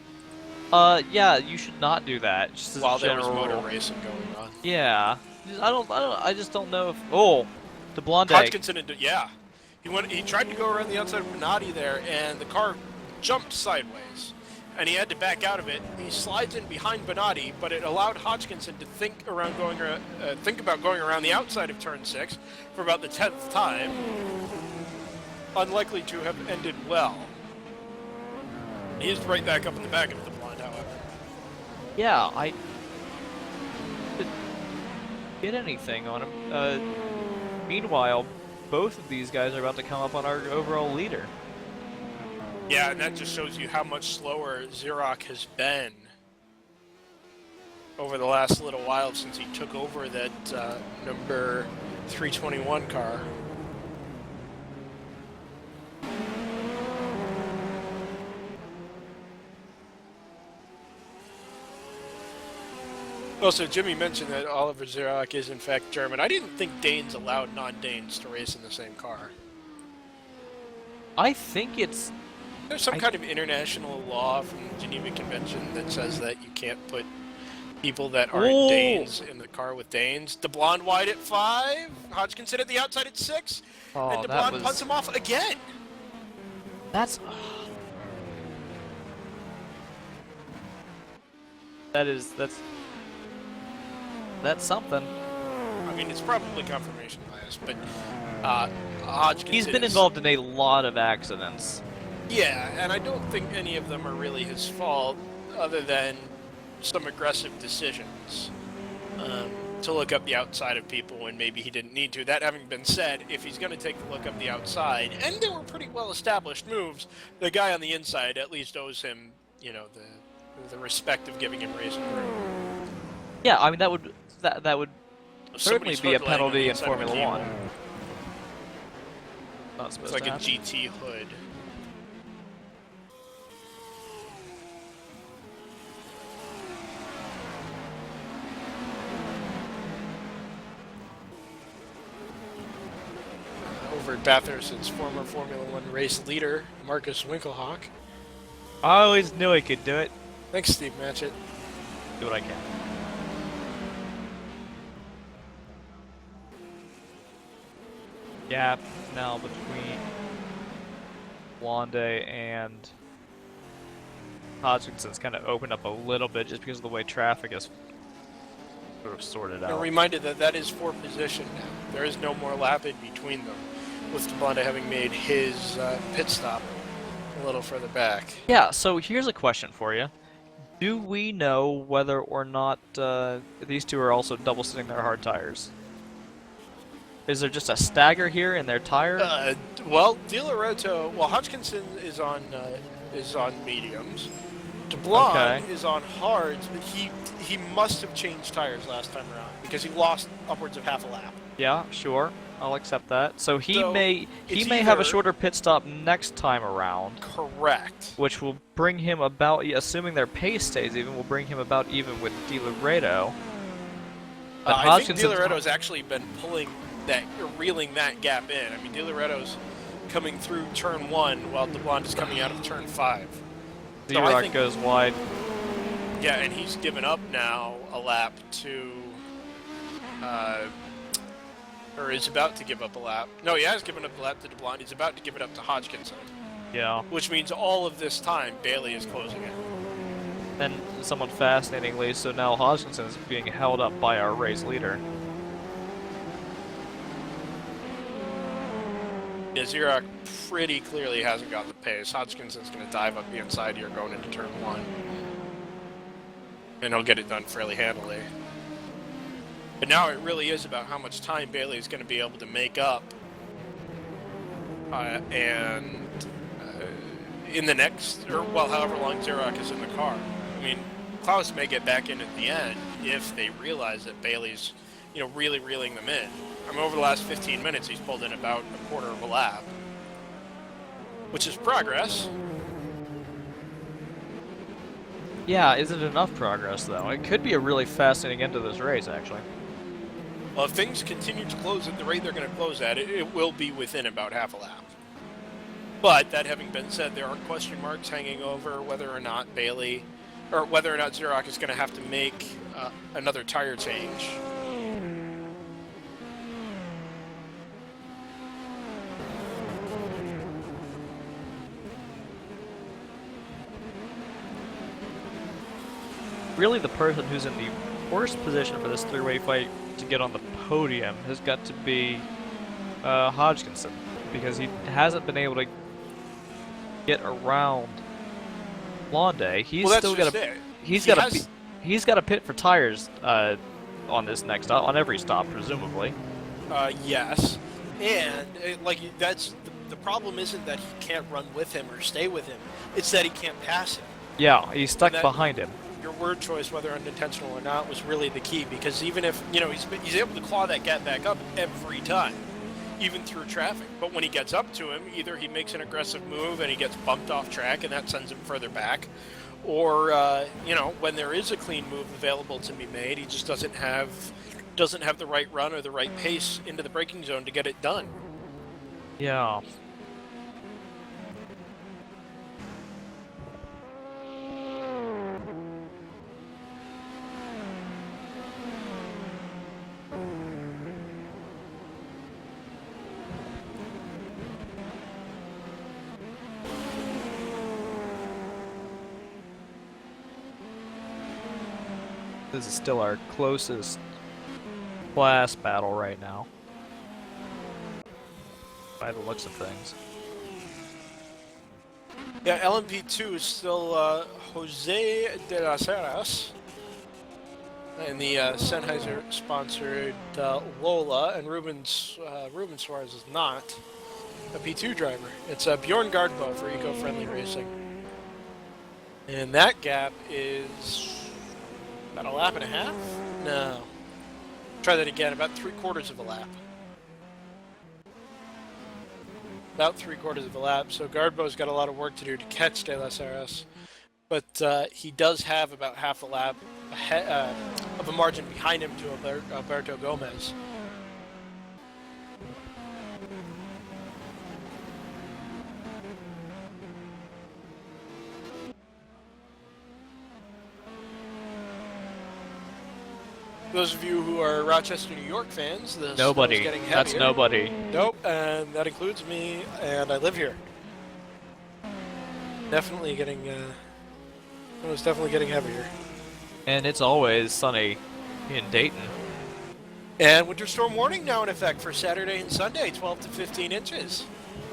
[SPEAKER 3] Yeah, you should not do that. Just as a
[SPEAKER 2] While there was
[SPEAKER 3] general
[SPEAKER 2] motor
[SPEAKER 3] rule.
[SPEAKER 2] racing going on.
[SPEAKER 3] Yeah. I just don't know if. Oh, the blonde egg.
[SPEAKER 2] Hodgkinson, yeah. He tried to go around the outside of Bernardi there, and the car jumped sideways. And he had to back out of it. He slides in behind Bernardi, but it allowed Hodgkinson to think about going around the outside of turn 6 for about the 10th time. Unlikely to have ended well. He is right back up in the back of the blonde, however.
[SPEAKER 3] Yeah, I didn't get anything on him. Meanwhile, both of these guys are about to come up on our overall leader.
[SPEAKER 2] Yeah, and that just shows you how much slower Xerox has been over the last little while since he took over that number 321 car. Also, Jimmy mentioned that Oliver Xerox is in fact German. I didn't think Danes allowed non-Danes to race in the same car.
[SPEAKER 3] I think it's.
[SPEAKER 2] There's some kind of international law from the Geneva Convention that says that you can't put people that aren't Danes in the car with Danes. De Blonde wide at 5, Hodgkinson at the outside at 6, and De Blonde punts him off again.
[SPEAKER 3] That's. That's something.
[SPEAKER 2] I mean, it's probably confirmation bias, but Hodgkinson.
[SPEAKER 3] He's been involved in a lot of accidents.
[SPEAKER 2] Yeah, and I don't think any of them are really his fault, other than some aggressive decisions to look up the outside of when when maybe he didn't need to. That having been said, if he's going to take the look up the outside, and there were pretty well-established moves, the guy on the inside at least owes him, you know, the respect of giving him racing room.
[SPEAKER 3] Yeah, I mean that would certainly
[SPEAKER 2] Somebody's
[SPEAKER 3] be a
[SPEAKER 2] hood laying on the
[SPEAKER 3] penalty in
[SPEAKER 2] inside of a
[SPEAKER 3] Formula
[SPEAKER 2] cable.
[SPEAKER 3] 1. Not supposed
[SPEAKER 2] It's like
[SPEAKER 3] to
[SPEAKER 2] a
[SPEAKER 3] happen.
[SPEAKER 2] GT hood. Over at Bathurst's former Formula 1 race leader, Marcus Winkelhock.
[SPEAKER 3] I always knew I could do it.
[SPEAKER 2] Thanks, Steve Matchett.
[SPEAKER 3] Do what I can. Gap now between Blonde and Hodgkinson's kind of opened up a little bit just because of the way traffic is sort of sorted
[SPEAKER 2] I'm
[SPEAKER 3] out.
[SPEAKER 2] reminded that is for position now. There is no more lap in between them, with Blonde having made his pit stop a little further back.
[SPEAKER 3] Yeah, so here's a question for you. Do we know whether or not these two are also double sitting their hard tires? Is there just a stagger here in their tire?
[SPEAKER 2] Well, Di Lorenzo, Hodgkinson is on mediums. De
[SPEAKER 6] DeBlanc
[SPEAKER 3] Okay.
[SPEAKER 6] is on hards, but he must have changed tires last time around because he lost upwards of half a lap.
[SPEAKER 3] Yeah, sure. I'll accept that. So he
[SPEAKER 6] So,
[SPEAKER 3] may
[SPEAKER 6] it's
[SPEAKER 3] have a
[SPEAKER 6] either-
[SPEAKER 3] shorter pit stop next time around,
[SPEAKER 6] Correct.
[SPEAKER 3] which will bring him about, assuming their pace stays even, will bring him about even with Di Loreto. But
[SPEAKER 6] I think
[SPEAKER 3] Hodgkinson's-
[SPEAKER 6] Di Loretto's actually been pulling that, reeling that gap in. I mean, Di Loretto's coming through turn 1 while DeBlanc is coming out of turn 5. So I
[SPEAKER 3] Xerox
[SPEAKER 6] think-
[SPEAKER 3] goes wide.
[SPEAKER 6] Yeah, and he's given up now a lap to, or is about to give up a lap. No, he has given up a lap to DeBlanc. He's about to give it up to Hodgkinson,
[SPEAKER 3] Yeah.
[SPEAKER 6] which means all of this time Bailey is closing it.
[SPEAKER 3] And somewhat fascinatingly, so now Hodgkinson is being held up by our race leader.
[SPEAKER 6] Yeah, Xerox pretty clearly hasn't got the pace. Hodgkinson's going to dive up the inside here going into turn 1. And he'll get it done fairly handily. But now it really is about how much time Bailey is going to be able to make up. In the next, or well, however long Xerox is in the car. I mean, Klaus may get back in at the end if they realize that Bailey's, really reeling them in. I mean, over the last 15 minutes, he's pulled in about a quarter of a lap, which is progress.
[SPEAKER 3] Yeah, isn't enough progress though. It could be a really fascinating end to this race, actually.
[SPEAKER 6] Well, if things continue to close at the rate they're going to close at, it will be within about half a lap. But that having been said, there are question marks hanging over whether or not Bailey, or whether or not Xerox is going to have to make another tire change.
[SPEAKER 3] Really, the person who's in the worst position for this three-way fight to get on the podium has got to be Hodgkinson, because he hasn't been able to get around Blonde. He's
[SPEAKER 6] Well, that's
[SPEAKER 3] still got
[SPEAKER 6] just
[SPEAKER 3] to
[SPEAKER 6] it.
[SPEAKER 3] he's
[SPEAKER 6] He
[SPEAKER 3] got
[SPEAKER 6] has-
[SPEAKER 3] to he's got to pit for tires on this next stop, on every stop presumably.
[SPEAKER 6] Yes, and that's the problem. Isn't that he can't run with him or stay with him? It's that he can't pass him.
[SPEAKER 3] Yeah, he's stuck
[SPEAKER 6] that-
[SPEAKER 3] behind him.
[SPEAKER 6] Your word choice, whether unintentional or not, was really the key, because even if he's able to claw that gap back up every time, even through traffic. But when he gets up to him, either he makes an aggressive move and he gets bumped off track, and that sends him further back, or when there is a clean move available to be made, he just doesn't have the right run or the right pace into the braking zone to get it done.
[SPEAKER 3] Yeah. This is still our closest class battle right now, by the looks of things.
[SPEAKER 6] Yeah, LMP2 is still Jose de las Heras and the Sennheiser-sponsored Lola, and Ruben Suarez is not a P2 driver. It's Bjorn Gardbo for Eco-Friendly Racing. And that gap is about a lap and a half? No. Try that again, about 3/4 of a lap. About 3/4 of a lap, so Gardbo's got a lot of work to do to catch De Las Heras. But he does have about half a lap ahead, of a margin behind him to Alberto Gomez. Those of you who are Rochester, New York fans, the snow
[SPEAKER 3] Nobody.
[SPEAKER 6] is getting heavier.
[SPEAKER 3] That's nobody.
[SPEAKER 6] Nope, and that includes me, and I live here. Definitely getting, it was definitely getting heavier.
[SPEAKER 3] And it's always sunny in Dayton.
[SPEAKER 6] And winter storm warning now in effect for Saturday and Sunday, 12 to 15 inches.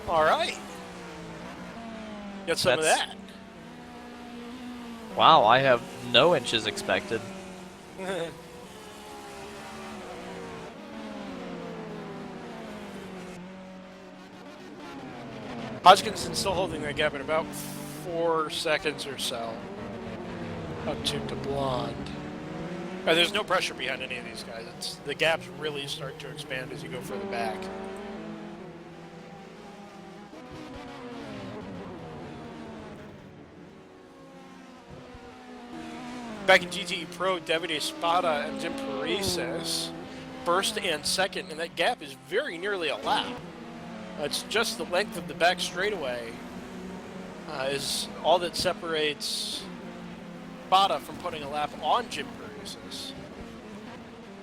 [SPEAKER 6] All right. Got some of
[SPEAKER 3] That's-
[SPEAKER 6] that.
[SPEAKER 3] Wow, I have no inches expected.
[SPEAKER 6] Hodgkinson's still holding that gap at about 4 seconds or so. up to blonde. There's no pressure behind any of these guys. The gaps really start to expand as you go further back. Back in GTE Pro, Davide Spada and Jim Paresis first and second, and that gap is very nearly a lap. It's just the length of the back straightaway is all that separates Spada from putting a lap on Jim Paresis.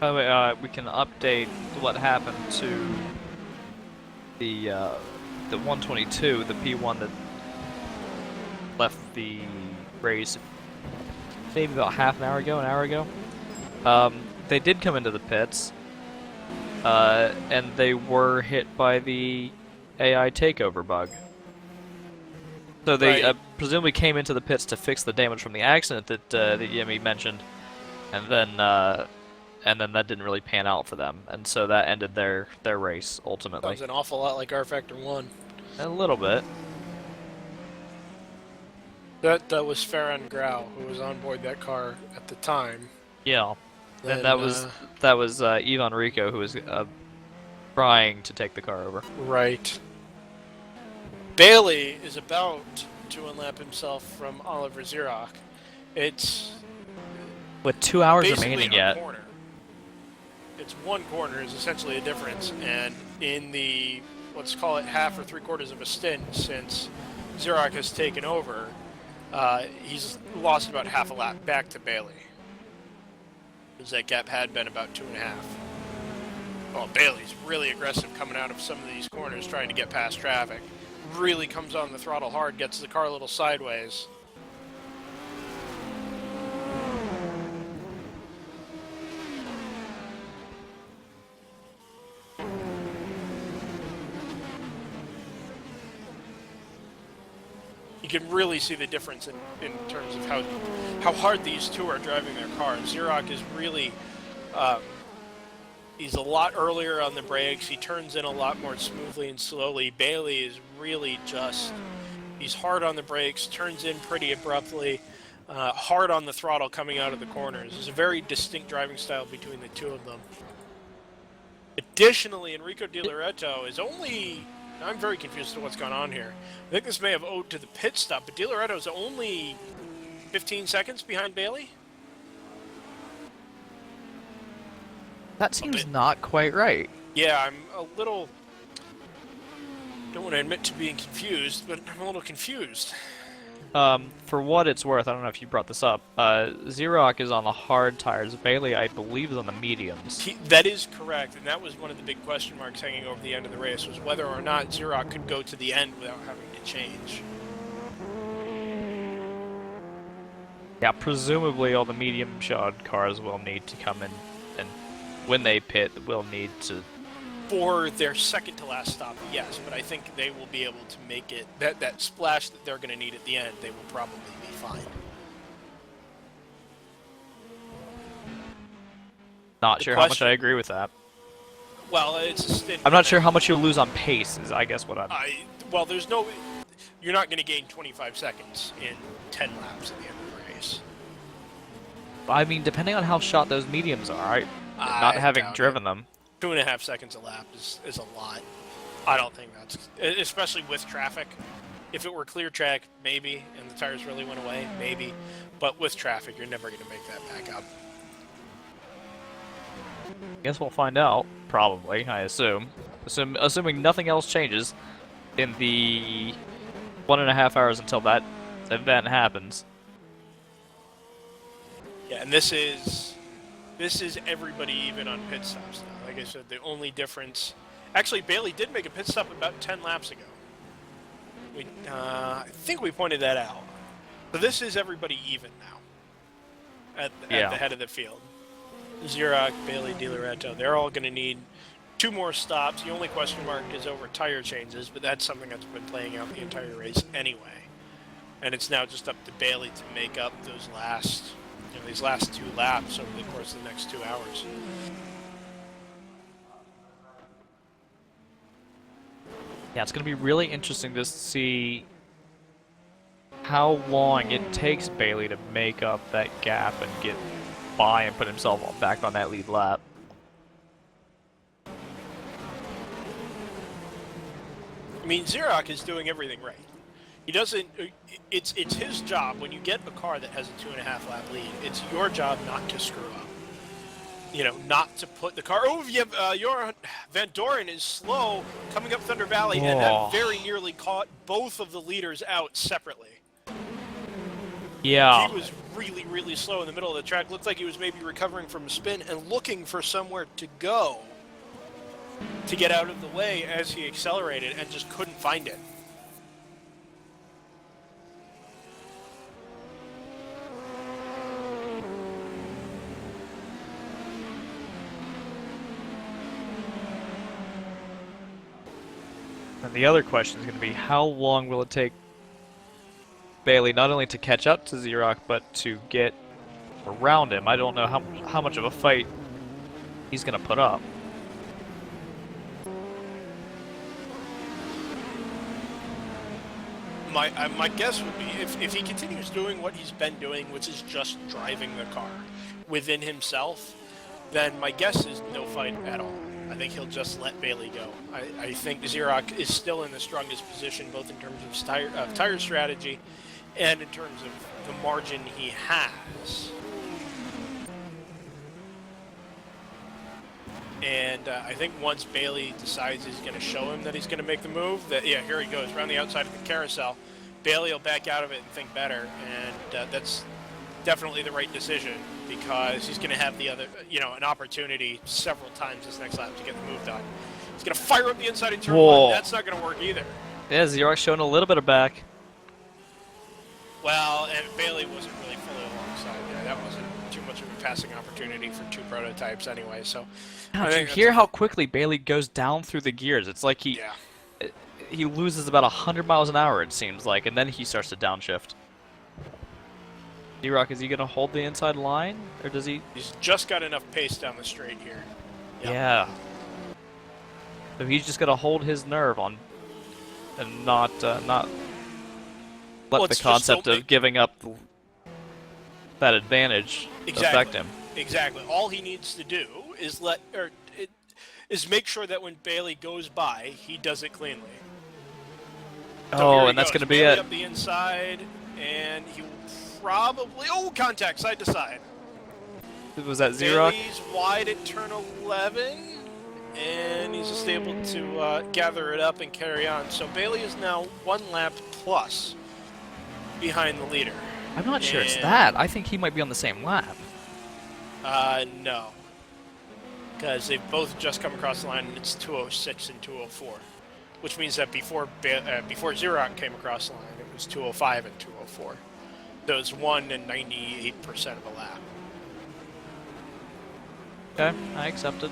[SPEAKER 3] By the way, we can update what happened to the 122, the P1 that left the race maybe about half an hour ago. They did come into the pits, and they were hit by the AI takeover bug. So they presumably came into the pits to fix the damage from the accident that Yemi mentioned, and then that didn't really pan out for them, and so that ended their race ultimately.
[SPEAKER 6] Sounds an awful lot like R Factor 1.
[SPEAKER 3] A little bit.
[SPEAKER 6] That was Farron Grau, who was on board that car at the time.
[SPEAKER 3] Yeah, and that was Ivan Rico, who was trying to take the car over.
[SPEAKER 6] Right. Bailey is about to unlap himself from Oliver Zirach. It's
[SPEAKER 3] with 2 hours
[SPEAKER 6] basically
[SPEAKER 3] remaining
[SPEAKER 6] a
[SPEAKER 3] yet.
[SPEAKER 6] Corner. It's one corner is essentially a difference, and in the, let's call it half or 3/4 of a stint since Zirach has taken over, he's lost about half a lap back to Bailey. Because that gap had been about 2.5. Well, Bailey's really aggressive coming out of some of these corners trying to get past traffic. Really comes on the throttle hard, gets the car a little sideways. You can really see the difference in terms of how hard these two are driving their cars. Zirach is really, he's a lot earlier on the brakes. He turns in a lot more smoothly and slowly. Bailey is really just, he's hard on the brakes, turns in pretty abruptly, hard on the throttle coming out of the corners. There's a very distinct driving style between the two of them. Additionally, Enrico Di Loreto is only, I'm very confused as to what's going on here. I think this may have owed to the pit stop, but Di Loreto is only 15 seconds behind Bailey?
[SPEAKER 3] That seems not quite right.
[SPEAKER 6] Yeah, I'm a little, don't want to admit to being confused, but I'm a little confused.
[SPEAKER 3] For what it's worth, I don't know if you brought this up, Zirach is on the hard tires. Bailey, I believe, is on the mediums.
[SPEAKER 6] That is correct, and that was one of the big question marks hanging over the end of the race, was whether or not Zirach could go to the end without having to change.
[SPEAKER 3] Yeah, presumably all the medium-shod cars will need to come in, and when they pit, will need to...
[SPEAKER 6] For their second to last stop, yes, but I think they will be able to make it, that splash that they're going to need at the end, they will probably be fine.
[SPEAKER 3] Not sure how much I agree with that.
[SPEAKER 6] Well, it's a stint.
[SPEAKER 3] I'm not sure how much you'll lose on pace, is I guess what I'm...
[SPEAKER 6] Well, there's no... You're not going to gain 25 seconds in 10 laps at the end of the race.
[SPEAKER 3] I mean, depending on how shot those mediums are, not having driven them.
[SPEAKER 6] 2.5 seconds a lap is a lot. I don't think that's... Especially with traffic. If it were clear track, maybe, and the tires really went away, maybe. But with traffic, you're never going to make that back up.
[SPEAKER 3] Guess we'll find out, probably, I assume. Assuming nothing else changes in the 1.5 hours until that event happens.
[SPEAKER 6] Yeah, and this is everybody even on pit stops now. Like I said, the only difference... Actually, Bailey did make a pit stop about 10 laps ago. I think we pointed that out. So this is everybody even now at the head of the field. Zirach, Bailey, Di Loreto, they're all going to need 2 more stops. The only question mark is over tire changes, but that's something that's been playing out the entire race anyway. And it's now just up to Bailey to make up those last... these last 2 laps over the course of the next 2 hours.
[SPEAKER 3] Yeah, it's going to be really interesting to see how long it takes Bailey to make up that gap and get by and put himself back on that lead lap.
[SPEAKER 6] I mean, Xerox is doing everything right. He doesn't. It's his job when you get a car that has a 2.5 lap lead. It's your job not to screw up. You know, not to put the car. Oh, your Van Doren is slow coming up Thunder Valley, and that very nearly caught both of the leaders out separately.
[SPEAKER 3] Yeah.
[SPEAKER 6] He was really, really slow in the middle of the track. Looked like he was maybe recovering from a spin and looking for somewhere to go to get out of the way as he accelerated and just couldn't find it.
[SPEAKER 3] And the other question is going to be, how long will it take Bailey not only to catch up to Xerox, but to get around him? I don't know how much of a fight he's going to put up.
[SPEAKER 6] My guess would be if he continues doing what he's been doing, which is just driving the car within himself, then my guess is no fight at all. I think he'll just let Bailey go. I think Xerox is still in the strongest position, both in terms of tire strategy and in terms of the margin he has. And I think once Bailey decides he's going to show him that he's going to make the move, that here he goes, around the outside of the carousel, Bailey will back out of it and think better, and that's definitely the right decision, because he's going to have the other, an opportunity several times this next lap to get the move done. He's going to fire up the inside of turn one. That's not going to work either.
[SPEAKER 3] Yeah, Xerox showing a little bit of back.
[SPEAKER 6] Well, and Bailey wasn't really fully alongside there. That wasn't too much of a passing opportunity for two prototypes anyway, so...
[SPEAKER 3] Did you hear how quickly Bailey goes down through the gears? It's like he loses about 100 miles an hour, it seems like, and then he starts to downshift. D-Rock, is he going to hold the inside line, or does he...
[SPEAKER 6] He's just got enough pace down the straight here. Yep.
[SPEAKER 3] Yeah. So he's just going to hold his nerve on, and not let the concept of giving up that advantage affect him.
[SPEAKER 6] Exactly. All he needs to do is make sure that when Bailey goes by, he does it cleanly. So
[SPEAKER 3] and that's going to be
[SPEAKER 6] Bailey
[SPEAKER 3] it.
[SPEAKER 6] Up the inside, and he will probably contact side to side.
[SPEAKER 3] Was that Xerox?
[SPEAKER 6] Bailey's wide at turn 11, and he's just able to gather it up and carry on. So Bailey is now 1 lap plus behind the leader.
[SPEAKER 3] I'm not sure it's that. I think he might be on the same lap.
[SPEAKER 6] No. Because they've both just come across the line, and it's 206 and 204. Which means that before Xerox came across the line, it was 205 and 204. So it's 1 and 98% of a lap.
[SPEAKER 3] Okay, I accept it.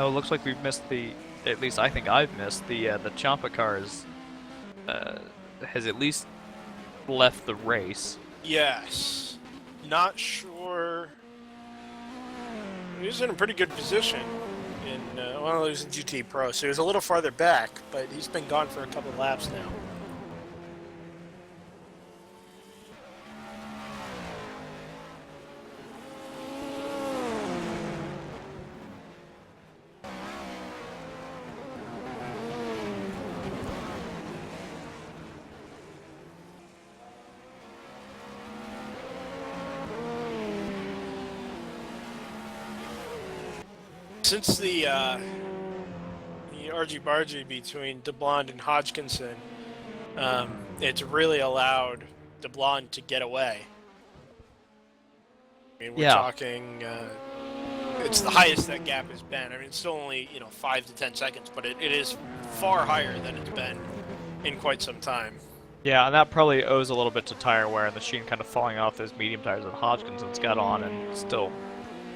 [SPEAKER 3] Oh, it looks like we've missed at least I think I've missed the Champa cars has at least left the race.
[SPEAKER 6] Yes. Not sure. He was in a pretty good position in, he was in GT Pro, so he was a little farther back, but he's been gone for a couple of laps now. Since the argy-bargy between DeBlonde and Hodgkinson, it's really allowed DeBlonde to get away. I mean, we're talking, it's the highest that gap has been. I mean, it's still only, 5 to 10 seconds, but it is far higher than it's been in quite some time.
[SPEAKER 3] Yeah, and that probably owes a little bit to tire wear and the Sheen kind of falling off those medium tires that Hodgkinson's got on and still...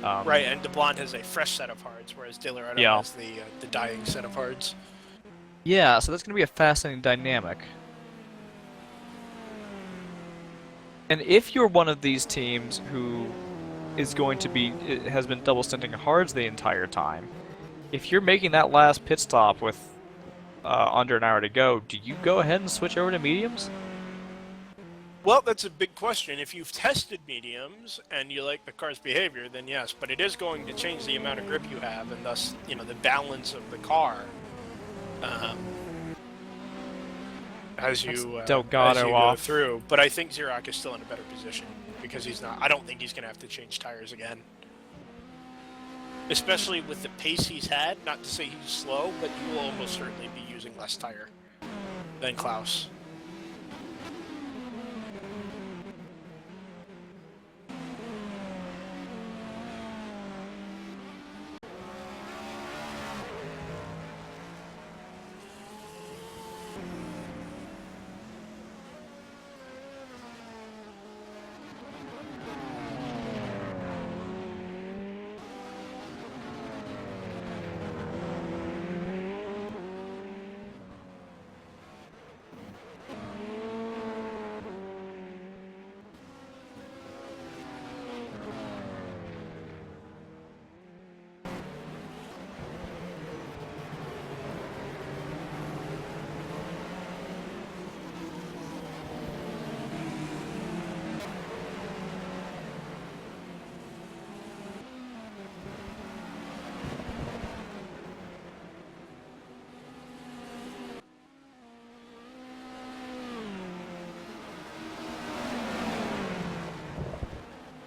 [SPEAKER 6] right, and DeBlonde has a fresh set of hards, whereas De Laurentiis has the dying set of hards.
[SPEAKER 3] Yeah, so that's going to be a fascinating dynamic. And if you're one of these teams who is going to be has been double stinting hards the entire time, if you're making that last pit stop with under an hour to go, do you go ahead and switch over to mediums?
[SPEAKER 6] Well, that's a big question. If you've tested mediums and you like the car's behavior, then yes. But it is going to change the amount of grip you have, and thus, the balance of the car. As you
[SPEAKER 5] Delgado
[SPEAKER 6] go
[SPEAKER 5] off.
[SPEAKER 6] through. But I think Xerox is still in a better position because he's not. I don't think he's going to have to change tires again. Especially with the pace he's had. Not to say he's slow, but he will almost certainly be using less tire than Klaus.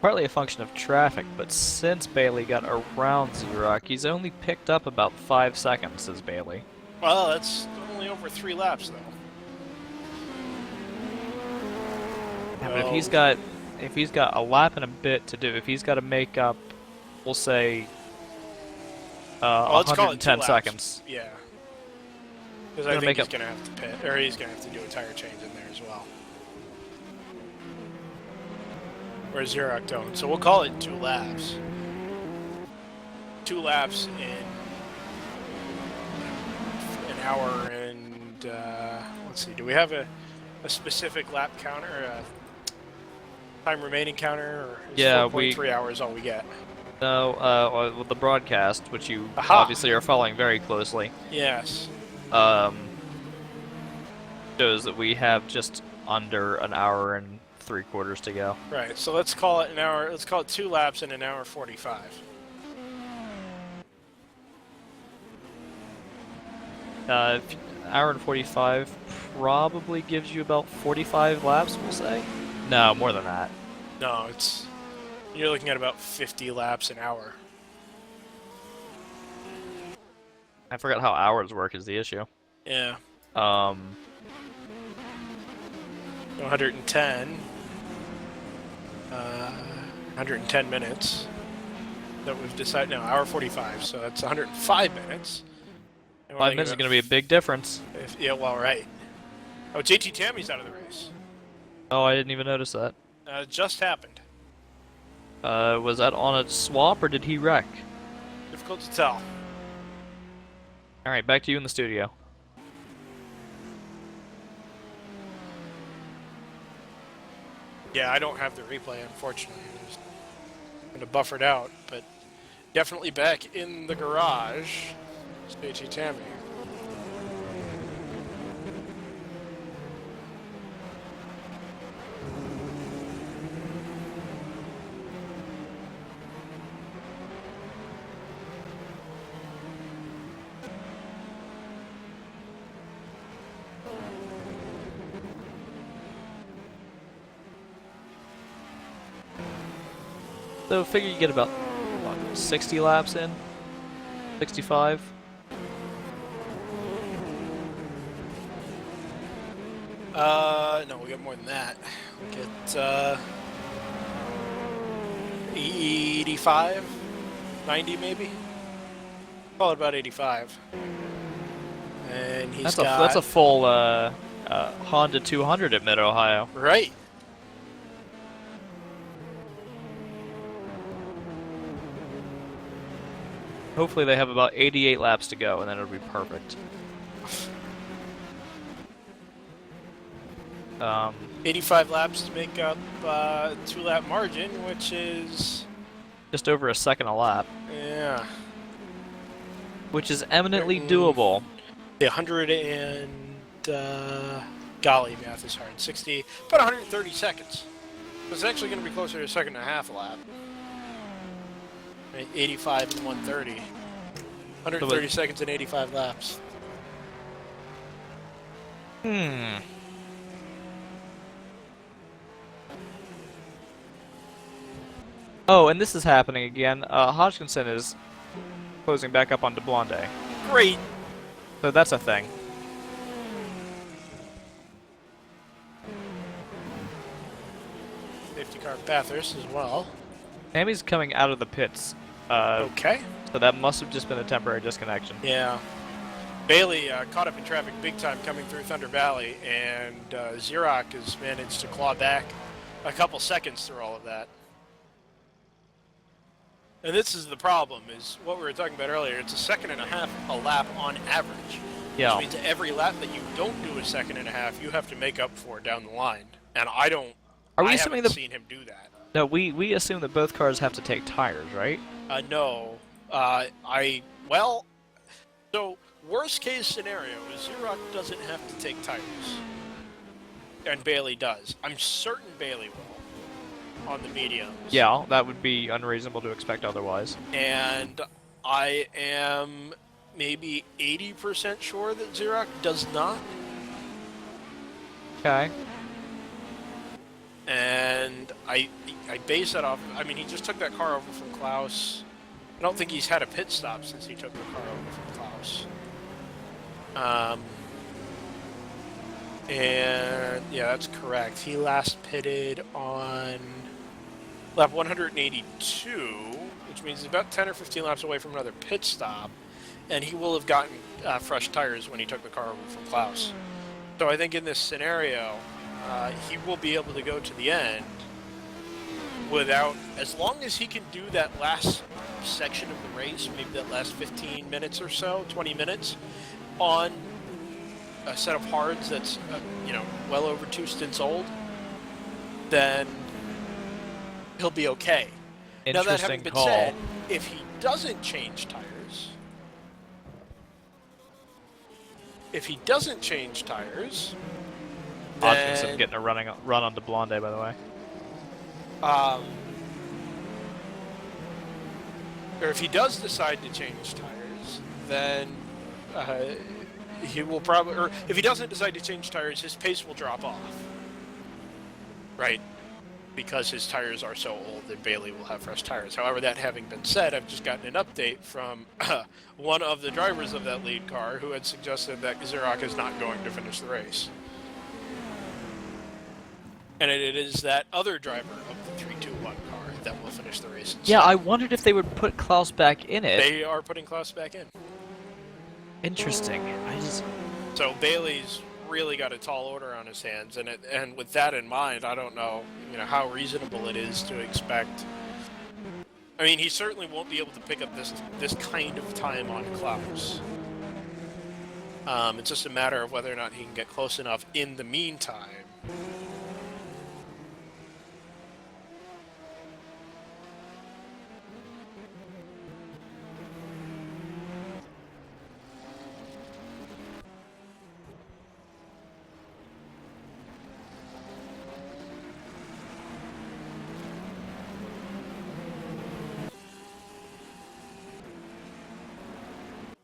[SPEAKER 3] Partly a function of traffic, but since Bailey got around Xerox, he's only picked up about 5 seconds, says Bailey.
[SPEAKER 6] Well, that's only over 3 laps, though.
[SPEAKER 3] Yeah, but if he's got a lap and a bit to do, if he's got to make up, we'll say,
[SPEAKER 6] let's call it 2
[SPEAKER 3] 110
[SPEAKER 6] laps.
[SPEAKER 3] seconds.
[SPEAKER 6] Yeah. Because I
[SPEAKER 3] Gonna
[SPEAKER 6] think
[SPEAKER 3] make
[SPEAKER 6] he's
[SPEAKER 3] up-
[SPEAKER 6] going to have to pit, or he's going to have to do a tire change in there as well. Or Xerox don't. So we'll call it 2 laps. 2 laps in an hour and, let's see, do we have a specific lap counter, time remaining counter, or is
[SPEAKER 3] Yeah,
[SPEAKER 6] 4.3 hours all we get?
[SPEAKER 3] No, with the broadcast, which you
[SPEAKER 6] Aha.
[SPEAKER 3] obviously are following very closely,
[SPEAKER 6] Yes.
[SPEAKER 3] shows that we have just under an hour and 3/4 to go.
[SPEAKER 6] Right, so let's call it an hour, let's call it 2 laps in an hour 45.
[SPEAKER 3] Hour and 45 probably gives you about 45 laps, we'll say? No, more than that.
[SPEAKER 6] No, you're looking at about 50 laps an hour.
[SPEAKER 3] I forgot how hours work is the issue.
[SPEAKER 6] Yeah. 110. 110 minutes that we've decided. No, hour 45, so that's 105 minutes. And we're
[SPEAKER 3] 5
[SPEAKER 6] thinking
[SPEAKER 3] minutes is
[SPEAKER 6] about
[SPEAKER 3] going to be a big difference.
[SPEAKER 6] yeah, well, right. Oh, JT Tammy's out of the race.
[SPEAKER 3] Oh, I didn't even notice that.
[SPEAKER 6] It just happened.
[SPEAKER 3] Was that on a swap or did he wreck?
[SPEAKER 6] Difficult to tell.
[SPEAKER 3] Alright, back to you in the studio.
[SPEAKER 6] Yeah, I don't have the replay, unfortunately. It's kind of buffered out, but definitely back in the garage. It's JT Tammy.
[SPEAKER 3] So figure you get about, what, 60 laps in? 65?
[SPEAKER 6] No, we got more than that. We get, 85? 90 maybe? Call it about 85. And he's
[SPEAKER 3] That's a full Honda 200 at Mid-Ohio.
[SPEAKER 6] Right.
[SPEAKER 3] Hopefully they have about 88 laps to go, and then it'll be perfect.
[SPEAKER 6] 85 laps to make up 2-lap margin, which is
[SPEAKER 3] Just over a second a lap,
[SPEAKER 6] yeah.
[SPEAKER 3] which is eminently doable.
[SPEAKER 6] The 100 and golly, math is hard. 60, about 130 seconds. It's actually going to be closer to a second and a half a lap. Right, 85 and 130. 130 seconds and 85 laps.
[SPEAKER 3] Oh, and this is happening again. Hodgkinson is closing back up on DeBlonde.
[SPEAKER 6] Great.
[SPEAKER 3] So that's a thing.
[SPEAKER 6] Safety car Bathurst as well.
[SPEAKER 3] Tammy's coming out of the pits.
[SPEAKER 6] Okay.
[SPEAKER 3] So that must have just been a temporary disconnection.
[SPEAKER 6] Yeah. Bailey caught up in traffic big time coming through Thunder Valley, and Xerox has managed to claw back a couple seconds through all of that. And this is the problem, is what we were talking about earlier. It's a second and a half a lap on average.
[SPEAKER 3] Yeah.
[SPEAKER 6] Which means every lap that you don't do a second and a half, you have to make up for down the line. And I haven't seen him do that.
[SPEAKER 3] No, we assume that both cars have to take tires, right?
[SPEAKER 6] No. So worst case scenario is Xerox doesn't have to take tires. And Bailey does. I'm certain Bailey will on the mediums.
[SPEAKER 3] Yeah, that would be unreasonable to expect otherwise.
[SPEAKER 6] And I am maybe 80% sure that Xerox does not.
[SPEAKER 3] Okay.
[SPEAKER 6] And I base that off. I mean, he just took that car over from Klaus. I don't think he's had a pit stop since he took the car over from Klaus. And yeah, that's correct. He last pitted on lap 182, which means he's about 10 or 15 laps away from another pit stop. And he will have gotten fresh tires when he took the car over from Klaus. So I think in this scenario, he will be able to go to the end without, as long as he can do that last section of the race, maybe that last 15 minutes or so, 20 minutes, on a set of hards that's, well over 2 stints old, then he'll be okay. Now that having been said, if he doesn't change tires,
[SPEAKER 3] Hodgkinson getting a run on DeBlonde, by the way.
[SPEAKER 6] Or if he does decide to change tires, then he will probably, or if he doesn't decide to change tires, his pace will drop off. Right? Because his tires are so old that Bailey will have fresh tires. However, that having been said, I've just gotten an update from one of the drivers of that lead car who had suggested that Xerox is not going to finish the race. And it is that other driver of the 3-2-1 car that will finish the race.
[SPEAKER 3] Yeah, I wondered if they would put Klaus back in it.
[SPEAKER 6] They are putting Klaus back in.
[SPEAKER 3] Interesting.
[SPEAKER 6] So Bailey's really got a tall order on his hands, and with that in mind, I don't know, how reasonable it is to expect. I mean, he certainly won't be able to pick up this kind of time on Klaus. It's just a matter of whether or not he can get close enough in the meantime.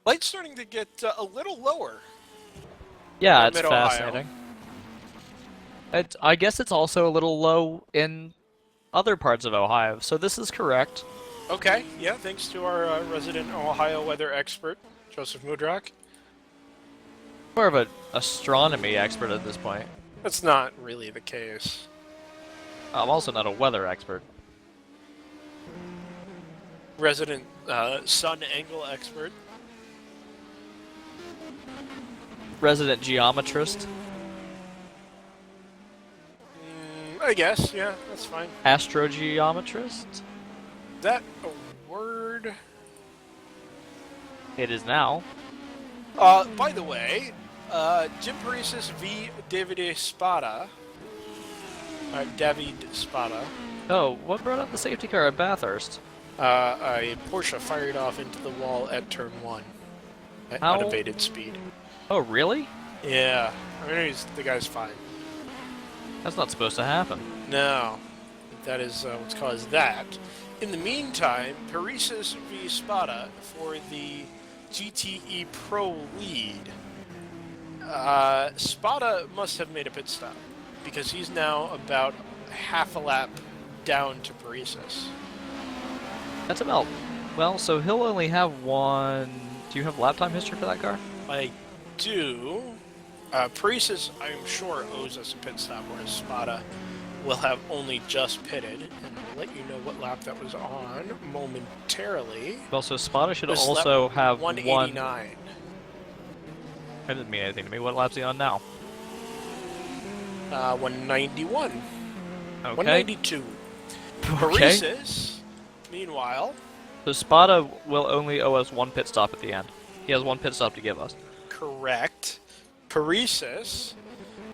[SPEAKER 6] Light's starting to get a little lower.
[SPEAKER 3] Yeah, it's
[SPEAKER 6] Mid-Ohio.
[SPEAKER 3] fascinating. I guess it's also a little low in other parts of Ohio, so this is correct.
[SPEAKER 6] Okay, yeah, thanks to our resident Ohio weather expert, Joseph Mudrock.
[SPEAKER 3] More of an astronomy expert at this point.
[SPEAKER 6] That's not really the case.
[SPEAKER 3] I'm also not a weather expert.
[SPEAKER 6] Resident sun angle expert.
[SPEAKER 3] Resident geometrist.
[SPEAKER 6] I guess, yeah, that's fine.
[SPEAKER 3] Astrogeometrist?
[SPEAKER 6] Is that a word?
[SPEAKER 3] It is now.
[SPEAKER 6] By the way, Jim Paresis v. Davide Spada
[SPEAKER 2] David Spada.
[SPEAKER 3] Oh, what brought up the safety car at Bathurst?
[SPEAKER 6] A Porsche fired off into the wall at turn 1 at
[SPEAKER 3] How?
[SPEAKER 6] unabated speed.
[SPEAKER 3] Oh, really?
[SPEAKER 6] Yeah, I mean, the guy's fine.
[SPEAKER 3] That's not supposed to happen.
[SPEAKER 6] No, that is what's caused that. In the meantime, Paresis v Spada for the GTE Pro lead. Spada must have made a pit stop because he's now about half a lap down to Paresis.
[SPEAKER 3] That's about... Well, so he'll only have one... Do you have lap time history for that car?
[SPEAKER 6] I do. Paresis, I'm sure, owes us a pit stop, whereas Spada will have only just pitted. And I'll let you know what lap that was on momentarily.
[SPEAKER 3] Well, so Spada should
[SPEAKER 6] This
[SPEAKER 3] also
[SPEAKER 6] lap
[SPEAKER 3] have
[SPEAKER 6] 189.
[SPEAKER 3] That didn't mean anything to me. What lap's he on now?
[SPEAKER 6] 191.
[SPEAKER 3] Okay.
[SPEAKER 6] 192.
[SPEAKER 3] Okay.
[SPEAKER 6] Paresis, meanwhile,
[SPEAKER 3] So Spada will only owe us one pit stop at the end. He has one pit stop to give us.
[SPEAKER 6] correct. Paresis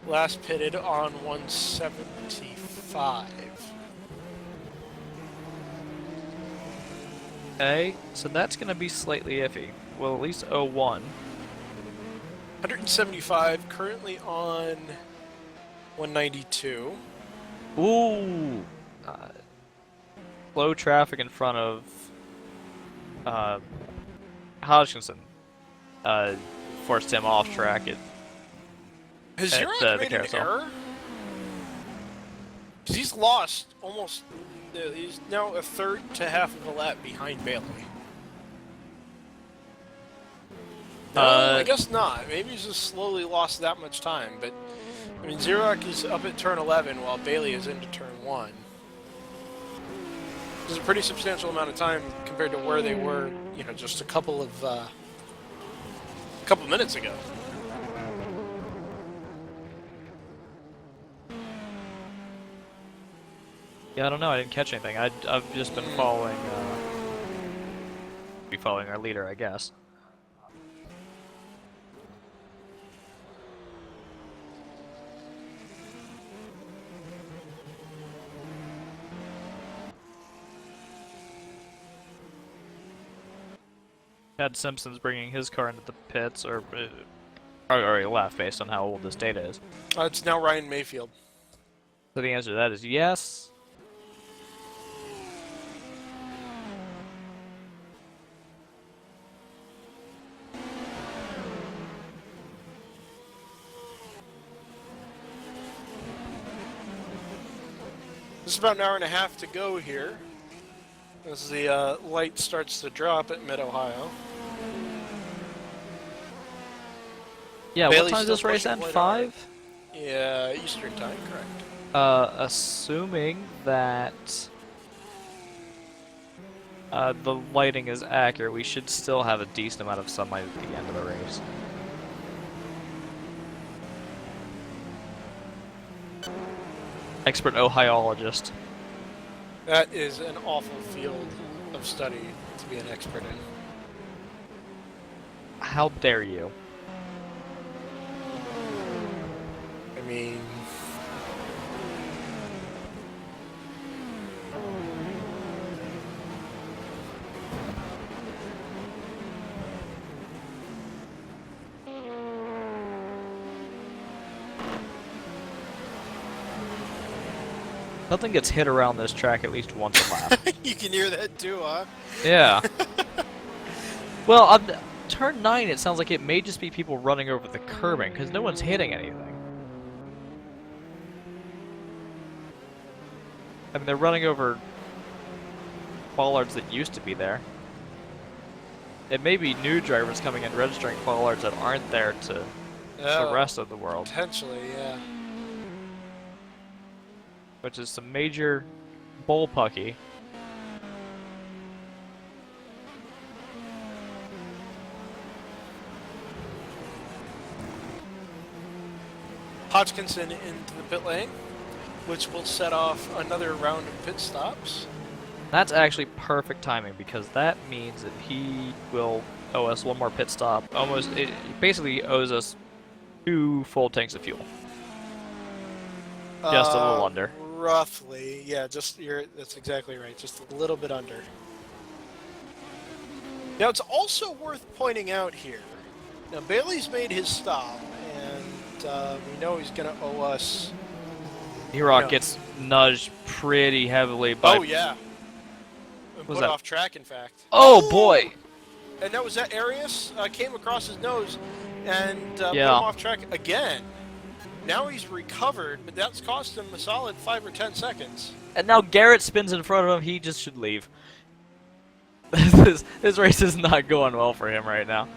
[SPEAKER 6] last pitted on 175.
[SPEAKER 3] Okay, so that's going to be slightly iffy. Well, at least owe one.
[SPEAKER 6] 175, currently on 192.
[SPEAKER 3] Ooh! Slow traffic in front of Hodgkinson forced him off track.
[SPEAKER 6] Has
[SPEAKER 3] At,
[SPEAKER 6] Xerox
[SPEAKER 3] the
[SPEAKER 6] made an
[SPEAKER 3] carousel.
[SPEAKER 6] error? 'Cause he's lost almost. He's now a third to half of a lap behind Bailey. No, I guess not. Maybe he's just slowly lost that much time. But I mean, Xerox is up at turn 11 while Bailey is into turn 1. This is a pretty substantial amount of time compared to where they were, you know, just a couple minutes ago.
[SPEAKER 3] Yeah, I don't know. I didn't catch anything. I've just been following. Be following our leader, I guess. Chad Simpson's bringing his car into the pits, or already left based on how old this data is.
[SPEAKER 6] It's now Ryan Mayfield.
[SPEAKER 3] So the answer to that is yes.
[SPEAKER 6] It's about an hour and a half to go here as the light starts to drop at Mid-Ohio.
[SPEAKER 3] Yeah,
[SPEAKER 6] Bailey's
[SPEAKER 3] what time does
[SPEAKER 6] still
[SPEAKER 3] this race
[SPEAKER 6] pushing
[SPEAKER 3] end?
[SPEAKER 6] White
[SPEAKER 3] 5?
[SPEAKER 6] Yeah, Eastern time, correct.
[SPEAKER 3] Assuming that the lighting is accurate, we should still have a decent amount of sunlight at the end of the race. Expert Ohioologist.
[SPEAKER 6] That is an awful field of study to be an expert in.
[SPEAKER 3] How dare you?
[SPEAKER 6] I mean...
[SPEAKER 3] Something gets hit around this track at least once a lap.
[SPEAKER 6] You can hear that too, huh?
[SPEAKER 3] Yeah. Well, on turn 9, it sounds like it may just be people running over the curbing, because no one's hitting anything. I mean, they're running over bollards that used to be there. It may be new drivers coming in registering bollards that aren't there to the rest of the world.
[SPEAKER 6] Potentially, yeah.
[SPEAKER 3] Which is some major bullpucky.
[SPEAKER 6] Hodgkinson into the pit lane, which will set off another round of pit stops.
[SPEAKER 3] That's actually perfect timing, because that means that he will owe us one more pit stop. It basically owes us 2 full tanks of fuel. Just a little under.
[SPEAKER 6] Roughly, yeah. That's exactly right. Just a little bit under. Now it's also worth pointing out here. Now Bailey's made his stop, and we know he's going to owe us.
[SPEAKER 3] Xerox
[SPEAKER 6] No.
[SPEAKER 3] gets nudged pretty heavily by.
[SPEAKER 6] Oh yeah. And
[SPEAKER 3] Was
[SPEAKER 6] put
[SPEAKER 3] that-
[SPEAKER 6] off track, in fact.
[SPEAKER 3] Oh boy!
[SPEAKER 6] And that was that Arius came across his nose and put him
[SPEAKER 3] Yeah.
[SPEAKER 6] off track again. Now he's recovered, but that's cost him a solid 5 or 10 seconds.
[SPEAKER 3] And now Garrett spins in front of him. He just should leave. This race is not going well for him right now.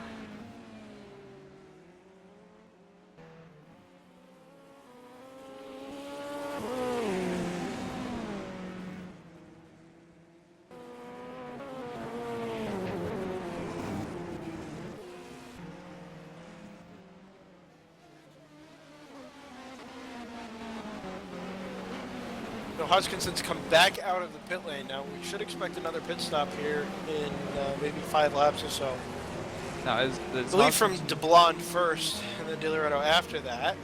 [SPEAKER 6] So Hodgkinson's come back out of the pit lane now. We should expect another pit stop here in maybe 5 laps or so.
[SPEAKER 3] Now,
[SPEAKER 6] I believe from DeBlond first, and then DeLoretto after that.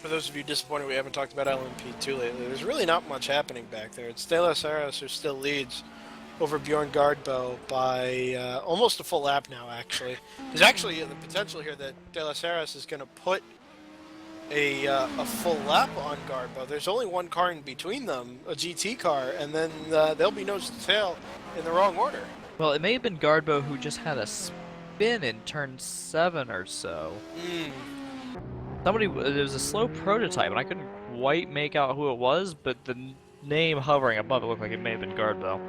[SPEAKER 6] For those of you disappointed we haven't talked about LMP2 lately, there's really not much happening back there. It's De La Saras who still leads over Bjorn Gardbo by almost a full lap now, actually. There's actually the potential here that De La Saras is going to put a full lap on Gardbo. There's only one car in between them, a GT car, and then they'll be nose to tail in the wrong order.
[SPEAKER 3] Well, it may have been Gardbo who just had a spin in turn 7 or so. Somebody, it was a slow prototype, and I couldn't quite make out who it was, but the name hovering above it looked like it may have been Gardbo.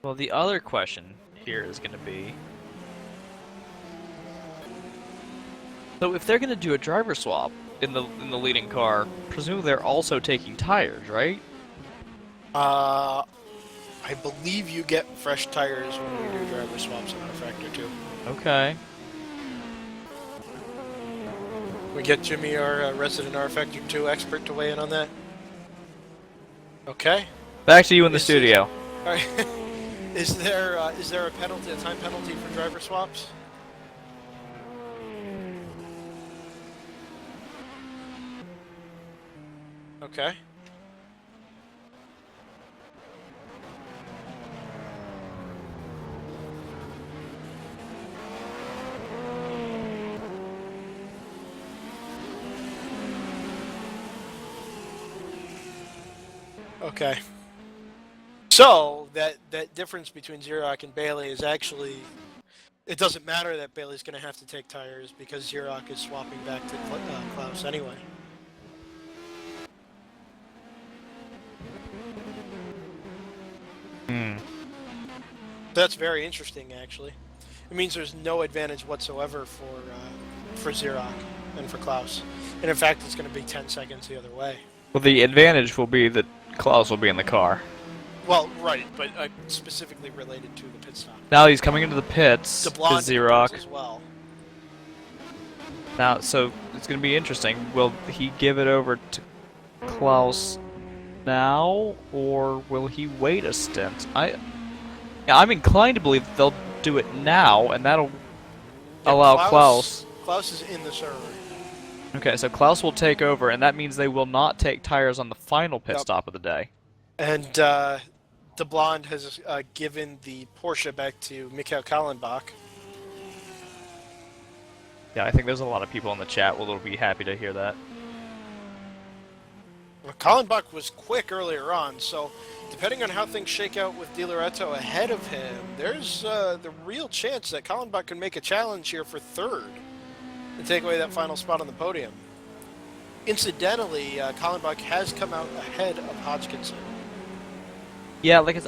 [SPEAKER 3] Well, the other question here is going to be... So if they're going to do a driver swap in the leading car, presumably they're also taking tires, right?
[SPEAKER 6] I believe you get fresh tires when you do driver swaps in R-Factor 2.
[SPEAKER 3] Okay.
[SPEAKER 6] We get Jimmy, our resident R-Factor 2 expert, to weigh in on that. Okay.
[SPEAKER 3] Back to you in the
[SPEAKER 6] This is-
[SPEAKER 3] studio.
[SPEAKER 6] All right. Is there a penalty, a time penalty for driver swaps? Okay. Okay. So that difference between Xerox and Bailey is actually, it doesn't matter that Bailey's going to have to take tires because Xerox is swapping back to Klaus anyway. That's very interesting, actually. It means there's no advantage whatsoever for Xerox and for Klaus, and in fact, it's going to be 10 seconds the other way.
[SPEAKER 3] Well, the advantage will be that Klaus will be in the car.
[SPEAKER 6] Well, right, but specifically related to the pit stop.
[SPEAKER 3] Now he's coming into the pits.
[SPEAKER 6] DeBlond
[SPEAKER 3] Is Xerox.
[SPEAKER 6] as well.
[SPEAKER 3] Now, so it's going to be interesting. Will he give it over to Klaus now, or will he wait a stint? I'm inclined to believe that they'll do it now, and that'll allow Klaus.
[SPEAKER 6] Klaus is in the server.
[SPEAKER 3] Okay, so Klaus will take over, and that means they will not take tires on the final pit
[SPEAKER 6] Yep.
[SPEAKER 3] stop of the day.
[SPEAKER 6] And DeBlond has given the Porsche back to Mikhail Kallenbach.
[SPEAKER 3] Yeah, I think there's a lot of people in the chat will be happy to hear that.
[SPEAKER 6] Well, Kallenbach was quick earlier on, so depending on how things shake out with Di Loreto ahead of him, there's the real chance that Kallenbach can make a challenge here for third and take away that final spot on the podium. Incidentally, Kallenbach has come out ahead of Hodgkinson.
[SPEAKER 3] Yeah, like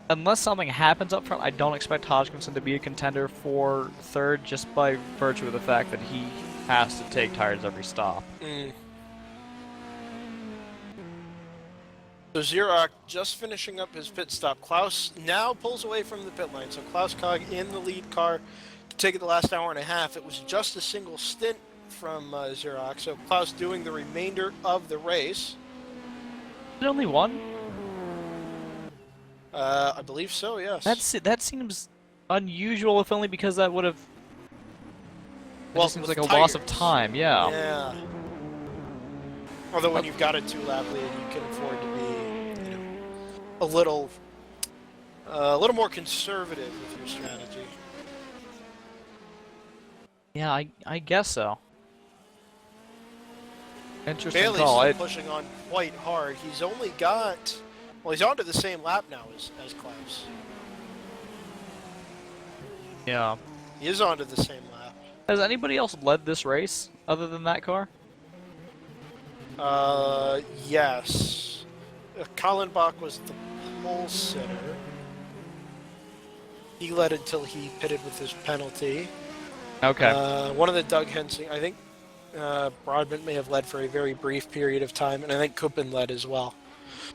[SPEAKER 3] unless something happens up front, I don't expect Hodgkinson to be a contender for third, just by virtue of the fact that he has to take tires every stop.
[SPEAKER 6] So Xerox just finishing up his pit stop. Klaus now pulls away from the pit lane. So Klaus Cog in the lead car to take it the last hour and a half. It was just a single stint from Xerox. So Klaus doing the remainder of the race.
[SPEAKER 3] Is it only one?
[SPEAKER 6] I believe so, yes.
[SPEAKER 3] That seems unusual, if only because that would have.
[SPEAKER 6] Well,
[SPEAKER 3] It seems like a
[SPEAKER 6] with
[SPEAKER 3] loss of
[SPEAKER 6] tires.
[SPEAKER 3] time. Yeah.
[SPEAKER 6] Yeah. Although when you've got a two-lap lead, you can afford to be, a little more conservative with your strategy.
[SPEAKER 3] Yeah, I guess so. Interesting
[SPEAKER 6] Bailey's
[SPEAKER 3] call.
[SPEAKER 6] still pushing on quite hard. He's only got, well, he's onto the same lap now as Klaus.
[SPEAKER 3] Yeah.
[SPEAKER 6] He is onto the same lap.
[SPEAKER 3] Has anybody else led this race other than that car?
[SPEAKER 6] Yes. Kallenbach was the pole sitter. He led until he pitted with his penalty.
[SPEAKER 3] Okay.
[SPEAKER 6] One of the Doug Hensing, I think Broadbent may have led for a very brief period of time, and I think Koopman led as well.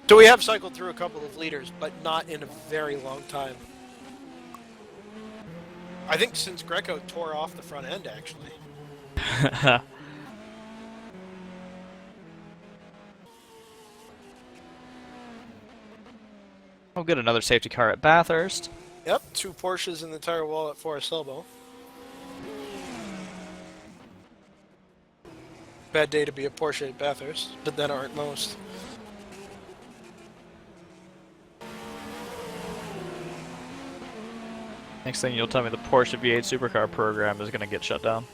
[SPEAKER 6] So we have cycled through a couple of leaders, but not in a very long time. I think since Greco tore off the front end, actually.
[SPEAKER 3] We'll get another safety car at Bathurst.
[SPEAKER 6] Yep, 2 Porsches in the tire wall at Forest Elbow. Bad day to be a Porsche at Bathurst, but that aren't most.
[SPEAKER 3] Next thing you'll tell me the Porsche V8 supercar program is going to get shut down.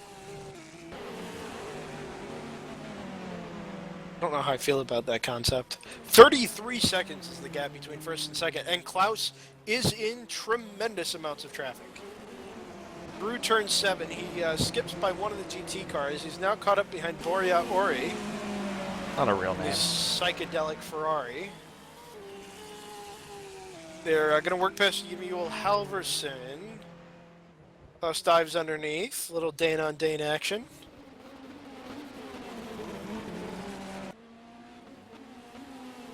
[SPEAKER 6] I don't know how I feel about that concept. 33 seconds is the gap between first and second, and Klaus is in tremendous amounts of traffic. Through turn 7, he skips by one of the GT cars. He's now caught up behind Boria Ori,
[SPEAKER 3] Not a real name.
[SPEAKER 6] his psychedelic Ferrari. They're going to work past Emil Halverson. Klaus dives underneath. Little Dane-on-Dane action.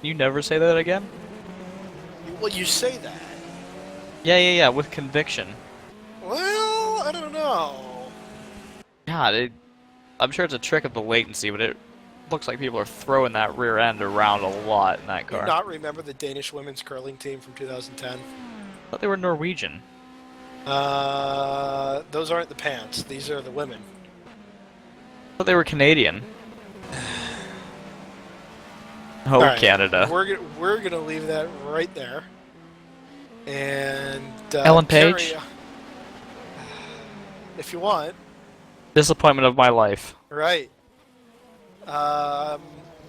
[SPEAKER 3] You never say that again?
[SPEAKER 6] Well, you say that.
[SPEAKER 3] Yeah, with conviction.
[SPEAKER 6] Well, I don't know.
[SPEAKER 3] God, I'm sure it's a trick of the latency, but it looks like people are throwing that rear end around a lot in that
[SPEAKER 6] Do you
[SPEAKER 3] car.
[SPEAKER 6] not remember the Danish women's curling team from 2010?
[SPEAKER 3] I thought they were Norwegian.
[SPEAKER 6] Those aren't the pants. These are the women.
[SPEAKER 3] I thought they were Canadian. Oh,
[SPEAKER 6] All right,
[SPEAKER 3] Canada.
[SPEAKER 6] We're gonna leave that right there. And
[SPEAKER 3] Ellen Page?
[SPEAKER 6] carry- if you want.
[SPEAKER 3] Disappointment of my life.
[SPEAKER 6] Right.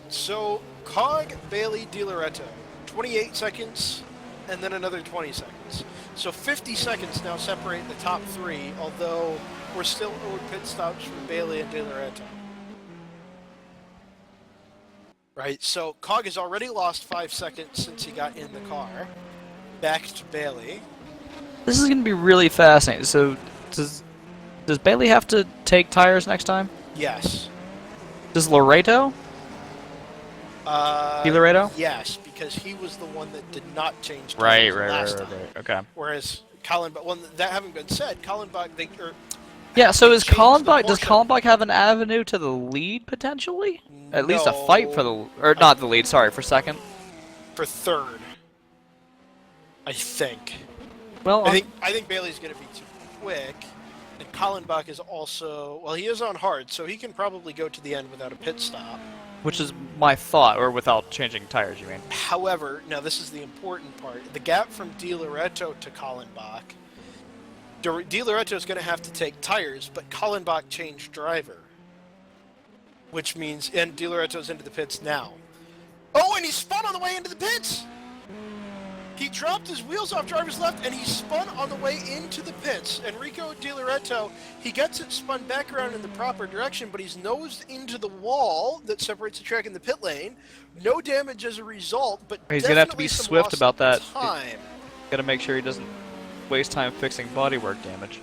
[SPEAKER 6] So Cog, Bailey, Di Loreto, 28 seconds, and then another 20 seconds. So 50 seconds now separate the top 3, although we're still owed pit stops from Bailey and Di Loreto. Right, so Cog has already lost 5 seconds since he got in the car. Back to Bailey.
[SPEAKER 3] This is going to be really fascinating. So, does Bailey have to take tires next time?
[SPEAKER 6] Yes.
[SPEAKER 3] Does Loreto? Di Loreto?
[SPEAKER 6] Yes, because he was the one that did not change tires
[SPEAKER 3] Right.
[SPEAKER 6] last time.
[SPEAKER 3] Okay.
[SPEAKER 6] Whereas Kallenbach, well, that having been said, Kallenbach,
[SPEAKER 3] Yeah, so
[SPEAKER 6] they
[SPEAKER 3] is
[SPEAKER 6] changed the
[SPEAKER 3] Kallenbach, does
[SPEAKER 6] Porsche.
[SPEAKER 3] Kallenbach have an avenue to the lead, potentially? At least a fight for the, or not the lead, sorry, for second?
[SPEAKER 6] for third. I think.
[SPEAKER 3] Well,
[SPEAKER 6] I think Bailey's going to be too quick, and Kallenbach is also, well, he is on hard, so he can probably go to the end without a pit stop.
[SPEAKER 3] which is my thought, or without changing tires, you mean?
[SPEAKER 6] However, now this is the important part. The gap from Di Loreto to Kallenbach, Di Loreto is going to have to take tires, but Kallenbach changed driver. Which means, and Di Loreto's into the pits now. Oh, and he spun on the way into the pits! He dropped his wheels off driver's left, and he spun on the way into the pits. Enrico Di Loreto, he gets it spun back around in the proper direction, but he's nosed into the wall that separates the track and the pit lane. No damage as a result, but
[SPEAKER 3] He's gonna have to be
[SPEAKER 6] definitely some
[SPEAKER 3] swift
[SPEAKER 6] lost
[SPEAKER 3] about that.
[SPEAKER 6] time,
[SPEAKER 3] Gotta make sure he doesn't waste time fixing bodywork damage.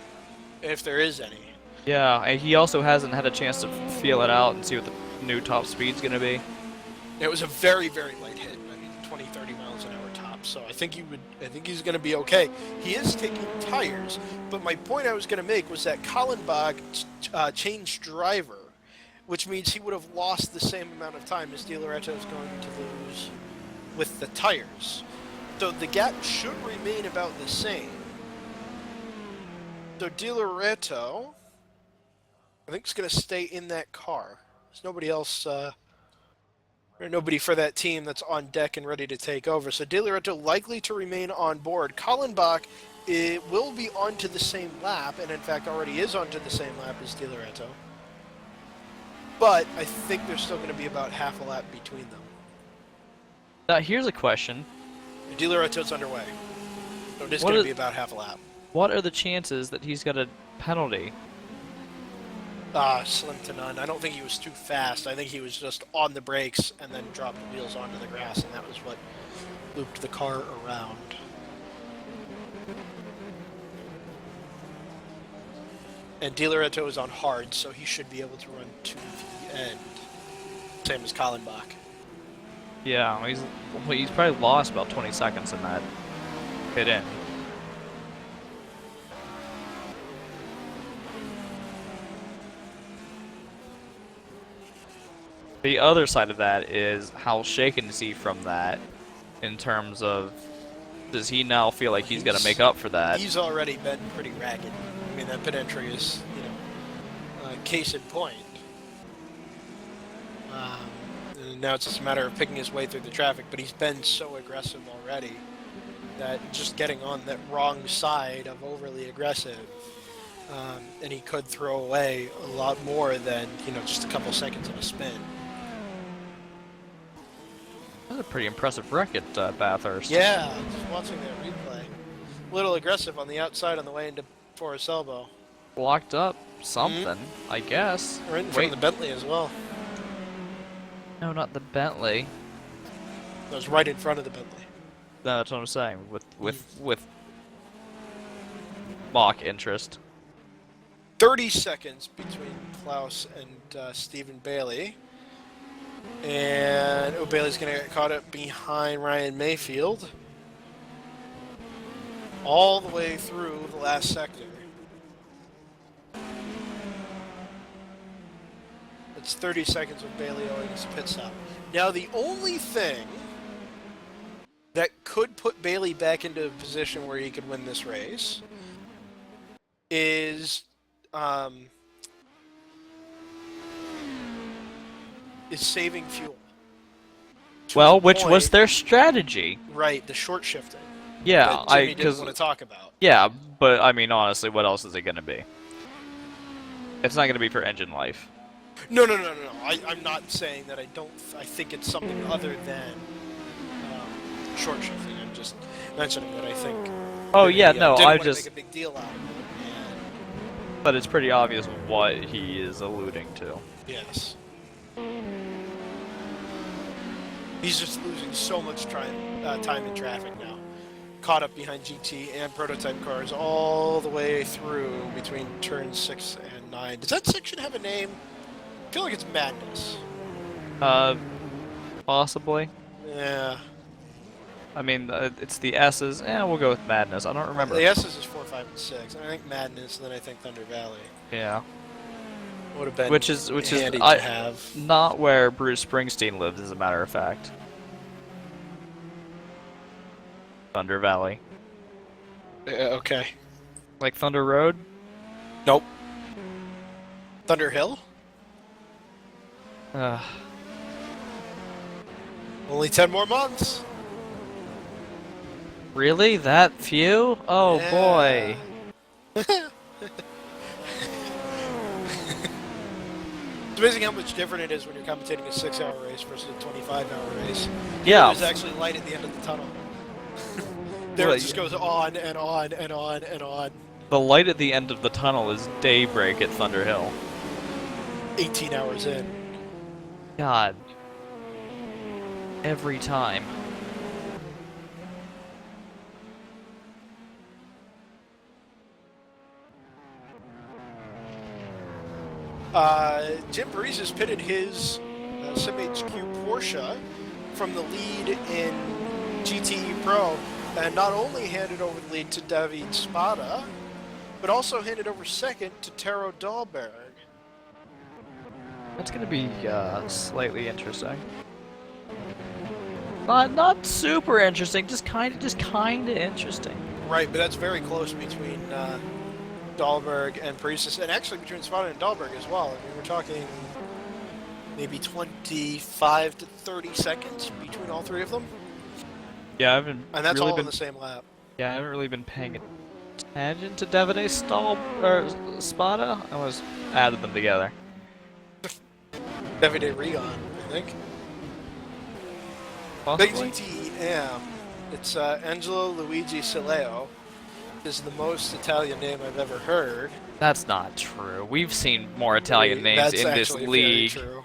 [SPEAKER 6] if there is any.
[SPEAKER 3] Yeah, and he also hasn't had a chance to feel it out and see what the new top speed's gonna be.
[SPEAKER 6] It was a very, very light hit. I mean, 20, 30 miles an hour top. So I think he's going to be okay. He is taking tires, but my point I was going to make was that Kallenbach changed driver, which means he would have lost the same amount of time as Di Loreto is going to lose with the tires. So the gap should remain about the same. So Di Loreto, I think, is going to stay in that car. There's nobody else. Nobody for that team that's on deck and ready to take over. So Di Loreto likely to remain on board. Kallenbach will be onto the same lap, and in fact already is onto the same lap as Di Loreto. But I think there's still going to be about half a lap between them.
[SPEAKER 3] Now, here's a question.
[SPEAKER 6] Di Loreto's underway. So it is going to be about half a lap.
[SPEAKER 3] What are the chances that he's got a penalty?
[SPEAKER 6] Slim to none. I don't think he was too fast. I think he was just on the brakes and then dropped the wheels onto the grass, and that was what looped the car around. And Di Loreto is on hard, so he should be able to run to the end. Same as Kallenbach.
[SPEAKER 3] Yeah, he's probably lost about 20 seconds in that pit in. The other side of that is how shaken is he from that in terms of, does he now feel like he's got to make up for that?
[SPEAKER 6] He's already been pretty ragged. I mean, that pit entry is, case in point. And now it's just a matter of picking his way through the traffic, but he's been so aggressive already that just getting on that wrong side of overly aggressive, and he could throw away a lot more than, just a couple seconds of a spin.
[SPEAKER 3] That's a pretty impressive wreck at Bathurst.
[SPEAKER 6] Yeah, just watching that replay. A little aggressive on the outside on the way into Forest Elbow.
[SPEAKER 3] Blocked up something, I guess.
[SPEAKER 6] Right in front of the Bentley as well.
[SPEAKER 3] No, not the Bentley.
[SPEAKER 6] That was right in front of the Bentley.
[SPEAKER 3] No, that's what I'm saying. With mock interest.
[SPEAKER 6] 30 seconds between Klaus and Stephen Bailey. And Bailey's going to get caught up behind Ryan Mayfield. All the way through the last sector. It's 30 seconds with Bailey owing his pit stop. Now, the only thing that could put Bailey back into a position where he could win this race is saving fuel.
[SPEAKER 3] Well, which was their strategy.
[SPEAKER 6] Right, the short shifting.
[SPEAKER 3] Yeah,
[SPEAKER 6] that Jimmy didn't want to talk about.
[SPEAKER 3] Yeah, but I mean, honestly, what else is it going to be? It's not going to be for engine life.
[SPEAKER 6] No. I'm not saying that I think it's something other than short shifting. I'm just mentioning that I think.
[SPEAKER 3] Oh yeah, no, I
[SPEAKER 6] didn't
[SPEAKER 3] just.
[SPEAKER 6] make a big deal out of it.
[SPEAKER 3] But it's pretty obvious what he is alluding to.
[SPEAKER 6] Yes. He's just losing so much time in traffic now. Caught up behind GT and prototype cars all the way through between turns 6 and 9. Does that section have a name? I feel like it's Madness.
[SPEAKER 3] Possibly.
[SPEAKER 6] Yeah.
[SPEAKER 3] I mean, it's the S's. We'll go with Madness. I don't remember.
[SPEAKER 6] The S's is 4, 5, and 6. And I think Madness, and then I think Thunder Valley.
[SPEAKER 3] Yeah.
[SPEAKER 6] Would have been
[SPEAKER 3] which is
[SPEAKER 6] handy to have.
[SPEAKER 3] Not where Bruce Springsteen lives, as a matter of fact. Thunder Valley.
[SPEAKER 6] Okay.
[SPEAKER 3] Like Thunder Road?
[SPEAKER 6] Nope. Thunder Hill? Only 10 more months.
[SPEAKER 3] Really? That few? Oh boy.
[SPEAKER 6] It's amazing how much different it is when you're commentating a 6-hour race versus a 25-hour race.
[SPEAKER 3] Yeah.
[SPEAKER 6] There's actually light at the end of the tunnel. There
[SPEAKER 3] Well,
[SPEAKER 6] it just goes on and on and on and on.
[SPEAKER 3] The light at the end of the tunnel is daybreak at Thunder Hill.
[SPEAKER 6] 18 hours in.
[SPEAKER 3] God. Every time.
[SPEAKER 6] Jim Parise has pitted his Sim HQ Porsche from the lead in GTE Pro, and not only handed over the lead to David Spada, but also handed over second to Taro Dahlberg.
[SPEAKER 3] That's gonna be slightly interesting. Not super interesting, just kinda interesting.
[SPEAKER 6] Right, but that's very close between Dahlberg and Parise, and actually between Spada and Dahlberg as well. I mean, we're talking maybe 25 to 30 seconds between all three of them,
[SPEAKER 3] Yeah, I haven't
[SPEAKER 6] and that's
[SPEAKER 3] really
[SPEAKER 6] all
[SPEAKER 3] been.
[SPEAKER 6] on the same lap.
[SPEAKER 3] Yeah, I haven't really been paying attention to Davide Spada. I was added them together.
[SPEAKER 6] Davide Rion, I think. Big GTEM. It's Angelo Luigi Sileo. Is the most Italian name I've ever heard.
[SPEAKER 3] That's not true. We've seen more Italian names
[SPEAKER 6] That's
[SPEAKER 3] in this
[SPEAKER 6] actually
[SPEAKER 3] league.
[SPEAKER 6] Very true.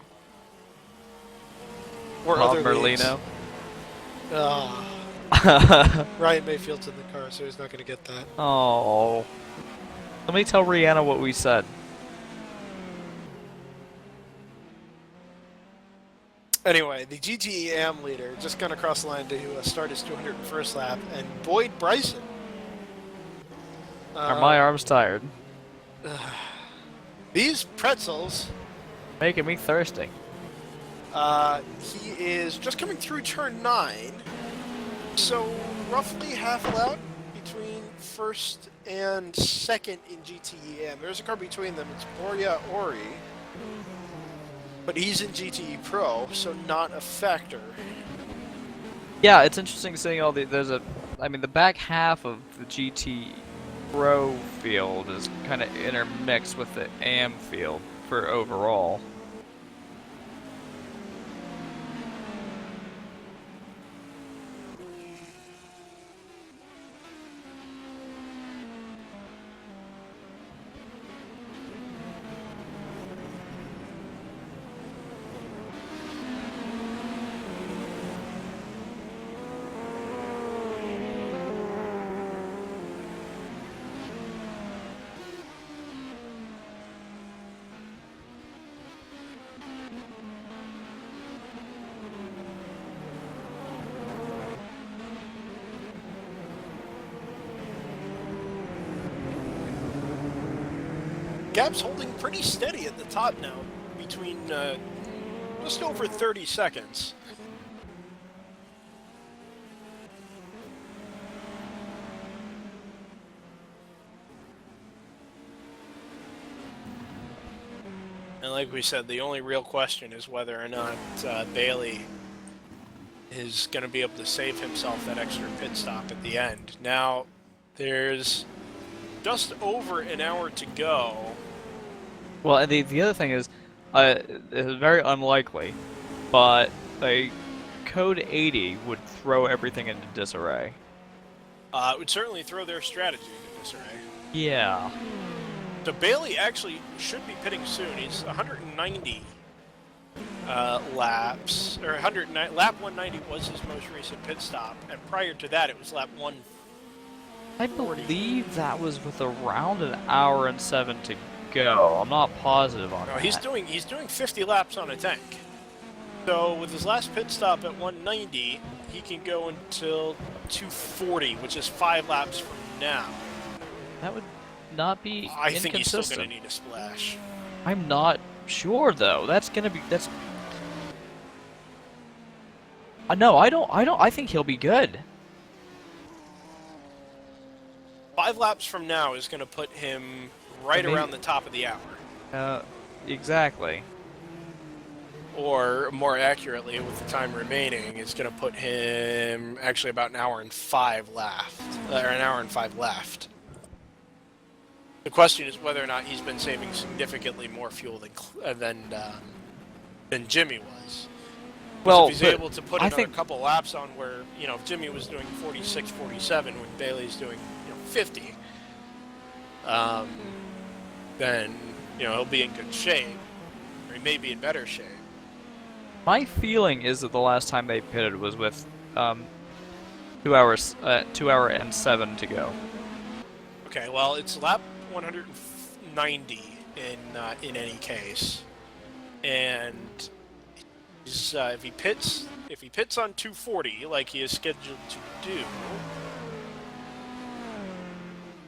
[SPEAKER 6] Or
[SPEAKER 3] Bob
[SPEAKER 6] other leagues.
[SPEAKER 3] Merlino.
[SPEAKER 6] Ryan Mayfield's in the car, so he's not going to get that.
[SPEAKER 3] Oh. Let me tell Rihanna what we said.
[SPEAKER 6] Anyway, the GTEM leader just gone across the line to start his 201st lap, and Boyd Bryson.
[SPEAKER 3] Are my arms tired?
[SPEAKER 6] These pretzels,
[SPEAKER 3] Making me thirsty.
[SPEAKER 6] he is just coming through turn 9, so roughly half a lap between first and second in GTEM. There's a car between them, it's Boria Ori, but he's in GTE Pro, so not a factor.
[SPEAKER 3] Yeah, it's interesting seeing all the. I mean, the back half of the GT Pro field is kind of intermixed with the AM field for overall.
[SPEAKER 6] Gap's holding pretty steady at the top now, between just over 30 seconds.
[SPEAKER 2] And like we said, the only real question is whether or not Bailey is going to be able to save himself that extra pit stop at the end. Now, there's just over an hour to go.
[SPEAKER 3] Well, and the other thing is, it's very unlikely, but a code 80 would throw everything into disarray.
[SPEAKER 2] It would certainly throw their strategy into disarray.
[SPEAKER 3] Yeah.
[SPEAKER 2] So Bailey actually should be pitting soon. He's 190 laps, or 109. Lap 190 was his most recent pit stop, and prior to that, it was lap 1.
[SPEAKER 3] I believe that was with around an hour and 7 to go. I'm not positive on
[SPEAKER 2] No,
[SPEAKER 3] that.
[SPEAKER 2] he's doing 50 laps on a tank. So with his last pit stop at 190, he can go until 240, which is 5 laps from now.
[SPEAKER 3] That would not be
[SPEAKER 2] I think he's still
[SPEAKER 3] inconsistent.
[SPEAKER 2] going to need a splash.
[SPEAKER 3] I'm not sure though. That's no, I don't. I think he'll be good.
[SPEAKER 2] 5 laps from now is going to put him right around the top of the hour.
[SPEAKER 3] Exactly.
[SPEAKER 2] Or more accurately, with the time remaining, is going to put him actually about an hour and 5 left. Or an hour and 5 left.
[SPEAKER 6] The question is whether or not he's been saving significantly more fuel than Jimmy was.
[SPEAKER 3] Well,
[SPEAKER 6] If he's able to put
[SPEAKER 3] I
[SPEAKER 6] another
[SPEAKER 3] think
[SPEAKER 6] couple laps on where, if Jimmy was doing 46, 47 when Bailey's doing 50, then he'll be in good shape, or he may be in better shape.
[SPEAKER 3] my feeling is that the last time they pitted was with 2 hours, 2 hour and 7 to go.
[SPEAKER 6] Okay, well, it's lap 190 in any case, and if he pits on 240 like he is scheduled to do,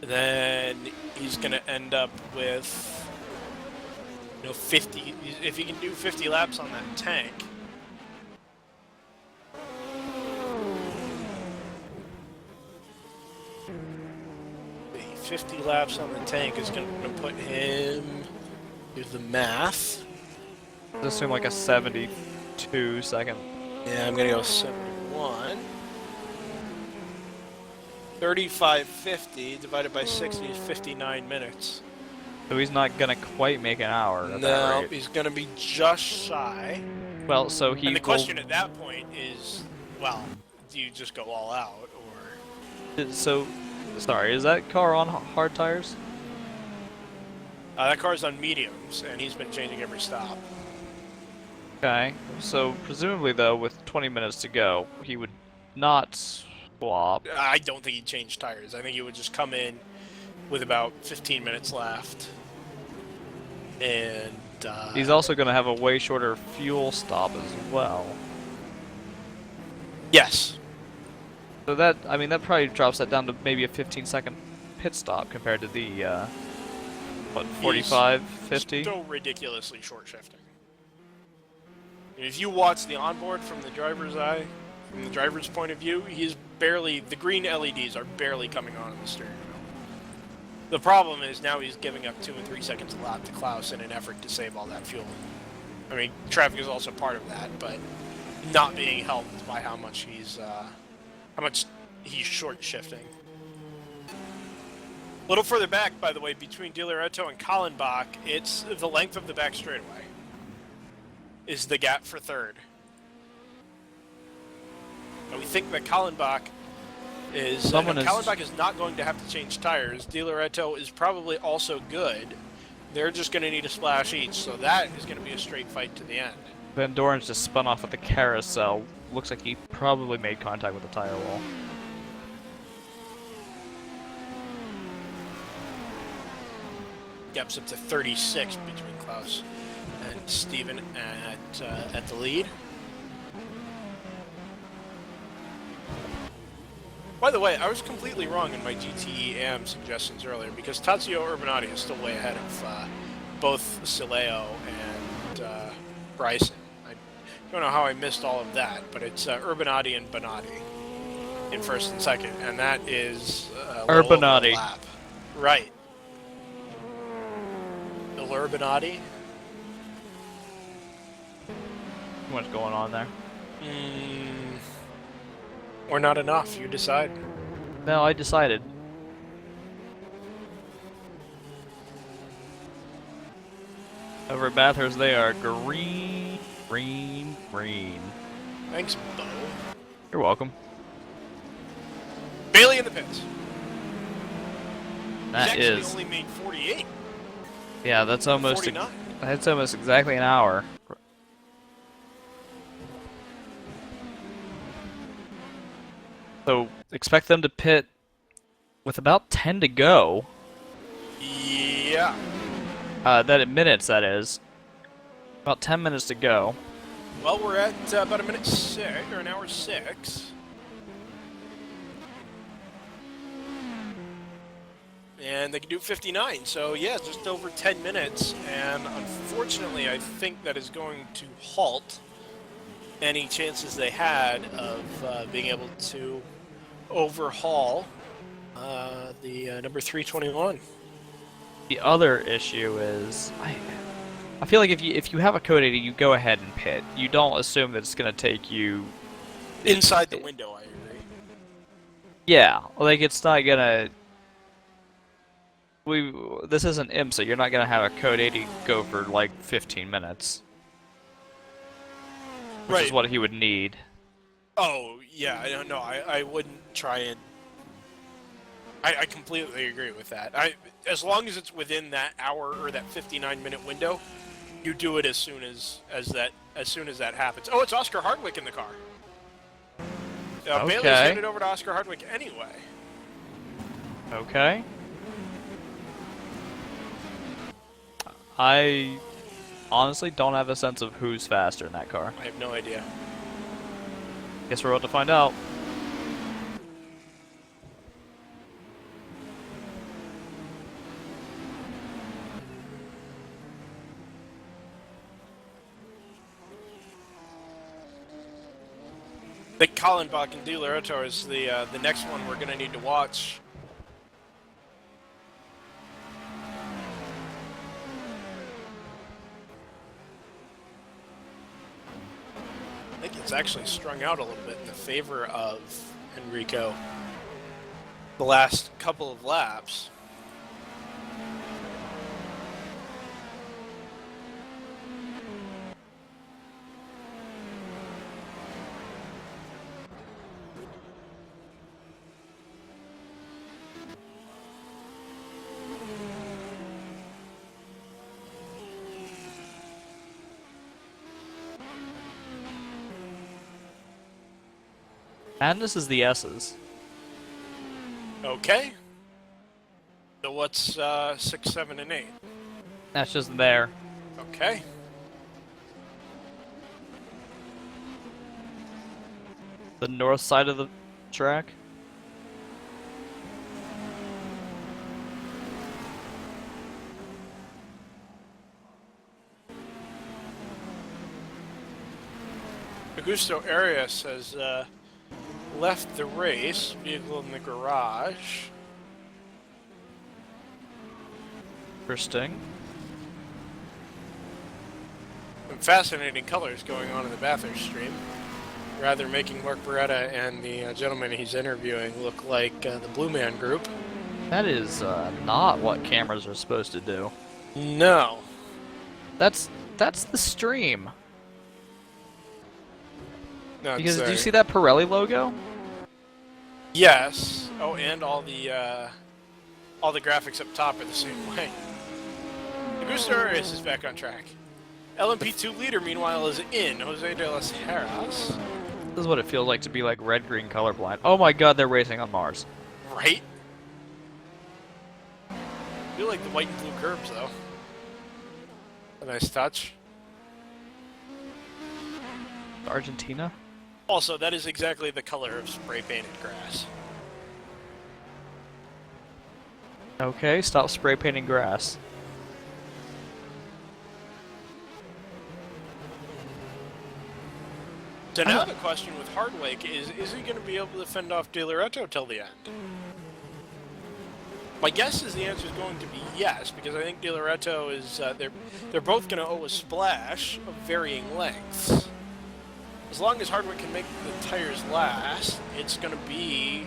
[SPEAKER 6] then he's going to end up with 50. If he can do 50 laps on that tank. 50 laps on the tank is going to put him, do the math.
[SPEAKER 3] Let's assume like a 72 second.
[SPEAKER 6] Yeah, I'm going to go 71. 35.50 divided by 60 is 59 minutes.
[SPEAKER 3] So he's not gonna quite make an hour at that
[SPEAKER 6] No,
[SPEAKER 3] rate.
[SPEAKER 6] he's going to be just shy.
[SPEAKER 3] Well, so he
[SPEAKER 6] And the
[SPEAKER 3] will-
[SPEAKER 6] question at that point is, well, do you just go all out, or...
[SPEAKER 3] So, sorry, is that car on hard tires?
[SPEAKER 6] that car's on mediums, and he's been changing every stop.
[SPEAKER 3] Okay, so presumably though, with 20 minutes to go, he would not swap.
[SPEAKER 6] I don't think he'd change tires. I think he would just come in with about 15 minutes left. And
[SPEAKER 3] He's also going to have a way shorter fuel stop as well.
[SPEAKER 6] yes.
[SPEAKER 3] So that, I mean, that probably drops that down to maybe a 15-second pit stop compared to the, what, 45, 50?
[SPEAKER 6] Still ridiculously short shifting. If you watch the onboard from the driver's eye, from the driver's point of view, he's barely, the green LEDs are barely coming on in the steering wheel. The problem is now he's giving up 2 and 3 seconds a lap to Klaus in an effort to save all that fuel. I mean, traffic is also part of that, but not being helped by how much he's short shifting. A little further back, by the way, between Di Loreto and Kallenbach, it's the length of the back straightaway is the gap for third. And we think that Kallenbach is Kallenbach is not going to have to change tires. Di Loreto is probably also good. They're just going to need a splash each, so that is going to be a straight fight to the end.
[SPEAKER 3] Van Doren's just spun off at the carousel. Looks like he probably made contact with the tire wall.
[SPEAKER 6] Gaps up to 36 between Klaus and Steven at the lead. By the way, I was completely wrong in my GTE AM suggestions earlier because Tazio Urbanati is still way ahead of both Sileo and Bryson. I don't know how I missed all of that, but it's Urbanati and Bonatti in first and second, and that is
[SPEAKER 3] Urbanati.
[SPEAKER 6] lap. Right. Urbanati.
[SPEAKER 3] What's going on there?
[SPEAKER 6] Or not enough, you decide.
[SPEAKER 3] No, I decided. Over at Bathurst, they are green, green, green.
[SPEAKER 6] Thanks, Bo.
[SPEAKER 3] You're welcome.
[SPEAKER 6] Bailey in the pits.
[SPEAKER 3] That
[SPEAKER 6] He's actually
[SPEAKER 3] is,
[SPEAKER 6] only made 48.
[SPEAKER 3] yeah, that's almost
[SPEAKER 6] 49.
[SPEAKER 3] that's almost exactly an hour. So expect them to pit with about 10 to go.
[SPEAKER 6] Yeah.
[SPEAKER 3] That in minutes, that is. About 10 minutes to go.
[SPEAKER 6] Well, we're at about an hour 6. And they can do 59, so yeah, just over 10 minutes. And unfortunately, I think that is going to halt any chances they had of being able to overhaul the number 321.
[SPEAKER 3] The other issue is, I feel like if you have a code 80, you go ahead and pit. You don't assume that it's going to take you
[SPEAKER 6] Inside the window, I agree.
[SPEAKER 3] Yeah, like it's not gonna. This isn't IMSA. You're not gonna have a code 80 go for like 15 minutes, which is
[SPEAKER 6] Right.
[SPEAKER 3] what he would need.
[SPEAKER 6] Oh, yeah, I don't know. I wouldn't try and... I completely agree with that. As long as it's within that hour or that 59-minute window, you do it as soon as that happens. Oh, it's Oscar Hardwick in the car. Bailey's
[SPEAKER 3] Okay.
[SPEAKER 6] handed over to Oscar Hardwick anyway.
[SPEAKER 3] Okay. I honestly don't have a sense of who's faster in that car.
[SPEAKER 6] I have no idea.
[SPEAKER 3] Guess we're about to find out.
[SPEAKER 6] I think Kallenbach and De Loreto is the next one we're going to need to watch. I think it's actually strung out a little bit in the favor of Enrico the last couple of laps.
[SPEAKER 3] Madness is the S's.
[SPEAKER 6] Okay. So what's 6, 7, and 8?
[SPEAKER 3] That's just there.
[SPEAKER 6] Okay.
[SPEAKER 3] The north side of the track.
[SPEAKER 6] Augusto Arias has left the race, vehicle in the garage.
[SPEAKER 3] Interesting.
[SPEAKER 6] Some fascinating colors going on in the Bathurst stream. Rather making Mark Beretta and the gentleman he's interviewing look like the Blue Man Group.
[SPEAKER 3] That is not what cameras are supposed to do.
[SPEAKER 6] No.
[SPEAKER 3] That's the stream.
[SPEAKER 6] No,
[SPEAKER 3] Because do you see that Pirelli logo?
[SPEAKER 6] Yes. Oh, and all the graphics up top are the same way. Augusto Arias is back on track. LMP2 leader, meanwhile, is in Jose de las Heras.
[SPEAKER 3] This is what it feels like to be like red-green colorblind. Oh my god, they're racing on Mars.
[SPEAKER 6] Right? I feel like the white and blue curbs, though. A nice touch.
[SPEAKER 3] Argentina?
[SPEAKER 6] Also, that is exactly the color of spray-painted grass.
[SPEAKER 3] Okay, stop spray painting grass.
[SPEAKER 6] So now the question with Hardwick is he going to be able to fend off De Loreto till the end? My guess is the answer is going to be yes, because I think De Loreto is, they're both going to owe a splash of varying lengths. As long as Hardwick can make the tires last, it's going to be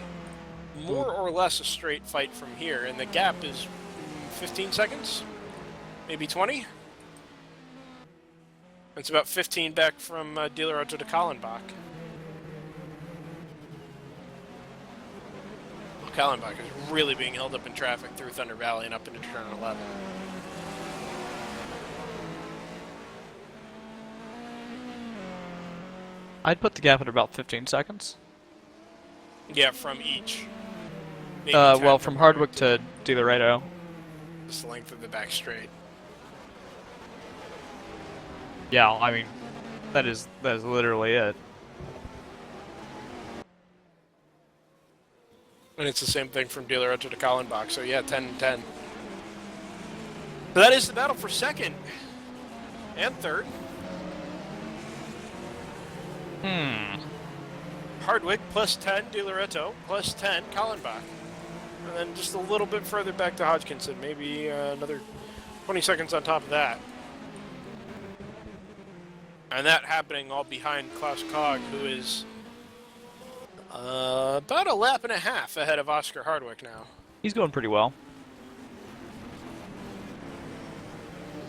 [SPEAKER 6] more or less a straight fight from here, and the gap is 15 seconds? Maybe 20? It's about 15 back from De Loreto to Kallenbach. Well, Kallenbach is really being held up in traffic through Thunder Valley and up into turn 11.
[SPEAKER 3] I'd put the gap at about 15 seconds.
[SPEAKER 6] Yeah, from each. Maybe
[SPEAKER 3] Well,
[SPEAKER 6] 10
[SPEAKER 3] from Hardwick to De Loreto.
[SPEAKER 6] Just the length of the back straight.
[SPEAKER 3] Yeah, I mean, that is literally it.
[SPEAKER 6] And it's the same thing from De Loreto to Kallenbach, so yeah, 10 and 10. So that is the battle for second and third. Hardwick plus 10, De Loreto plus 10, Kallenbach. And then just a little bit further back to Hodgkinson, maybe another 20 seconds on top of that. And that happening all behind Klaus Kog, who is about a lap and a half ahead of Oscar Hardwick now.
[SPEAKER 3] He's going pretty well.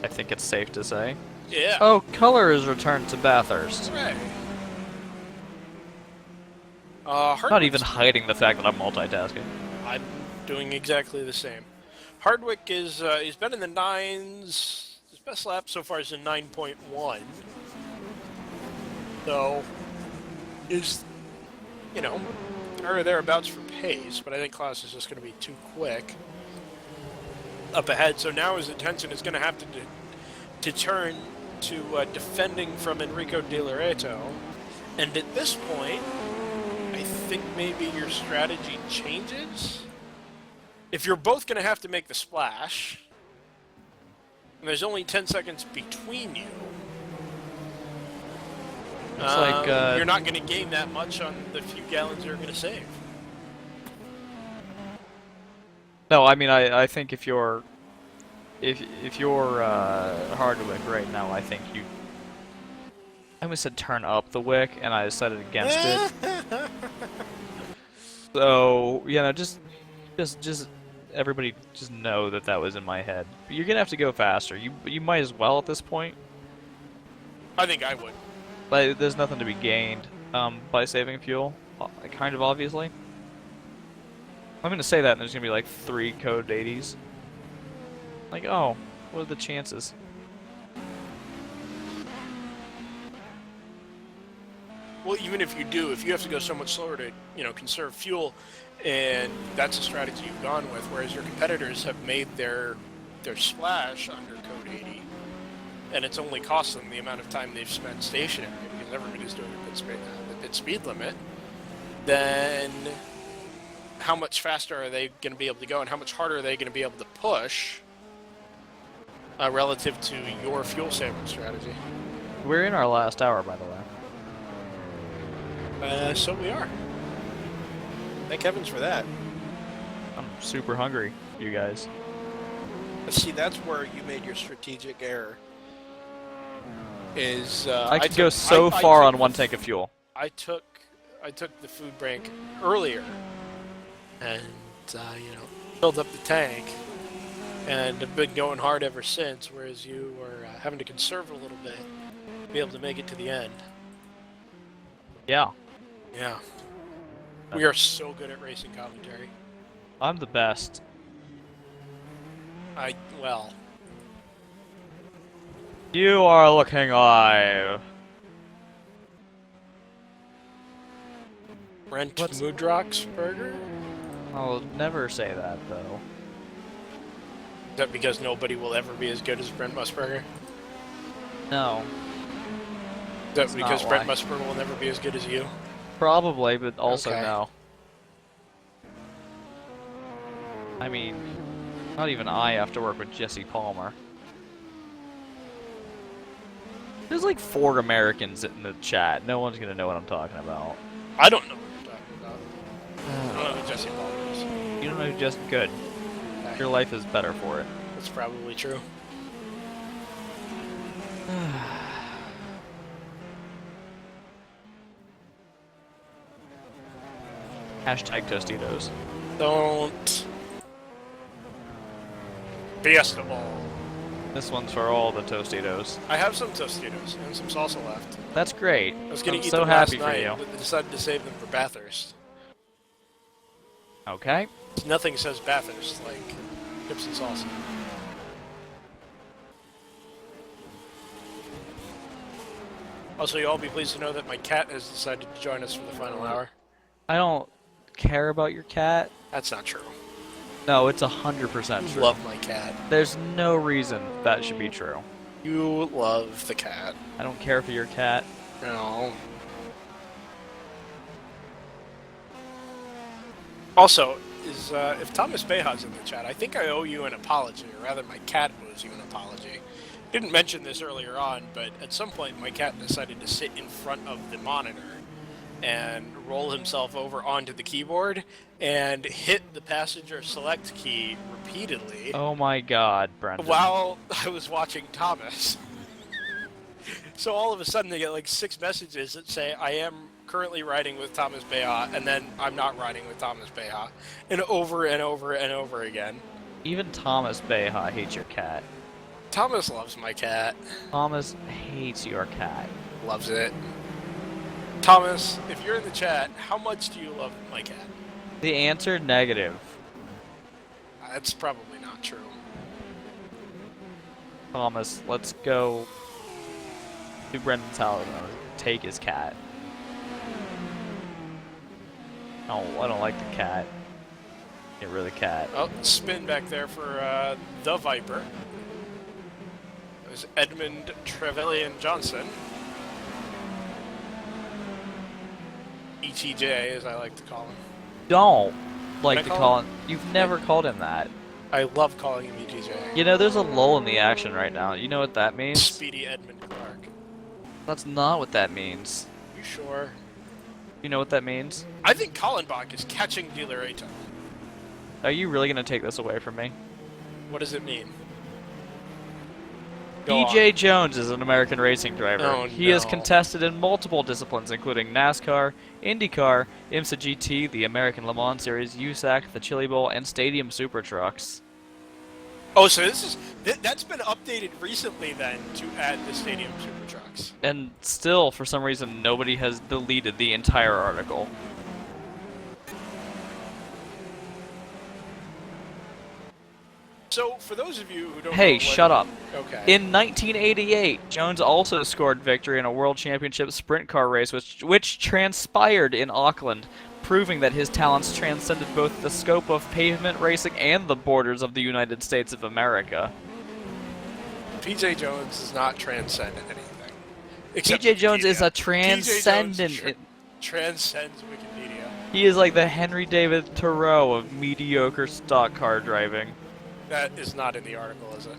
[SPEAKER 3] I think it's safe to say.
[SPEAKER 2] Yeah.
[SPEAKER 3] Oh, color is returned to Bathurst.
[SPEAKER 2] Hooray.
[SPEAKER 3] Not
[SPEAKER 2] Hardwick's-
[SPEAKER 3] even hiding the fact that I'm multitasking.
[SPEAKER 2] I'm doing exactly the same. Hardwick is he's been in the 9s. His best lap so far is a 9.1. So is or thereabouts for pace, but I think Klaus is just going to be too quick up ahead. So now his attention is going to have to turn to defending from Enrico De Loreto, and at this point, I think maybe your strategy changes. If you're both going to have to make the splash, and there's only 10 seconds between you,
[SPEAKER 3] It's like,
[SPEAKER 2] you're not going to gain that much on the few gallons you're going to save.
[SPEAKER 3] No, I mean, I think if you're Hardwick right now, I think you. I almost said turn up the wick, and I decided against it. So just everybody just know that was in my head. But you're gonna have to go faster. You might as well at this point.
[SPEAKER 2] I think I would.
[SPEAKER 3] Like, there's nothing to be gained by saving fuel, kind of obviously. I'm gonna say that, and there's gonna be like 3 code 80s. Like, oh, what are the chances?
[SPEAKER 2] Well, even if you do, if you have to go so much slower to, conserve fuel, and that's a strategy you've gone with, whereas your competitors have made their splash under code 80, and it's only cost them the amount of time they've spent stationary because everybody's doing the pit speed limit, then how much faster are they going to be able to go, and how much harder are they going to be able to push relative to your fuel saving strategy?
[SPEAKER 3] We're in our last hour, by the way.
[SPEAKER 2] So we are. Thank heavens for that.
[SPEAKER 3] I'm super hungry, you guys.
[SPEAKER 6] See, that's where you made your strategic error.
[SPEAKER 2] Is
[SPEAKER 3] I could go so far on one tank of fuel.
[SPEAKER 2] I took the food break earlier, and filled up the tank, and have been going hard ever since. Whereas you were having to conserve a little bit to be able to make it to the end.
[SPEAKER 3] Yeah.
[SPEAKER 2] Yeah. We are so good at racing commentary.
[SPEAKER 3] I'm the best.
[SPEAKER 2] Well.
[SPEAKER 3] You are looking live.
[SPEAKER 2] Brent
[SPEAKER 3] What's-
[SPEAKER 2] Mudrock's burger?
[SPEAKER 3] I'll never say that, though.
[SPEAKER 2] Is that because nobody will ever be as good as Brent Musburger?
[SPEAKER 3] No.
[SPEAKER 2] Is that
[SPEAKER 3] That's
[SPEAKER 2] because
[SPEAKER 3] not
[SPEAKER 2] Brent
[SPEAKER 3] why.
[SPEAKER 2] Musburger will never be as good as you?
[SPEAKER 3] Probably, but also
[SPEAKER 2] Okay.
[SPEAKER 3] no. I mean, not even I have to work with Jesse Palmer. There's like 4 Americans in the chat. No one's gonna know what I'm talking about.
[SPEAKER 2] I don't know what you're talking about. I don't know who Jesse Palmer is.
[SPEAKER 3] You don't know just good. Your life is better for it.
[SPEAKER 2] That's probably true.
[SPEAKER 3] Hashtag Tostitos.
[SPEAKER 2] Don't. Fiesta Bowl.
[SPEAKER 3] This one's for all the Tostitos.
[SPEAKER 2] I have some Tostitos and some salsa left.
[SPEAKER 3] That's great.
[SPEAKER 2] I was gonna
[SPEAKER 3] I'm
[SPEAKER 2] eat
[SPEAKER 3] so
[SPEAKER 2] them
[SPEAKER 3] happy
[SPEAKER 2] last
[SPEAKER 3] for
[SPEAKER 2] night,
[SPEAKER 3] you.
[SPEAKER 2] but decided to save them for Bathurst.
[SPEAKER 3] Okay.
[SPEAKER 2] Nothing says Bathurst like chips and salsa. Also, you all be pleased to know that my cat has decided to join us for the final hour.
[SPEAKER 3] I don't care about your cat.
[SPEAKER 2] That's not true.
[SPEAKER 3] No, it's 100% true.
[SPEAKER 2] Love my cat.
[SPEAKER 3] There's no reason that should be true.
[SPEAKER 2] You love the cat.
[SPEAKER 3] I don't care for your cat.
[SPEAKER 2] No. Also, if Thomas Beha's in the chat, I think I owe you an apology, or rather my cat owes you an apology. Didn't mention this earlier on, but at some point my cat decided to sit in front of the monitor and roll himself over onto the keyboard and hit the passenger select key repeatedly
[SPEAKER 3] Oh my god, Brendan.
[SPEAKER 2] while I was watching Thomas. So all of a sudden they get like 6 messages that say, I am currently riding with Thomas Beha, and then I'm not riding with Thomas Beha. And over and over and over again.
[SPEAKER 3] Even Thomas Beha hates your cat.
[SPEAKER 6] Thomas loves my cat.
[SPEAKER 3] Thomas hates your cat.
[SPEAKER 6] Loves it. Thomas, if you're in the chat, how much do you love my cat?
[SPEAKER 3] The answer, negative.
[SPEAKER 6] That's probably not true.
[SPEAKER 3] Thomas, let's go to Brendan's house and take his cat. Oh, I don't like the cat. Get rid of the cat.
[SPEAKER 6] Oh, spin back there for the Viper. It was Edmund Trevelyan Johnson. ETJ, as I like to call him.
[SPEAKER 3] Don't like
[SPEAKER 6] I
[SPEAKER 3] to
[SPEAKER 6] call
[SPEAKER 3] call him. You've never called him that.
[SPEAKER 6] I love calling him ETJ.
[SPEAKER 3] You know, there's a lull in the action right now. You know what that means?
[SPEAKER 6] Speedy Edmund Clark.
[SPEAKER 3] That's not what that means.
[SPEAKER 6] You sure?
[SPEAKER 3] You know what that means?
[SPEAKER 6] I think Kallenbach is catching De La Reta.
[SPEAKER 3] Are you really gonna take this away from me?
[SPEAKER 6] What does it mean? Go
[SPEAKER 3] PJ
[SPEAKER 6] on.
[SPEAKER 3] Jones is an American racing driver.
[SPEAKER 6] Oh,
[SPEAKER 3] He has
[SPEAKER 6] no.
[SPEAKER 3] contested in multiple disciplines, including NASCAR, IndyCar, IMSA GT, the American Le Mans Series, USAC, the Chili Bowl, and Stadium Super Trucks.
[SPEAKER 6] Oh, so this is that's been updated recently then to add the Stadium Super Trucks.
[SPEAKER 3] And still, for some reason, nobody has deleted the entire article.
[SPEAKER 6] So, for those of you who don't know
[SPEAKER 3] Hey,
[SPEAKER 6] what-
[SPEAKER 3] shut up.
[SPEAKER 6] Okay.
[SPEAKER 3] In 1988, Jones also scored victory in a World Championship sprint car race, which transpired in Auckland, proving that his talents transcended both the scope of pavement racing and the borders of the United States of America.
[SPEAKER 6] PJ Jones does not transcend anything. Except
[SPEAKER 3] PJ Jones is a
[SPEAKER 6] Wikipedia. PJ Jones
[SPEAKER 3] transcendent.
[SPEAKER 6] transcends Wikipedia.
[SPEAKER 3] He is like the Henry David Thoreau of mediocre stock car driving.
[SPEAKER 6] That is not in the article, is it?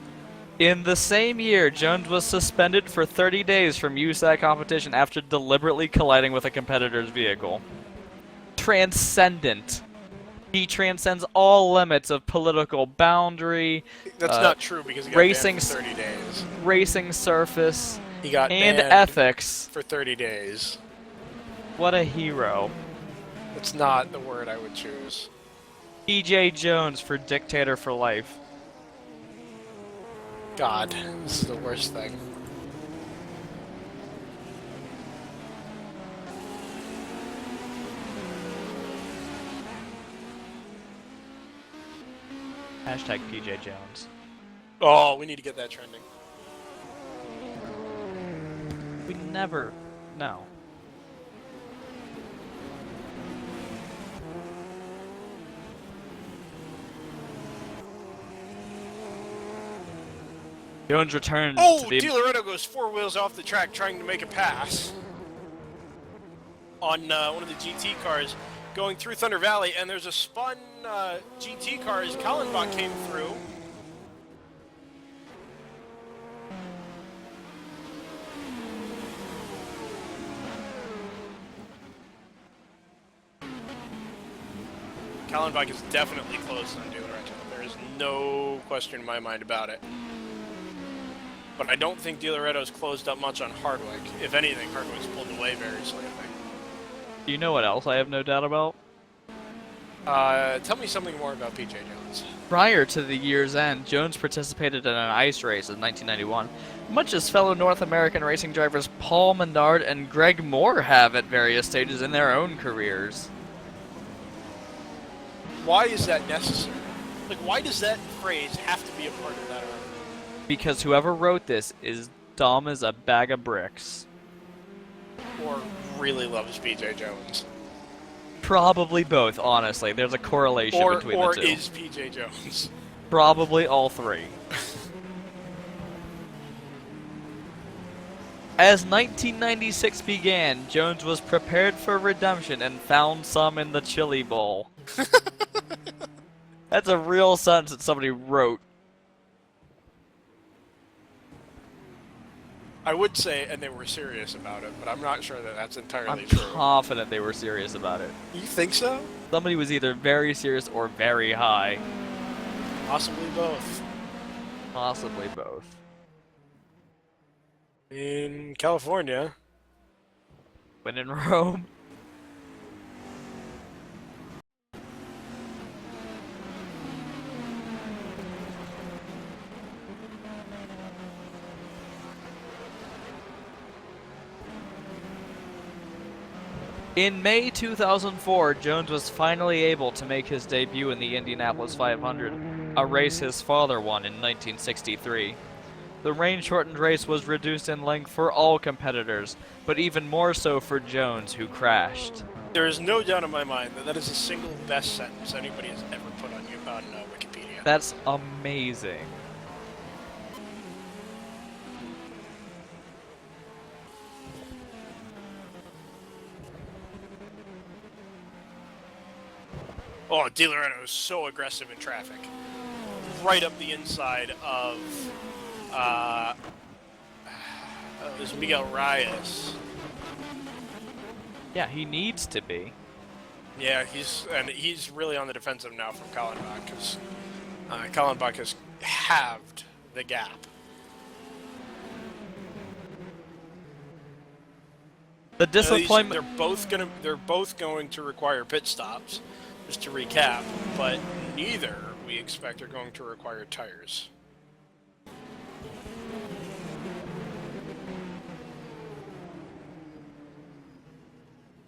[SPEAKER 3] In the same year, Jones was suspended for 30 days from USAC competition after deliberately colliding with a competitor's vehicle. Transcendent. He transcends all limits of political boundary,
[SPEAKER 6] That's not true because he got
[SPEAKER 3] racing
[SPEAKER 6] banned for 30 days.
[SPEAKER 3] racing surface,
[SPEAKER 6] He got
[SPEAKER 3] and
[SPEAKER 6] banned
[SPEAKER 3] ethics.
[SPEAKER 6] for 30 days.
[SPEAKER 3] What a hero.
[SPEAKER 6] That's not the word I would choose.
[SPEAKER 3] PJ Jones for dictator for life.
[SPEAKER 6] God, this is the worst thing.
[SPEAKER 3] Hashtag PJ Jones.
[SPEAKER 6] Oh, we need to get that trending.
[SPEAKER 3] We never... No. Jones returns
[SPEAKER 6] Oh,
[SPEAKER 3] to the...
[SPEAKER 6] De Loretto goes four wheels off the track trying to make a pass on one of the GT cars going through Thunder Valley, and there's a spun GT car as Kallenbach came through. Kallenbach is definitely close on De Loretto. There is no question in my mind about it. But I don't think De Loretto's closed up much on Hardwick. If anything, Hardwick's pulled away very slightly.
[SPEAKER 3] Do you know what else I have no doubt about?
[SPEAKER 6] Tell me something more about PJ Jones.
[SPEAKER 3] Prior to the year's end, Jones participated in an ice race in 1991, much as fellow North American racing drivers Paul Menard and Greg Moore have at various stages in their own careers.
[SPEAKER 6] Why is that necessary? Like, why does that phrase have to be a part of that article?
[SPEAKER 3] Because whoever wrote this is dumb as a bag of bricks.
[SPEAKER 6] Or really loves PJ Jones?
[SPEAKER 3] Probably both, honestly. There's a correlation between the two.
[SPEAKER 6] Or is PJ Jones?
[SPEAKER 3] Probably all three. As 1996 began, Jones was prepared for redemption and found some in the Chili Bowl. That's a real sentence that somebody wrote.
[SPEAKER 6] I would say, and they were serious about it, but I'm not sure that that's entirely
[SPEAKER 3] I'm
[SPEAKER 6] true.
[SPEAKER 3] confident they were serious about it.
[SPEAKER 6] You think so?
[SPEAKER 3] Somebody was either very serious or very high.
[SPEAKER 6] Possibly both.
[SPEAKER 3] Possibly both.
[SPEAKER 6] In California.
[SPEAKER 3] When in Rome. In May 2004, Jones was finally able to make his debut in the Indianapolis 500, a race his father won in 1963. The rain-shortened race was reduced in length for all competitors, but even more so for Jones, who crashed.
[SPEAKER 6] There is no doubt in my mind that that is the single best sentence anybody has ever put on Wikipedia.
[SPEAKER 3] That's amazing.
[SPEAKER 6] Oh, De Lorenzo is so aggressive in traffic. Right up the inside of there's Miguel Reyes.
[SPEAKER 3] Yeah, he needs to be.
[SPEAKER 6] Yeah, he's really on the defensive now from Kallenbach, because Kallenbach has halved the gap.
[SPEAKER 3] The disappointment.
[SPEAKER 6] They're both going to require pit stops, just to recap, but neither we expect are going to require tires.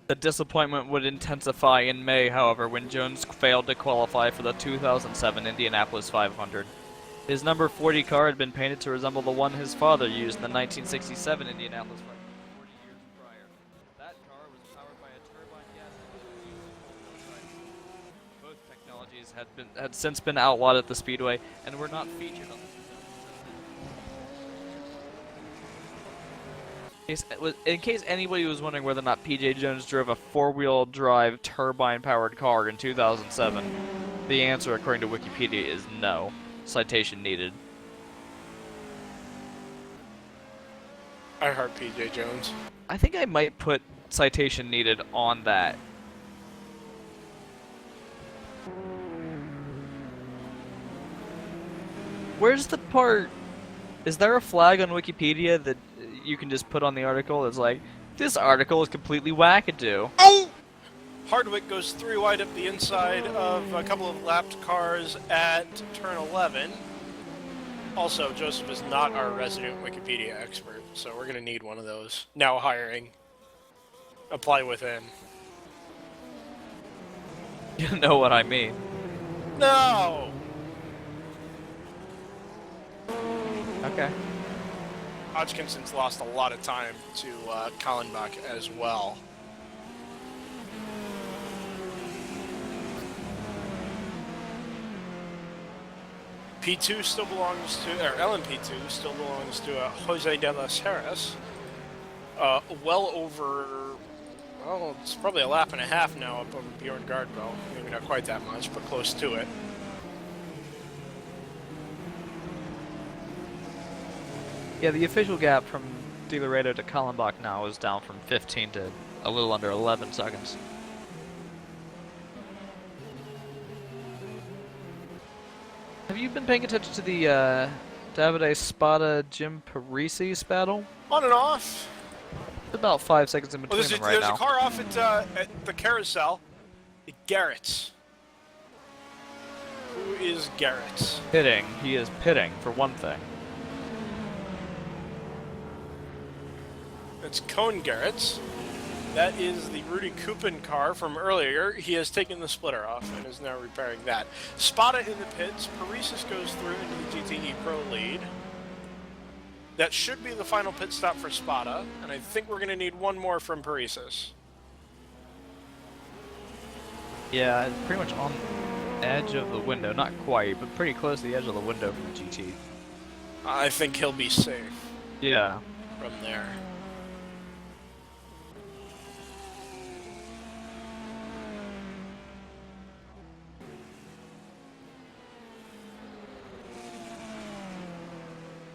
[SPEAKER 3] The disappointment would intensify in May, however, when Jones failed to qualify for the 2007 Indianapolis 500. His number 40 car had been painted to resemble the one his father used in the 1967 Indianapolis 500 40 years prior. That car was powered by a turbine gas engine used for full-size. Both technologies had since been outlawed at the Speedway and were not featured on the 2007. In case anybody was wondering whether or not PJ Jones drove a four-wheel drive turbine-powered car in 2007, the answer, according to Wikipedia, is no. Citation needed.
[SPEAKER 6] I heart PJ Jones.
[SPEAKER 3] I think I might put citation needed on that. Where's the part? Is there a flag on Wikipedia that you can just put on the article? It's like, this article is completely wackadoo.
[SPEAKER 6] Oh! Hardwick goes 3 wide up the inside of a couple of lapped cars at turn 11. Also, Joseph is not our resident Wikipedia expert, so we're going to need one of those. Now hiring. Apply within.
[SPEAKER 3] You know what I mean.
[SPEAKER 6] No!
[SPEAKER 3] Okay.
[SPEAKER 6] Hodgkinson's lost a lot of time to Kallenbach as well. P2 still belongs to, or LMP2 still belongs to Jose de las Heras. Well over, well, it's probably a lap and a half now up over Bjorn Gardbo. Maybe not quite that much, but close to it.
[SPEAKER 3] Yeah, the official gap from De Laredo to Kallenbach now is down from 15 to a little under 11 seconds. Have you been paying attention to the Davide Spada Jim Parisi's battle?
[SPEAKER 6] On and off.
[SPEAKER 3] It's about 5 seconds in between them right
[SPEAKER 6] There's
[SPEAKER 3] now.
[SPEAKER 6] a car off at the carousel. Garrett's. Who is Garrett?
[SPEAKER 3] Pitting. He is pitting, for one thing.
[SPEAKER 6] It's Cone Garrett's. That is the Rudy Kupin car from earlier. He has taken the splitter off and is now repairing that. Spada in the pits. Paresis goes through into the GTE Pro lead. That should be the final pit stop for Spada, and I think we're going to need one more from Paresis.
[SPEAKER 3] Yeah, it's pretty much on the edge of the window. Not quite, but pretty close to the edge of the window from the GT.
[SPEAKER 6] I think he'll be safe
[SPEAKER 3] Yeah.
[SPEAKER 6] from there.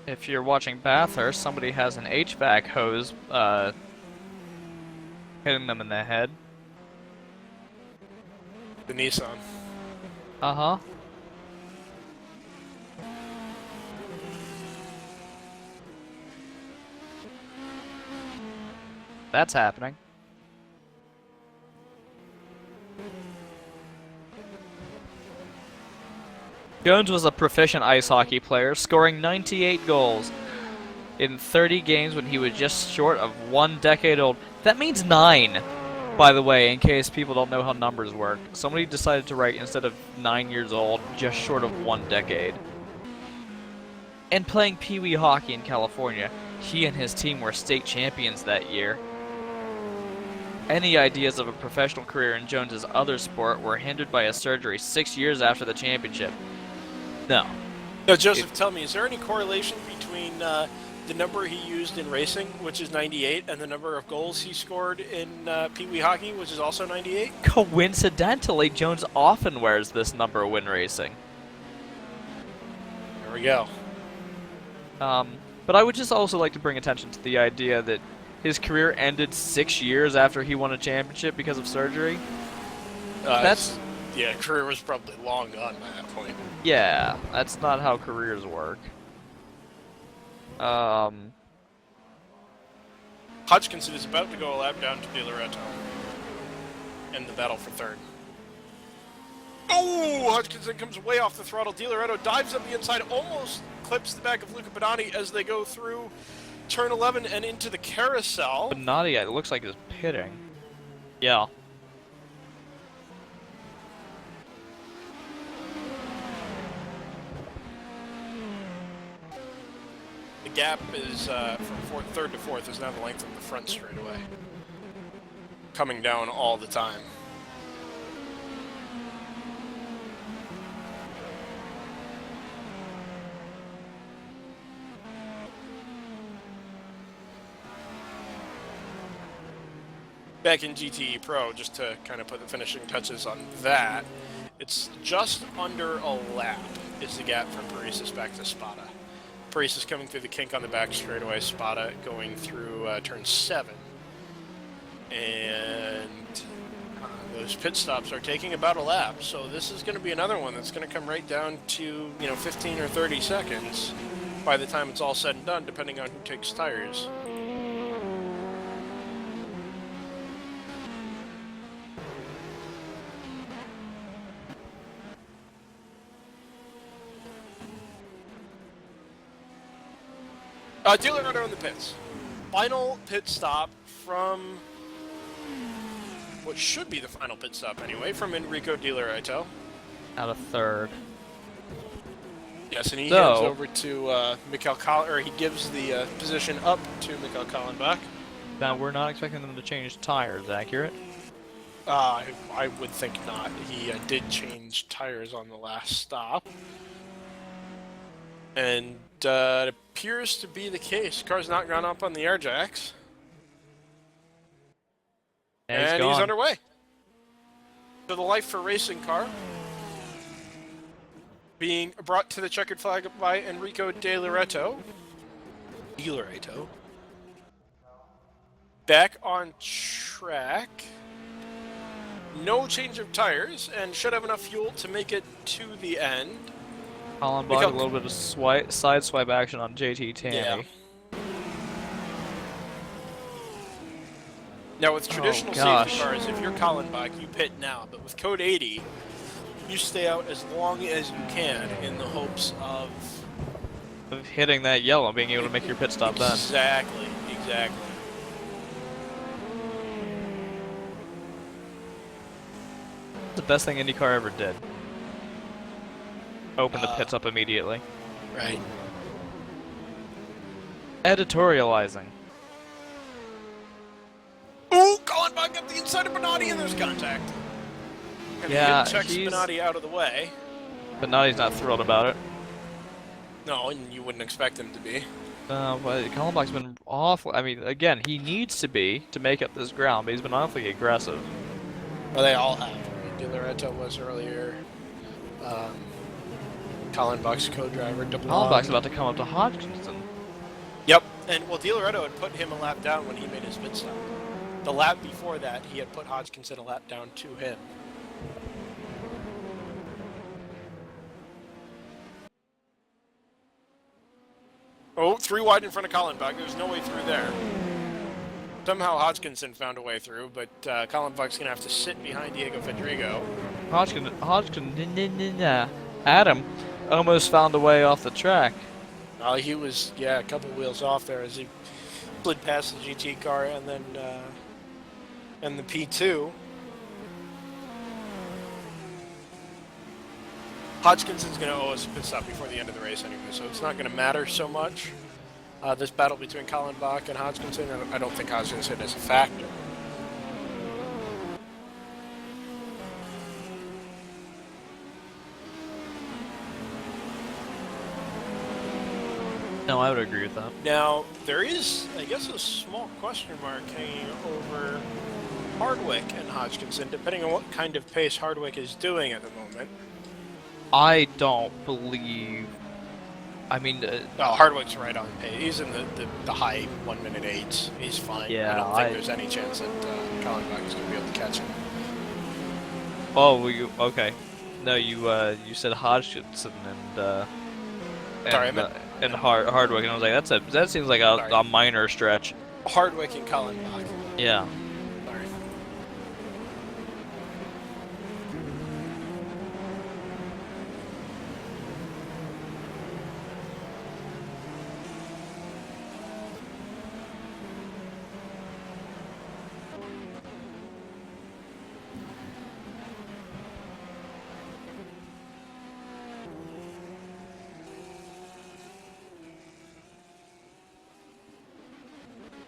[SPEAKER 3] If you're watching Bathurst, somebody has an HVAC hose hitting them in the head.
[SPEAKER 6] The Nissan.
[SPEAKER 3] Uh-huh. That's happening. Jones was a proficient ice hockey player, scoring 98 goals in 30 games when he was just short of 1 decade old. That means 9. By the way, in case people don't know how numbers work, somebody decided to write instead of 9 years old, just short of 1 decade. And playing Pee Wee hockey in California, he and his team were state champions that year. Any ideas of a professional career in Jones's other sport were hindered by a surgery 6 years after the championship. No.
[SPEAKER 6] Now, Joseph, tell me, is there any correlation between the number he used in racing, which is 98, and the number of goals he scored in Pee Wee hockey, which is also 98?
[SPEAKER 3] Coincidentally, Jones often wears this number when racing.
[SPEAKER 6] There we go.
[SPEAKER 3] But I would just also like to bring attention to the idea that his career ended 6 years after he won a championship because of surgery.
[SPEAKER 6] Yeah, career was probably long gone by that point.
[SPEAKER 3] Yeah, that's not how careers work.
[SPEAKER 6] Hodgkinson is about to go a lap down to De Loreto in the battle for third. Oh, Hodgkinson comes way off the throttle. De Loreto dives up the inside, almost clips the back of Luca Bonatti as they go through turn 11 and into the carousel.
[SPEAKER 3] Bonatti, it looks like, is pitting. Yeah.
[SPEAKER 6] The gap is from third to fourth is now the length of the front straightaway, coming down all the time. Back in GTE Pro, just to kind of put the finishing touches on that, it's just under a lap is the gap from Parisas back to Spada. Parisas coming through the kink on the back straightaway, Spada going through turn 7. And those pit stops are taking about a lap, so this is going to be another one that's going to come right down to 15 or 30 seconds by the time it's all said and done, depending on who takes tires. De Loreto in the pits. Final pit stop from what should be the final pit stop anyway, from Enrico De Loreto.
[SPEAKER 3] Out of third.
[SPEAKER 6] Yes, and he hands over to Mikael or he gives the position up to Mikael Kallenbach.
[SPEAKER 3] Now, we're not expecting them to change tires, accurate?
[SPEAKER 6] I would think not. He did change tires on the last stop. And it appears to be the case. Car's not gone up on the air jacks. And he's underway. So the Life for Racing car being brought to the checkered flag by Enrico De Loreto. Back on track. No change of tires, and should have enough fuel to make it to the end.
[SPEAKER 3] Kallenbach, a little bit of side swipe action on JT Tanny.
[SPEAKER 6] Yeah. Now with traditional safety cars, if you're Kallenbach, you pit now, but with Code 80, you stay out as long as you can in the hopes of
[SPEAKER 3] hitting that yellow, being able to make your pit stop then.
[SPEAKER 6] Exactly.
[SPEAKER 3] The best thing IndyCar ever did. Open the pits up immediately.
[SPEAKER 6] Right.
[SPEAKER 3] Editorializing.
[SPEAKER 6] Ooh, Kallenbach up the inside of Bonatti, and there's contact. And
[SPEAKER 3] yeah,
[SPEAKER 6] he checks Bonatti out of the way.
[SPEAKER 3] Bonatti's not thrilled about it.
[SPEAKER 6] No, and you wouldn't expect him to be.
[SPEAKER 3] But Kallenbach's been awful. I mean, again, he needs to be to make up this ground, but he's been awfully aggressive.
[SPEAKER 6] Well, they all have. De Loreto was earlier. Kallenbach's co-driver.
[SPEAKER 3] Kallenbach's about to come up to Hodgkinson.
[SPEAKER 6] Yep, and well, De Loreto had put him a lap down when he made his pit stop. The lap before that, he had put Hodgkinson a lap down to him. Oh, 3 wide in front of Kallenbach. There's no way through there. Somehow Hodgkinson found a way through, but Kallenbach's going to have to sit behind Diego Federico.
[SPEAKER 3] Adam almost found a way off the track.
[SPEAKER 6] He was, a couple wheels off there as he slid past the GT car and then and the P2. Hodgkinson's going to owe us a pit stop before the end of the race anyway, so it's not going to matter so much. This battle between Kallenbach and Hodgkinson, I don't think Hodgkinson is a factor.
[SPEAKER 3] No, I would agree with that.
[SPEAKER 6] Now, there is, I guess, a small question mark hanging over Hardwick and Hodgkinson, depending on what kind of pace Hardwick is doing at the moment.
[SPEAKER 3] I don't believe. I mean,
[SPEAKER 6] Well, Hardwick's right on pace. He's in the high 1 minute 8s. He's fine.
[SPEAKER 3] Yeah,
[SPEAKER 6] I don't think there's any chance that Kallenbach is going to be able to catch him.
[SPEAKER 3] oh, okay. No, you said Hodgkinson
[SPEAKER 6] Sorry, I meant-
[SPEAKER 3] and Hardwick, and I was like, that seems like
[SPEAKER 6] Sorry.
[SPEAKER 3] a minor stretch.
[SPEAKER 6] Hardwick and Kallenbach.
[SPEAKER 3] Yeah.
[SPEAKER 6] Sorry.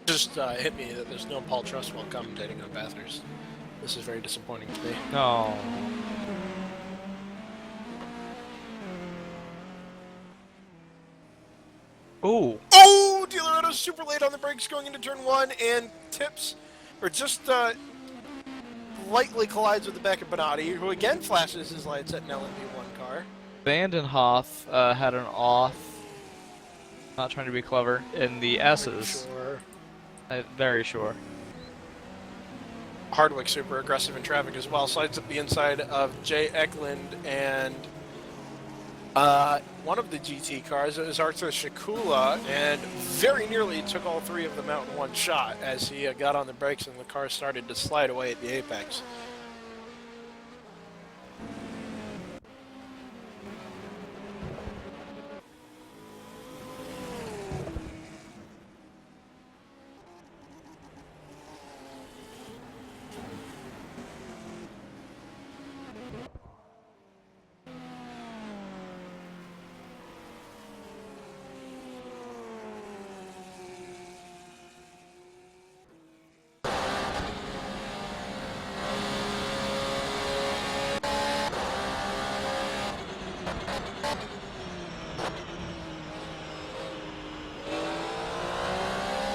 [SPEAKER 6] Just hit me that there's no Paul Trustwell commentating on Bathurst. This is very disappointing to me.
[SPEAKER 3] No. Ooh.
[SPEAKER 6] Oh, DeLoretto's super late on the brakes going into turn 1 and tips, or just lightly collides with the back of Bonatti, who again flashes his lights at an LMP1 car.
[SPEAKER 3] Vandenhoff had an off. Not trying to be clever. In the S's.
[SPEAKER 6] Sure.
[SPEAKER 3] Very sure.
[SPEAKER 6] Hardwick super aggressive in traffic as well. Slides up the inside of Jay Eklund and one of the GT cars is Arthur Shakula, and very nearly took all three of them out in one shot as he got on the brakes and the car started to slide away at the apex.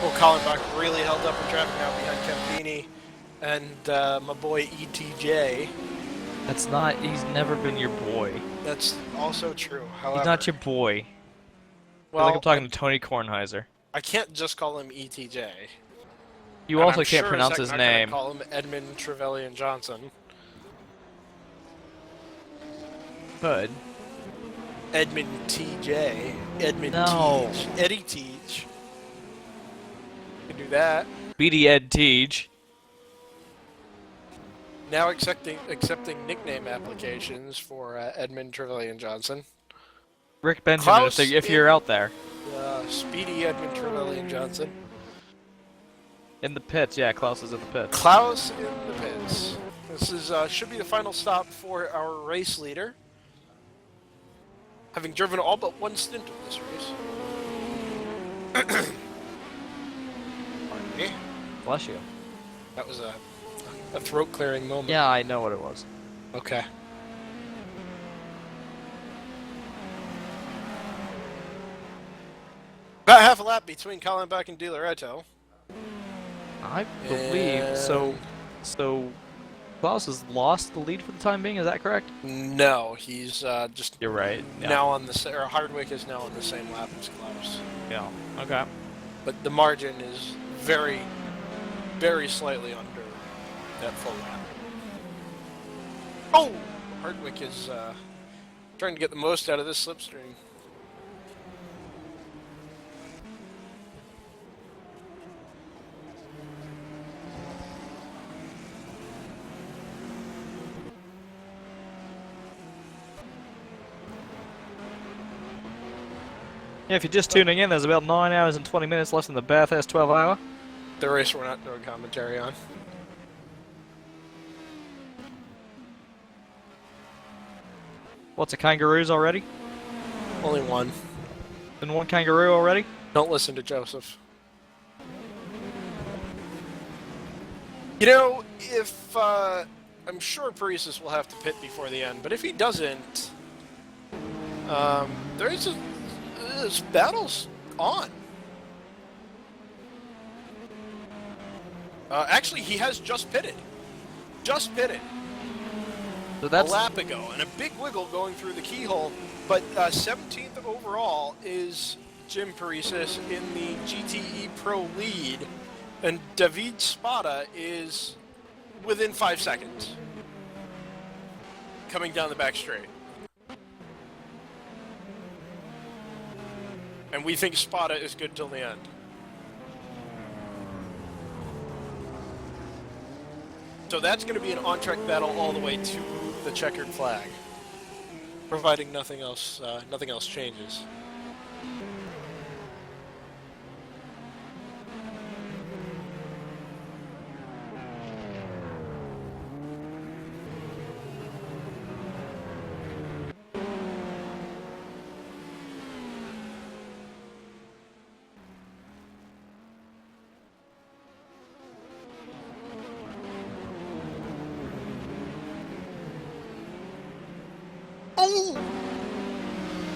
[SPEAKER 6] Well, Kallenbach really held up in traffic now behind Campini and my boy ETJ.
[SPEAKER 3] That's not. He's never been your boy.
[SPEAKER 6] That's also true. However,
[SPEAKER 3] He's not your boy. I
[SPEAKER 6] well,
[SPEAKER 3] feel like I'm talking to Tony Kornheiser.
[SPEAKER 6] I can't just call him ETJ.
[SPEAKER 3] You
[SPEAKER 6] And
[SPEAKER 3] also
[SPEAKER 6] I'm
[SPEAKER 3] can't
[SPEAKER 6] sure
[SPEAKER 3] pronounce
[SPEAKER 6] as heck
[SPEAKER 3] his
[SPEAKER 6] not gonna
[SPEAKER 3] name.
[SPEAKER 6] Call him Edmund Trevelyan Johnson.
[SPEAKER 3] Good.
[SPEAKER 6] Edmund TJ. Edmund
[SPEAKER 3] No.
[SPEAKER 6] Teach. Eddie Teach. You can do that.
[SPEAKER 3] BD Ed Teej.
[SPEAKER 6] Now accepting nickname applications for Edmund Trevelyan Johnson.
[SPEAKER 3] Rick Benjamin,
[SPEAKER 6] Klaus
[SPEAKER 3] if you're out there.
[SPEAKER 6] Speedy Edmund Trevelyan Johnson.
[SPEAKER 3] In the pits, yeah, Klaus is in the pits.
[SPEAKER 6] Klaus in the pits. This is should be the final stop for our race leader. Having driven all but one stint of this race. Pardon me.
[SPEAKER 3] Bless you.
[SPEAKER 6] That was a throat-clearing moment.
[SPEAKER 3] Yeah, I know what it was.
[SPEAKER 6] Okay. About half a lap between Kallenbach and DiLoretto.
[SPEAKER 3] I believe so. So, Klaus has lost the lead for the time being. Is that correct?
[SPEAKER 6] No, he's just
[SPEAKER 3] You're right. Yeah.
[SPEAKER 6] now on the or Hardwick is now on the same lap as Klaus.
[SPEAKER 3] Yeah. Okay.
[SPEAKER 6] But the margin is very, very slightly under that full lap. Oh! Hardwick is trying to get the most out of this slipstream.
[SPEAKER 3] Yeah, if you're just tuning in, there's about 9 hours and 20 minutes left in the Bathurst 12 hour.
[SPEAKER 6] The race we're not doing commentary on.
[SPEAKER 3] What's a kangaroos already?
[SPEAKER 6] Only one.
[SPEAKER 3] Been one kangaroo already?
[SPEAKER 6] Don't listen to Joseph. You know, if I'm sure Paresis will have to pit before the end, but if he doesn't, this battle's on. Actually, he has just pitted. Just pitted.
[SPEAKER 3] So that's
[SPEAKER 6] A lap ago, and a big wiggle going through the keyhole. But 17th overall is Jim Paresis in the GTE Pro lead, and David Spada is within 5 seconds coming down the back straight. And we think Spada is good till the end. So that's going to be an on-track battle all the way to the checkered flag, providing nothing else changes.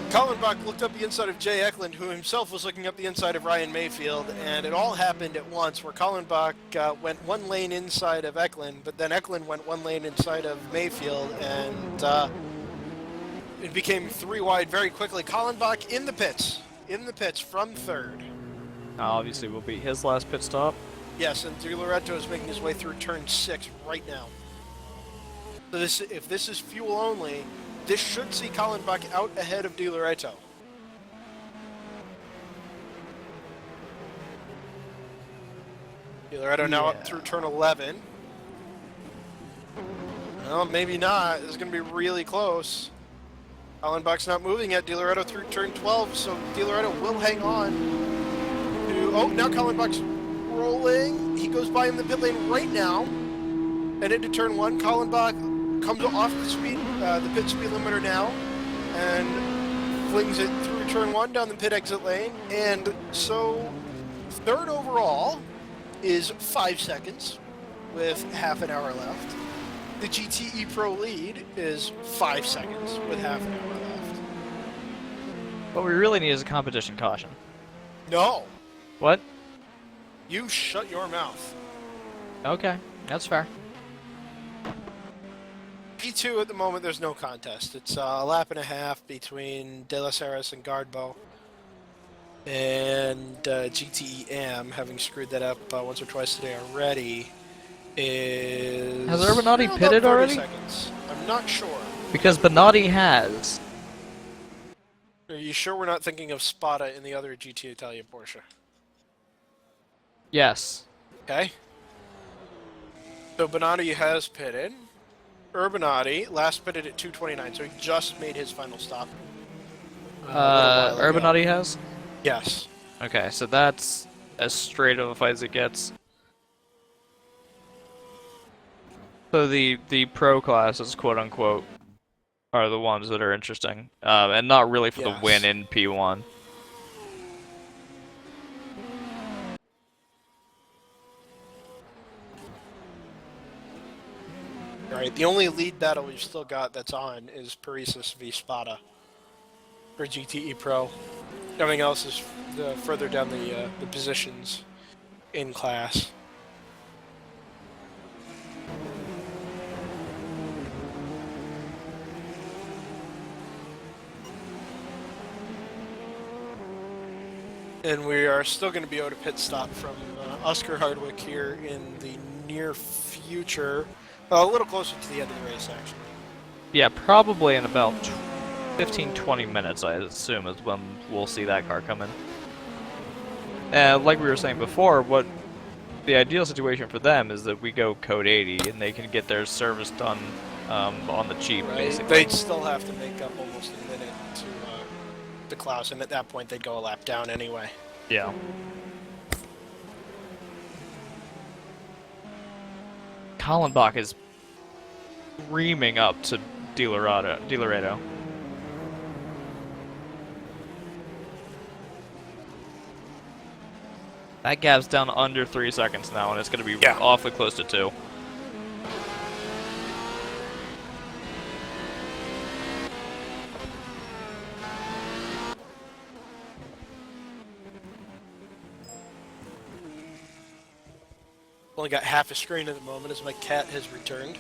[SPEAKER 6] Kallenbach looked up the inside of Jay Eklund, who himself was looking up the inside of Ryan Mayfield, and it all happened at once, where Kallenbach went one lane inside of Eklund, but then Eklund went one lane inside of Mayfield, and it became 3 wide very quickly. Kallenbach in the pits from third.
[SPEAKER 3] obviously will be his last pit stop.
[SPEAKER 6] Yes, and Di Loreto is making his way through turn 6 right now. So if this is fuel only, this should see Kallenbach out ahead of Di Loreto. Di Loreto now up through turn 11. Well, maybe not. This is going to be really close. Kallenbach's not moving yet. Di Loreto through turn 12, so Di Loreto will hang on to... Oh, now Kallenbach's rolling. He goes by in the pit lane right now. And into turn 1, Kallenbach comes off the pit speed limiter now, and flings it through turn 1 down the pit exit lane. And so, third overall is 5 seconds with half an hour left. The GTE Pro lead is 5 seconds with half an hour left.
[SPEAKER 3] What we really need is a competition caution.
[SPEAKER 6] No,
[SPEAKER 3] What?
[SPEAKER 6] you shut your mouth.
[SPEAKER 3] Okay, that's fair.
[SPEAKER 6] P2 at the moment, there's no contest. It's a lap and a half between De Las Heras and Gardbo. And GTE AM, having screwed that up once or twice today already, is...
[SPEAKER 3] Has Urbanati
[SPEAKER 6] about
[SPEAKER 3] pitted
[SPEAKER 6] 30
[SPEAKER 3] already?
[SPEAKER 6] seconds. I'm not sure.
[SPEAKER 3] Because Bonatti has.
[SPEAKER 6] Are you sure we're not thinking of Spada in the other GT Italia Porsche?
[SPEAKER 3] Yes.
[SPEAKER 6] Okay. So Bonatti has pitted. Urbanati last pitted at 2:29, so he just made his final stop. A little while ago.
[SPEAKER 3] Urbanati has?
[SPEAKER 6] Yes.
[SPEAKER 3] Okay, so that's as straight of a fight as it gets. So the pro classes, quote unquote, are the ones that are interesting, and not really for the win in P1.
[SPEAKER 6] Alright, the only lead battle we've still got that's on is Paresis v Spada for GTE Pro. Everything else is further down the positions in class. And we are still going to be able to pit stop from Oscar Hardwick here in the near future. A little closer to the end of the race, actually.
[SPEAKER 3] Yeah, probably in about 15-20 minutes, I assume, is when we'll see that car come in. Like we were saying before, what the ideal situation for them is that we go code 80 and they can get their service done on the cheap, basically.
[SPEAKER 6] They'd still have to make up almost a minute to Klaus, and at that point they'd go a lap down anyway.
[SPEAKER 3] Yeah. Kallenbach is screaming up to Di Loreto. That gap's down under 3 seconds now, and it's going to be
[SPEAKER 6] Yeah.
[SPEAKER 3] awfully close to 2.
[SPEAKER 6] Only got half a screen at the moment as my cat has returned.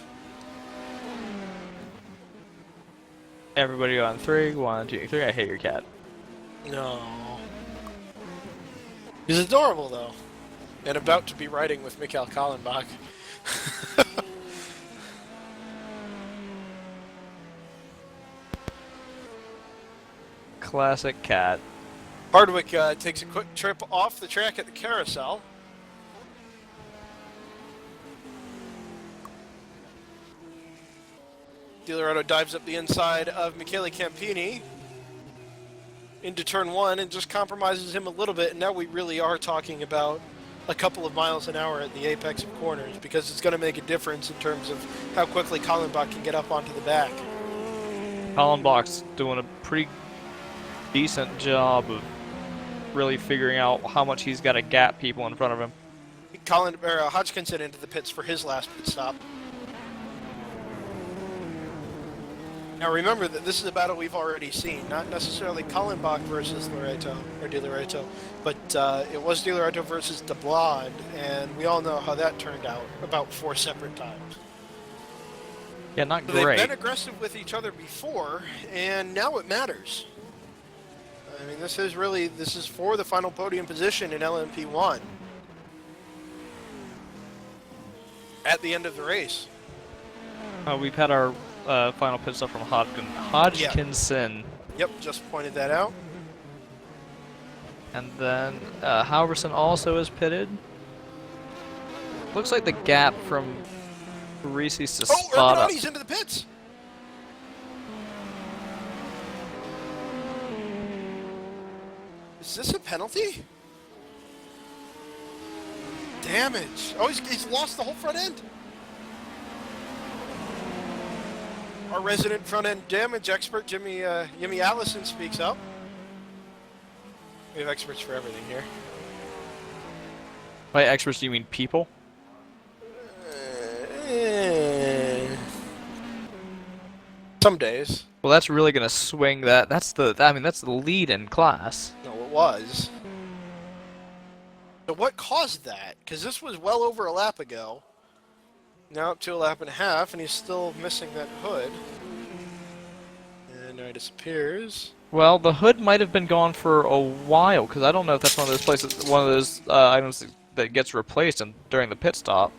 [SPEAKER 3] Everybody on 3. 1, 2, 3. I hate your cat.
[SPEAKER 6] No. He's adorable, though. And about to be riding with Mikhail Kallenbach.
[SPEAKER 3] Classic cat.
[SPEAKER 6] Hardwick takes a quick trip off the track at the carousel. DiLoretto dives up the inside of Michele Campini into turn 1 and just compromises him a little bit. And now we really are talking about a couple of miles an hour at the apex of corners, because it's going to make a difference in terms of how quickly Kallenbach can get up onto the back.
[SPEAKER 3] Kallenbach's doing a pretty decent job of really figuring out how much he's got to gap people in front of him.
[SPEAKER 6] Hodgkinson into the pits for his last pit stop. Now remember that this is a battle we've already seen, not necessarily Kallenbach versus DiLoretto, but it was DiLoretto versus De Blonde, and we all know how that turned out about 4 separate times.
[SPEAKER 3] Yeah, not
[SPEAKER 6] So
[SPEAKER 3] great.
[SPEAKER 6] they've been aggressive with each other before, and now it matters. I mean, this is for the final podium position in LMP1 at the end of the race.
[SPEAKER 3] We've had our final pit stop from Hodgkinson.
[SPEAKER 6] Yep, just pointed that out.
[SPEAKER 3] And then Halverson also is pitted. Looks like the gap from Reese's to
[SPEAKER 6] Oh,
[SPEAKER 3] Spada.
[SPEAKER 6] Urbanati's into the pits! Is this a penalty? Damage. Oh, he's lost the whole front end. Our resident front end damage expert, Jimmy Allison, speaks up. We have experts for everything here.
[SPEAKER 3] By experts, do you mean people?
[SPEAKER 6] Some days.
[SPEAKER 3] Well, that's really gonna swing that. That's the lead in class.
[SPEAKER 6] No, it was. So what caused that? Because this was well over a lap ago. Now up to a lap and a half, and he's still missing that hood. And now he disappears.
[SPEAKER 3] Well, the hood might have been gone for a while, because I don't know if that's one of those places, one of those items that gets replaced during the pit stop.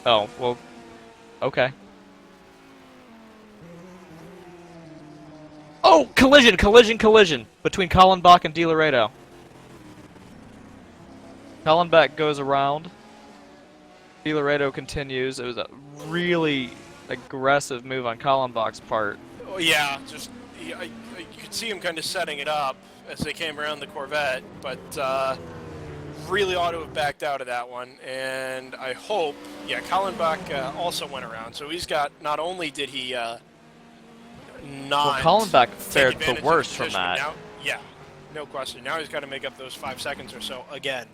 [SPEAKER 3] Oh, well, okay. Oh, collision between Kallenbach and DiLoretto. Kallenbach goes around. DiLoretto continues. It was a really aggressive move on Kallenbach's part.
[SPEAKER 6] Oh, yeah, just you could see him kind of setting it up as they came around the Corvette, but really ought to have backed out of that one. And I hope, yeah, Kallenbach also went around, so he's got. Not only did he not.
[SPEAKER 3] Well, Kallenbach
[SPEAKER 6] take
[SPEAKER 3] fared the
[SPEAKER 6] advantage of
[SPEAKER 3] worst
[SPEAKER 6] the
[SPEAKER 3] from
[SPEAKER 6] position,
[SPEAKER 3] that.
[SPEAKER 6] Now, yeah, no question. Now he's got to make up those 5 seconds or so again.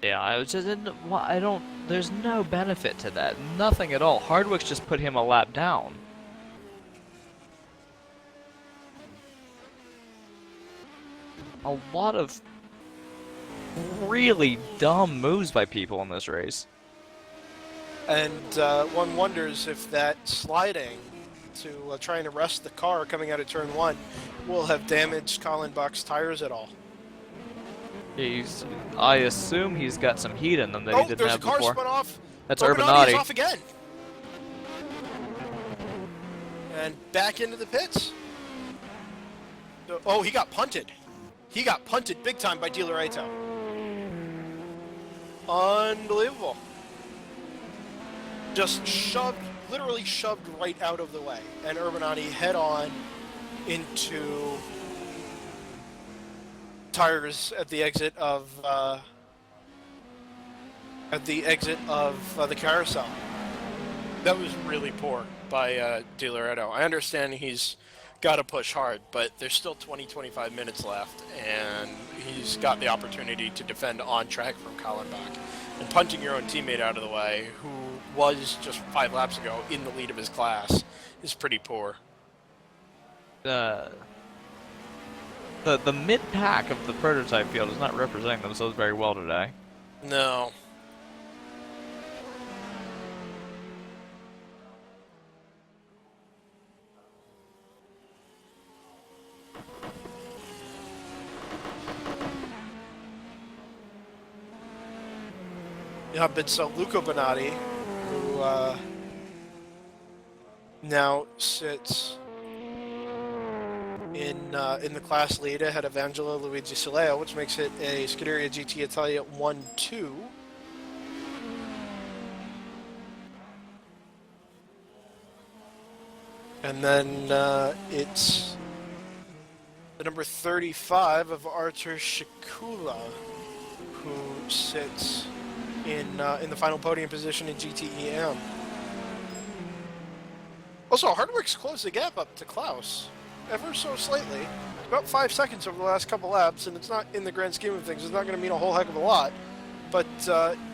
[SPEAKER 3] Yeah, I was just I don't. There's no benefit to that. Nothing at all. Hardwick's just put him a lap down. A lot of really dumb moves by people in this race.
[SPEAKER 6] And one wonders if that sliding to try and arrest the car coming out of turn 1 will have damaged Kallenbach's tires at all.
[SPEAKER 3] I assume he's got some heat in them that he didn't
[SPEAKER 6] there's
[SPEAKER 3] have
[SPEAKER 6] a car
[SPEAKER 3] before.
[SPEAKER 6] spun off.
[SPEAKER 3] That's
[SPEAKER 6] Urbanati is
[SPEAKER 3] Urbanati.
[SPEAKER 6] off again. And back into the pits. Oh, he got punted. He got punted big time by DiLoretto. Unbelievable. Just literally shoved right out of the way. And Urbanati head on into tires at the exit of the carousel. That was really poor by DiLoretto. I understand he's got to push hard, but there's still 20-25 minutes left, and he's got the opportunity to defend on track from Kallenbach. And punching your own teammate out of the way, who was just 5 laps ago in the lead of his class, is pretty poor.
[SPEAKER 3] The mid-pack of the prototype field is not representing themselves very well today.
[SPEAKER 6] No. Yeah, but so Luca Bonatti, who now sits in the class lead ahead of Angelo Luigi Soleo, which makes it a Scuderia GT Italia 1-2. And then it's the number 35 of Artur Shikula, who sits in the final podium position in GTEM. Also, Hardwick's closed the gap up to Klaus, ever so slightly. About 5 seconds over the last couple laps, and it's not, in the grand scheme of things, it's not going to mean a whole heck of a lot, but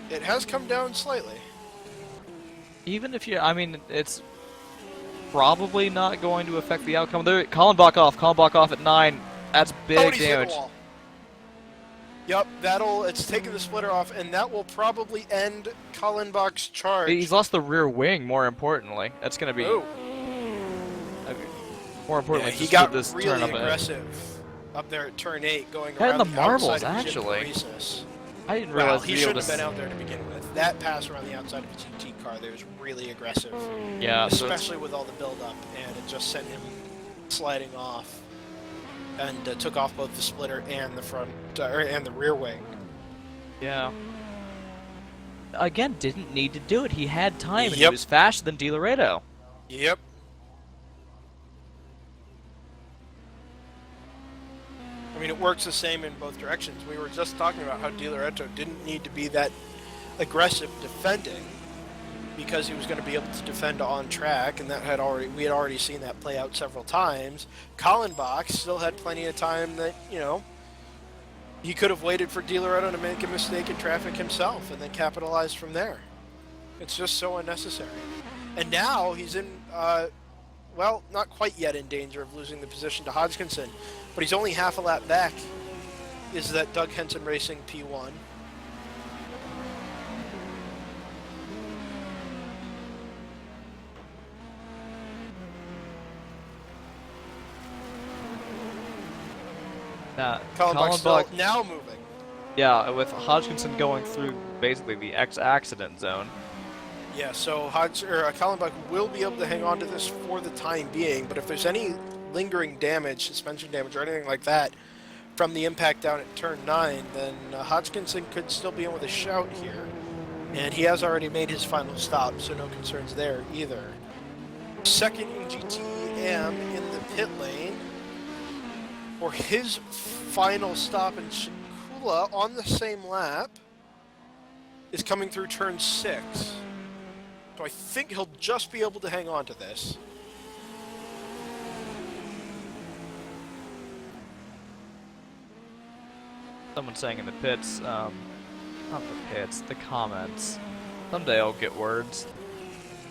[SPEAKER 6] it has come down slightly.
[SPEAKER 3] Even if you, I mean, it's probably not going to affect the outcome. There, Kallenbach off at 9. That's big
[SPEAKER 6] He's hit the
[SPEAKER 3] damage.
[SPEAKER 6] wall. Yep, it's taken the splitter off, and that will probably end Kallenbach's charge.
[SPEAKER 3] He's lost the rear wing, more importantly. That's going to be...
[SPEAKER 6] Oh.
[SPEAKER 3] I mean, more importantly,
[SPEAKER 6] Yeah, he
[SPEAKER 3] just
[SPEAKER 6] got
[SPEAKER 3] this
[SPEAKER 6] really
[SPEAKER 3] turn up
[SPEAKER 6] aggressive up there at turn 8, going
[SPEAKER 3] Head in
[SPEAKER 6] around
[SPEAKER 3] the
[SPEAKER 6] the
[SPEAKER 3] marbles,
[SPEAKER 6] outside of
[SPEAKER 3] actually.
[SPEAKER 6] Jim Paresis.
[SPEAKER 3] I didn't
[SPEAKER 6] Well,
[SPEAKER 3] realize
[SPEAKER 6] he shouldn't have been out there to begin with. That pass around the outside of a GT car there was really aggressive.
[SPEAKER 3] Yeah, so
[SPEAKER 6] especially with all the build-up, and it just sent him sliding off, and took off both the splitter and the front and the rear wing.
[SPEAKER 3] yeah. Again, didn't need to do it. He had time, and he
[SPEAKER 6] Yep.
[SPEAKER 3] was faster than Di Loreto.
[SPEAKER 6] Yep. I mean, it works the same in both directions. We were just talking about how Di Loreto didn't need to be that aggressive defending because he was going to be able to defend on track, and we had already seen that play out several times. Kallenbach still had plenty of time that, he could have waited for Di Loreto to make a mistake in traffic himself and then capitalized from there. It's just so unnecessary. And now he's in, well, not quite yet in danger of losing the position to Hodgkinson, but he's only half a lap back. Is that Doug Henson Racing P1? Kallenbach's still now moving.
[SPEAKER 3] Yeah, with Hodgkinson going through basically the X-accident zone.
[SPEAKER 6] Yeah, so Kallenbach will be able to hang on to this for the time being, but if there's any lingering damage, suspension damage, or anything like that from the impact down at turn 9, then Hodgkinson could still be in with a shout here. And he has already made his final stop, so no concerns there either. Second in GTM in the pit lane for his final stop, and Shikula on the same lap is coming through turn 6. So I think he'll just be able to hang on to this.
[SPEAKER 3] Someone saying in the pits, not the pits, the comments. Someday I'll get words.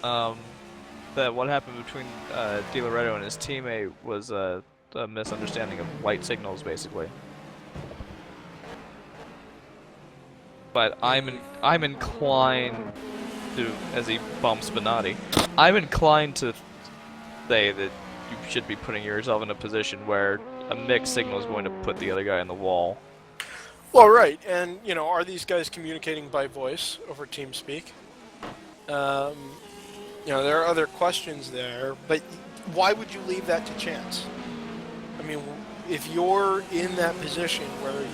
[SPEAKER 3] That what happened between Di Loreto and his teammate was a misunderstanding of light signals, basically. But I'm inclined to, as he bumps Bonatti, I'm inclined to say that you should be putting yourself in a position where a mixed signal is going to put the other guy in the wall.
[SPEAKER 6] Well, right, and are these guys communicating by voice over TeamSpeak? There are other questions there, but why would you leave that to chance? I mean, if you're in that position where you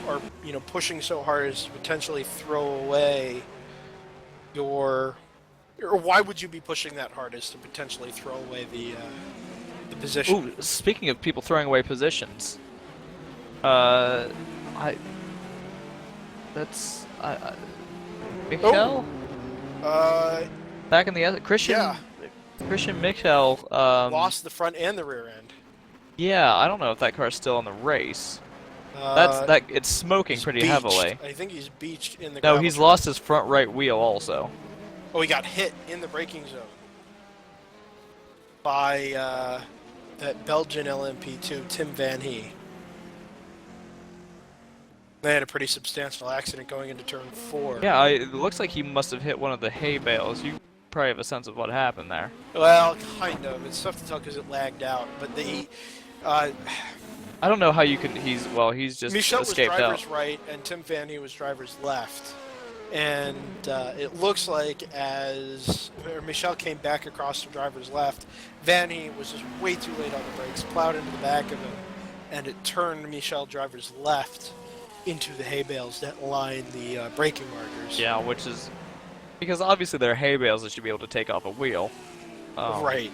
[SPEAKER 6] are, pushing so hard as to potentially throw away or why would you be pushing that hard as to potentially throw away the position?
[SPEAKER 3] Ooh, speaking of people throwing away positions, Michel?
[SPEAKER 6] Oh.
[SPEAKER 3] Back in the Christian.
[SPEAKER 6] Yeah.
[SPEAKER 3] Christian Michel.
[SPEAKER 6] Lost the front and the rear end.
[SPEAKER 3] Yeah, I don't know if that car's still in the race.
[SPEAKER 6] Uh,
[SPEAKER 3] It's smoking
[SPEAKER 6] he's
[SPEAKER 3] pretty
[SPEAKER 6] beached.
[SPEAKER 3] heavily.
[SPEAKER 6] I think he's beached in the
[SPEAKER 3] No,
[SPEAKER 6] gravel
[SPEAKER 3] he's
[SPEAKER 6] trap.
[SPEAKER 3] lost his front right wheel also.
[SPEAKER 6] Oh, he got hit in the braking zone by that Belgian LMP2, Tim Van Hee. They had a pretty substantial accident going into turn 4.
[SPEAKER 3] Yeah, it looks like he must have hit one of the hay bales. You probably have a sense of what happened there.
[SPEAKER 6] Well, kind of. It's tough to tell because it lagged out. But
[SPEAKER 3] I don't know how you can. He's just
[SPEAKER 6] Michel was
[SPEAKER 3] escaped
[SPEAKER 6] driver's
[SPEAKER 3] out.
[SPEAKER 6] right, and Tim Van Hee was driver's left. And it looks like Michel came back across to driver's left, Van Hee was just way too late on the brakes, plowed into the back of him, and it turned Michel driver's left into the hay bales that line the braking markers.
[SPEAKER 3] Yeah, which is because obviously they're hay bales that should be able to take off a wheel.
[SPEAKER 6] Right.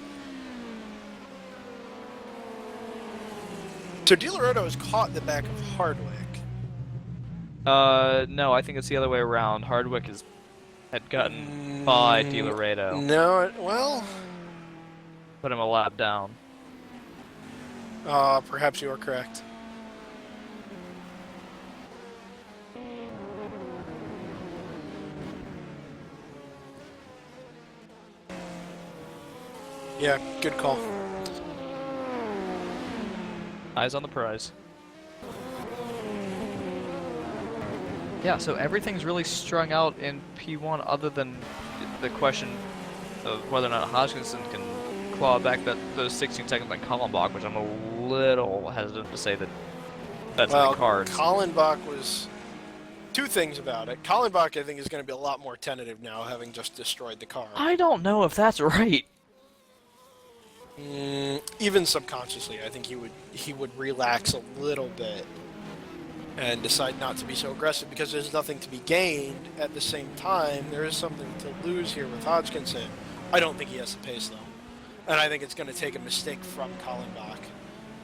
[SPEAKER 6] So Di Loretto is caught in the back of Hardwick.
[SPEAKER 3] No, I think it's the other way around. Hardwick had gotten by Di Loretto.
[SPEAKER 6] No, well,
[SPEAKER 3] Put him a lap down.
[SPEAKER 6] perhaps you are correct. Yeah, good call.
[SPEAKER 3] Eyes on the prize. Yeah, so everything's really strung out in P1 other than the question of whether or not Hodgkinson can claw back those 16 seconds on Kallenbach, which I'm a little hesitant to say that's in the cards.
[SPEAKER 6] Kallenbach was... Two things about it. Kallenbach, I think, is going to be a lot more tentative now, having just destroyed the car.
[SPEAKER 3] I don't know if that's right.
[SPEAKER 6] Even subconsciously, I think he would relax a little bit and decide not to be so aggressive because there's nothing to be gained. At the same time, there is something to lose here with Hodgkinson. I don't think he has the pace, though. And I think it's going to take a mistake from Kallenbach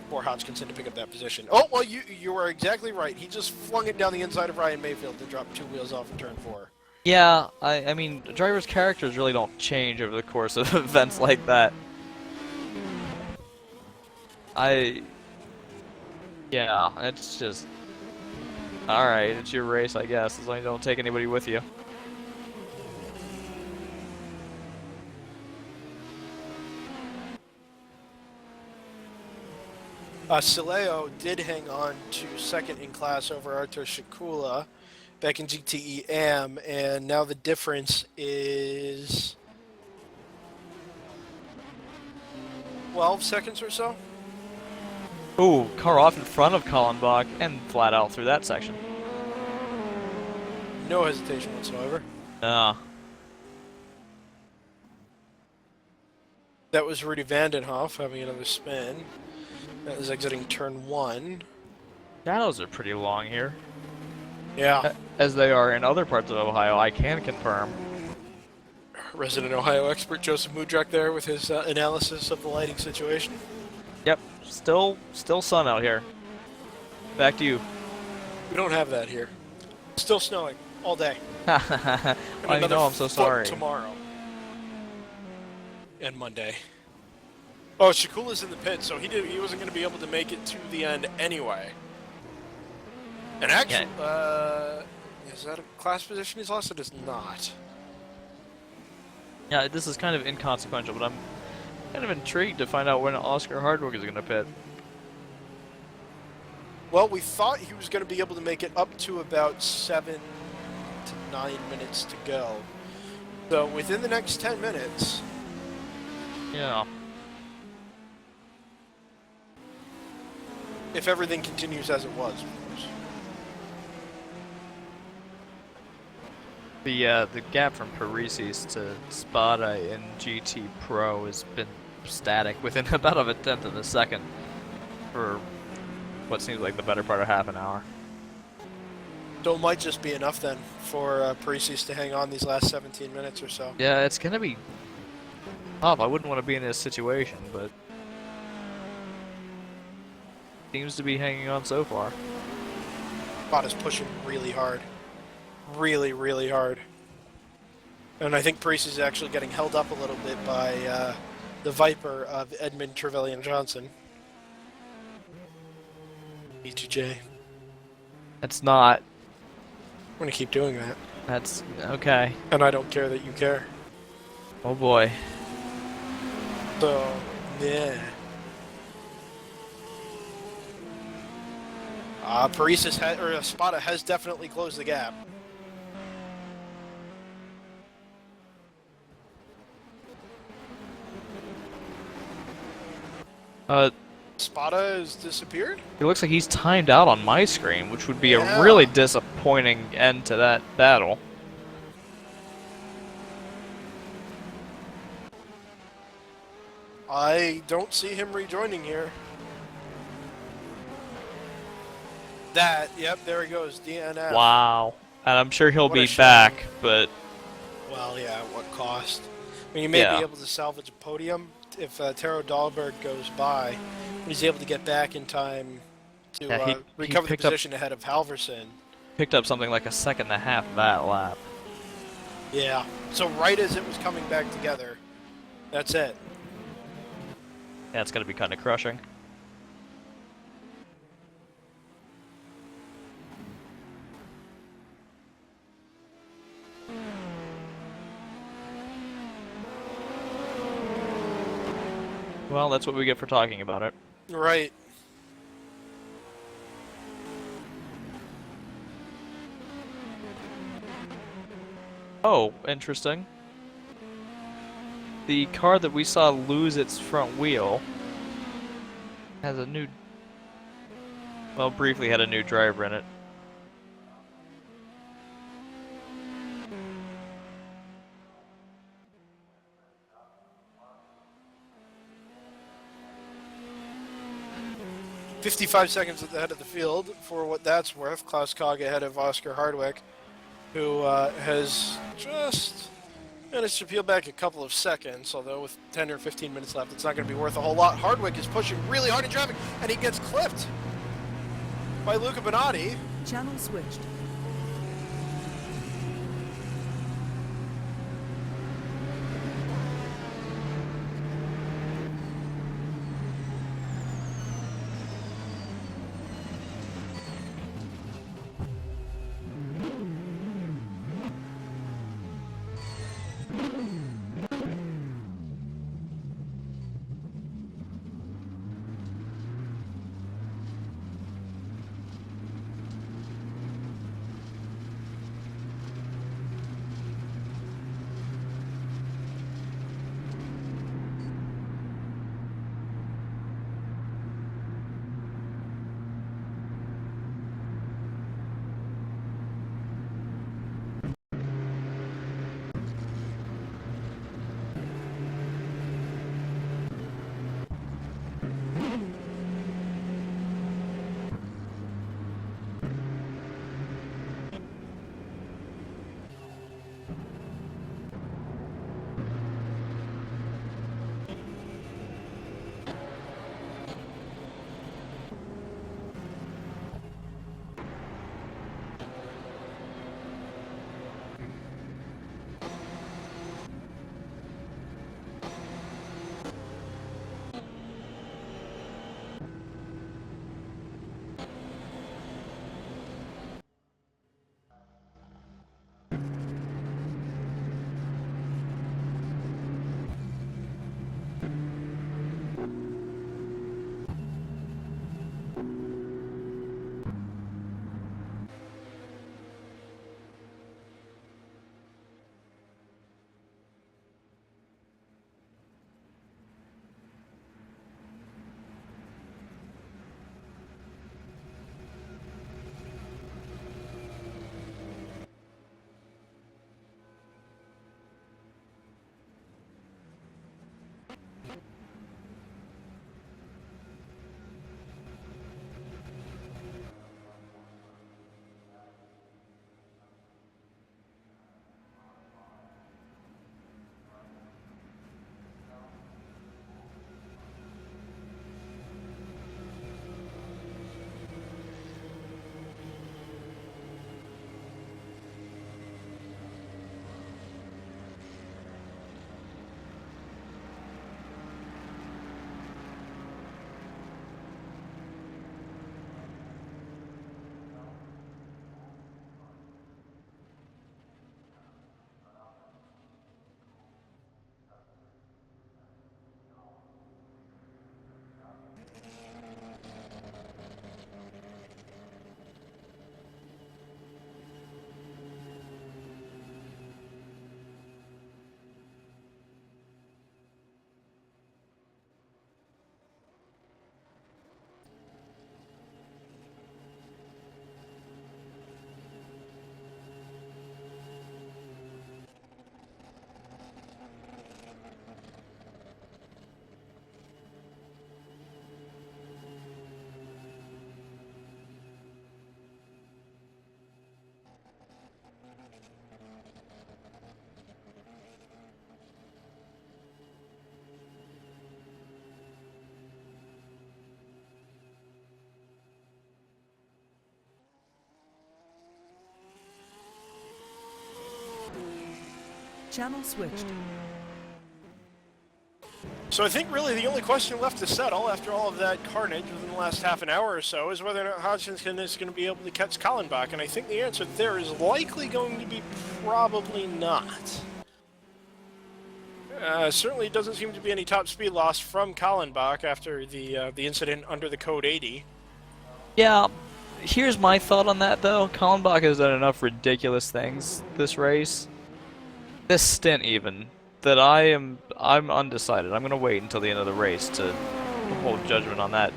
[SPEAKER 6] for Hodgkinson to pick up that position. Oh, well, you are exactly right. He just flung it down the inside of Ryan Mayfield to drop 2 wheels off in turn 4.
[SPEAKER 3] Yeah, I mean, drivers' characters really don't change over the course of events like that. Yeah, it's just... Alright, it's your race, I guess, as long as you don't take anybody with you.
[SPEAKER 6] Sileo did hang on to second in class over Artur Shikula back in GTE AM, and now the difference is 12 seconds or so.
[SPEAKER 3] Ooh, car off in front of Kallenbach and flat out through that section.
[SPEAKER 6] No hesitation whatsoever. That was Rudy Vandenhoff having another spin. That was exiting turn 1.
[SPEAKER 3] Shadows are pretty long here.
[SPEAKER 6] Yeah.
[SPEAKER 3] As they are in other parts of Ohio, I can confirm.
[SPEAKER 6] Resident Ohio expert Joseph Mudrak there with his analysis of the lighting situation.
[SPEAKER 3] Yep, still sun out here. Back to you.
[SPEAKER 6] We don't have that here. Still snowing all day.
[SPEAKER 3] I
[SPEAKER 6] Another
[SPEAKER 3] know, I'm so
[SPEAKER 6] foot
[SPEAKER 3] sorry.
[SPEAKER 6] Tomorrow. And Monday. Oh, Shakula's in the pit, so he wasn't going to be able to make it to the end anyway. And actually, is that a class position he's lost? It is not.
[SPEAKER 3] Yeah, this is kind of inconsequential, but I'm kind of intrigued to find out when Oscar Hardwick is going to pit.
[SPEAKER 6] Well, we thought he was going to be able to make it up to about 7 to 9 minutes to go. So within the next 10 minutes...
[SPEAKER 3] Yeah.
[SPEAKER 6] If everything continues as it was, of course.
[SPEAKER 3] The gap from Parisis to Spada in GT Pro has been static within about a tenth of a second for what seems like the better part of half an hour.
[SPEAKER 6] So it might just be enough then for Parisis to hang on these last 17 minutes or so.
[SPEAKER 3] Yeah, it's gonna be tough. I wouldn't want to be in this situation, but seems to be hanging on so far.
[SPEAKER 6] Spada's pushing really hard. Really, really hard. And I think Paris is actually getting held up a little bit by the Viper of Edmund Trevelyan Johnson. E2J.
[SPEAKER 3] It's not.
[SPEAKER 6] I'm gonna keep doing that.
[SPEAKER 3] That's okay.
[SPEAKER 6] And I don't care that you care.
[SPEAKER 3] Oh boy.
[SPEAKER 6] So, yeah. Paresis or Spada has definitely closed the gap. Spada has disappeared?
[SPEAKER 3] It looks like he's timed out on my screen, which would be
[SPEAKER 6] Yeah.
[SPEAKER 3] a really disappointing end to that battle.
[SPEAKER 6] I don't see him rejoining here. Yep, there he goes, DNF.
[SPEAKER 3] Wow. And I'm sure he'll
[SPEAKER 6] What a
[SPEAKER 3] be
[SPEAKER 6] shame.
[SPEAKER 3] back, but
[SPEAKER 6] Well, yeah, at what cost? I mean, you may
[SPEAKER 3] Yeah.
[SPEAKER 6] be able to salvage a podium if Taro Dahlberg goes by. He's able to get back in time to
[SPEAKER 3] Yeah, he
[SPEAKER 6] recover the
[SPEAKER 3] picked up-
[SPEAKER 6] position ahead of Halverson.
[SPEAKER 3] picked up something like a second and a half that lap.
[SPEAKER 6] Yeah. So right as it was coming back together, that's it.
[SPEAKER 3] Yeah, it's gonna be kind of crushing. Well, that's what we get for talking about it.
[SPEAKER 6] Right.
[SPEAKER 3] Oh, interesting. The car that we saw lose its front wheel has a new... Well, briefly had a new driver in it.
[SPEAKER 6] .55 seconds at the head of the field, for what that's worth. Klaus Kog ahead of Oscar Hardwick, who has just managed to peel back a couple of seconds, although with 10 or 15 minutes left, it's not going to be worth a whole lot. Hardwick is pushing really hard in traffic, and he gets clipped by Luca Bonatti.
[SPEAKER 7] Channel switched. Channel switched.
[SPEAKER 6] So I think really the only question left to settle after all of that carnage within the last half an hour or so is whether or not Hodgkinson is going to be able to catch Kallenbach, and I think the answer there is likely going to be probably not. Certainly doesn't seem to be any top speed loss from Kallenbach after the incident under the code 80.
[SPEAKER 3] Yeah, here's my thought on that though. Kallenbach has done enough ridiculous things this race, this stint even, that I'm undecided. I'm gonna wait until the end of the race to hold judgment on that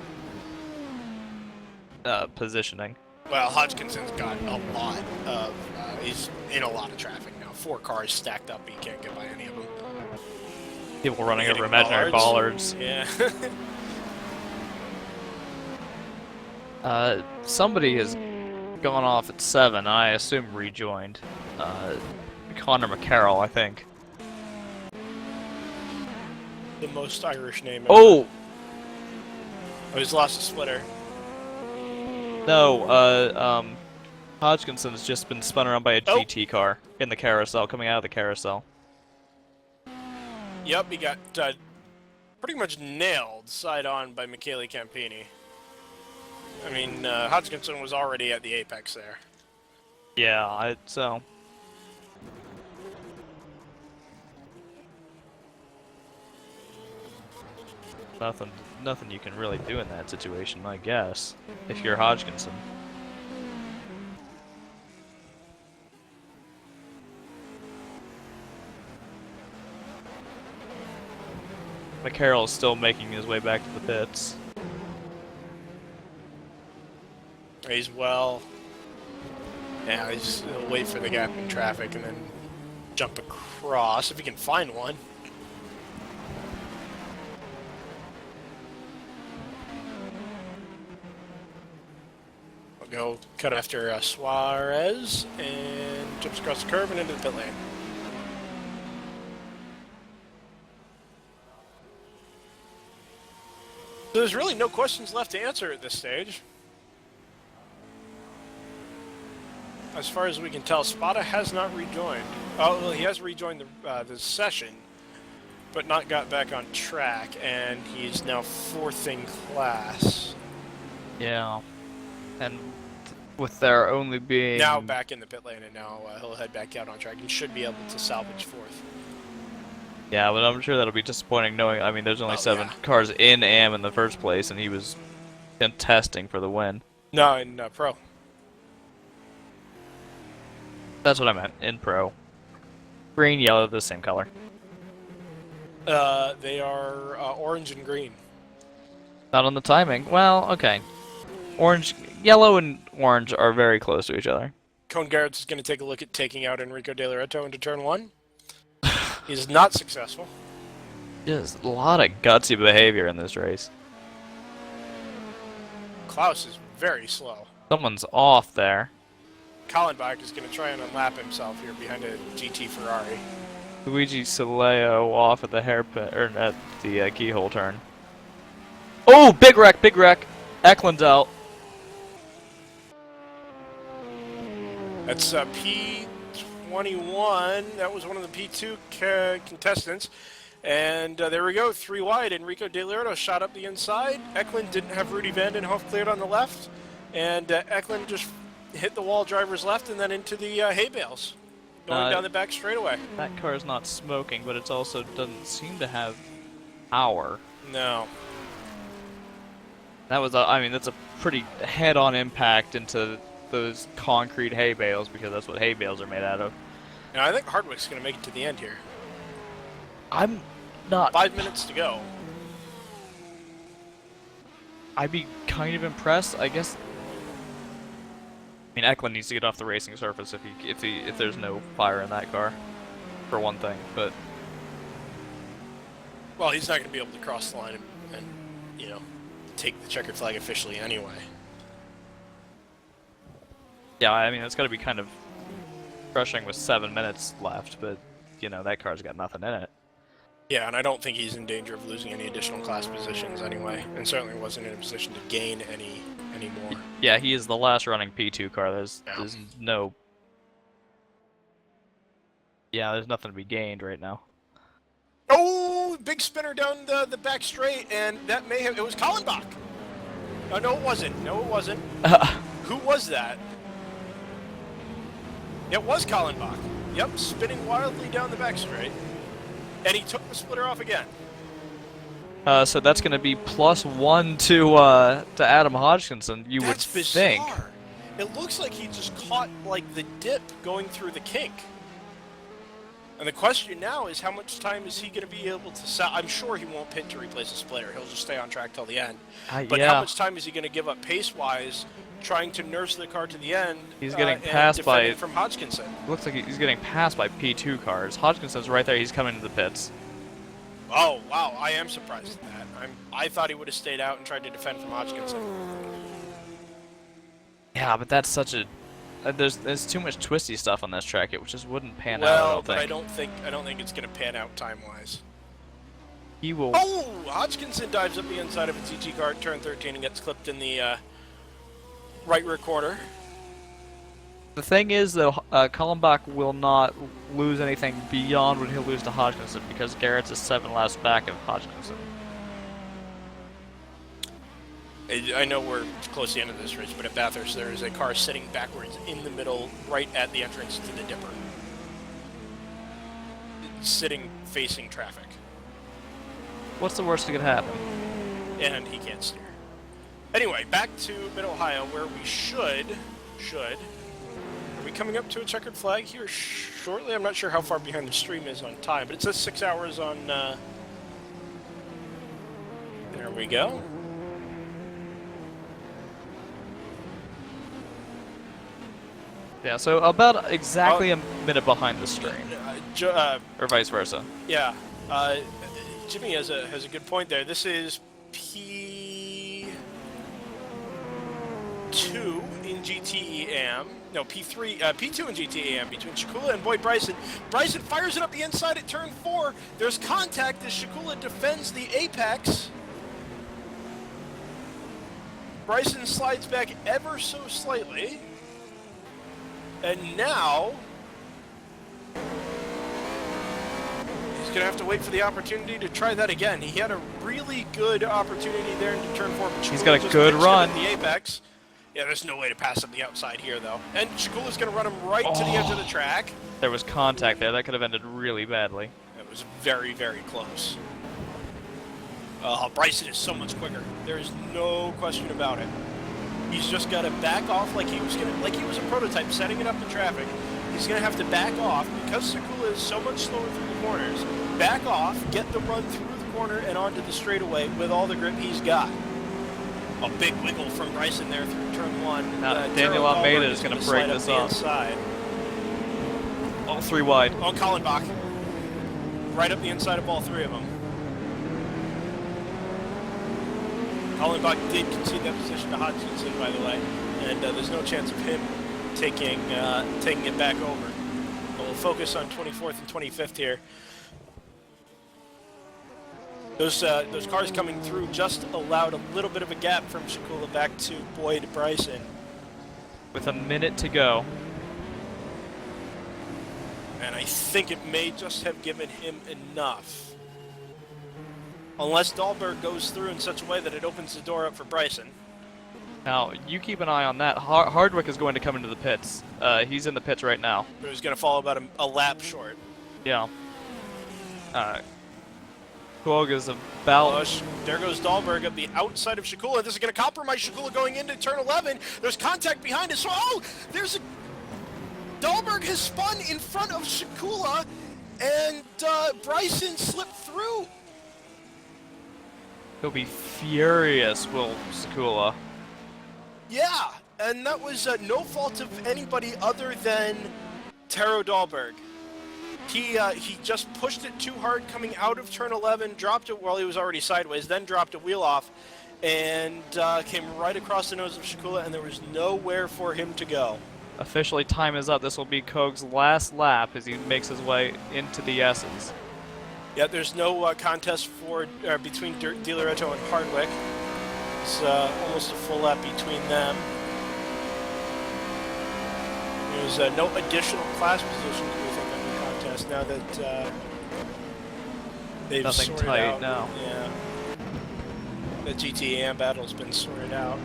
[SPEAKER 3] positioning.
[SPEAKER 6] Well, Hodgkinson's got a lot of, he's in a lot of traffic now. 4 cars stacked up, he can't get by any of them.
[SPEAKER 3] People running
[SPEAKER 6] Hitting
[SPEAKER 3] over imaginary bollards.
[SPEAKER 6] Yeah.
[SPEAKER 3] Somebody has gone off at 7, I assume rejoined. Connor McCarroll, I think.
[SPEAKER 6] The most Irish name ever.
[SPEAKER 3] Oh!
[SPEAKER 6] Oh, he's lost a splitter.
[SPEAKER 3] No, Hodgkinson's just been spun around by a GT car in the carousel, coming out of the carousel.
[SPEAKER 6] Yep, he got pretty much nailed side on by Michele Campini. I mean, Hodgkinson was already at the apex there.
[SPEAKER 3] Yeah, so... Nothing you can really do in that situation, I guess, if you're Hodgkinson. McCarroll's still making his way back to the pits.
[SPEAKER 6] He's well. Yeah, he's gonna wait for the gap in traffic and then jump across if he can find one. We'll go cut after Suarez and jumps across the curve and into the pit lane. So there's really no questions left to answer at this stage. As far as we can tell, Spada has not rejoined. Oh, well, he has rejoined the session, but not got back on track, and he's now 4th in class.
[SPEAKER 3] Yeah, and with there only being...
[SPEAKER 6] Now back in the pit lane, and now he'll head back out on track. He should be able to salvage 4th.
[SPEAKER 3] Yeah, but I'm sure that'll be disappointing knowing, I mean, there's only 7 cars in AM in the first place, and he was contesting for the win.
[SPEAKER 6] No, in Pro.
[SPEAKER 3] That's what I meant, in Pro. Green, yellow, the same color.
[SPEAKER 6] They are orange and green.
[SPEAKER 3] Not on the timing. Well, okay. Orange, yellow and orange are very close to each other.
[SPEAKER 6] Cone Garrett's is going to take a look at taking out Enrico De Loreto into turn 1. He's not successful.
[SPEAKER 3] Just a lot of gutsy behavior in this race.
[SPEAKER 6] Klaus is very slow.
[SPEAKER 3] Someone's off there.
[SPEAKER 6] Kallenbach is going to try and unlap himself here behind a GT Ferrari.
[SPEAKER 3] Luigi Soleo off at the hairpin, or at the keyhole turn. Oh, big wreck, big wreck. Eklund's out.
[SPEAKER 6] That's P21. That was one of the P2 contestants. And there we go, 3 wide. Enrico De Loreto shot up the inside. Eklund didn't have Rudy Vandenhoef cleared on the left. And Eklund just hit the wall driver's left and then into the hay bales. Going down the back straightaway.
[SPEAKER 3] That car's not smoking, but it also doesn't seem to have power.
[SPEAKER 6] No.
[SPEAKER 3] That was, I mean, that's a pretty head-on impact into those concrete hay bales, because that's what hay bales are made out of.
[SPEAKER 6] Now, I think Hardwick's going to make it to the end here.
[SPEAKER 3] I'm not...
[SPEAKER 6] 5 minutes to go.
[SPEAKER 3] I'd be kind of impressed, I guess. I mean, Eklund needs to get off the racing surface if there's no fire in that car, for one thing. But
[SPEAKER 6] well, he's not going to be able to cross the line and you know, take the checkered flag officially anyway.
[SPEAKER 3] yeah, I mean, it's got to be kind of crushing with 7 minutes left. But you know, that car's got nothing in it.
[SPEAKER 6] Yeah, and I don't think he's in danger of losing any additional class positions anyway, and certainly wasn't in a position to gain any more.
[SPEAKER 3] Yeah, he is the last running P2 car. There's no... Yeah, there's nothing to be gained right now.
[SPEAKER 6] Oh, big spinner down the back straight, and that may have... It was Kallenbach. Oh, no, it wasn't. No, it wasn't. Who was that? It was Kallenbach. Yep, spinning wildly down the back straight. And he took the splitter off again.
[SPEAKER 3] So that's going to be +1 to Adam Hodgkinson, you
[SPEAKER 6] That's
[SPEAKER 3] would
[SPEAKER 6] bizarre.
[SPEAKER 3] think.
[SPEAKER 6] It looks like he just caught, like, the dip going through the kink. And the question now is how much time is he going to be able to... I'm sure he won't pit to replace the splitter. He'll just stay on track till the end. But
[SPEAKER 3] yeah.
[SPEAKER 6] how much time is he going to give up pace-wise, trying to nurse the car to the end?
[SPEAKER 3] He's getting
[SPEAKER 6] and
[SPEAKER 3] passed by...
[SPEAKER 6] defending from Hodgkinson.
[SPEAKER 3] Looks like he's getting passed by P2 cars. Hodgkinson's right there. He's coming to the pits.
[SPEAKER 6] Oh, wow. I am surprised at that. I thought he would have stayed out and tried to defend from Hodgkinson.
[SPEAKER 3] Yeah, but that's such a... there's too much twisty stuff on this track. It just wouldn't pan out, I
[SPEAKER 6] Well,
[SPEAKER 3] don't
[SPEAKER 6] but
[SPEAKER 3] think.
[SPEAKER 6] I don't think it's going to pan out time-wise.
[SPEAKER 3] He will...
[SPEAKER 6] Oh! Hodgkinson dives up the inside of a TG car at turn 13 and gets clipped in the right rear quarter.
[SPEAKER 3] The thing is, though, Kallenbach will not lose anything beyond what he'll lose to Hodgkinson, because Garrett's is 7 laps back of Hodgkinson.
[SPEAKER 6] I know we're close to the end of this race, but at Bathurst there is a car sitting backwards in the middle, right at the entrance to the dipper. It's sitting facing traffic.
[SPEAKER 3] What's the worst that could happen?
[SPEAKER 6] And he can't steer. Anyway, back to Mid-Ohio, where we should... Are we coming up to a checkered flag here shortly? I'm not sure how far behind the stream is on time, but it says 6 hours on... There we go.
[SPEAKER 3] Yeah, so about exactly a minute behind the stream, or vice versa.
[SPEAKER 6] Yeah, Jimmy has a good point there. This is P2 in GTEM. No, P3, P2 in GTEM between Shakula and Boyd Bryson. Bryson fires it up the inside at turn 4. There's contact as Shakula defends the apex. Bryson slides back ever so slightly. And now, he's going to have to wait for the opportunity to try that again. He had a really good opportunity there into turn 4. But
[SPEAKER 3] He's got a
[SPEAKER 6] just
[SPEAKER 3] good
[SPEAKER 6] mixed
[SPEAKER 3] run.
[SPEAKER 6] him at the apex. Yeah, there's no way to pass him the outside here, though. And Shakula's going to run him right to the edge of the track.
[SPEAKER 3] There was contact there. That could have ended really badly.
[SPEAKER 6] It was very, very close. Bryson is so much quicker. There is no question about it. He's just got to back off like he was a prototype setting it up in traffic. He's going to have to back off because Shakula is so much slower through the corners. Back off, get the run through the corner and onto the straightaway with all the grip he's got. A big wiggle from Bryson there through turn 1.
[SPEAKER 3] Now, Daniel Almeida is going to break this off.
[SPEAKER 6] Inside.
[SPEAKER 3] All 3 wide.
[SPEAKER 6] Oh, Kallenbach. Right up the inside of all 3 of them. Kallenbach did concede that position to Hodgkinson, by the way, and there's no chance of him taking it back over. But we'll focus on 24th and 25th here. Those cars coming through just allowed a little bit of a gap from Shakula back to Boyd Bryson.
[SPEAKER 3] With a minute to go.
[SPEAKER 6] And I think it may just have given him enough. Unless Dahlberg goes through in such a way that it opens the door up for Bryson.
[SPEAKER 3] Now, you keep an eye on that. Hardwick is going to come into the pits. He's in the pits right now.
[SPEAKER 6] But he's going to fall about a lap short.
[SPEAKER 3] Yeah. Kuoga's about...
[SPEAKER 6] There goes Dahlberg up the outside of Shakula. This is going to compromise Shakula going into turn 11. There's contact behind us. So, there's a... Dahlberg has spun in front of Shakula, and Bryson slipped through.
[SPEAKER 3] He'll be furious, will Shakula.
[SPEAKER 6] Yeah, and that was no fault of anybody other than Taro Dahlberg. He just pushed it too hard coming out of turn 11, dropped it while he was already sideways, then dropped a wheel off, and came right across the nose of Shakula, and there was nowhere for him to go.
[SPEAKER 3] Officially, time is up. This will be Koch's last lap as he makes his way into the S's.
[SPEAKER 6] Yeah, there's no contest for between Di Loretto and Hardwick. It's almost a full lap between them. There's no additional class positions we think on the yes, now that they've
[SPEAKER 3] Nothing
[SPEAKER 6] sorted
[SPEAKER 3] tight
[SPEAKER 6] out.
[SPEAKER 3] now.
[SPEAKER 6] Yeah. The GTAM battle's been sorted out.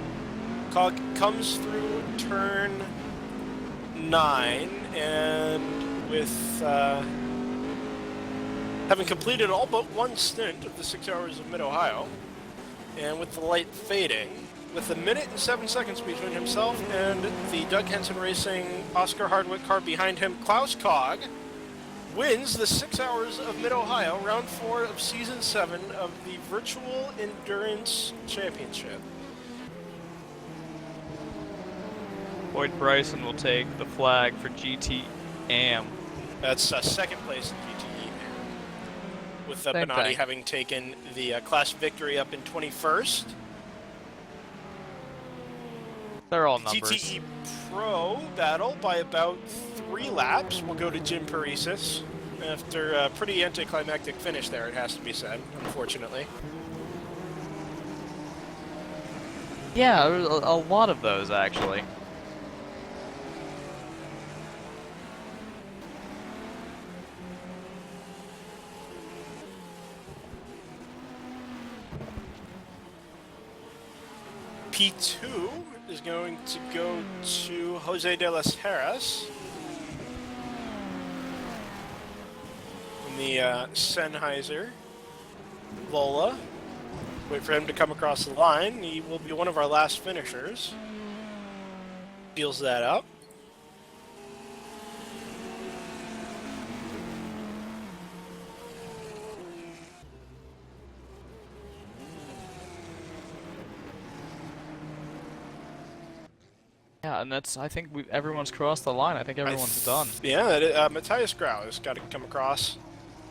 [SPEAKER 6] Cog comes through turn 9, and with having completed all but one stint of the 6 hours of Mid-Ohio, and with the light fading, with a minute and 7 seconds between himself and the Doug Henson Racing Oscar Hardwick car behind him, Klaus Cog wins the 6 hours of Mid-Ohio, round 4 of season 7 of the Virtual Endurance Championship.
[SPEAKER 3] Boyd Bryson will take the flag for GTAM.
[SPEAKER 6] That's second place in GTE, with
[SPEAKER 3] Same
[SPEAKER 6] Benatti
[SPEAKER 3] thing.
[SPEAKER 6] having taken the class victory up in 21st.
[SPEAKER 3] They're all numbers.
[SPEAKER 6] GTE Pro battle by about 3 laps will go to Jim Paresis after a pretty anticlimactic finish there, it has to be said, unfortunately.
[SPEAKER 3] Yeah, there's a lot of those actually.
[SPEAKER 6] P2 is going to go to Jose de las Heras in the Sennheiser Lola. Wait for him to come across the line. He will be one of our last finishers. Deals that up.
[SPEAKER 3] Yeah, and that's. I think everyone's crossed the line. I think everyone's done.
[SPEAKER 6] Yeah, Matthias Grau has got to come across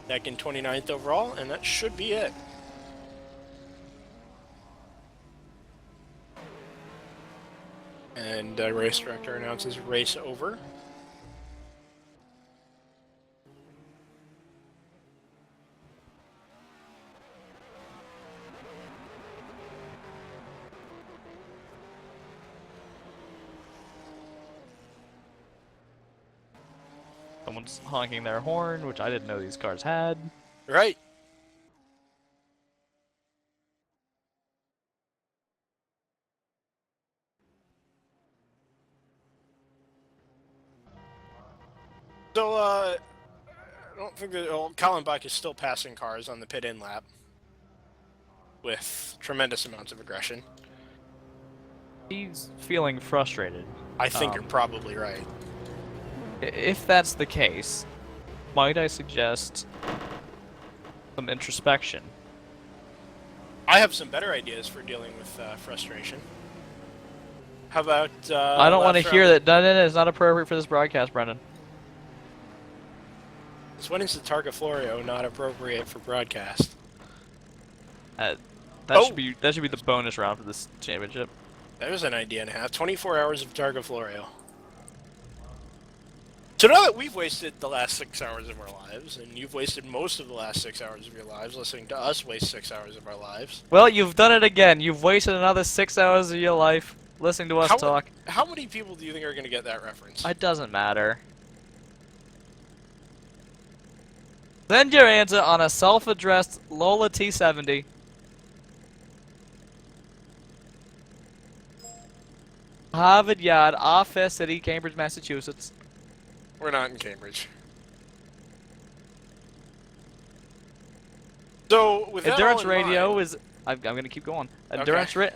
[SPEAKER 6] back in 29th overall, and that should be it. And race director announces race over.
[SPEAKER 3] Someone's honking their horn, which I didn't know these cars had.
[SPEAKER 6] Right. So, I don't think that Kallenbach is still passing cars on the pit-in lap with tremendous amounts of aggression.
[SPEAKER 3] He's feeling frustrated.
[SPEAKER 6] I think you're probably right.
[SPEAKER 3] If that's the case, might I suggest some introspection?
[SPEAKER 6] I have some better ideas for dealing with frustration. How about?
[SPEAKER 3] I don't want to hear that. No, it's not appropriate for this broadcast, Brendan.
[SPEAKER 6] When is the Targa Florio not appropriate for broadcast?
[SPEAKER 3] That
[SPEAKER 6] Oh!
[SPEAKER 3] should be the bonus round for this championship.
[SPEAKER 6] There's an idea and a half. 24 hours of Targa Florio. So now that we've wasted the last 6 hours of our lives, and you've wasted most of the last 6 hours of your lives listening to us waste 6 hours of our lives.
[SPEAKER 3] Well, you've done it again. You've wasted another 6 hours of your life listening to us talk.
[SPEAKER 6] How many people do you think are going to get that reference?
[SPEAKER 3] It doesn't matter. Send your answer on a self-addressed Lola T70. Harvard Yard, R. City, Cambridge, Massachusetts.
[SPEAKER 6] We're not in Cambridge. So, with that
[SPEAKER 3] Endurance
[SPEAKER 6] all in
[SPEAKER 3] Radio
[SPEAKER 6] mind,
[SPEAKER 3] is... I'm going to keep going.
[SPEAKER 6] Okay.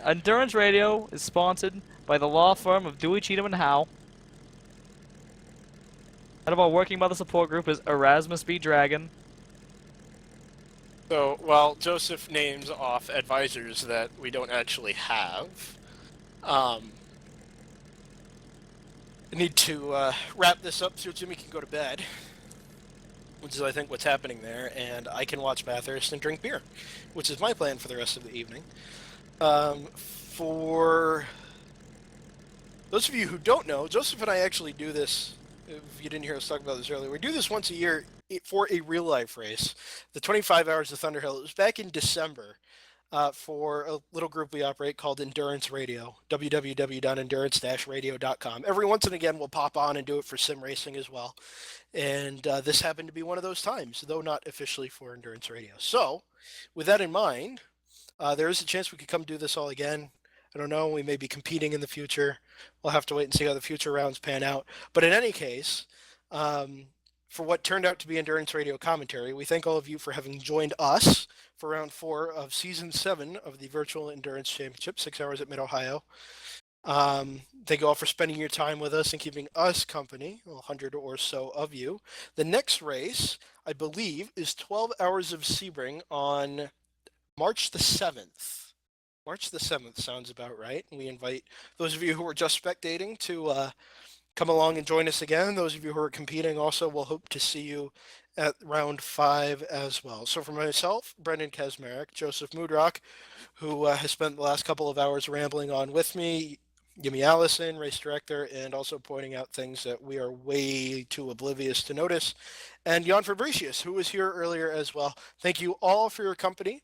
[SPEAKER 3] Endurance Radio is sponsored by the law firm of Dewey, Cheatham, and Howe. Head of our Working Mother support group is Erasmus B. Dragon.
[SPEAKER 6] So, while Joseph names off advisors that we don't actually have, I need to wrap this up so Jimmy can go to bed, which is, I think, what's happening there, and I can watch Bathurst and drink beer, which is my plan for the rest of the evening. For those of you who don't know, Joseph and I actually do this, if you didn't hear us talk about this earlier, we do this once a year for a real-life race, the 25 Hours of Thunderhill. It was back in December. for a little group we operate called Endurance Radio, www.endurance-radio.com. Every once and again, we'll pop on and do it for sim racing as well. And this happened to be one of those times, though not officially for Endurance Radio. So, with that in mind, there is a chance we could come do this all again. I don't know. We may be competing in the future. We'll have to wait and see how the future rounds pan out. But in any case, for what turned out to be Endurance Radio commentary, we thank all of you for having joined us for round 4 of season 7 of the Virtual Endurance Championship, 6 hours at Mid-Ohio. Thank you all for spending your time with us and keeping us company, 100 or so of you. The next race, I believe, is 12 Hours of Sebring on March the 7th. March the 7th sounds about right. We invite those of you who are just spectating to come along and join us again. Those of you who are competing also will hope to see you at round 5 as well. So for myself, Brendan Kazmarek, Joseph Moodrock, who has spent the last couple of hours rambling on with me, Jimmy Allison, race director, and also pointing out things that we are way too oblivious to notice, and Jan Fabricius, who was here earlier as well. Thank you all for your company,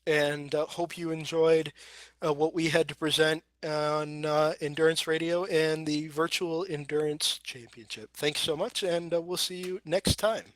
[SPEAKER 6] and hope you enjoyed what we had to present on Endurance Radio and the Virtual Endurance Championship. Thanks so much, and we'll see you next time.